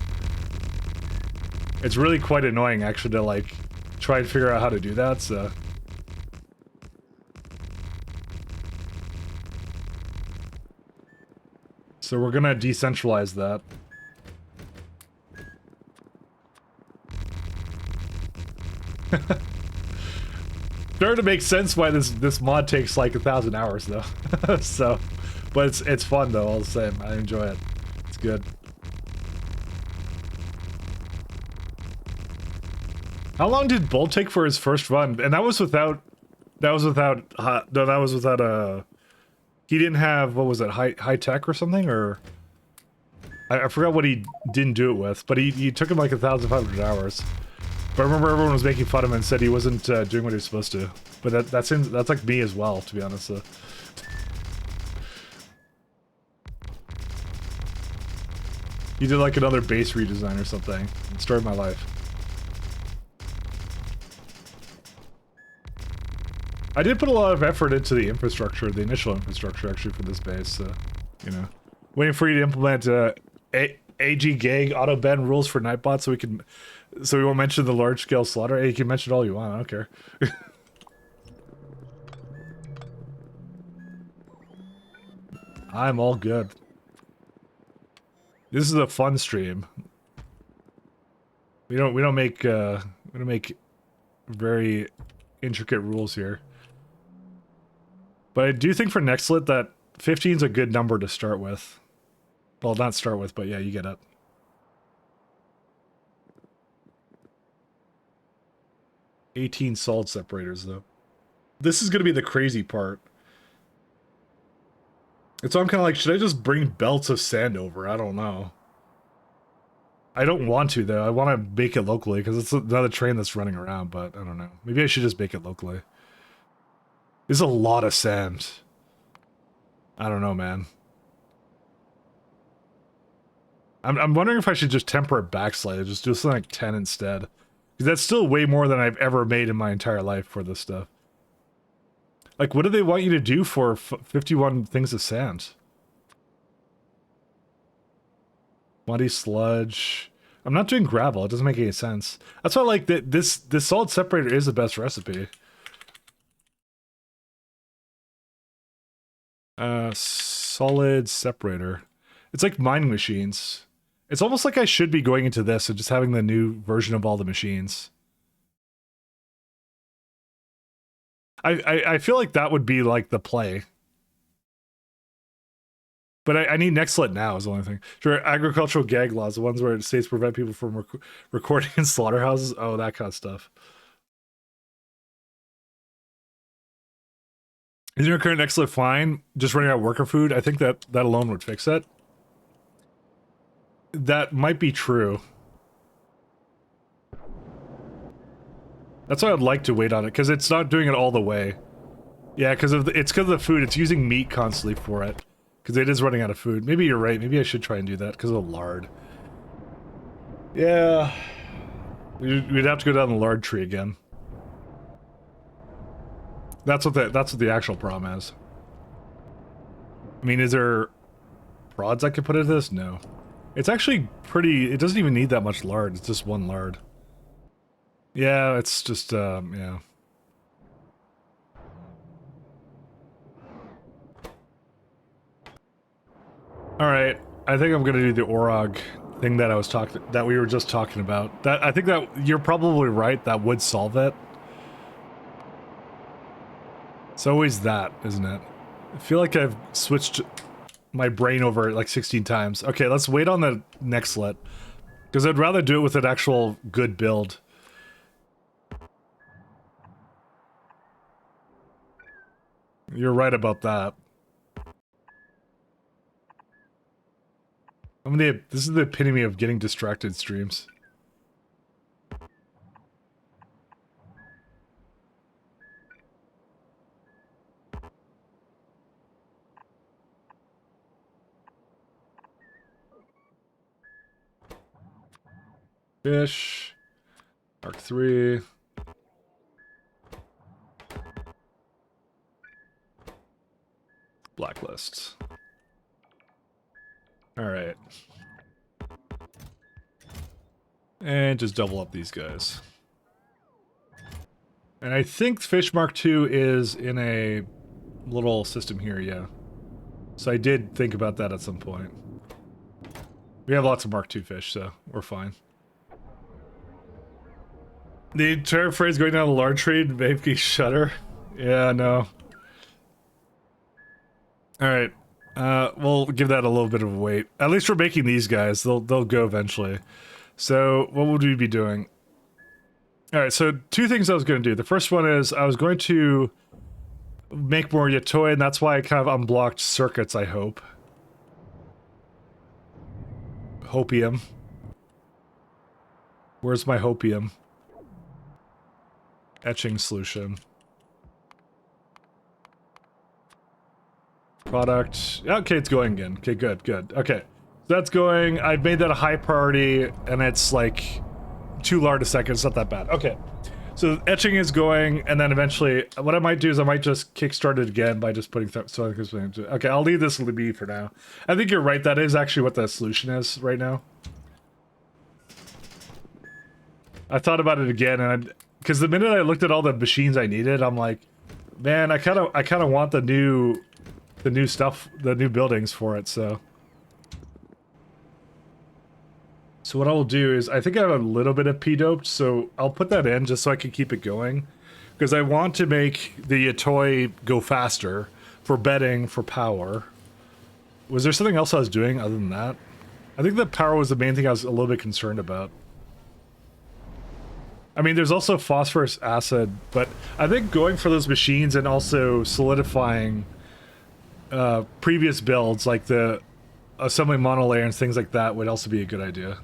It's really quite annoying actually to like try and figure out how to do that, so. So we're gonna decentralize that. Starting to make sense why this mod takes like 1,000 hours though. So, but it's fun though all the same. I enjoy it. It's good. How long did Bolt take for his first run? And that was without he didn't have, what was it, high tech or something, or I forgot what he didn't do it with, but he took him like 1,500 hours. But I remember everyone was making fun of him and said he wasn't doing what he was supposed to. But that's like me as well, to be honest. He did like another base redesign or something. It started my life. I did put a lot of effort into the infrastructure, the initial infrastructure actually for this base, so, you know. Waiting for you to implement AG Gag auto ban rules for Nightbot so we won't mention the large scale slaughter. Hey, you can mention all you want, I don't care. I'm all good. This is a fun stream. We don't make very intricate rules here. But I do think for Nextlit that 15 is a good number to start with. Well, not start with, but yeah, you get it. $18 solid separators, though. This is going to be the crazy part. And so I'm kind of like, should I just bring belts of sand over? I don't know. I don't want to, though. I want to make it locally, because it's another train that's running around, but I don't know. Maybe I should just make it locally. This is a lot of sand. I don't know, man. I'm wondering if I should just temper it back slightly, just do something like 10 instead. Because that's still way more than I've ever made in my entire life for this stuff. Like, what do they want you to do for 51 things of sand? Muddy sludge. I'm not doing gravel, it doesn't make any sense. That's why I like that this solid separator is the best recipe. Solid separator. It's like mining machines. It's almost like I should be going into this and just having the new version of all the machines. I feel like that would be like the play. But I need Nextlit now is the only thing. Sure, agricultural gag laws, the ones where states prevent people from recording in slaughterhouses. Oh, that kind of stuff. Is your current Nextlit fine? Just running out of worker food? I think that alone would fix it. That might be true. That's why I'd like to wait on it, because it's not doing it all the way. Yeah, because it's because of the food. It's using meat constantly for it. Because it is running out of food. Maybe you're right. Maybe I should try and do that because of the lard. Yeah. We'd have to go down the lard tree again. That's what the actual problem is. I mean, is there rods I could put into this? No. It's actually pretty... It doesn't even need that much lard. It's just one lard. Yeah, it's just, yeah. Alright, I think I'm gonna do the Orog thing that we were just talking about. I think that you're probably right, that would solve it. It's always that, isn't it? I feel like I've switched my brain over like 16 times. Okay, let's wait on the Nextlit. Because I'd rather do it with an actual good build. You're right about that. This is the epitome of getting distracted streams. Fish. Mark 3. Blacklist. Alright. And just double up these guys. And I think Fish Mark 2 is in a little system here, yeah. So I did think about that at some point. We have lots of Mark 2 fish, so we're fine. The entire phrase going down the lard trade, maybe shutter. Yeah, no. Alright. We'll give that a little bit of a wait. At least we're making these guys. They'll go eventually. So, what would we be doing? Alright, so 2 things I was going to do. The first one is I was going to make more Yatoi, and that's why I kind of unblocked circuits, I hope. Hopium. Where's my hopium? Etching solution. Product. Okay, it's going again. Okay, good. Okay. So that's going. I've made that a high priority, and it's like 2 lard a second. It's not that bad. Okay. So etching is going, and then eventually, what I might do is I might just kickstart it again by just putting okay, I'll leave this to be for now. I think you're right. That is actually what the solution is right now. I thought about it again, and because the minute I looked at all the machines I needed, I'm like, man, I kind of want the new stuff, the new buildings for it. So what I will do is, I think I have a little bit of P-doped, so I'll put that in just so I can keep it going. Because I want to make the Yatoi go faster for bedding, for power. Was there something else I was doing other than that? I think the power was the main thing I was a little bit concerned about. I mean, there's also phosphorus acid, but I think going for those machines and also solidifying previous builds, like the assembling monolayer and things like that, would also be a good idea.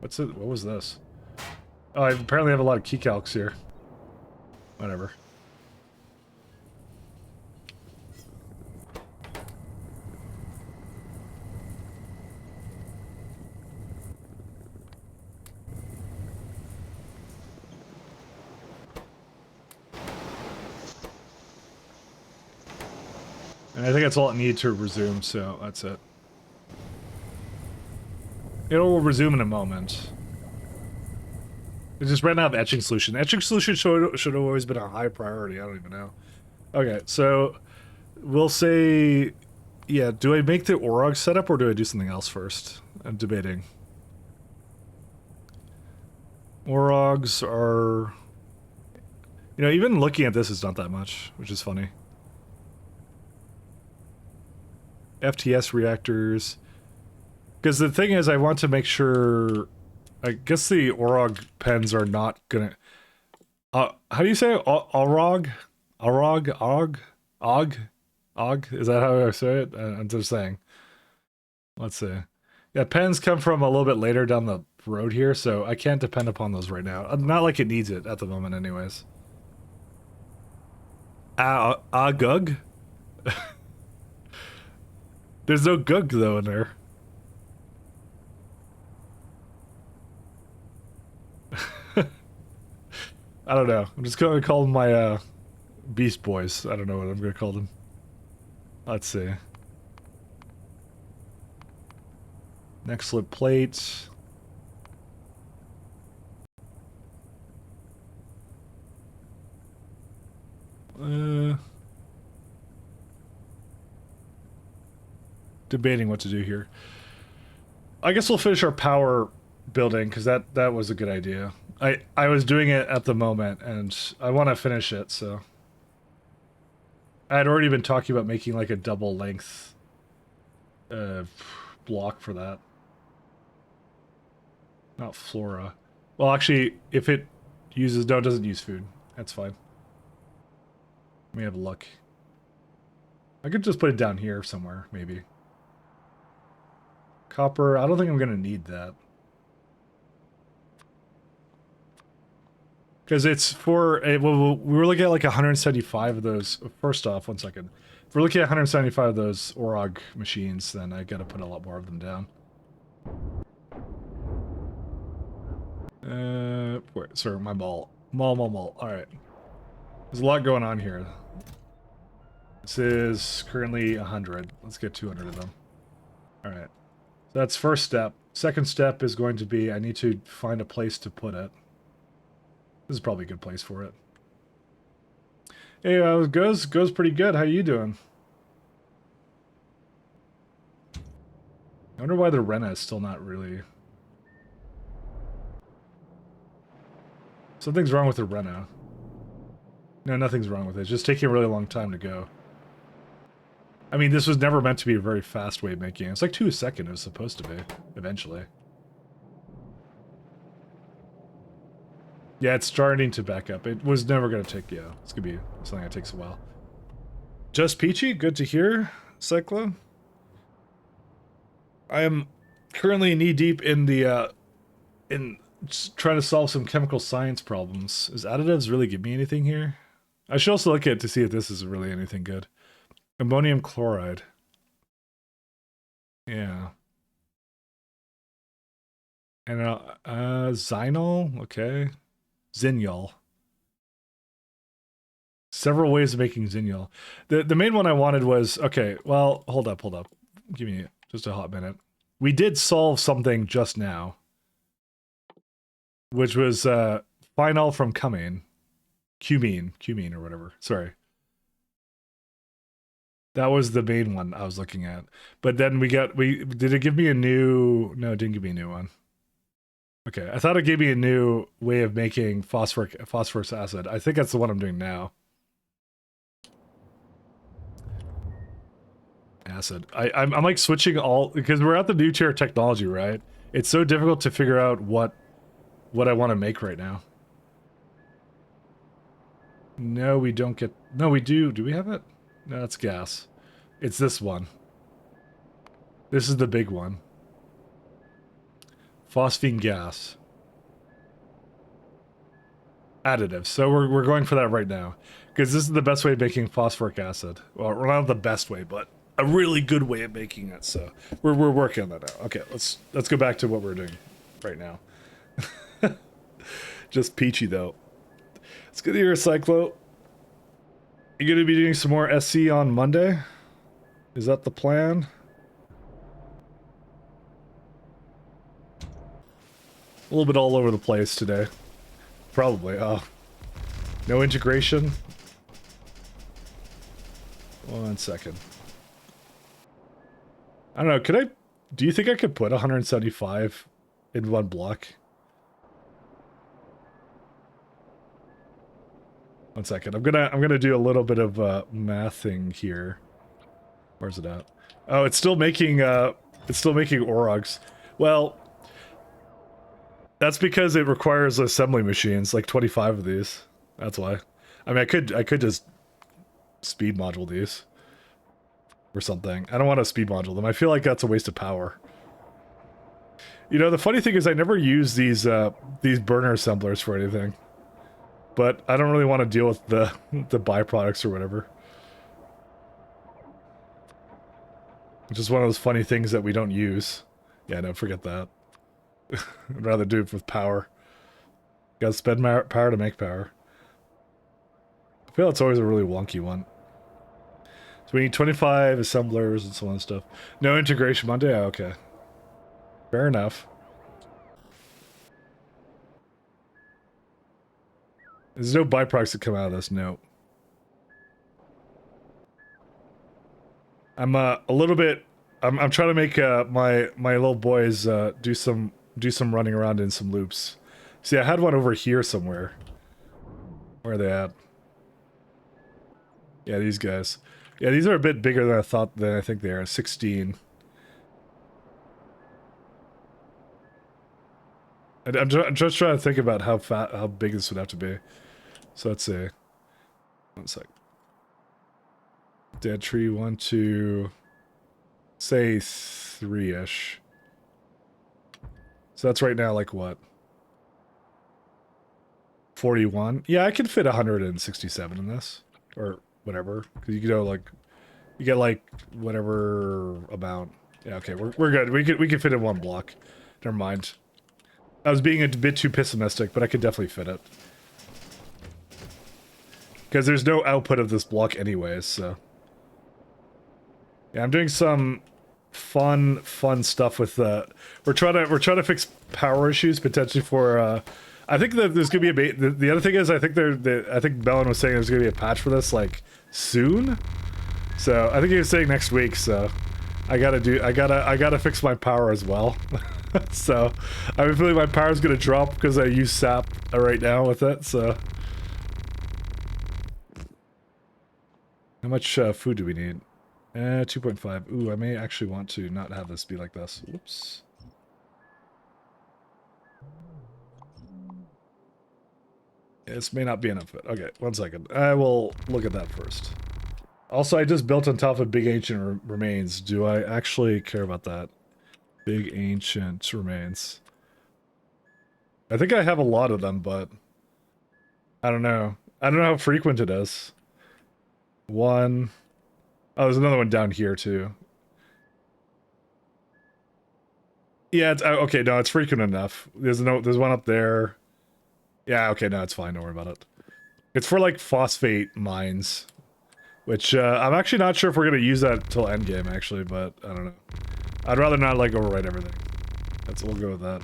What was this? Oh, I apparently have a lot of key calcs here. Whatever. And I think that's all it needs to resume, so that's it. It will resume in a moment. It just ran out of etching solution. Etching solution should have always been a high priority. I don't even know. Okay, so we'll say, yeah, do I make the Orog setup or do I do something else first? I'm debating. Orogs are, you know, even looking at this is not that much, which is funny. FTS reactors. Because the thing is, I want to make sure, I guess the Orog pens are not gonna, how do you say it? Orog? Orog? Og? Is that how I say it? I'm just saying. Let's see. Yeah, pens come from a little bit later down the road here, so I can't depend upon those right now. Not like it needs it at the moment anyways. Gug? There's no gug though in there. I don't know. I'm just gonna call them my Beast Boys. I don't know what I'm gonna call them. Let's see. Next slip plate. Debating what to do here. I guess we'll finish our power building because that was a good idea. I was doing it at the moment and I want to finish it, so I had already been talking about making like a double length block for that. Not flora. Well, actually, if it uses, no, it doesn't use food. That's fine. Let me have a look. I could just put it down here somewhere, maybe. Copper, I don't think I'm going to need that. Because it's for, well, we were looking at like 175 of those. First off, one second. If we're looking at 175 of those Orog machines, then I got to put a lot more of them down. Wait, sorry, my mall. Mall. Alright. There's a lot going on here. This is currently 100. Let's get 200 of them. Alright. So that's first step. Second step is going to be I need to find a place to put it. This is probably a good place for it. Hey, goes pretty good. How you doing? I wonder why the Rena is still not really... Something's wrong with the Rena. No, nothing's wrong with it. It's just taking a really long time to go. I mean, this was never meant to be a very fast way of making it. It's like 2 a second it was supposed to be, eventually. Yeah, it's starting to back up. It was never going to take, yeah, it's going to be something that takes a while. Just Peachy, good to hear, Cyclone. I am currently knee-deep in the, in trying to solve some chemical science problems. Is additives really give me anything here? I should also look at it to see if this is really anything good. Ammonium chloride. Yeah. And, xynol, okay. Zinol. Several ways of making zinol. The main one I wanted was, okay, well, hold up. Give me just a hot minute. We did solve something just now. Which was, phenol from cumene. Cumene or whatever. Sorry. That was the main one I was looking at. But then did it give me a new, no, it didn't give me a new one. Okay, I thought it gave me a new way of making phosphorus acid. I think that's the one I'm doing now. Acid. I'm like switching all, because we're at the new tier technology, right? It's so difficult to figure out what I want to make right now. No, we don't get, no, we do. Do we have it? No, that's gas. It's this one. This is the big one. Phosphine gas. Additives. So we're going for that right now. Because this is the best way of making phosphoric acid. Well, not the best way, but a really good way of making it. So we're working on that now. Okay, let's go back to what we're doing right now. Just Peachy though. It's good to hear, Cyclo. You gonna be doing some more SC on Monday? Is that the plan? A little bit all over the place today. Probably. No integration. 1 second. I don't know. Do you think I could put 175 in one block? 1 second. I'm gonna do a little bit of mathing here. Where's it at? Oh, it's still making Orogs. Well, that's because it requires assembly machines, like 25 of these. That's why. I mean, I could just speed module these or something. I don't want to speed module them. I feel like that's a waste of power. You know, the funny thing is I never use these burner assemblers for anything. But I don't really want to deal with the byproducts or whatever. It's just one of those funny things that we don't use. Yeah, no, forget that. I'd rather do it with power. Gotta spend power to make power. I feel it's always a really wonky one. So we need 25 assemblers and so on and stuff. No integration Monday? Oh, okay. Fair enough. There's no byproducts that come out of this, no. I'm a little bit. I'm trying to make my little boys do some running around in some loops. See, I had one over here somewhere. Where are they at? Yeah, these guys. Yeah, these are a bit bigger than I think they are. 16. I'm just trying to think about how big this would have to be. So let's see. 1 sec. Dead tree 1, 2, say 3-ish. So that's right now like what? 41? Yeah, I can fit 167 in this. Or whatever. Because you know, like, you get like whatever amount. Yeah, okay, we're good. We can fit in one block. Never mind. I was being a bit too pessimistic, but I could definitely fit it. Because there's no output of this block anyways, so. Yeah, I'm doing some fun stuff with we're trying to fix power issues potentially for I think that there's gonna be the other thing is I think I think Bellin was saying there's gonna be a patch for this like soon. So I think he was saying next week, so I gotta fix my power as well. So I have a feeling my power is gonna drop because I use SAP right now with it, so. How much food do we need? 2.5. Ooh, I may actually want to not have this be like this. Whoops. This may not be enough. Okay, 1 second. I will look at that first. Also, I just built on top of big ancient remains. Do I actually care about that? Big ancient remains. I think I have a lot of them, but I don't know. I don't know how frequent it is. 1. Oh, there's another one down here too. Yeah, it's okay. No, it's frequent enough. There's one up there. Yeah, okay, no, it's fine. Don't worry about it. It's for like phosphate mines, which I'm actually not sure if we're gonna use that till endgame actually, but I don't know. I'd rather not like overwrite everything. We'll go with that.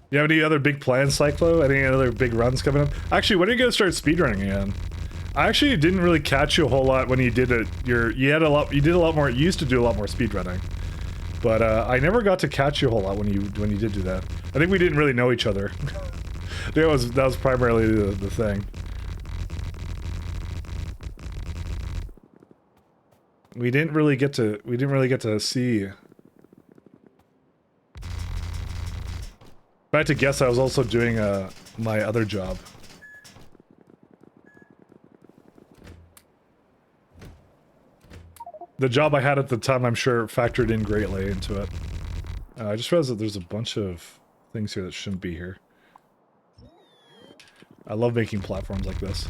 You have any other big plans, Cyclo? Any other big runs coming up? Actually, when are you gonna start speedrunning again? I actually didn't really catch you a whole lot when you did it. You did a lot more. You used to do a lot more speedrunning, but I never got to catch you a whole lot when you did do that. I think we didn't really know each other. that was primarily the thing. We didn't really get to see. If I had to guess, I was also doing my other job. The job I had at the time, I'm sure, factored in greatly into it. I just realized that there's a bunch of things here that shouldn't be here. I love making platforms like this.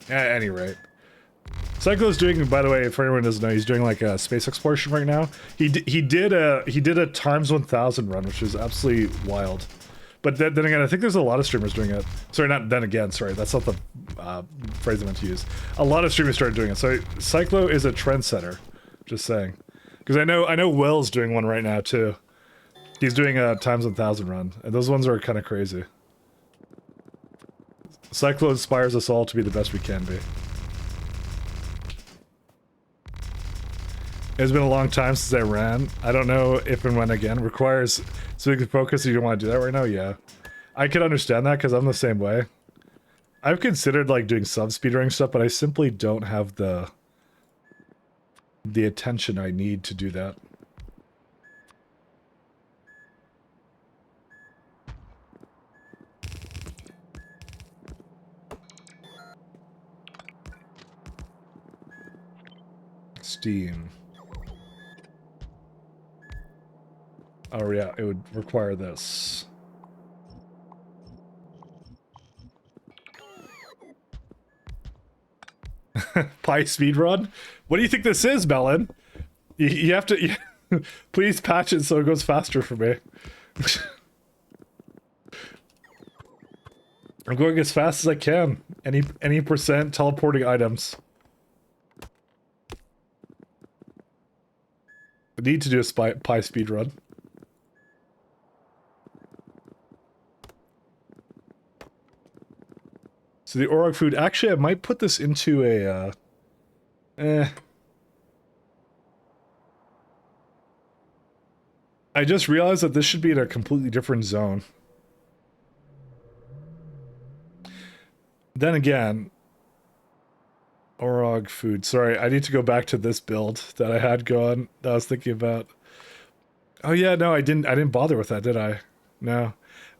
At any rate. Cyclo's doing, by the way, for anyone who doesn't know, he's doing like a space exploration right now. He did a times 1000 run, which is absolutely wild. But then again, I think there's a lot of streamers doing it. Sorry, not then again. Sorry, that's not the phrase I meant to use. A lot of streamers started doing it. So Cyclo is a trendsetter. Just saying, because I know Will's doing one right now too. He's doing a times 1000 run, and those ones are kind of crazy. Cyclo inspires us all to be the best we can be. It's been a long time since I ran. I don't know if and when again. Requires specific focus. You don't want to do that right now? Yeah. I can understand that because I'm the same way. I've considered like doing some speedrunning stuff, but I simply don't have the attention I need to do that. Steam. Oh yeah, it would require this. Pi speedrun? What do you think this is, Bellin? You have to... please patch it so it goes faster for me. I'm going as fast as I can. Any percent teleporting items. I need to do a Pi speedrun. So the Orog food, actually I might put this into a, I just realized that this should be in a completely different zone. Then again, Orog food, sorry, I need to go back to this build that I had going, that I was thinking about. Oh yeah, no, I didn't bother with that, did I? No.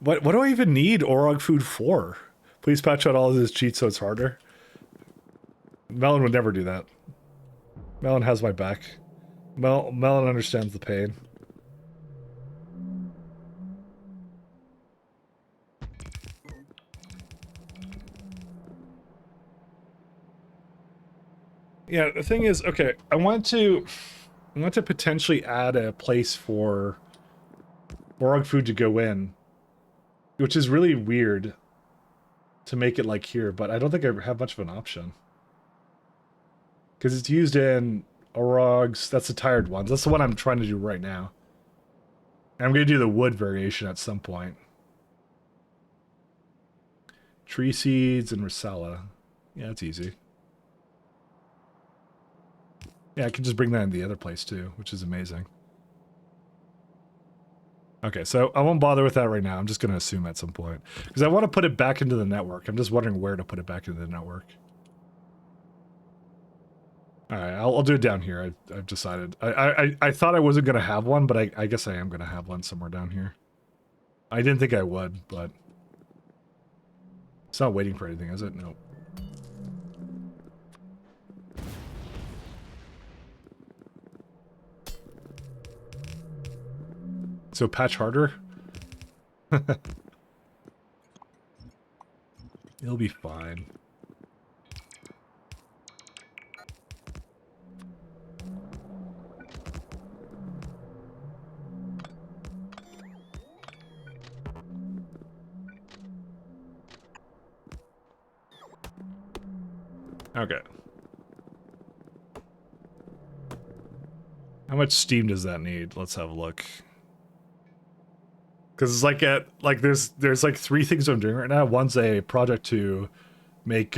What do I even need Orog food for? Please patch out all of his cheats so it's harder. Melon would never do that. Melon has my back. Melon understands the pain. Yeah, the thing is, okay, I want to potentially add a place for Orog food to go in, which is really weird to make it like here, but I don't think I have much of an option. Because it's used in Orogs, that's the tired ones. That's the one I'm trying to do right now. And I'm going to do the wood variation at some point. Tree seeds and Rosella. Yeah, it's easy. Yeah, I can just bring that in the other place too, which is amazing. Okay, so I won't bother with that right now. I'm just going to assume at some point. Because I want to put it back into the network. I'm just wondering where to put it back into the network. Alright, I'll do it down here. I've decided. I thought I wasn't going to have one, but I guess I am going to have one somewhere down here. I didn't think I would, but... It's not waiting for anything, is it? Nope. So patch harder? It'll be fine. Okay. How much steam does that need? Let's have a look. Because it's like there's like 3 things I'm doing right now. One's a project to make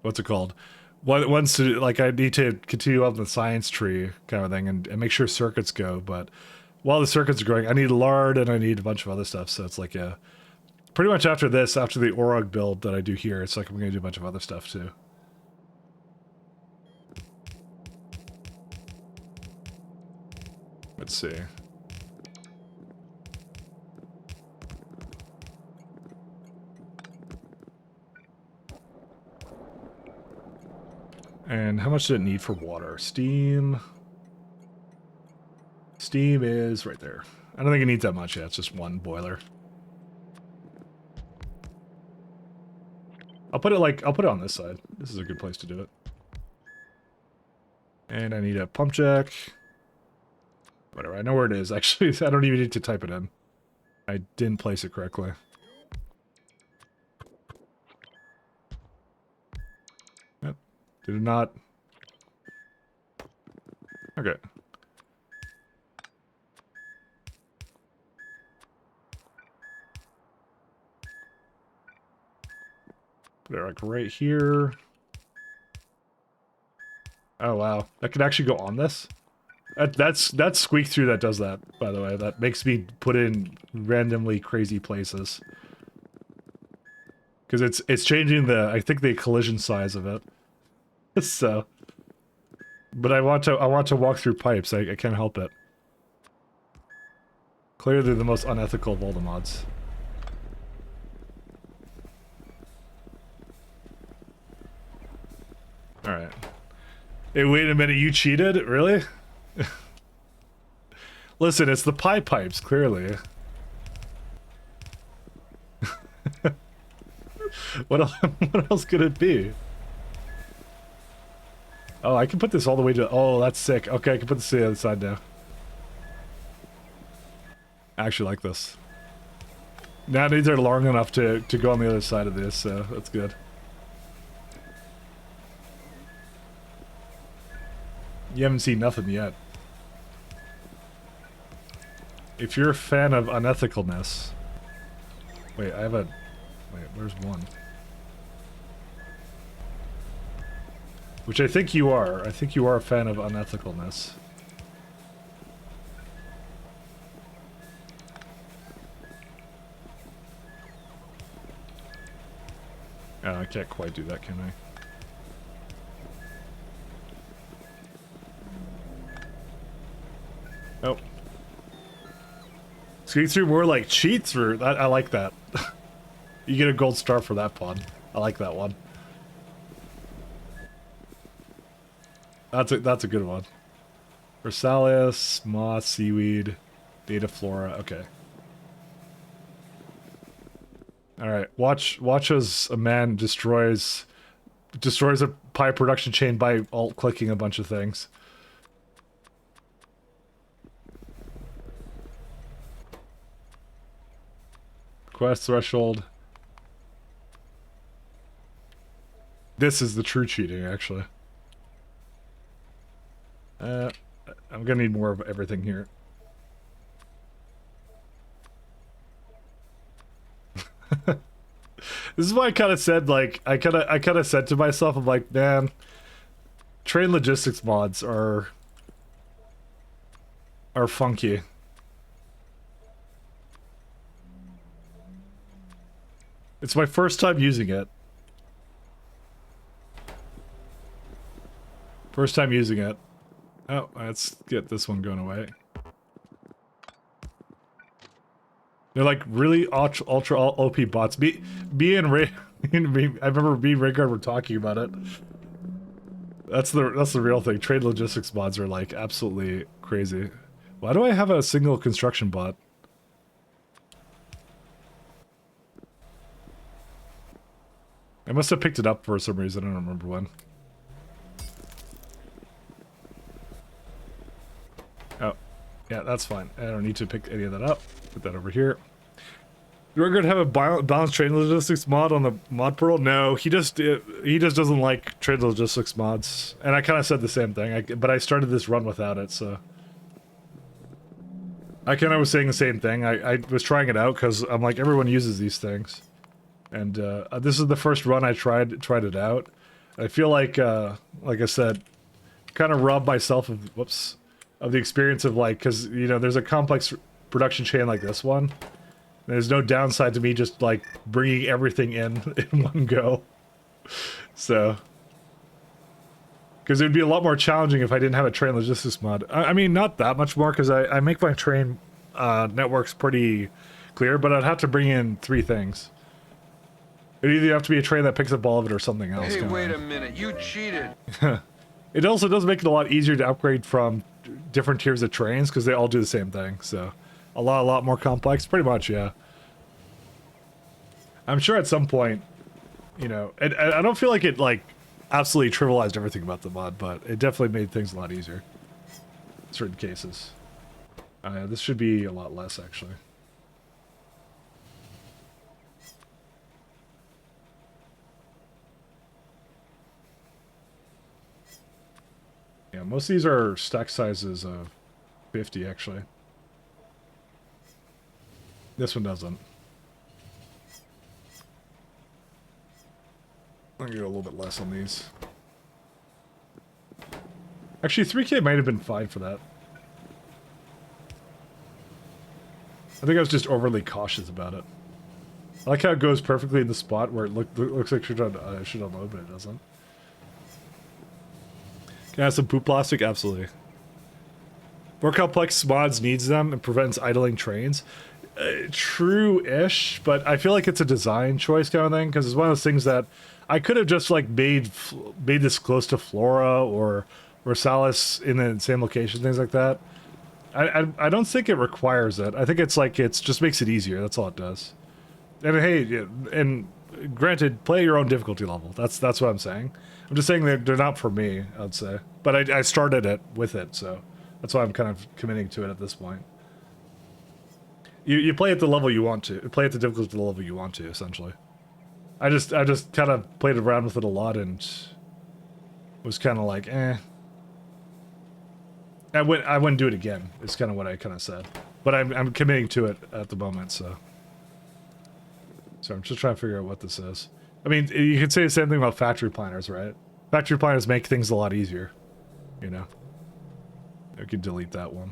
what's it called? One's to like I need to continue up the science tree kind of thing and make sure circuits go. But while the circuits are going, I need lard and I need a bunch of other stuff. So it's like pretty much after this, after the Orog build that I do here, it's like I'm gonna do a bunch of other stuff too. Let's see. And how much did it need for water? Steam. Steam is right there. I don't think it needs that much yet. It's just one boiler. I'll put it on this side. This is a good place to do it. And I need a pump jack. Whatever, I know where it is. Actually, I don't even need to type it in. I didn't place it correctly. Yep. Did it not? Okay. Put it like right here. Oh wow, that could actually go on this? That's Squeak Through that does that, by the way. That makes me put in randomly crazy places. Because it's changing I think the collision size of it. So, but I want to walk through pipes. I can't help it. Clearly the most unethical of all the mods. All right. Hey, wait a minute! You cheated? Really? Listen, it's the pie pipes, clearly. What else could it be? Oh, I can put this all the way to... Oh, that's sick. Okay, I can put this to the other side now. I actually like this. Now these are long enough to go on the other side of this, so that's good. You haven't seen nothing yet. If you're a fan of unethicalness... Wait, I have a... Wait, where's one? Which I think you are. I think you are a fan of unethicalness. Oh, I can't quite do that, can I? Oh. Skate through more like cheat through. I like that. You get a gold star for that pun. I like that one. That's a good one. Versalis, moss, seaweed, data flora. Okay. All right. Watch as a man destroys a pie production chain by alt clicking a bunch of things. Quest threshold. This is the true cheating, actually. I'm gonna need more of everything here. This is why I kind of said, like, I kind of said to myself, I'm like, man, train logistics mods are funky. It's my first time using it. First time using it. Oh, let's get this one going away. They're like really ultra OP bots. Me and Ray, I remember me and Rayguard were talking about it. That's the real thing. Trade logistics bots are like absolutely crazy. Why do I have a single construction bot? I must have picked it up for some reason. I don't remember when. Oh, yeah, that's fine. I don't need to pick any of that up. Put that over here. We're going to have a balanced trade logistics mod on the mod portal. No, he just doesn't like trade logistics mods, and I kind of said the same thing. But I started this run without it, so I kind of was saying the same thing. I was trying it out because I'm like, everyone uses these things, and this is the first run I tried it out. I feel like I said, kind of robbed myself of of the experience of, like, because you know there's a complex production chain like this one. There's no downside to me just like bringing everything in one go. So, because it would be a lot more challenging if I didn't have a train logistics mod. I mean, not that much more, because I make my train networks pretty clear, but I'd have to bring in 3 things. It'd either have to be a train that picks up all of it or something else. Hey, wait a minute, you cheated. It also does make it a lot easier to upgrade from different tiers of trains, because they all do the same thing, so a lot more complex, pretty much, yeah. I'm sure at some point, you know, I don't feel like it, like, absolutely trivialized everything about the mod, but it definitely made things a lot easier in certain cases. This should be a lot less, actually. Yeah, most of these are stack sizes of 50, actually. This one doesn't. I'm gonna go a little bit less on these. Actually, 3K might have been fine for that. I think I was just overly cautious about it. I like how it goes perfectly in the spot where it looks like it should unload, but it doesn't. Can I have some poop plastic? Absolutely. More complex mods needs them and prevents idling trains. True-ish, but I feel like it's a design choice kind of thing, because it's one of those things that I could have just like made this close to Flora or Salis in the same location, things like that. I don't think it requires it. I think it's like just makes it easier. That's all it does. And hey, and granted, play your own difficulty level. That's what I'm saying. I'm just saying they're not for me, I'd say. But I started it with it, so that's why I'm kind of committing to it at this point. You play at the level you want to. Play at the difficulty level you want to, essentially. I just kind of played around with it a lot and was kind of like, eh. I wouldn't do it again. It's kind of what I kind of said. But I'm committing to it at the moment, so. So I'm just trying to figure out what this is. I mean, you could say the same thing about factory planners, right? Factory planners make things a lot easier, you know. I could delete that one.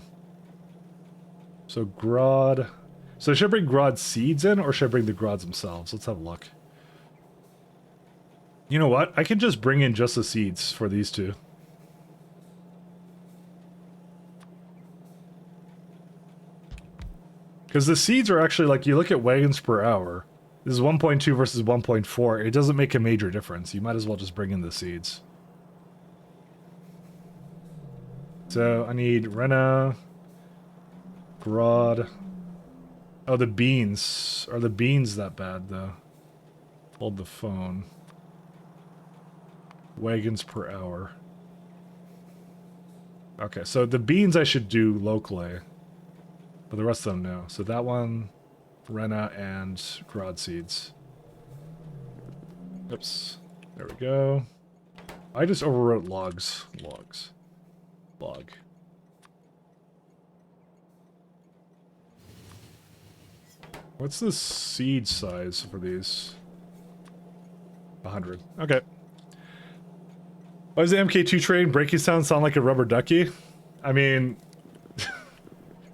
So Grod. So should I bring Grod seeds in, or should I bring the Grods themselves? Let's have a look. You know what? I can just bring in just the seeds for these two. Because the seeds are actually, like, you look at wagons per hour. This is 1.2 versus 1.4. It doesn't make a major difference. You might as well just bring in the seeds. So, I need Rena, Grod. Oh, the beans. Are the beans that bad, though? Hold the phone. Wagons per hour. Okay, so the beans I should do locally. But the rest of them, no. So that one, Rena, and Grod seeds. Oops. There we go. I just overwrote logs. Logs. Log. What's the seed size for these? 100. Okay. Why does the MK2 train breaking sound like a rubber ducky? I mean,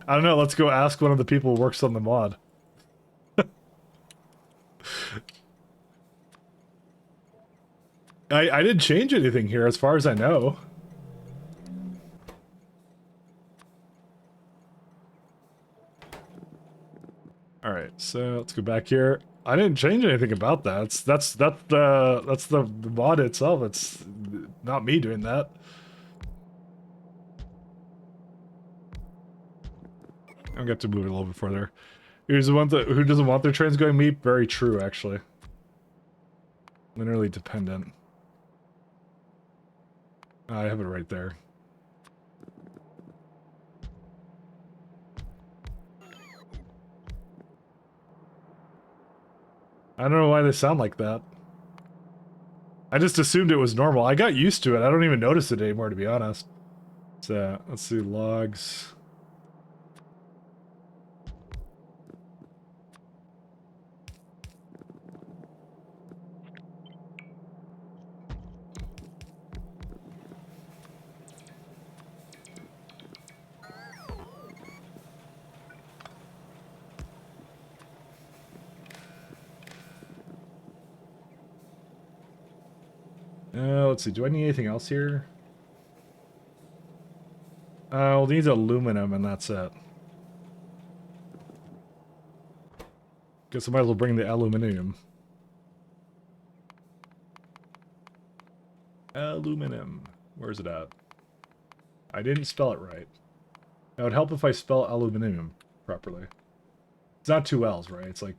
I don't know. Let's go ask one of the people who works on the mod. I didn't change anything here as far as I know. Alright, so let's go back here. I didn't change anything about that. That's the mod itself. It's not me doing that. I'm gonna have to move it a little bit further. Who doesn't want their trains going meep? Very true, actually. Linearly dependent. I have it right there. I don't know why they sound like that. I just assumed it was normal. I got used to it. I don't even notice it anymore, to be honest. So, let's see, logs. Let's see, do I need anything else here? We'll need aluminum and that's it. Guess I might as well bring the aluminum. Aluminum. Where's it at? I didn't spell it right. It would help if I spell aluminum properly. It's not two L's, right? It's like...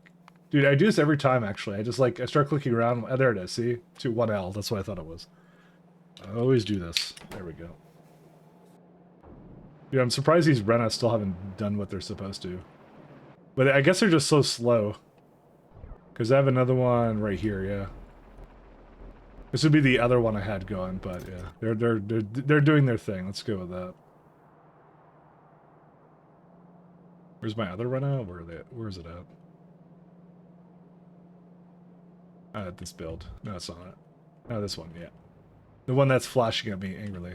Dude, I do this every time, actually. I start clicking around. Oh, there it is, see? One L. That's what I thought it was. I always do this. There we go. Yeah, I'm surprised these Rena still haven't done what they're supposed to. But I guess they're just so slow. Because I have another one right here, yeah. This would be the other one I had going, but yeah. They're doing their thing. Let's go with that. Where's my other Rena? Where is it at? This build. No, it's not it. Oh, this one, yeah. The one that's flashing at me angrily.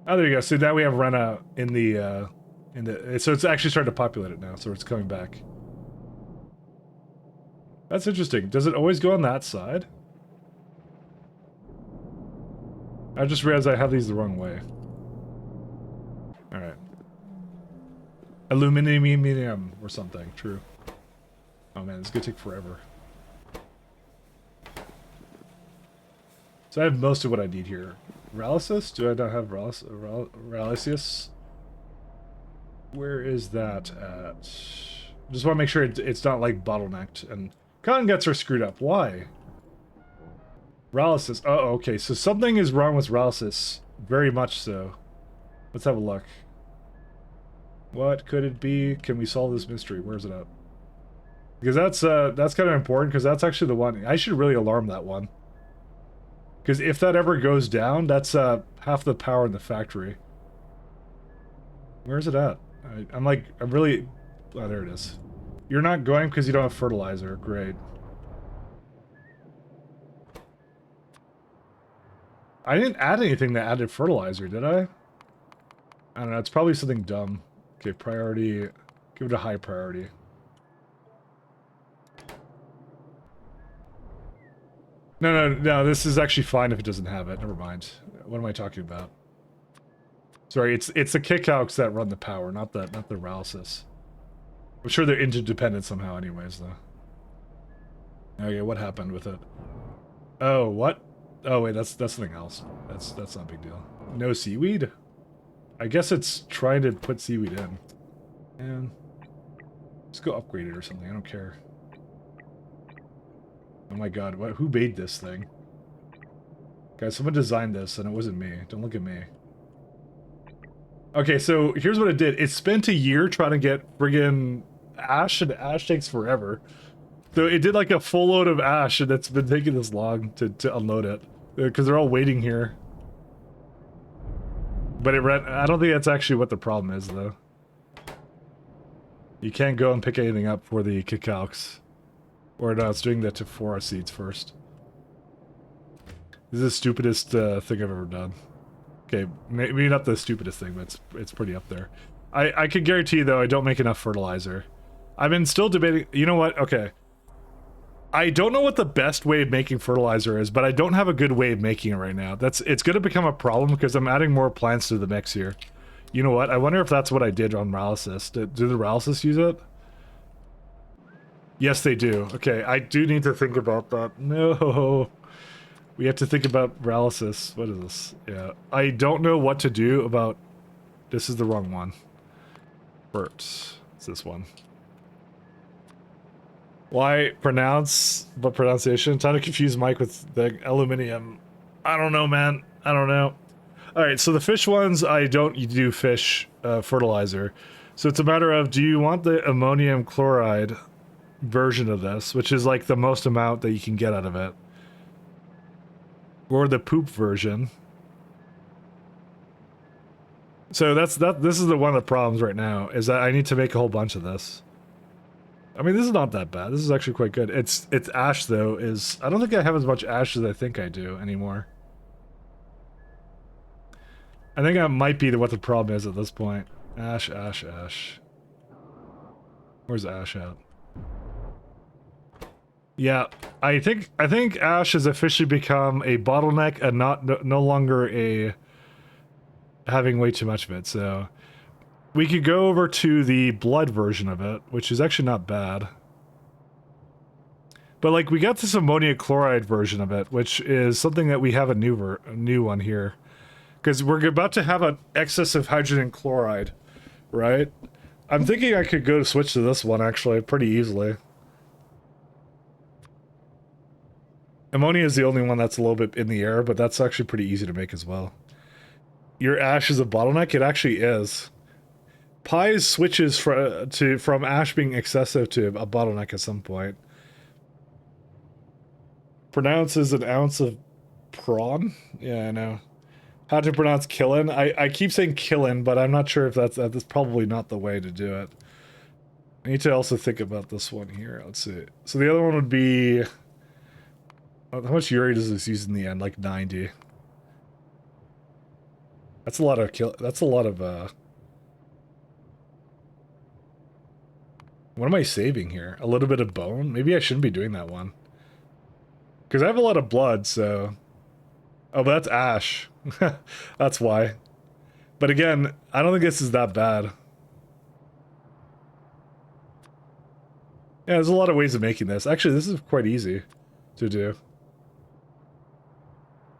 Oh, there you go. So now we have Rena in the, so it's actually starting to populate it now, so it's coming back. That's interesting. Does it always go on that side? I just realized I have these the wrong way. Alright. Aluminum or something. True. Oh man, it's gonna take forever. So I have most of what I need here. Paralysis? Do I not have paralysis? Where is that at? Just want to make sure it's not like bottlenecked. And cotton guts are screwed up. Why? Paralysis. Oh, okay. So something is wrong with paralysis. Very much so. Let's have a look. What could it be? Can we solve this mystery? Where's it at? Because that's kind of important. Because that's actually the one. I should really alarm that one. Because if that ever goes down, that's half the power in the factory. Where's it at? I'm really... Oh, there it is. You're not going because you don't have fertilizer. Great. I didn't add anything that added fertilizer, did I? I don't know. It's probably something dumb. Okay, priority. Give it a high priority. No, this is actually fine if it doesn't have it. Never mind. What am I talking about? Sorry, it's the kickouts that run the power, not the paralysis. I'm sure they're interdependent somehow anyways, though. Okay, what happened with it? Oh, what? Oh, wait, that's something else. That's not a big deal. No seaweed? I guess it's trying to put seaweed in. And let's go upgrade it or something. I don't care. Oh my god, what? Who made this thing? Guys, someone designed this and it wasn't me. Don't look at me. Okay, so here's what it did. It spent a year trying to get friggin' ash, and ash takes forever. So it did like a full load of ash, and it's been taking this long to unload it. Because they're all waiting here. But it ran. I don't think that's actually what the problem is, though. You can't go and pick anything up for the cacao. Or no, it's doing that to for our seeds first. This is the stupidest thing I've ever done. Okay, maybe not the stupidest thing, but it's pretty up there. I can guarantee, though, I don't make enough fertilizer. I've been still debating... You know what? Okay. I don't know what the best way of making fertilizer is, but I don't have a good way of making it right now. It's going to become a problem because I'm adding more plants to the mix here. You know what? I wonder if that's what I did on Paralysis. Do the Paralysis use it? Yes, they do. Okay, I do need to think about that. No. We have to think about Paralysis. What is this? Yeah. I don't know what to do about... This is the wrong one. It's this one. Why pronounce, but pronunciation? Trying to confuse Mike with the aluminium. I don't know, man. I don't know. Alright, so the fish ones, I don't do fish fertilizer. So it's a matter of, do you want the ammonium chloride version of this, which is like the most amount that you can get out of it? Or the poop version? So this is one of the problems right now, is that I need to make a whole bunch of this. I mean, this is not that bad. This is actually quite good. It's ash, though, is... I don't think I have as much ash as I think I do anymore. I think that might be what the problem is at this point. Ash, ash, ash. Where's ash at? Yeah, I think ash has officially become a bottleneck and no longer a... having way too much of it, so... We could go over to the blood version of it, which is actually not bad. But like, we got this ammonia chloride version of it, which is something that we have a new one here. Because we're about to have an excess of hydrogen chloride, right? I'm thinking I could go to switch to this one, actually, pretty easily. Ammonia is the only one that's a little bit in the air, but that's actually pretty easy to make as well. Your ash is a bottleneck? It actually is. Pies switches from ash being excessive to a bottleneck at some point. Pronounces an ounce of prawn? Yeah, I know. How to pronounce killin? I keep saying killin, but I'm not sure if that's probably not the way to do it. I need to also think about this one here. Let's see. So the other one would be... How much Uri does this use in the end? Like 90. That's a lot of that's a lot of what am I saving here? A little bit of bone? Maybe I shouldn't be doing that one. Because I have a lot of blood, so... Oh, but that's ash. That's why. But again, I don't think this is that bad. Yeah, there's a lot of ways of making this. Actually, this is quite easy to do.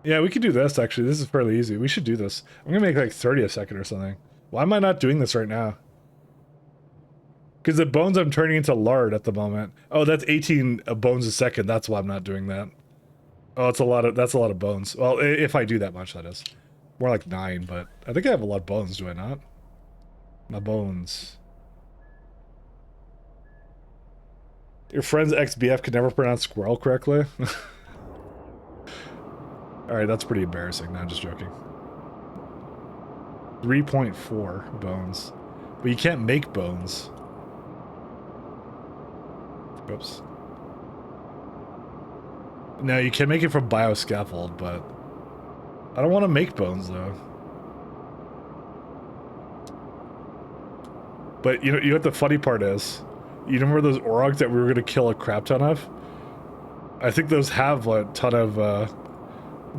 Yeah, we could do this, actually. This is fairly easy. We should do this. I'm gonna make like 30 a second or something. Why am I not doing this right now? Because the bones I'm turning into lard at the moment. Oh, that's 18 bones a second. That's why I'm not doing that. Oh, that's a lot of bones. Well, if I do that much, that is. More like 9, but I think I have a lot of bones, do I not? My bones. Your friend's ex-BF could never pronounce squirrel correctly? Alright, that's pretty embarrassing. No, I'm just joking. 3.4 bones. But you can't make bones. Oops. No, you can make it from bioscaffold, but I don't want to make bones, though. But you know what the funny part is? You remember those Orogs that we were going to kill a crap ton of? I think those have a ton of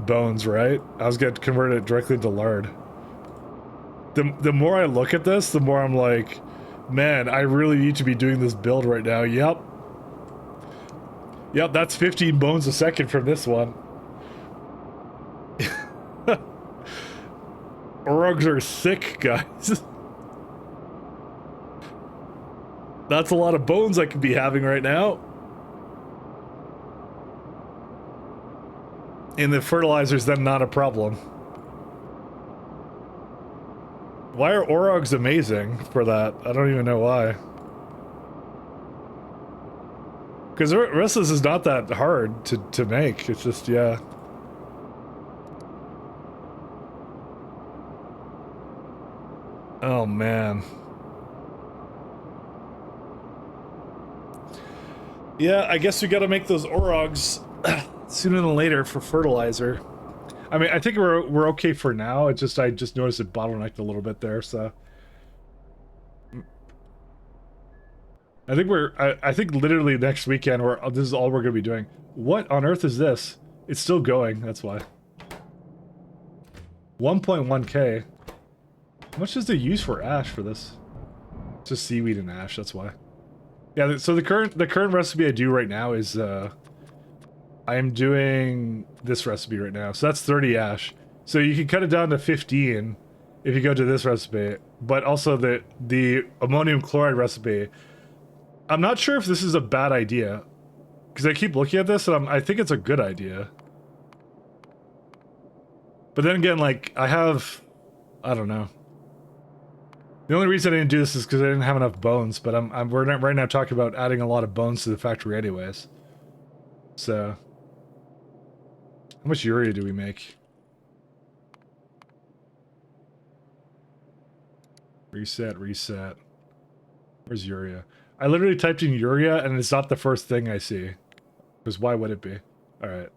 bones, right? I was going to convert it directly to lard. The more I look at this, the more I'm like, Man, I really need to be doing this build right now. Yep. Yep, that's 15 bones a second from this one. Rugs are sick, guys. That's a lot of bones I could be having right now. And the fertilizer's then not a problem. Why are Orogs amazing for that? I don't even know why. Because the rest of this is not that hard to make. It's just, yeah. Oh, man. Yeah, I guess we gotta make those Orogs sooner than later for fertilizer. I mean, I think we're okay for now. It's just I just noticed it bottlenecked a little bit there, so I think I think literally next weekend this is all we're gonna be doing. What on earth is this? It's still going. That's why. 1.1k. How much does they use for ash for this? It's just seaweed and ash. That's why. Yeah. So the current recipe I do right now is I am doing this recipe right now. So that's 30 ash. So you can cut it down to 15 if you go to this recipe. But also the ammonium chloride recipe. I'm not sure if this is a bad idea. Because I keep looking at this and I think it's a good idea. But then again, like, I don't know. The only reason I didn't do this is because I didn't have enough bones. But we're not right now talking about adding a lot of bones to the factory anyways. So... how much urea do we make? Reset, reset. Where's urea? I literally typed in urea and it's not the first thing I see. Because why would it be? Alright.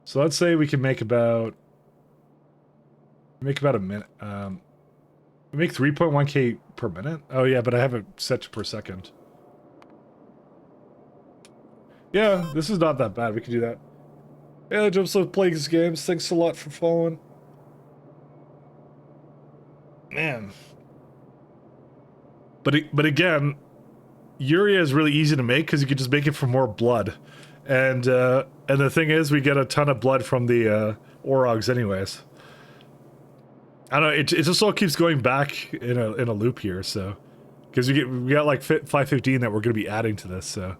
So let's say we can make about... a minute. We make 3.1k per minute? Oh yeah, but I have it set to per second. Yeah, this is not that bad. We can do that. Yeah, Jump Plagues Games, thanks a lot for following. Man. But again, urea is really easy to make because you can just make it from more blood. And the thing is, we get a ton of blood from the Orogs anyways. I don't know, it just all keeps going back in a loop here, so. Because we got like 515 that we're going to be adding to this, so.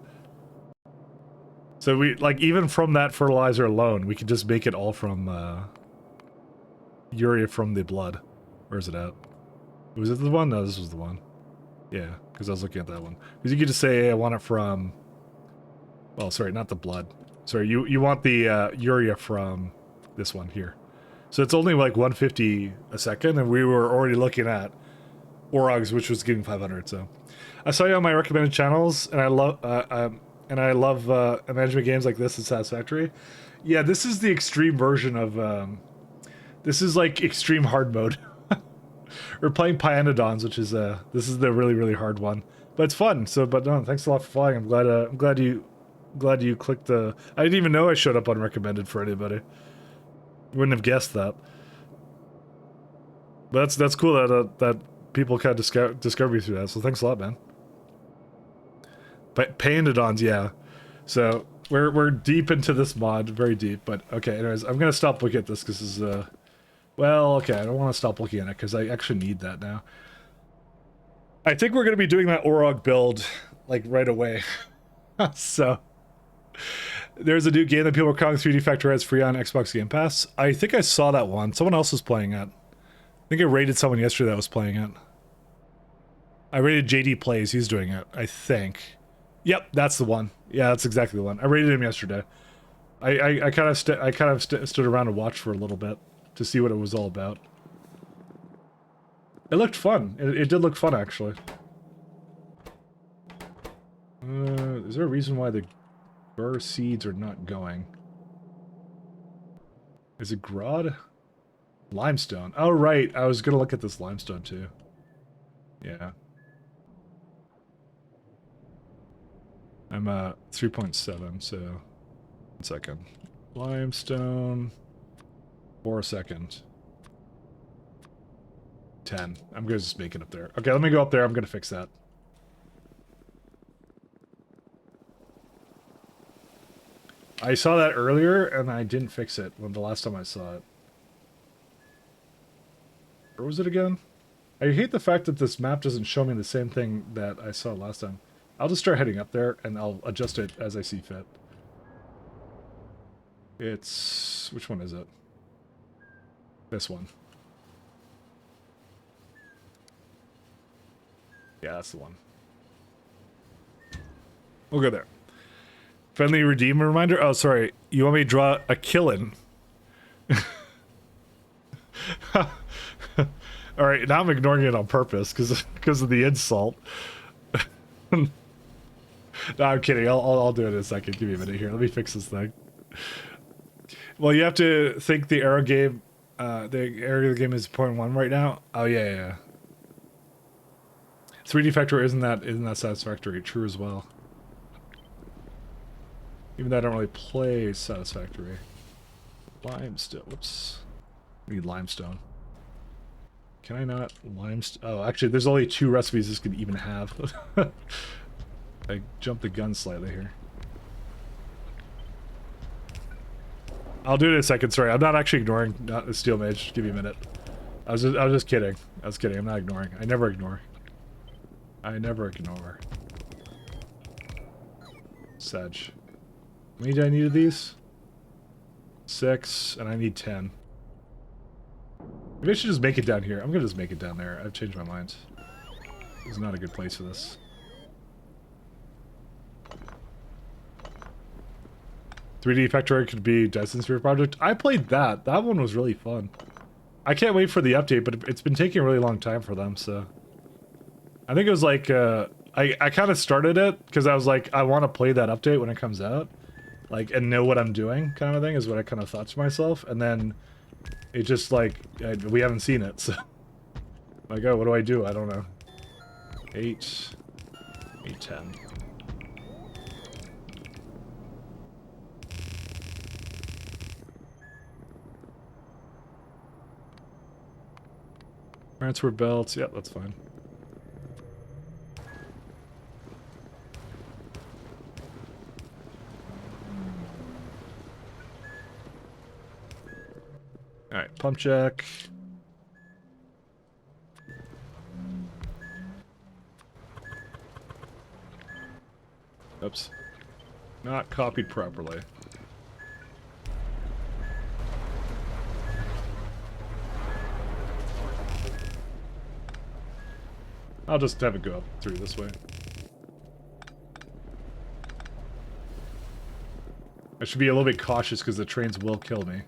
So we, like, even from that fertilizer alone, we can just make it all from, urea from the blood. Where's it at? Was it the one? No, this was the one. Yeah, because I was looking at that one. Because you could just say, hey, I want it from... well, sorry, not the blood. Sorry, you want the, urea from this one here. So it's only like 150 a second, and we were already looking at Orogs, which was getting 500, so... I saw you on my recommended channels, and I love, management games like this and Satisfactory. Yeah, this is the extreme version of, this is like extreme hard mode. We're playing Pyanodons, which is, this is the really, really hard one. But it's fun, so, but no, thanks a lot for following. I'm glad you clicked the... I didn't even know I showed up on recommended for anybody. Wouldn't have guessed that. But that's cool that people kind of discover you through that, so thanks a lot, man. Pyanodons, yeah. So we're deep into this mod, very deep. But okay, anyways, I'm gonna stop looking at this because this is well, okay, I don't want to stop looking at it because I actually need that now. I think we're gonna be doing that Orog build like right away. So there's a new game that people are calling 3D Factory as free on Xbox Game Pass. I think I saw that one. Someone else was playing it. I think I rated someone yesterday that was playing it. I rated JD Plays. He's doing it, I think. Yep, that's the one. Yeah, that's exactly the one. I rated him yesterday. I kind of stood around and watched for a little bit to see what it was all about. It looked fun. It did look fun, actually. Is there a reason why the burr seeds are not going? Is it Grod? Limestone. Oh, right. I was going to look at this limestone, too. Yeah. I'm at 3.7, so... 1 second. Limestone... for a second. 10. I'm going to just make it up there. Okay, let me go up there. I'm going to fix that. I saw that earlier, and I didn't fix it when the last time I saw it. Where was it again? I hate the fact that this map doesn't show me the same thing that I saw last time. I'll just start heading up there, and I'll adjust it as I see fit. It's... which one is it? This one. Yeah, that's the one. We'll go there. Friendly redeem reminder? Oh, sorry. You want me to draw a killin'? Alright, now I'm ignoring it on purpose because of the insult. No, I'm kidding. I'll do it in a second. Give me a minute here. Let me fix this thing. Well, you have to think the arrow game... the arrow of the game is 0.1 right now. Oh, yeah. 3D Factorio isn't that satisfactory. True as well. Even though I don't really play Satisfactory. Limestone. Whoops. I need limestone. Can I not limestone? Oh, actually, there's only 2 recipes this could even have. I jumped the gun slightly here. I'll do it in a second. Sorry, I'm not actually ignoring not the steel mage. Give me a minute. I was just kidding. I was kidding. I'm not ignoring. I never ignore. I never ignore. Sedge. How many do I need of these? 6, and I need 10. Maybe I should just make it down here. I'm gonna just make it down there. I've changed my mind. This is not a good place for this. "3D Factorio" could be Dyson Sphere Project. I played that. That one was really fun. I can't wait for the update, but it's been taking a really long time for them, so... I think it was like, I kind of started it, because I was like, I want to play that update when it comes out. Like, and know what I'm doing, kind of thing, is what I kind of thought to myself. And then, it just like, we haven't seen it, so... Like, oh, what do I do? I don't know. 8... 8, 10. Transfer belts, yeah, that's fine. Alright, pump check. Oops. Not copied properly. I'll just have it go up through this way. I should be a little bit cautious because the trains will kill me.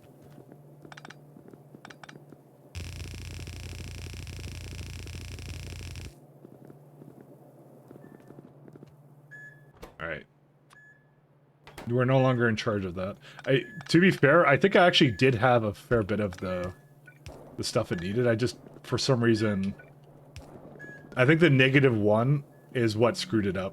Alright. You are no longer in charge of that. To be fair, I think I actually did have a fair bit of the stuff it needed. I just, for some reason... I think the -1 is what screwed it up.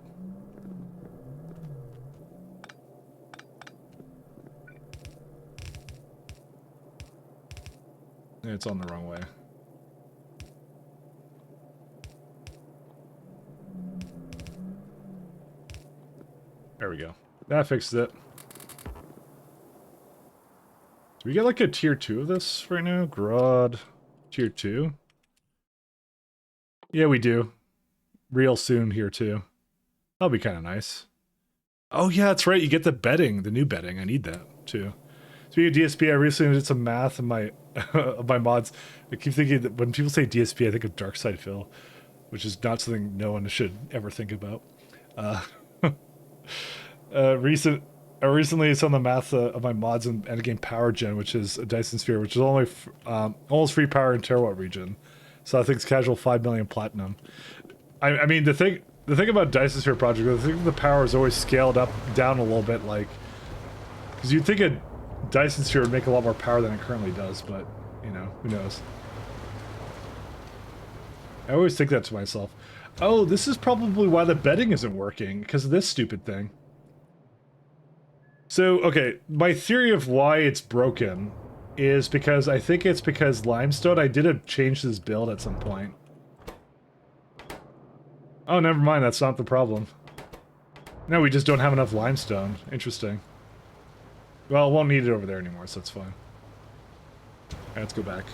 It's on the wrong way. There we go. That fixed it. Do we get like a tier 2 of this right now? Grod. Tier 2? Yeah, we do. Real soon here, too. That'll be kind of nice. Oh, yeah, that's right. You get the bedding, the new bedding. I need that, too. Speaking of DSP, I recently did some math on my, of my mods. I keep thinking that when people say DSP, I think of Dark Side Phil, which is not something no one should ever think about. I recently saw the math of my mods in Endgame Power Gen, which is a Dyson Sphere, which is only almost free power in terawatt region. So I think it's casual 5 million platinum. I mean, the thing about Dyson Sphere Project, I think the power is always scaled down a little bit, like, because you'd think a Dyson Sphere would make a lot more power than it currently does, but, you know, who knows. I always think that to myself. Oh, this is probably why the bedding isn't working, because of this stupid thing. So, okay, my theory of why it's broken is because I think it's because limestone, I did have changed this build at some point. Oh, never mind, that's not the problem. No, we just don't have enough limestone. Interesting. Well, won't need it over there anymore, so it's fine. Alright, let's go back.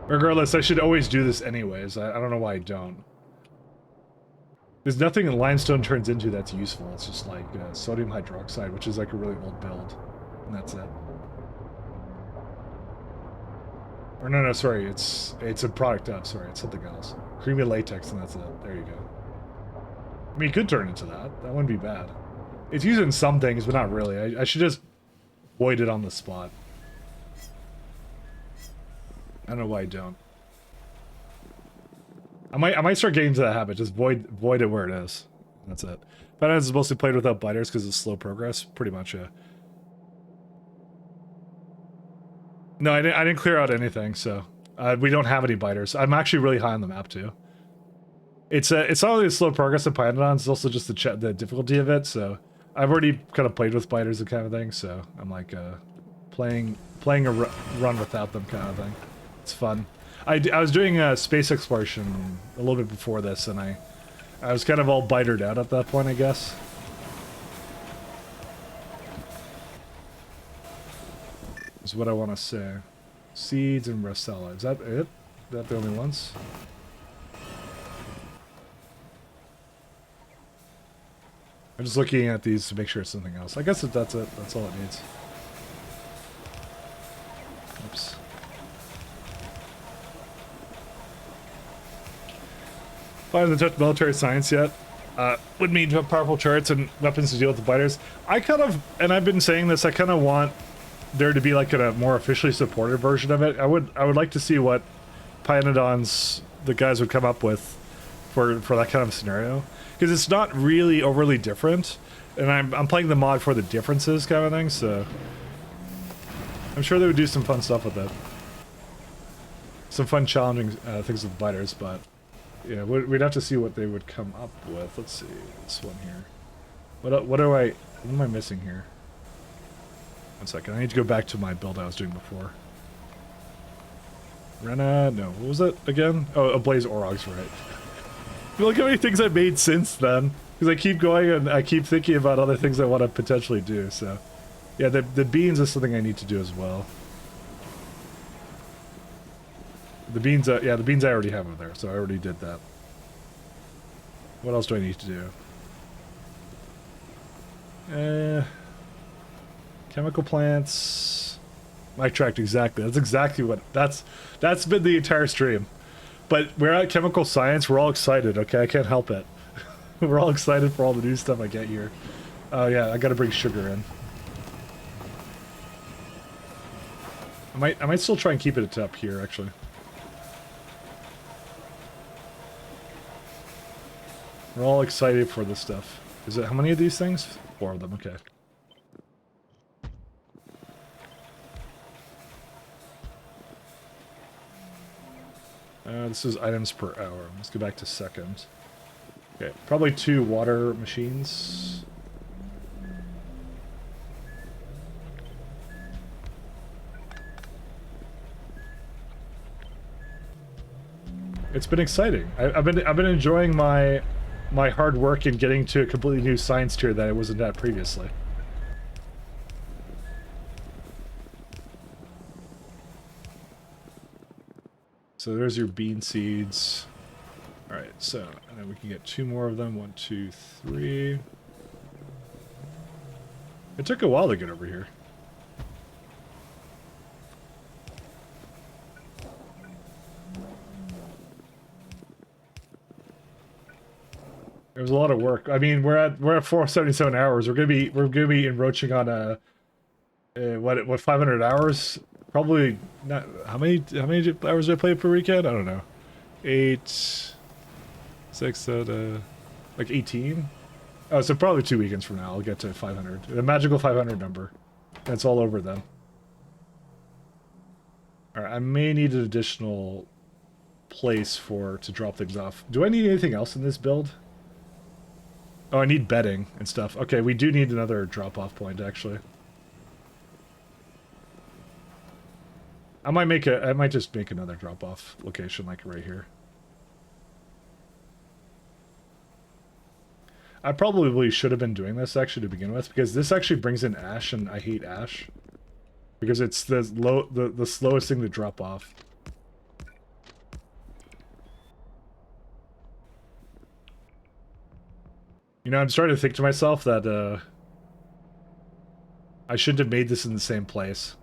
Regardless, I should always do this anyways. I don't know why I don't. There's nothing that limestone turns into that's useful. It's just like sodium hydroxide, which is like a really old build. And that's it. Or no, sorry. It's a product of, sorry. It's something else. Creamy latex, and that's it. There you go. I mean, it could turn into that. That wouldn't be bad. It's used in some things, but not really. I should just void it on the spot. I don't know why I don't. I might start getting into that habit. Just void it where it is. That's it. Pyanodons is mostly played without biters because of slow progress. Pretty much, yeah. No, I didn't clear out anything, so we don't have any biters. I'm actually really high on the map too. It's not only a slow progress of Pyanodons, it's also just the difficulty of it. So I've already kind of played with biters and kind of thing. So I'm like playing a run without them kind of thing. It's fun. I was doing space exploration a little bit before this, and I was kind of all bitered out at that point, I guess. Is what I want to say. Seeds and Rosella. Is that it? Is that the only ones? I'm just looking at these to make sure it's something else. I guess that's it. That's all it needs. Oops. I haven't touched military science yet. Would mean to have powerful charts and weapons to deal with the biters. I kind of, and I've been saying this, I kind of want there to be like a more officially supported version of it. I would like to see what Pyanodons the guys would come up with for that kind of scenario, because it's not really overly different, and I'm playing the mod for the differences kind of thing. So I'm sure they would do some fun stuff with it, some fun challenging things with biters, but. Yeah, we'd have to see what they would come up with. Let's see, this one here. What am I missing here? One second, I need to go back to my build I was doing before. Rena, no, what was it again? Oh, Ablaze Orogs, right. Look how many things I've made since then. Because I keep going and I keep thinking about other things I want to potentially do, so. Yeah, the beans is something I need to do as well. The beans, yeah, the beans I already have over there, so I already did that. What else do I need to do? Chemical plants. Mic tract, exactly. That's exactly what, that's been the entire stream. But we're at chemical science, we're all excited, okay? I can't help it. We're all excited for all the new stuff I get here. Oh yeah, I gotta bring sugar in. I might still try and keep it up here, actually. We're all excited for this stuff. Is it, how many of these things? 4 of them, okay. This is items per hour. Let's go back to second. Okay, probably 2 water machines. It's been exciting. I've been enjoying my hard work in getting to a completely new science tier that I wasn't at previously. So there's your bean seeds. Alright, so, and then we can get 2 more of them. 1, 2, 3. It took a while to get over here. It was a lot of work. I mean, we're at 477 hours. We're gonna be encroaching on what 500 hours? Probably not. How many hours do I play per weekend? I don't know. 8, 6, like 18. Oh, so probably 2 weekends from now I'll get to 500. The magical 500 number. That's all over then. All right, I may need an additional place to drop things off. Do I need anything else in this build? Oh, I need bedding and stuff. Okay, we do need another drop-off point, actually. I might just make another drop-off location, like right here. I probably should have been doing this actually to begin with, because this actually brings in ash, and I hate ash. Because it's the slowest thing to drop off. You know, I'm starting to think to myself that, I shouldn't have made this in the same place.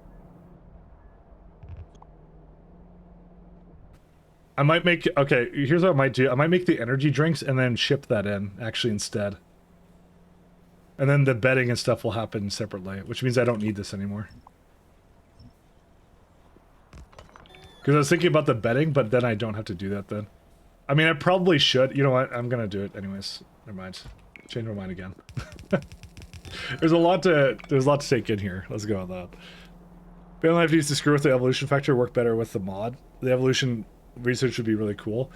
I might make... Okay, here's what I might do. I might make the energy drinks and then ship that in, actually, instead. And then the bedding and stuff will happen separately, which means I don't need this anymore. Because I was thinking about the bedding, but then I don't have to do that then. I mean, I probably should. You know what? I'm going to do it anyways. Never mind. Change my mind again. There's a lot to take in here. Let's go on that. Bane Life needs to screw with the evolution factor, work better with the mod. The evolution research would be really cool.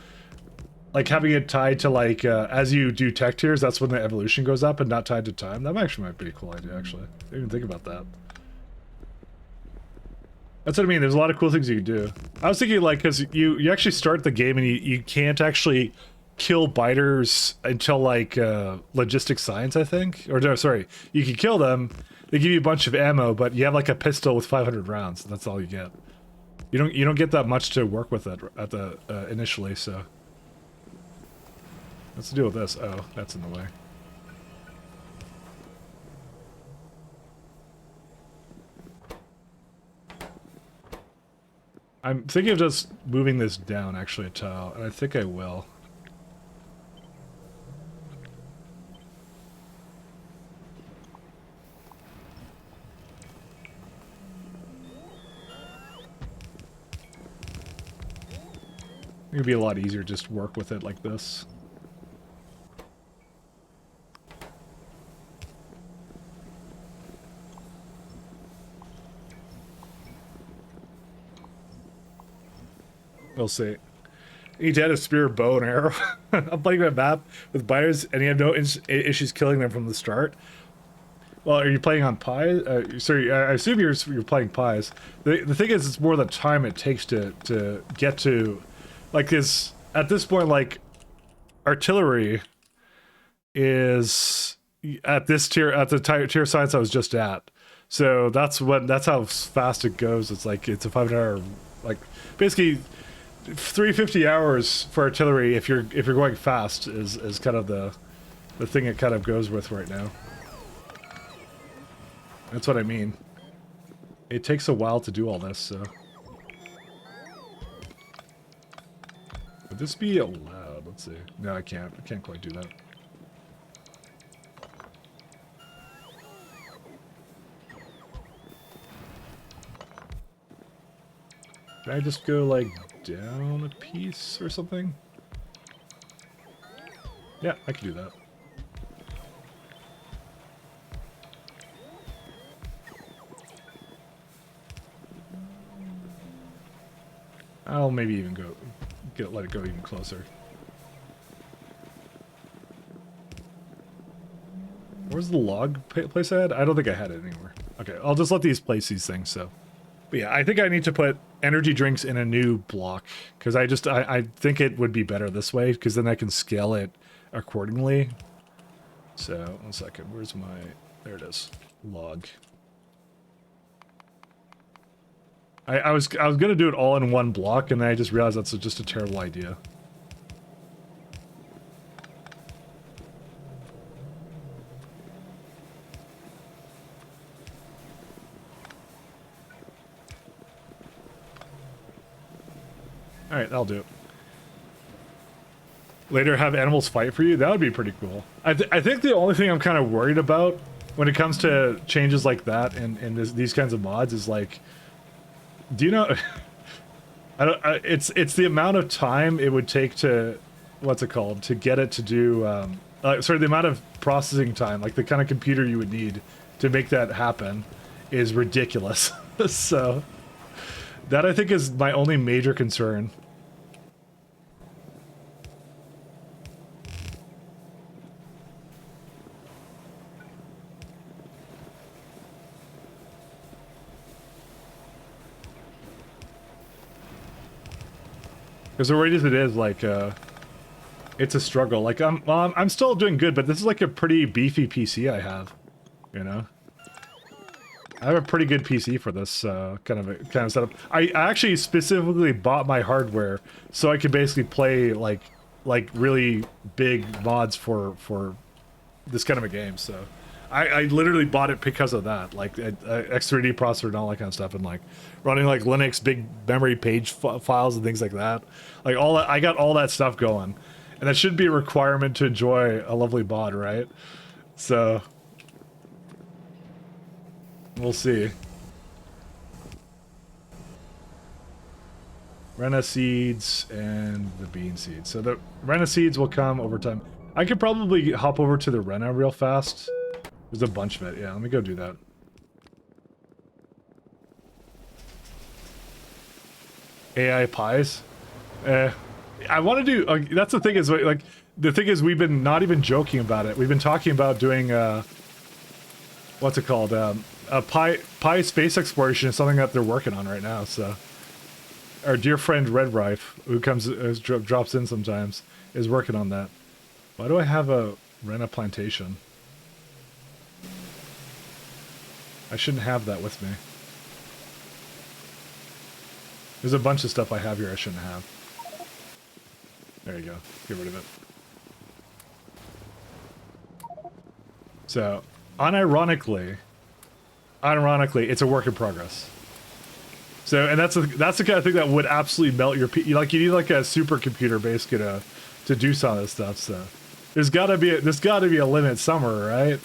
Like having it tied to like, as you do tech tiers, that's when the evolution goes up and not tied to time. That actually might be a cool idea, actually. I didn't even think about that. That's what I mean. There's a lot of cool things you can do. I was thinking like, because you actually start the game and you can't actually kill biters until like logistic science, I think. Or no, sorry, you can kill them. They give you a bunch of ammo, but you have like a pistol with 500 rounds. That's all you get. You don't get that much to work with it at the initially. So let's deal with this. Oh, that's in the way. I'm thinking of just moving this down actually a tile, and I think I will. It'd be a lot easier just work with it like this. We'll see. You need to add a spear, bow, and arrow. I'm playing that map with biters, and you have no issues killing them from the start. Well, are you playing on pies? Sorry, I assume you're playing pies. The thing is, it's more the time it takes to get to, like, is at this point, like, artillery is at this tier, at the tier science I was just at. So that's how fast it goes. It's like it's a 5-hour, like, basically 350 hours for artillery if you're going fast is kind of the thing it kind of goes with right now. That's what I mean. It takes a while to do all this, so. Would this be allowed? Let's see. No, I can't. I can't quite do that. Can I just go, like, down a piece or something? Yeah, I can do that. I'll maybe even let it go even closer. Where's the log place I had? I don't think I had it anywhere. Okay, I'll just let these place these things, so. But yeah, I think I need to put energy drinks in a new block, because I think it would be better this way, because then I can scale it accordingly. So, 1 second, where's my, there it is, log. I was gonna do it all in one block, and then I just realized that's just a terrible idea. Alright, that'll do it. Later have animals fight for you? That would be pretty cool. I think the only thing I'm kind of worried about when it comes to changes like that and these kinds of mods is like, do you know, it's the amount of time it would take to, what's it called, to get it to do, sorry, the amount of processing time, like the kind of computer you would need to make that happen is ridiculous. So, that I think is my only major concern. Because the rate as it is, like, it's a struggle. Like I'm still doing good, but this is like a pretty beefy PC I have. You know, I have a pretty good PC for this kind of setup. I actually specifically bought my hardware so I could basically play like really big mods for this kind of a game. So I literally bought it because of that, like X3D processor and all that kind of stuff, and like running like Linux big memory page files and things like that. Like all that, I got all that stuff going, and that should be a requirement to enjoy a lovely mod, right? So we'll see. Renna seeds and the bean seeds. So the Renna seeds will come over time. I could probably hop over to the Renna real fast. There's a bunch of it. Yeah, let me go do that. AI pies. I want to do. That's the thing is like the thing is we've been not even joking about it. We've been talking about doing what's it called? A pie space exploration is something that they're working on right now. So our dear friend Red Rife, who drops in sometimes, is working on that. Why do I have a Renna plantation? I shouldn't have that with me. There's a bunch of stuff I have here I shouldn't have. There you go. Get rid of it. So, unironically, it's a work in progress. So, and that's the kind of thing that would absolutely melt your like you need like a supercomputer basically to do some of this stuff. So, there's got to be a limit somewhere, right?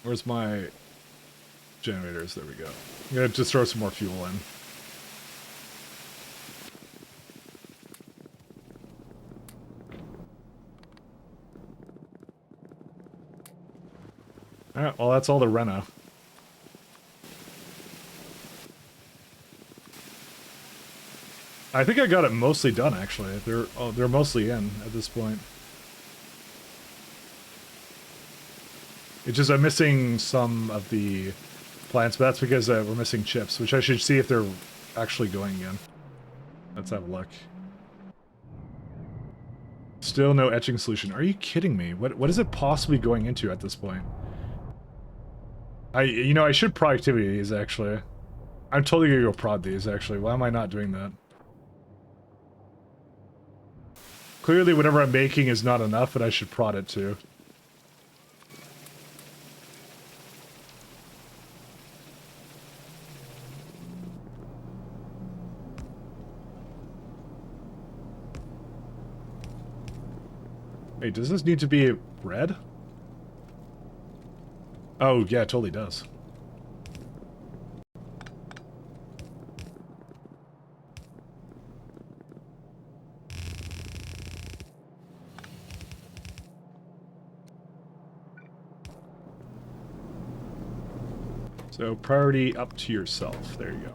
Where's my generators? There we go. I'm gonna just throw some more fuel in. Alright, well that's all the Renna. I think I got it mostly done actually. They're mostly in at this point. It's just I'm missing some of the plants, but that's because we're missing chips, which I should see if they're actually going in. Let's have a look. Still no etching solution. Are you kidding me? What is it possibly going into at this point? I should productivity these actually. I'm totally gonna go prod these actually. Why am I not doing that? Clearly whatever I'm making is not enough, and I should prod it too. Wait, does this need to be red? Oh, yeah, it totally does. So, priority up to yourself. There you go.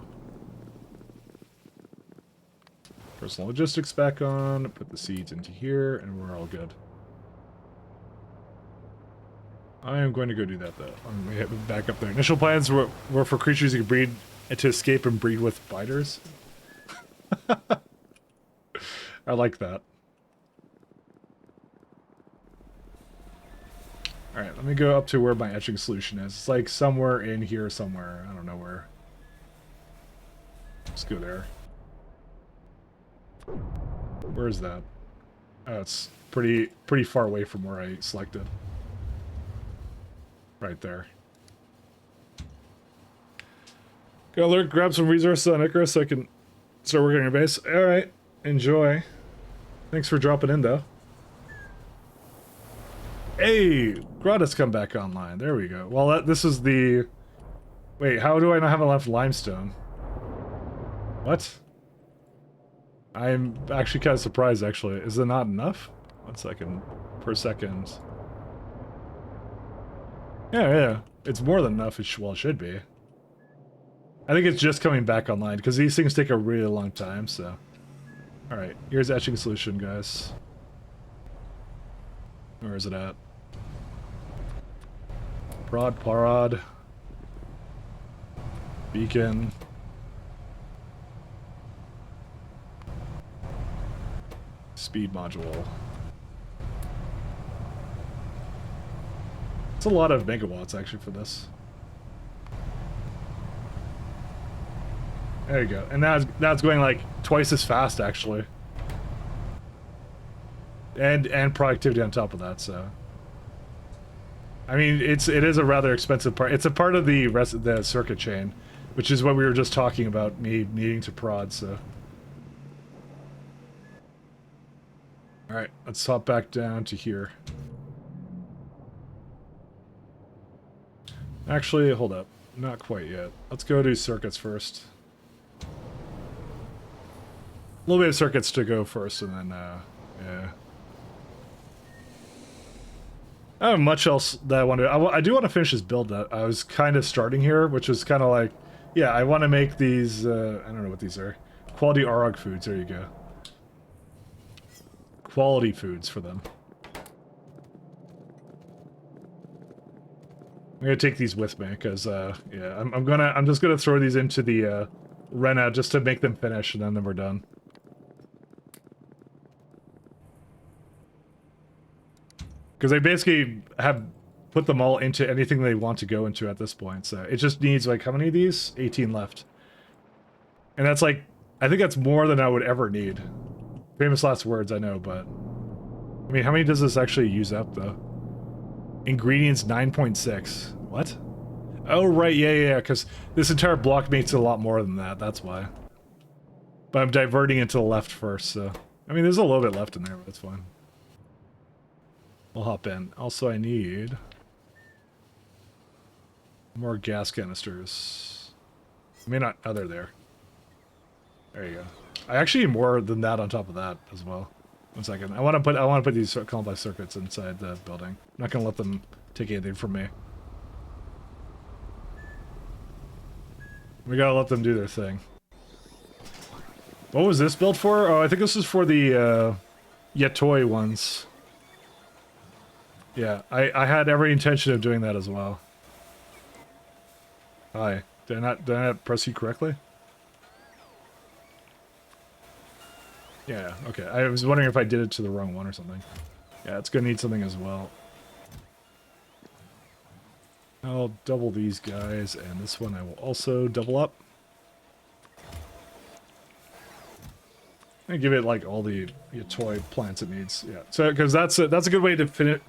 Personal logistics back on. Put the seeds into here, and we're all good. I am going to go do that, though. I'm going to hit back up there. Initial plans were for creatures you can breed and to escape and breed with biters. I like that. Alright, let me go up to where my etching solution is. It's like somewhere in here somewhere. I don't know where. Let's go there. Where is that? Oh, it's pretty far away from where I selected. Right there. Gonna lurk, grab some resources on Icarus so I can start working on your base. Alright, enjoy. Thanks for dropping in, though. Hey, Grotto's come back online. There we go. Well, this is the... Wait, how do I not have enough limestone? What? I'm actually kind of surprised, actually. Is it not enough? 1 second. Per second. Yeah. It's more than enough. It should be. I think it's just coming back online, because these things take a really long time, so... Alright, here's etching solution, guys. Where is it at? Prod. Beacon. Speed module. It's a lot of megawatts actually for this. There you go. And that's going like twice as fast actually. And productivity on top of that, so. I mean, it is a rather expensive part. It's a part of the rest of the circuit chain, which is what we were just talking about, me needing to prod, so. Alright, let's hop back down to here. Actually, hold up. Not quite yet. Let's go to circuits first. A little bit of circuits to go first, and then, yeah. I don't have much else that I want to do. I do want to finish this build that I was kind of starting here, which was kind of like, yeah, I want to make these, I don't know what these are. Quality AROG foods, there you go. Quality foods for them. I'm gonna take these with me, because, yeah, I'm just gonna throw these into the, Rena just to make them finish, and then we're done. Because they basically have put them all into anything they want to go into at this point, so it just needs, like, how many of these? 18 left. And that's, like, I think that's more than I would ever need. Famous last words, I know, but... I mean, how many does this actually use up, though? Ingredients 9.6. What? Oh, right, yeah, because this entire block makes it a lot more than that, that's why. But I'm diverting it to the left first, so... I mean, there's a little bit left in there, but that's fine. We'll hop in. Also, I need more gas canisters. I mean, not. Oh, they're there. There you go. I actually need more than that on top of that as well. 1 second. I want to put these complex circuits inside the building. I'm not gonna let them take anything from me. We gotta let them do their thing. What was this built for? Oh, I think this is for the Yatoi ones. Yeah, I had every intention of doing that as well. Hi. Did I not press you correctly? Yeah, okay. I was wondering if I did it to the wrong one or something. Yeah, it's gonna need something as well. I'll double these guys, and this one I will also double up. And give it like all the toy plants it needs. Yeah. So because that's a good way to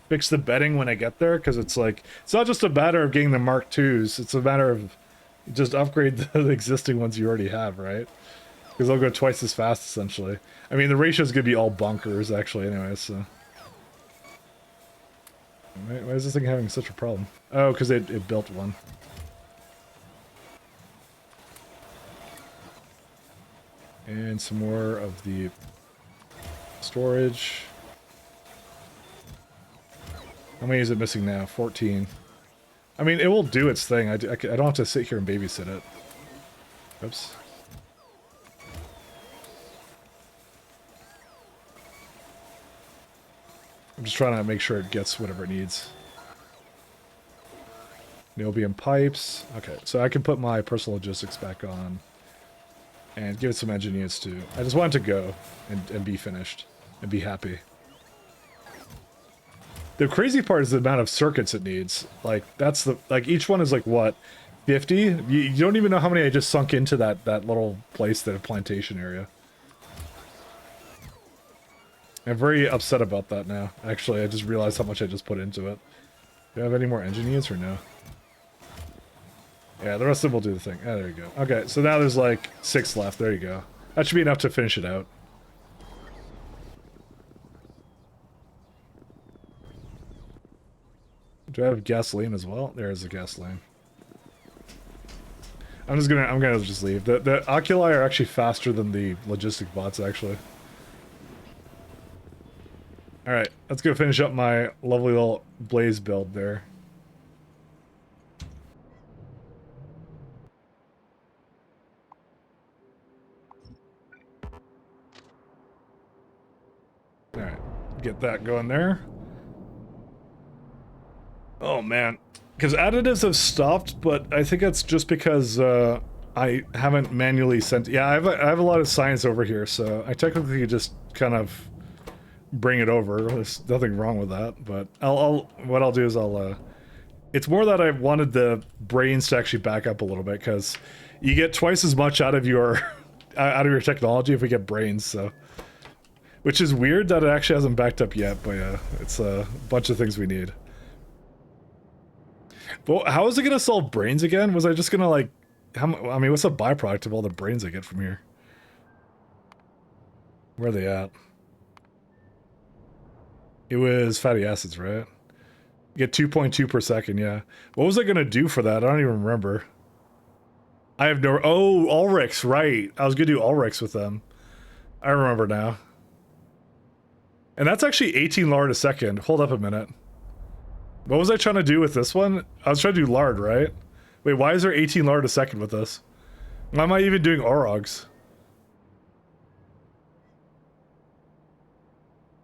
fix the bedding when I get there, because it's like it's not just a matter of getting the Mark IIs. It's a matter of just upgrade the existing ones you already have, right? Because they'll go twice as fast essentially. I mean, the ratio is gonna be all bonkers actually, anyway. So why is this thing having such a problem? Oh, because it built one. And some more of the storage. How many is it missing now? 14. I mean, it will do its thing. I don't have to sit here and babysit it. Oops. I'm just trying to make sure it gets whatever it needs. Niobium pipes. Okay, so I can put my personal logistics back on. And give it some engineers too. I just want it to go and be finished and be happy. The crazy part is the amount of circuits it needs. Like that's the each one is like what, 50? You don't even know how many I just sunk into that little place, that plantation area. I'm very upset about that now. Actually, I just realized how much I just put into it. Do I have any more engineers or no? Yeah, the rest of them will do the thing. Ah, there you go. Okay, so now there's like 6 left. There you go. That should be enough to finish it out. Do I have gasoline as well? There is the gasoline. I'm gonna just leave. The oculi are actually faster than the logistic bots actually. Alright, let's go finish up my lovely little blaze build there. Alright, get that going there. Oh man, because additives have stopped, but I think that's just because I haven't manually sent. Yeah, I have a lot of science over here, so I technically could just kind of bring it over. There's nothing wrong with that, but what I'll do is it's more that I wanted the brains to actually back up a little bit, because you get twice as much out of your technology if we get brains. So, which is weird that it actually hasn't backed up yet, but yeah, it's a bunch of things we need. But how is it gonna solve brains again? Was I just gonna like, I mean, what's the byproduct of all the brains I get from here? Where are they at? It was fatty acids, right? You get 2.2 per second, yeah. What was I gonna do for that? I don't even remember. I have no. Oh, Ulrichs, right? I was gonna do Ulrichs with them. I remember now. And that's actually 18 lard a second. Hold up a minute. What was I trying to do with this one? I was trying to do lard, right? Wait, why is there 18 lard a second with this? Why am I even doing Orogs?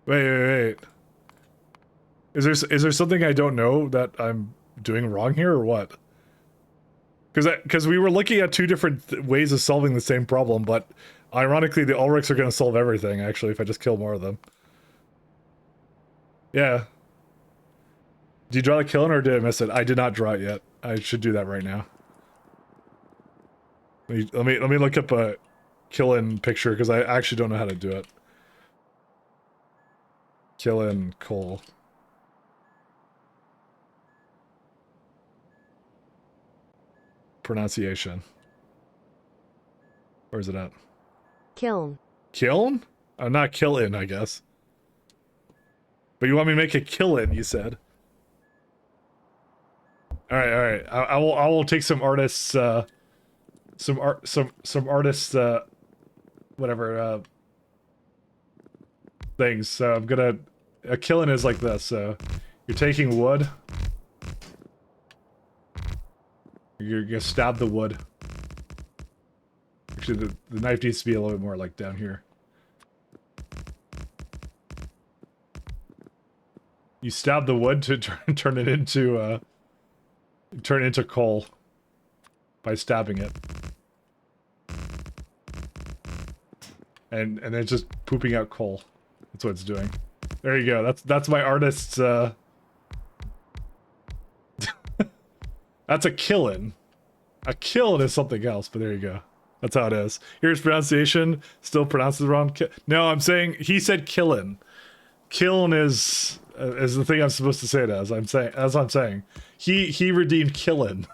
Wait. Is there something I don't know that I'm doing wrong here, or what? Because we were looking at two different ways of solving the same problem, but ironically the Ulrichs are going to solve everything, actually, if I just kill more of them. Yeah. Did you draw the killing, or did I miss it? I did not draw it yet. I should do that right now. Let me look up a kill-in picture, because I actually don't know how to do it. Kill-in coal. Pronunciation. Where's it at? Kiln. Kiln? I'm not kill-in, I guess. But you want me to make a kill-in, you said. All right. I will take some artists, some artists, whatever, things. So I'm gonna, a killing is like this. So you're taking wood. You're gonna stab the wood. Actually, the knife needs to be a little bit more like down here. You stab the wood to turn it into coal by stabbing it, and then just pooping out coal. That's what it's doing. There you go. That's my artist's. That's a killin. A killin is something else, but there you go. That's how it is. Here's pronunciation. Still pronounces it wrong. No, I'm saying he said killin. Kiln is the thing I'm supposed to say it as. I'm saying. He redeemed killin.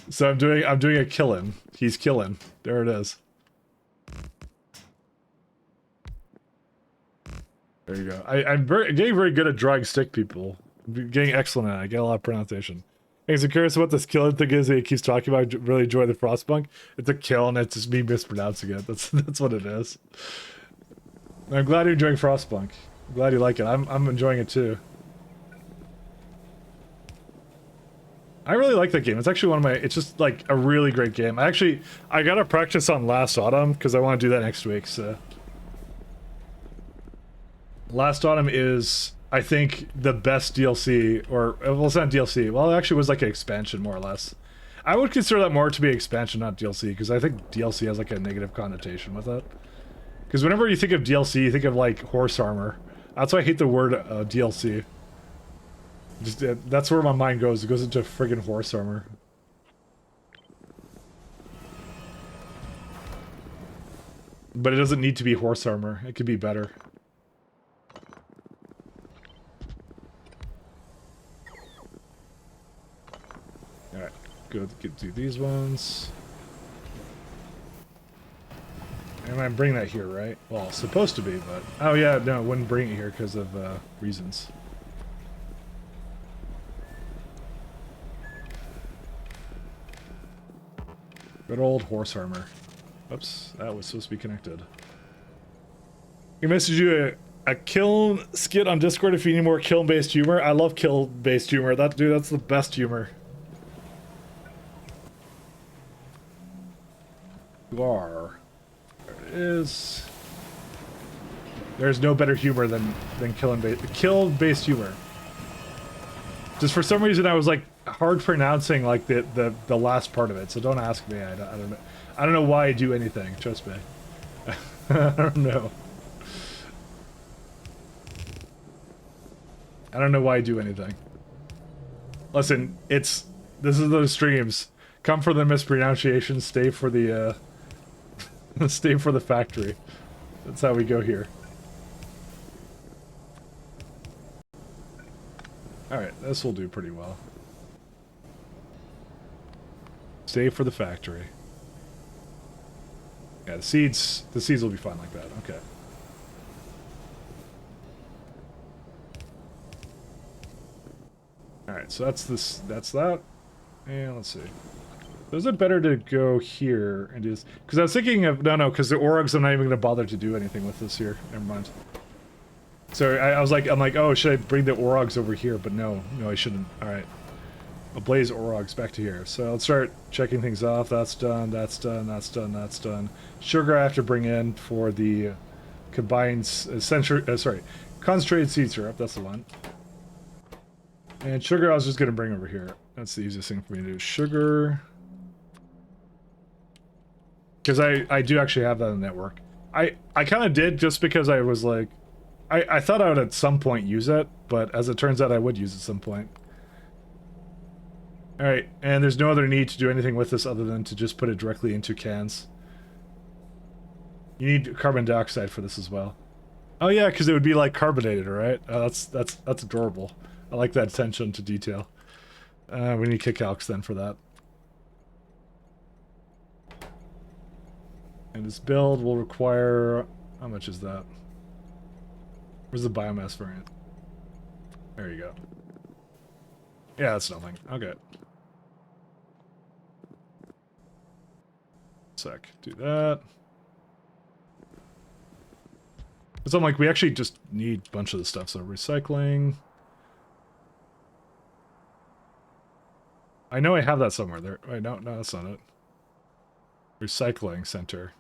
So I'm doing a killin. He's killin. There it is. There you go. I'm getting very good at drawing stick people. I'm getting excellent at it. I get a lot of pronunciation. I'm curious what this kiln thing is that he keeps talking about. I really enjoy the frostpunk. It's a kiln. It's just me mispronouncing it. That's what it is. I'm glad you're enjoying frostpunk. I'm glad you like it. I'm enjoying it too. I really like that game. It's actually one of my. It's just like a really great game. I gotta practice on Last Autumn because I want to do that next week. So, Last Autumn is, I think, the best DLC, or well, it's not DLC. Well, it actually was like an expansion, more or less. I would consider that more to be expansion, not DLC, because I think DLC has like a negative connotation with it. Because whenever you think of DLC, you think of like horse armor. That's why I hate the word DLC. Just that's where my mind goes. It goes into friggin' horse armor. But it doesn't need to be horse armor. It could be better. Alright, go get do these ones. And I'm bringing that here, right? Well, it's supposed to be, but... Oh yeah, no, I wouldn't bring it here because of reasons. Good old horse armor. Oops, that was supposed to be connected. He messaged you a kiln skit on Discord if you need more kiln-based humor. I love kiln-based humor. Dude, that's the best humor. Gar. There it is. There's no better humor than kiln-based humor. Just for some reason, I was like hard pronouncing like the last part of it. So don't ask me. I don't know. I don't know why I do anything. Trust me. I don't know. I don't know why I do anything. Listen, this is those streams. Come for the mispronunciation, stay for the stay for the factory. That's how we go here. Alright, this will do pretty well. Stay for the factory. Yeah, the seeds will be fine like that. Okay. Alright, so that's that. And let's see. Is it better to go here and just... Because I was thinking of... No, because the Orogs, I'm not even going to bother to do anything with this here. Never mind. So I'm like, oh, should I bring the Orogs over here? But no, I shouldn't. Alright. Ablaze Orogs back to here. So let's start checking things off. That's done, that's done, that's done, that's done. Sugar I have to bring in for the combined... concentrated seed syrup. That's the one. And sugar I was just going to bring over here. That's the easiest thing for me to do. Sugar... Because I do actually have that in the network. I kind of did just because I was like... I thought I would at some point use it, but as it turns out I would use it at some point. Alright, and there's no other need to do anything with this other than to just put it directly into cans. You need carbon dioxide for this as well. Oh yeah, because it would be like carbonated, right? That's adorable. I like that attention to detail. We need kickalcs then for that. And this build will require... How much is that? Where's the biomass variant? There you go. Yeah, that's nothing. Okay. Sec. Do that. So I'm like, we actually just need a bunch of the stuff. So recycling. I know I have that somewhere there. Wait, no, that's not it. Recycling center.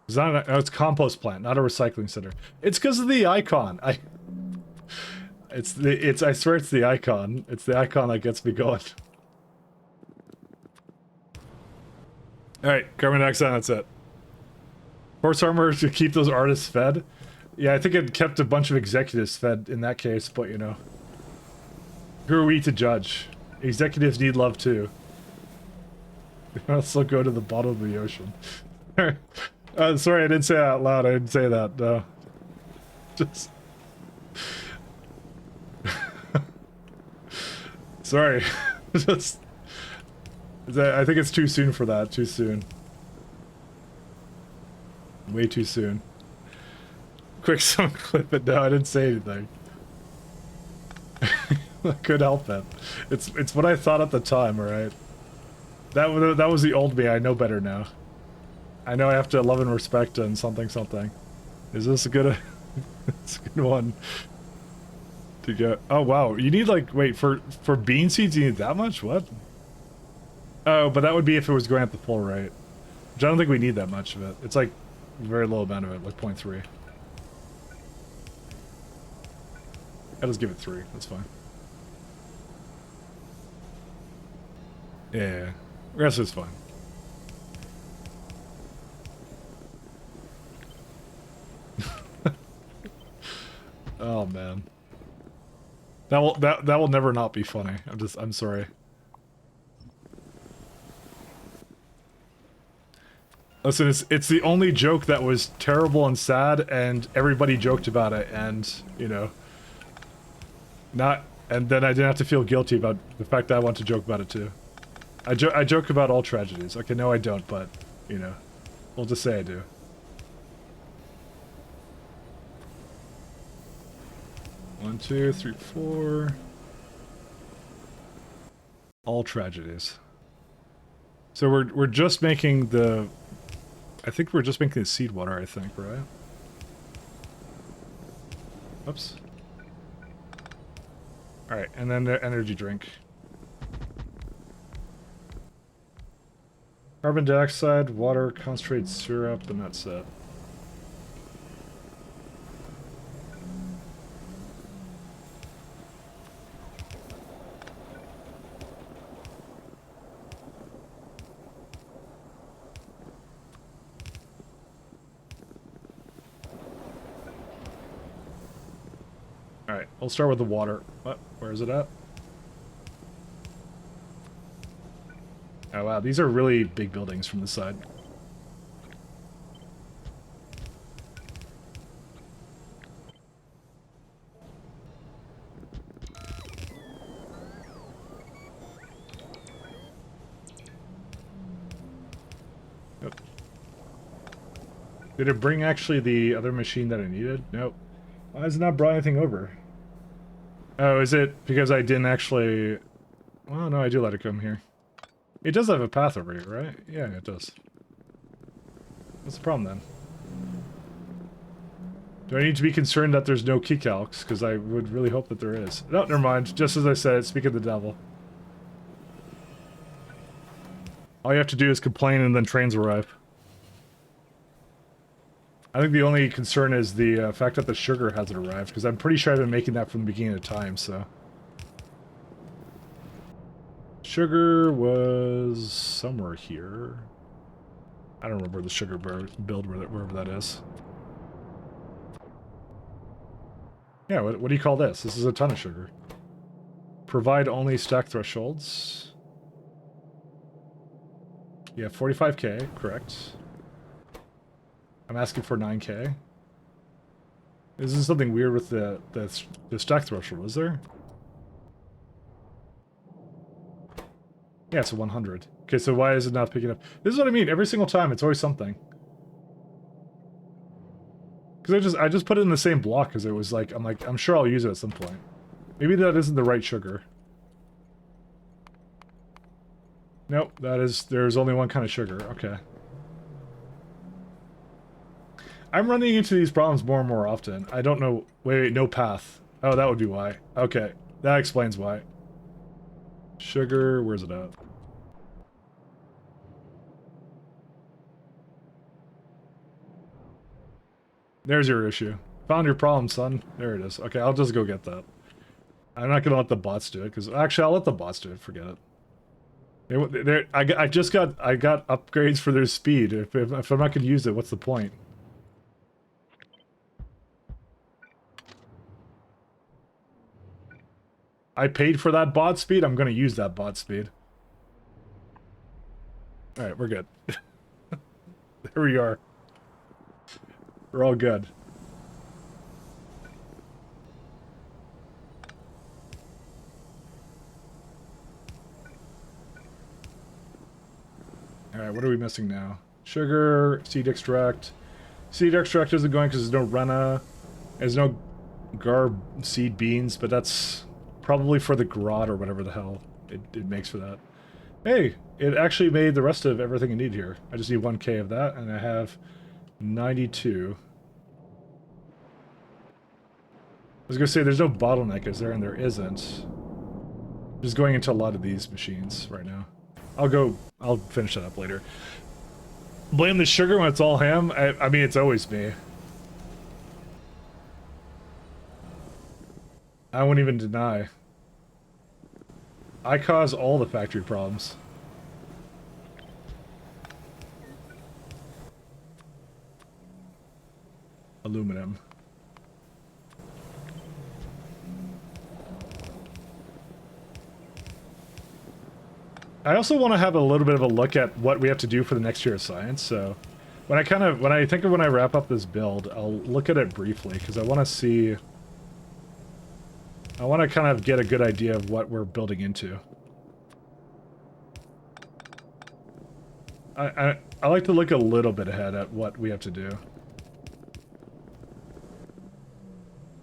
It's not it's compost plant, not a recycling center. It's because of the icon. I swear it's the icon. It's the icon that gets me going. Alright, carbon dioxide, that's it. Horse armor to keep those artists fed. Yeah, I think it kept a bunch of executives fed in that case, but you know. Who are we to judge? Executives need love too. They also go to the bottom of the ocean. Sorry, I didn't say that out loud. I didn't say that. No. Just... Sorry. Just... I think it's too soon for that. Too soon. Way too soon. Quick, someone clip it. No, I didn't say anything. I couldn't help it. It's what I thought at the time, alright? That was the old me. I know better now. I know I have to love and respect and something something. Is this a good... it's a good one. To go... Oh, wow. You need, like... Wait, for bean seeds you need that much? What? Oh, but that would be if it was going at the full rate. Which I don't think we need that much of it. It's, like, a very low amount of it. Like 0.3. I'll just give it 3. That's fine. Yeah. The rest is fine. Oh man, that will never not be funny. I'm sorry. Listen, it's the only joke that was terrible and sad, and everybody joked about it, and you know, and then I didn't have to feel guilty about the fact that I want to joke about it too. I joke about all tragedies. Okay, no, I don't, but you know, we'll just say I do. 1, 2, 3, 4. All tragedies. So we're just making the... I think we're just making the seed water, I think, right? Oops. Alright, and then the energy drink. Carbon dioxide, water, concentrated syrup, and that's it. Alright, we'll start with the water. What? Where is it at? Oh wow, these are really big buildings from the side. Yep. Did it bring actually the other machine that I needed? Nope. Why has it not brought anything over? Oh, is it because I didn't actually... Well, no, I do let it come here. It does have a path over here, right? Yeah, it does. What's the problem then? Do I need to be concerned that there's no key calcs? Because I would really hope that there is. No, never mind. Just as I said, speak of the devil. All you have to do is complain and then trains arrive. I think the only concern is the fact that the sugar hasn't arrived, because I'm pretty sure I've been making that from the beginning of time, so... Sugar was somewhere here. I don't remember the sugar build wherever that is. Yeah, what do you call this? This is a ton of sugar. Provide only stack thresholds. Yeah, 45k, correct. I'm asking for 9k. This is something weird with the stack threshold, is there? Yeah, it's a 100. Okay, so why is it not picking up? This is what I mean. Every single time, it's always something. Because I just put it in the same block because it was like, I'm sure I'll use it at some point. Maybe that isn't the right sugar. Nope, there's only one kind of sugar. Okay. I'm running into these problems more and more often. I don't know. Wait, no path. Oh, that would be why. Okay, that explains why. Sugar, where's it at? There's your issue. Found your problem, son. There it is. Okay, I'll just go get that. I'm not gonna let the bots do it, because actually I'll let the bots do it, forget it. I got upgrades for their speed. If I'm not gonna use it, what's the point? I paid for that bot speed, I'm gonna use that bot speed. Alright, we're good. There we are. We're all good. Alright, what are we missing now? Sugar, seed extract. Seed extract isn't going because there's no renna. There's no garb seed beans, but that's probably for the grot or whatever the hell it makes for that. Hey, it actually made the rest of everything I need here. I just need 1k of that, and I have 92. I was gonna say there's no bottleneck, is there? And there isn't. Just going into a lot of these machines right now. I'll finish that up later. Blame the sugar when it's all him? I mean, it's always me. I won't even deny. I cause all the factory problems. Aluminum. I also want to have a little bit of a look at what we have to do for the next year of science, so when I wrap up this build, I'll look at it briefly, because I want to see... I want to kind of get a good idea of what we're building into. I like to look a little bit ahead at what we have to do.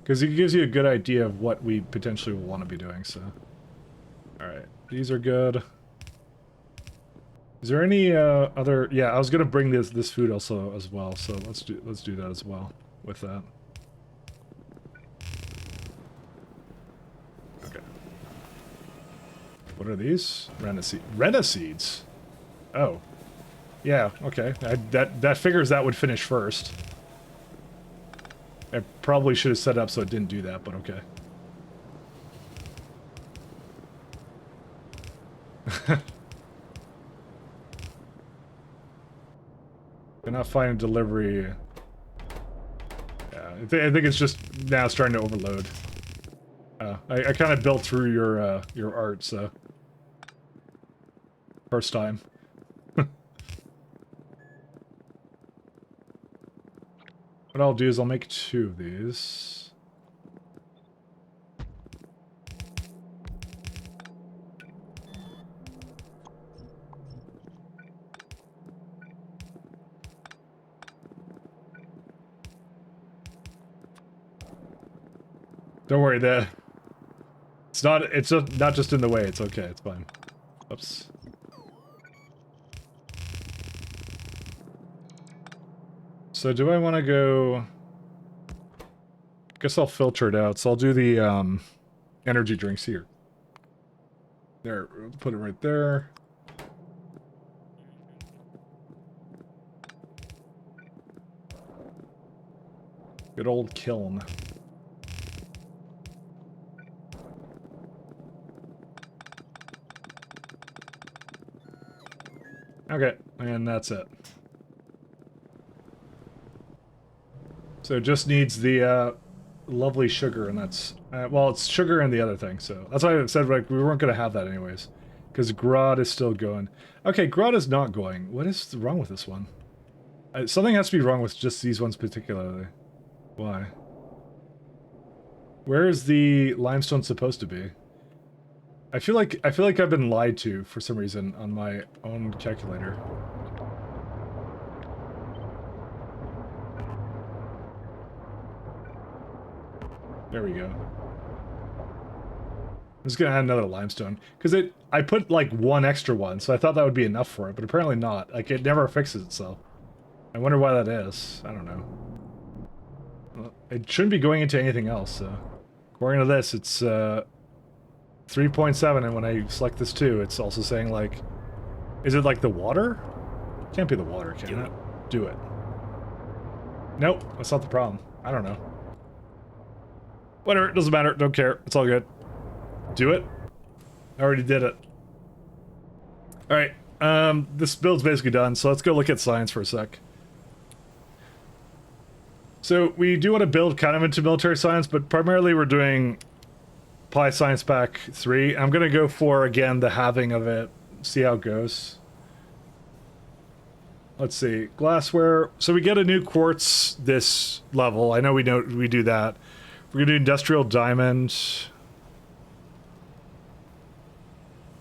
Because it gives you a good idea of what we potentially will want to be doing, so... Alright, these are good. Is there any other... Yeah, I was gonna bring this food also as well, so let's do that as well with that. Okay. What are these? Renna seeds? Oh. Yeah, okay. That figures that would finish first. I probably should have set it up so it didn't do that, but okay. Cannot find a delivery. Yeah, I think it's just now starting to overload. I kind of built through your art, so first time. What I'll do is I'll make 2 of these. Don't worry, it's just not just in the way, it's okay, it's fine. Oops. So do I want to go... Guess I'll filter it out, so I'll do the energy drinks here. There, put it right there. Good old kiln. Okay, and that's it. So it just needs the lovely sugar, and that's... well, it's sugar and the other thing, so... That's why I said like, we weren't going to have that anyways. Because Grod is still going. Okay, Grod is not going. What is wrong with this one? Something has to be wrong with just these ones particularly. Why? Where is the limestone supposed to be? I feel like I've been lied to for some reason on my own calculator. There we go. I'm just gonna add another limestone because I put like 1 extra one, so I thought that would be enough for it, but apparently not. Like it never fixes itself. I wonder why that is. I don't know. Well, it shouldn't be going into anything else. So according to this, it's 3.7, and when I select this too, it's also saying like, is it like the water? Can't be the water, can it? Do it. Nope, that's not the problem. I don't know. Whatever, it doesn't matter. Don't care. It's all good. Do it. I already did it. Alright, this build's basically done, so let's go look at science for a sec. So, we do want to build kind of into military science, but primarily we're doing Pi Science Pack 3. I'm going to go for, again, the halving of it. See how it goes. Let's see. Glassware. So we get a new quartz this level. I know we do that. We're going to do industrial diamond.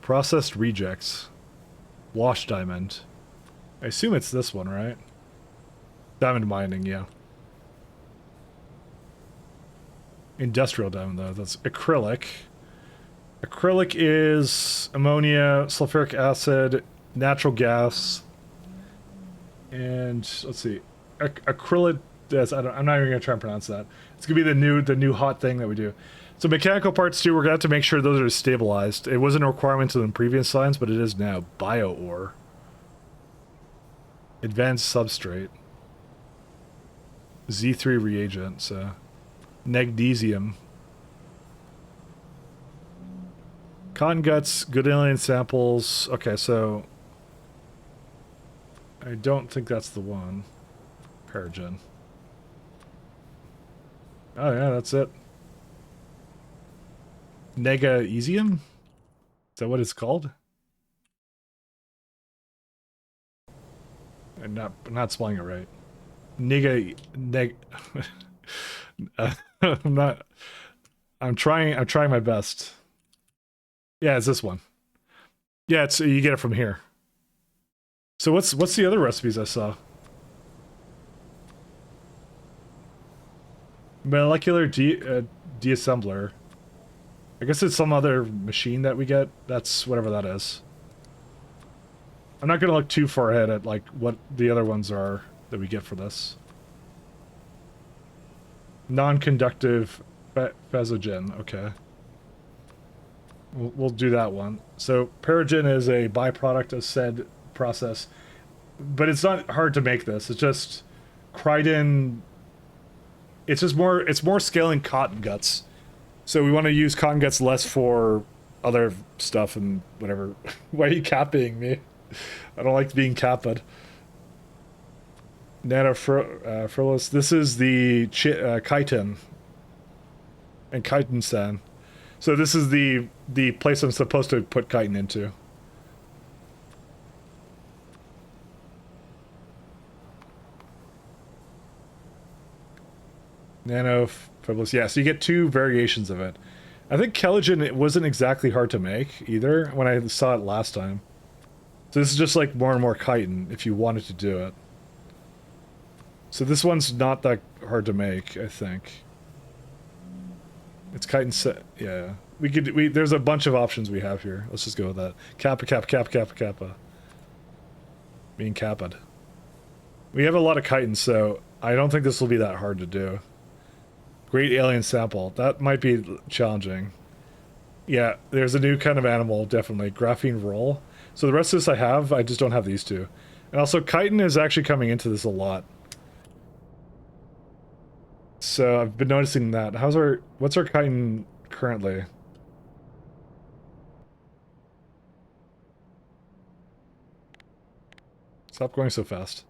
Processed rejects. Wash diamond. I assume it's this one, right? Diamond mining, yeah. Industrial diamond, though. That's acrylic. Acrylic is ammonia, sulfuric acid, natural gas, and let's see, acrylic. Yes, I'm not even gonna try and pronounce that. It's gonna be the new hot thing that we do. So mechanical parts too. We're gonna have to make sure those are stabilized. It wasn't a requirement in the previous science, but it is now. Bio ore. Advanced substrate. Z3 reagent. So. Magnesium. Cotton guts, good alien samples. Okay, so I don't think that's the one. Paragen. Oh yeah, that's it. Negaesium? Is that what it's called? I'm not spelling it right. I'm trying my best. Yeah, it's this one. Yeah, it's you get it from here. So what's the other recipes I saw? Molecular deassembler. I guess it's some other machine that we get. That's whatever that is. I'm not gonna look too far ahead at like what the other ones are that we get for this. Non-conductive phagogen, okay. We'll do that one. So paragen is a byproduct of said process, but it's not hard to make this. It's just chitin. It's more scaling cotton guts. So we want to use cotton guts less for other stuff and whatever. Why are you capping me? I don't like being capped. Nanofrillos. This is the chitin and chitin sand. So this is the place I'm supposed to put chitin into. Nanofibrous. Yeah, so you get 2 variations of it. I think Kelogen, it wasn't exactly hard to make either when I saw it last time. So this is just like more and more chitin if you wanted to do it. So this one's not that hard to make, I think. It's chitin set. Yeah. There's a bunch of options we have here. Let's just go with that. Kappa, kappa, kappa, kappa, kappa. Being kappa'd. We have a lot of chitin, so I don't think this will be that hard to do. Great alien sample. That might be challenging. Yeah, there's a new kind of animal, definitely. Graphene roll. So the rest of this I have, I just don't have these two. And also, chitin is actually coming into this a lot. So I've been noticing that. What's our chitin currently? Stop going so fast.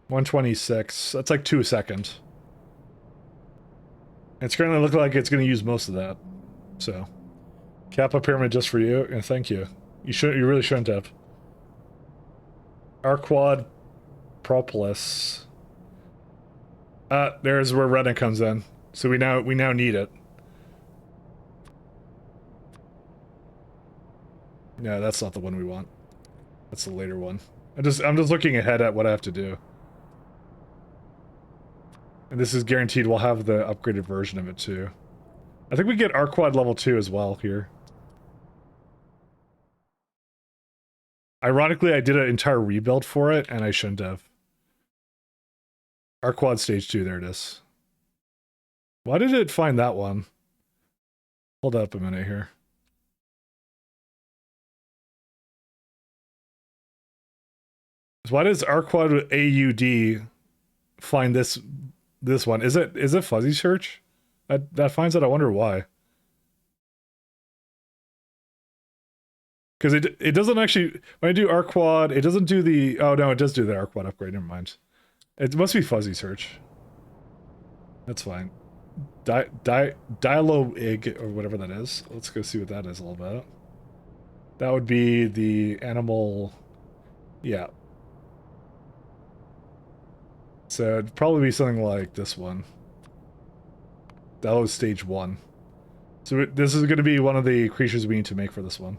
126. That's like 2 a second. It's currently looking like it's going to use most of that. So, Kappa pyramid just for you, and thank you. You really shouldn't have. Arquad propolis. There's where Reddit comes in. So we now need it. No, that's not the one we want. That's the later one. I'm just looking ahead at what I have to do. And this is guaranteed we'll have the upgraded version of it too. I think we get Arquad level 2 as well here. Ironically, I did an entire rebuild for it, and I shouldn't have. Arquad stage 2, there it is. Why did it find that one? Hold up a minute here. Why does Arquad AUD find this one? Is it fuzzy search? That finds it. I wonder why. Because it doesn't actually, when I do Arquad, it doesn't do the, oh no, it does do the Arquad upgrade, never mind. It must be fuzzy search. That's fine. Dialoig, or whatever that is. Let's go see what that is all about. That would be the animal, yeah. So it'd probably be something like this one. That was stage 1. So this is going to be one of the creatures we need to make for this one.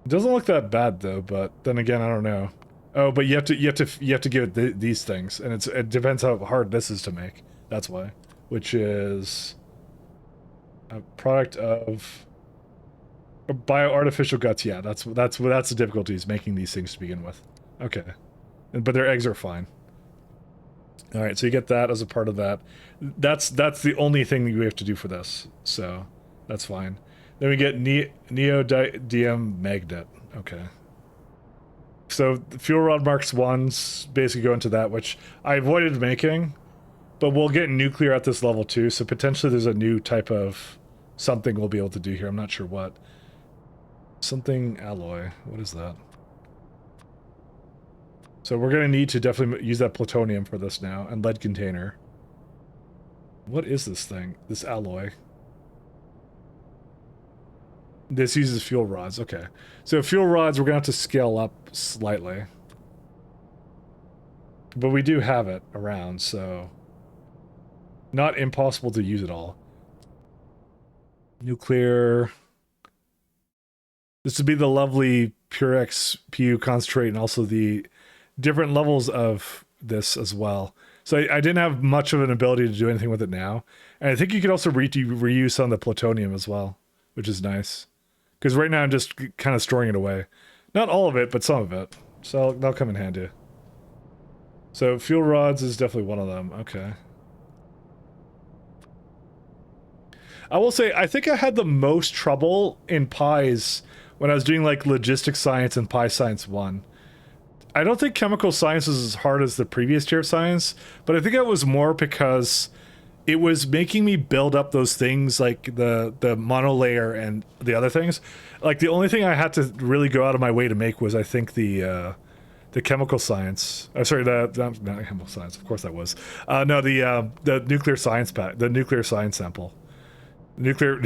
It doesn't look that bad though, but then again, I don't know. Oh, but you have to give it these things, and it depends how hard this is to make. That's why, which is a product of bioartificial guts. Yeah, that's the difficulty, is making these things to begin with. Okay, but their eggs are fine. All right, so you get that as a part of that. That's the only thing we have to do for this, so that's fine. Then we get neodymium magnet. Okay. So the fuel rod marks 1s basically go into that, which I avoided making, but we'll get nuclear at this level too. So potentially there's a new type of something we'll be able to do here. I'm not sure what. Something alloy. What is that? So we're going to need to definitely use that plutonium for this now, and lead container. What is this thing? This alloy. This uses fuel rods. Okay. So fuel rods, we're going to have to scale up slightly. But we do have it around, so not impossible to use it all. Nuclear. This would be the lovely Purex PU concentrate, and also the different levels of this as well. So I didn't have much of an ability to do anything with it now. And I think you could also reuse some of the plutonium as well, which is nice. Because right now I'm just kind of storing it away. Not all of it, but some of it. So that'll come in handy. So fuel rods is definitely one of them. Okay. I will say, I think I had the most trouble in pies when I was doing like logistics science and pie science 1. I don't think chemical science is as hard as the previous tier of science, but I think it was more because it was making me build up those things like the monolayer and the other things. Like the only thing I had to really go out of my way to make was, I think, the the chemical science. Sorry, not chemical science. Of course, that was. No, the nuclear science pack, the nuclear science sample. Nuclear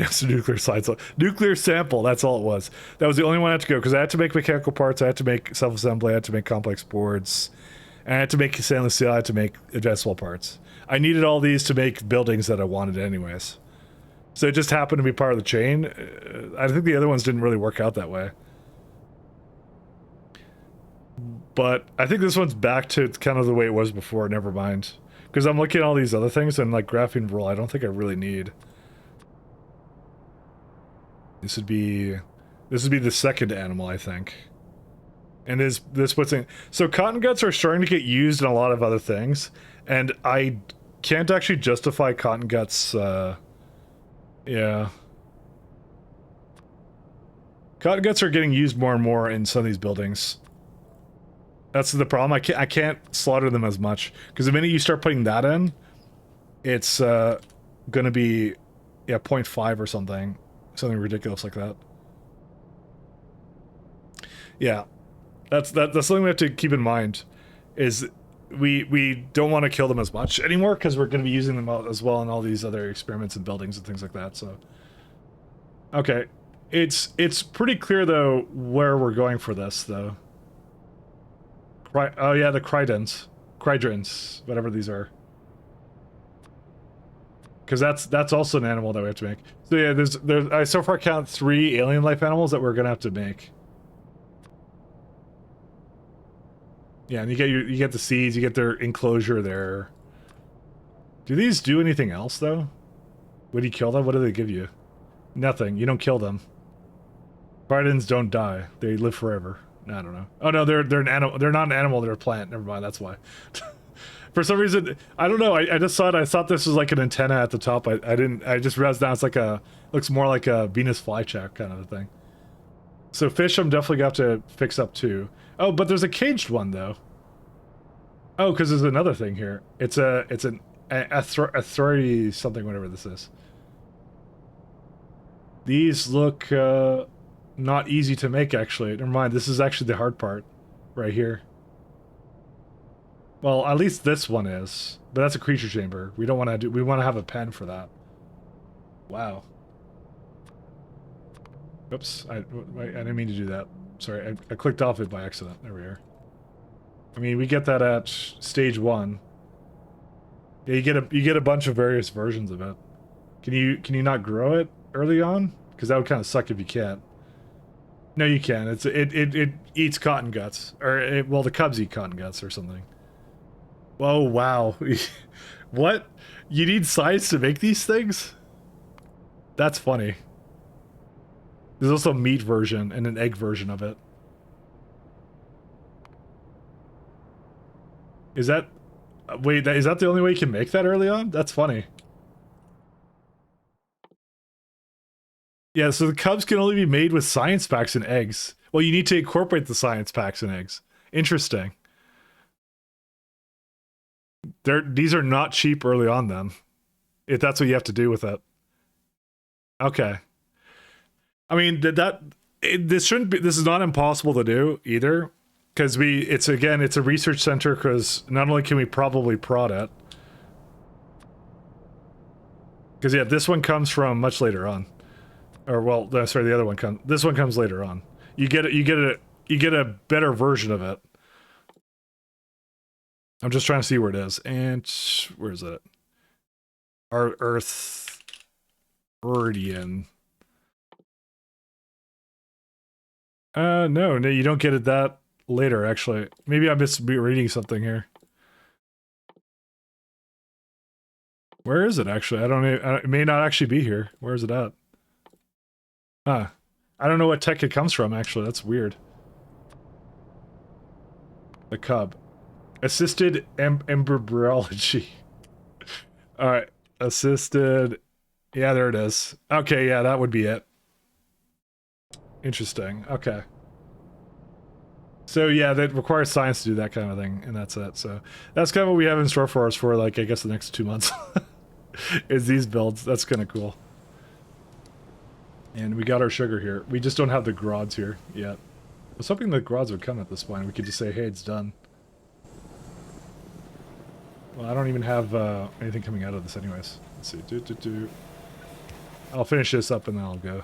science. Nuclear sample. That's all it was. That was the only one I had to go because I had to make mechanical parts. I had to make self-assembly. I had to make complex boards. And I had to make stainless steel. I had to make adjustable parts. I needed all these to make buildings that I wanted, anyways. So it just happened to be part of the chain. I think the other ones didn't really work out that way. But I think this one's back to kind of the way it was before. Never mind. Because I'm looking at all these other things and like graphene roll, I don't think I really need. This would be the second animal, I think. And this puts in. So cotton guts are starting to get used in a lot of other things, and I can't actually justify cotton guts. Yeah. Cotton guts are getting used more and more in some of these buildings. That's the problem. I can't slaughter them as much because the minute you start putting that in, it's gonna be 0.5 or something ridiculous like that. Yeah, that's something we have to keep in mind. Is we don't want to kill them as much anymore because we're going to be using them as well in all these other experiments and buildings and things like that. So, okay, it's pretty clear though where we're going for this though. Oh yeah, the Crydrins, whatever these are. Because that's also an animal that we have to make. So yeah, there's I so far count 3 alien life animals that we're gonna have to make. Yeah, and you get the seeds, you get their enclosure there. Do these do anything else though? Would you kill them? What do they give you? Nothing. You don't kill them. Crydrins don't die. They live forever. I don't know. Oh no, they're an animal. They're not an animal. They're a plant. Never mind. That's why. For some reason, I don't know. I just saw it. I thought this was like an antenna at the top. I didn't. I just realized now it's like looks more like a Venus flytrap kind of a thing. So fish, I'm definitely gonna have to fix up too. Oh, but there's a caged one though. Oh, because there's another thing here. It's an authority something, whatever this is. These look not easy to make actually. Never mind. This is actually the hard part, right here. Well, at least this one is, but that's a creature chamber. We don't want to do. We want to have a pen for that. Wow. Oops, I didn't mean to do that. Sorry, I clicked off it by accident. There we are. I mean, we get that at stage 1. Yeah, you get a bunch of various versions of it. Can you not grow it early on? Because that would kind of suck if you can't. No, you can. It eats cotton guts, or well, the cubs eat cotton guts or something. Whoa, wow. What? You need science to make these things? That's funny. There's also a meat version and an egg version of it. Is that... Wait, is that the only way you can make that early on? That's funny. Yeah, so the cubs can only be made with science packs and eggs. Well, you need to incorporate the science packs and eggs. Interesting. These are not cheap early on then. If that's what you have to do with it. Okay. I mean, this shouldn't be, this is not impossible to do either. Because it's a research center because not only can we probably prod it. Because yeah, this one comes from much later on. Or well, sorry, the other one comes, this one comes later on. You get a better version of it. I'm just trying to see where it is. And where is it? Our Earth Iridian. No, you don't get it that later, actually. Maybe I'm just reading something here. Where is it, actually? I don't know. It may not actually be here. Where is it at? Huh. I don't know what tech it comes from, actually. That's weird. The cub. Assisted embryology. Alright. Assisted... Yeah, there it is. Okay, yeah, that would be it. Interesting. Okay. So yeah, that requires science to do that kind of thing, and that's it. So that's kind of what we have in store for us for, like, I guess the next 2 months. Is these builds. That's kind of cool. And we got our sugar here. We just don't have the grods here yet. was hoping the garage would come at this point. We could just say, hey, it's done. Well, I don't even have anything coming out of this anyways. Let's see. I'll finish this up and then I'll go.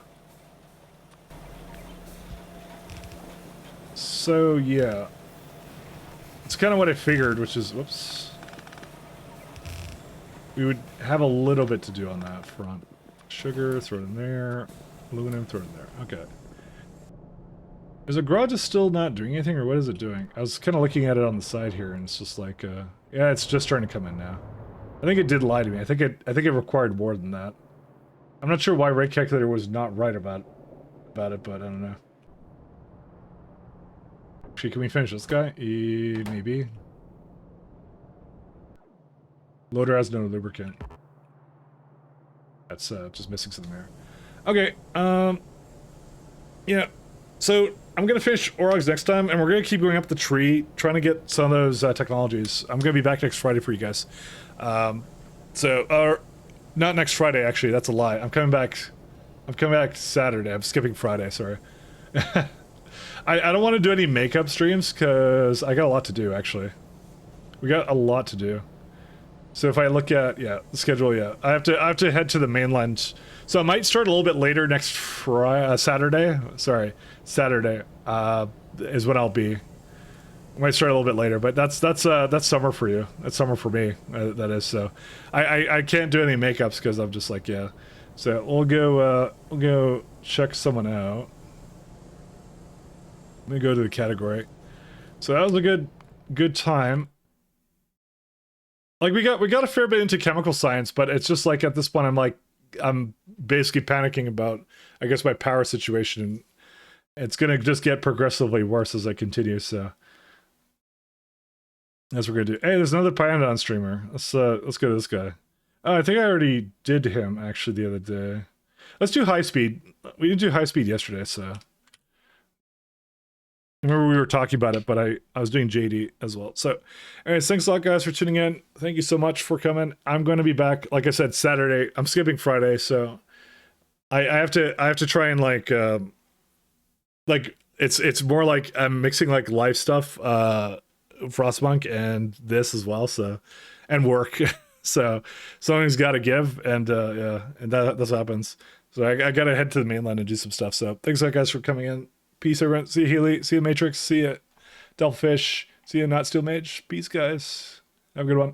So, yeah. It's kind of what I figured, which is... Whoops. We would have a little bit to do on that front. Sugar, throw it in there. Aluminum, throw it in there. Okay. Is the garage is still not doing anything, or what is it doing? I was kind of looking at it on the side here, and it's just like, yeah, it's just starting to come in now. I think it did lie to me. I think it required more than that. I'm not sure why rate calculator was not right about it, but I don't know. Actually, can we finish this guy? Maybe. Loader has no lubricant. That's just missing some air. Okay, yeah. So I'm gonna finish Orogs next time, and we're gonna keep going up the tree, trying to get some of those technologies. I'm gonna be back next Friday for you guys. Not next Friday, actually. That's a lie. I'm coming back Saturday. I'm skipping Friday. Sorry. I don't want to do any makeup streams because I got a lot to do. Actually, we got a lot to do. So if I look at the schedule, I have to head to the mainland. So I might start a little bit later next Saturday. Sorry, Saturday is when I'll be. I might start a little bit later, but that's summer for you. That's summer for me. That is. So I can't do any makeups because I'm just like So we'll go check someone out. Let me go to the category. So that was a good time. Like we got a fair bit into chemical science, but it's just like at this point I'm basically panicking about, I guess, my power situation, and it's gonna just get progressively worse as I continue. So that's what we're gonna do. Hey, there's another Pyanodon streamer. Let's go to this guy. Oh, I think I already did him actually the other day. Let's do high speed. We didn't do high speed yesterday, so. I remember we were talking about it, but I was doing JD as well. So, anyways, thanks a lot, guys, for tuning in. Thank you so much for coming. I'm going to be back, like I said, Saturday. I'm skipping Friday, so I have to try and like it's more like I'm mixing like life stuff, Frostpunk, and this as well. So, and work. So something's got to give, and and that's what happens. So I got to head to the mainland and do some stuff. So thanks a lot, guys, for coming in. Peace, everyone. See you, Healy. See you, Matrix. See you, Delphish. See you, Not Steel Mage. Peace, guys. Have a good one.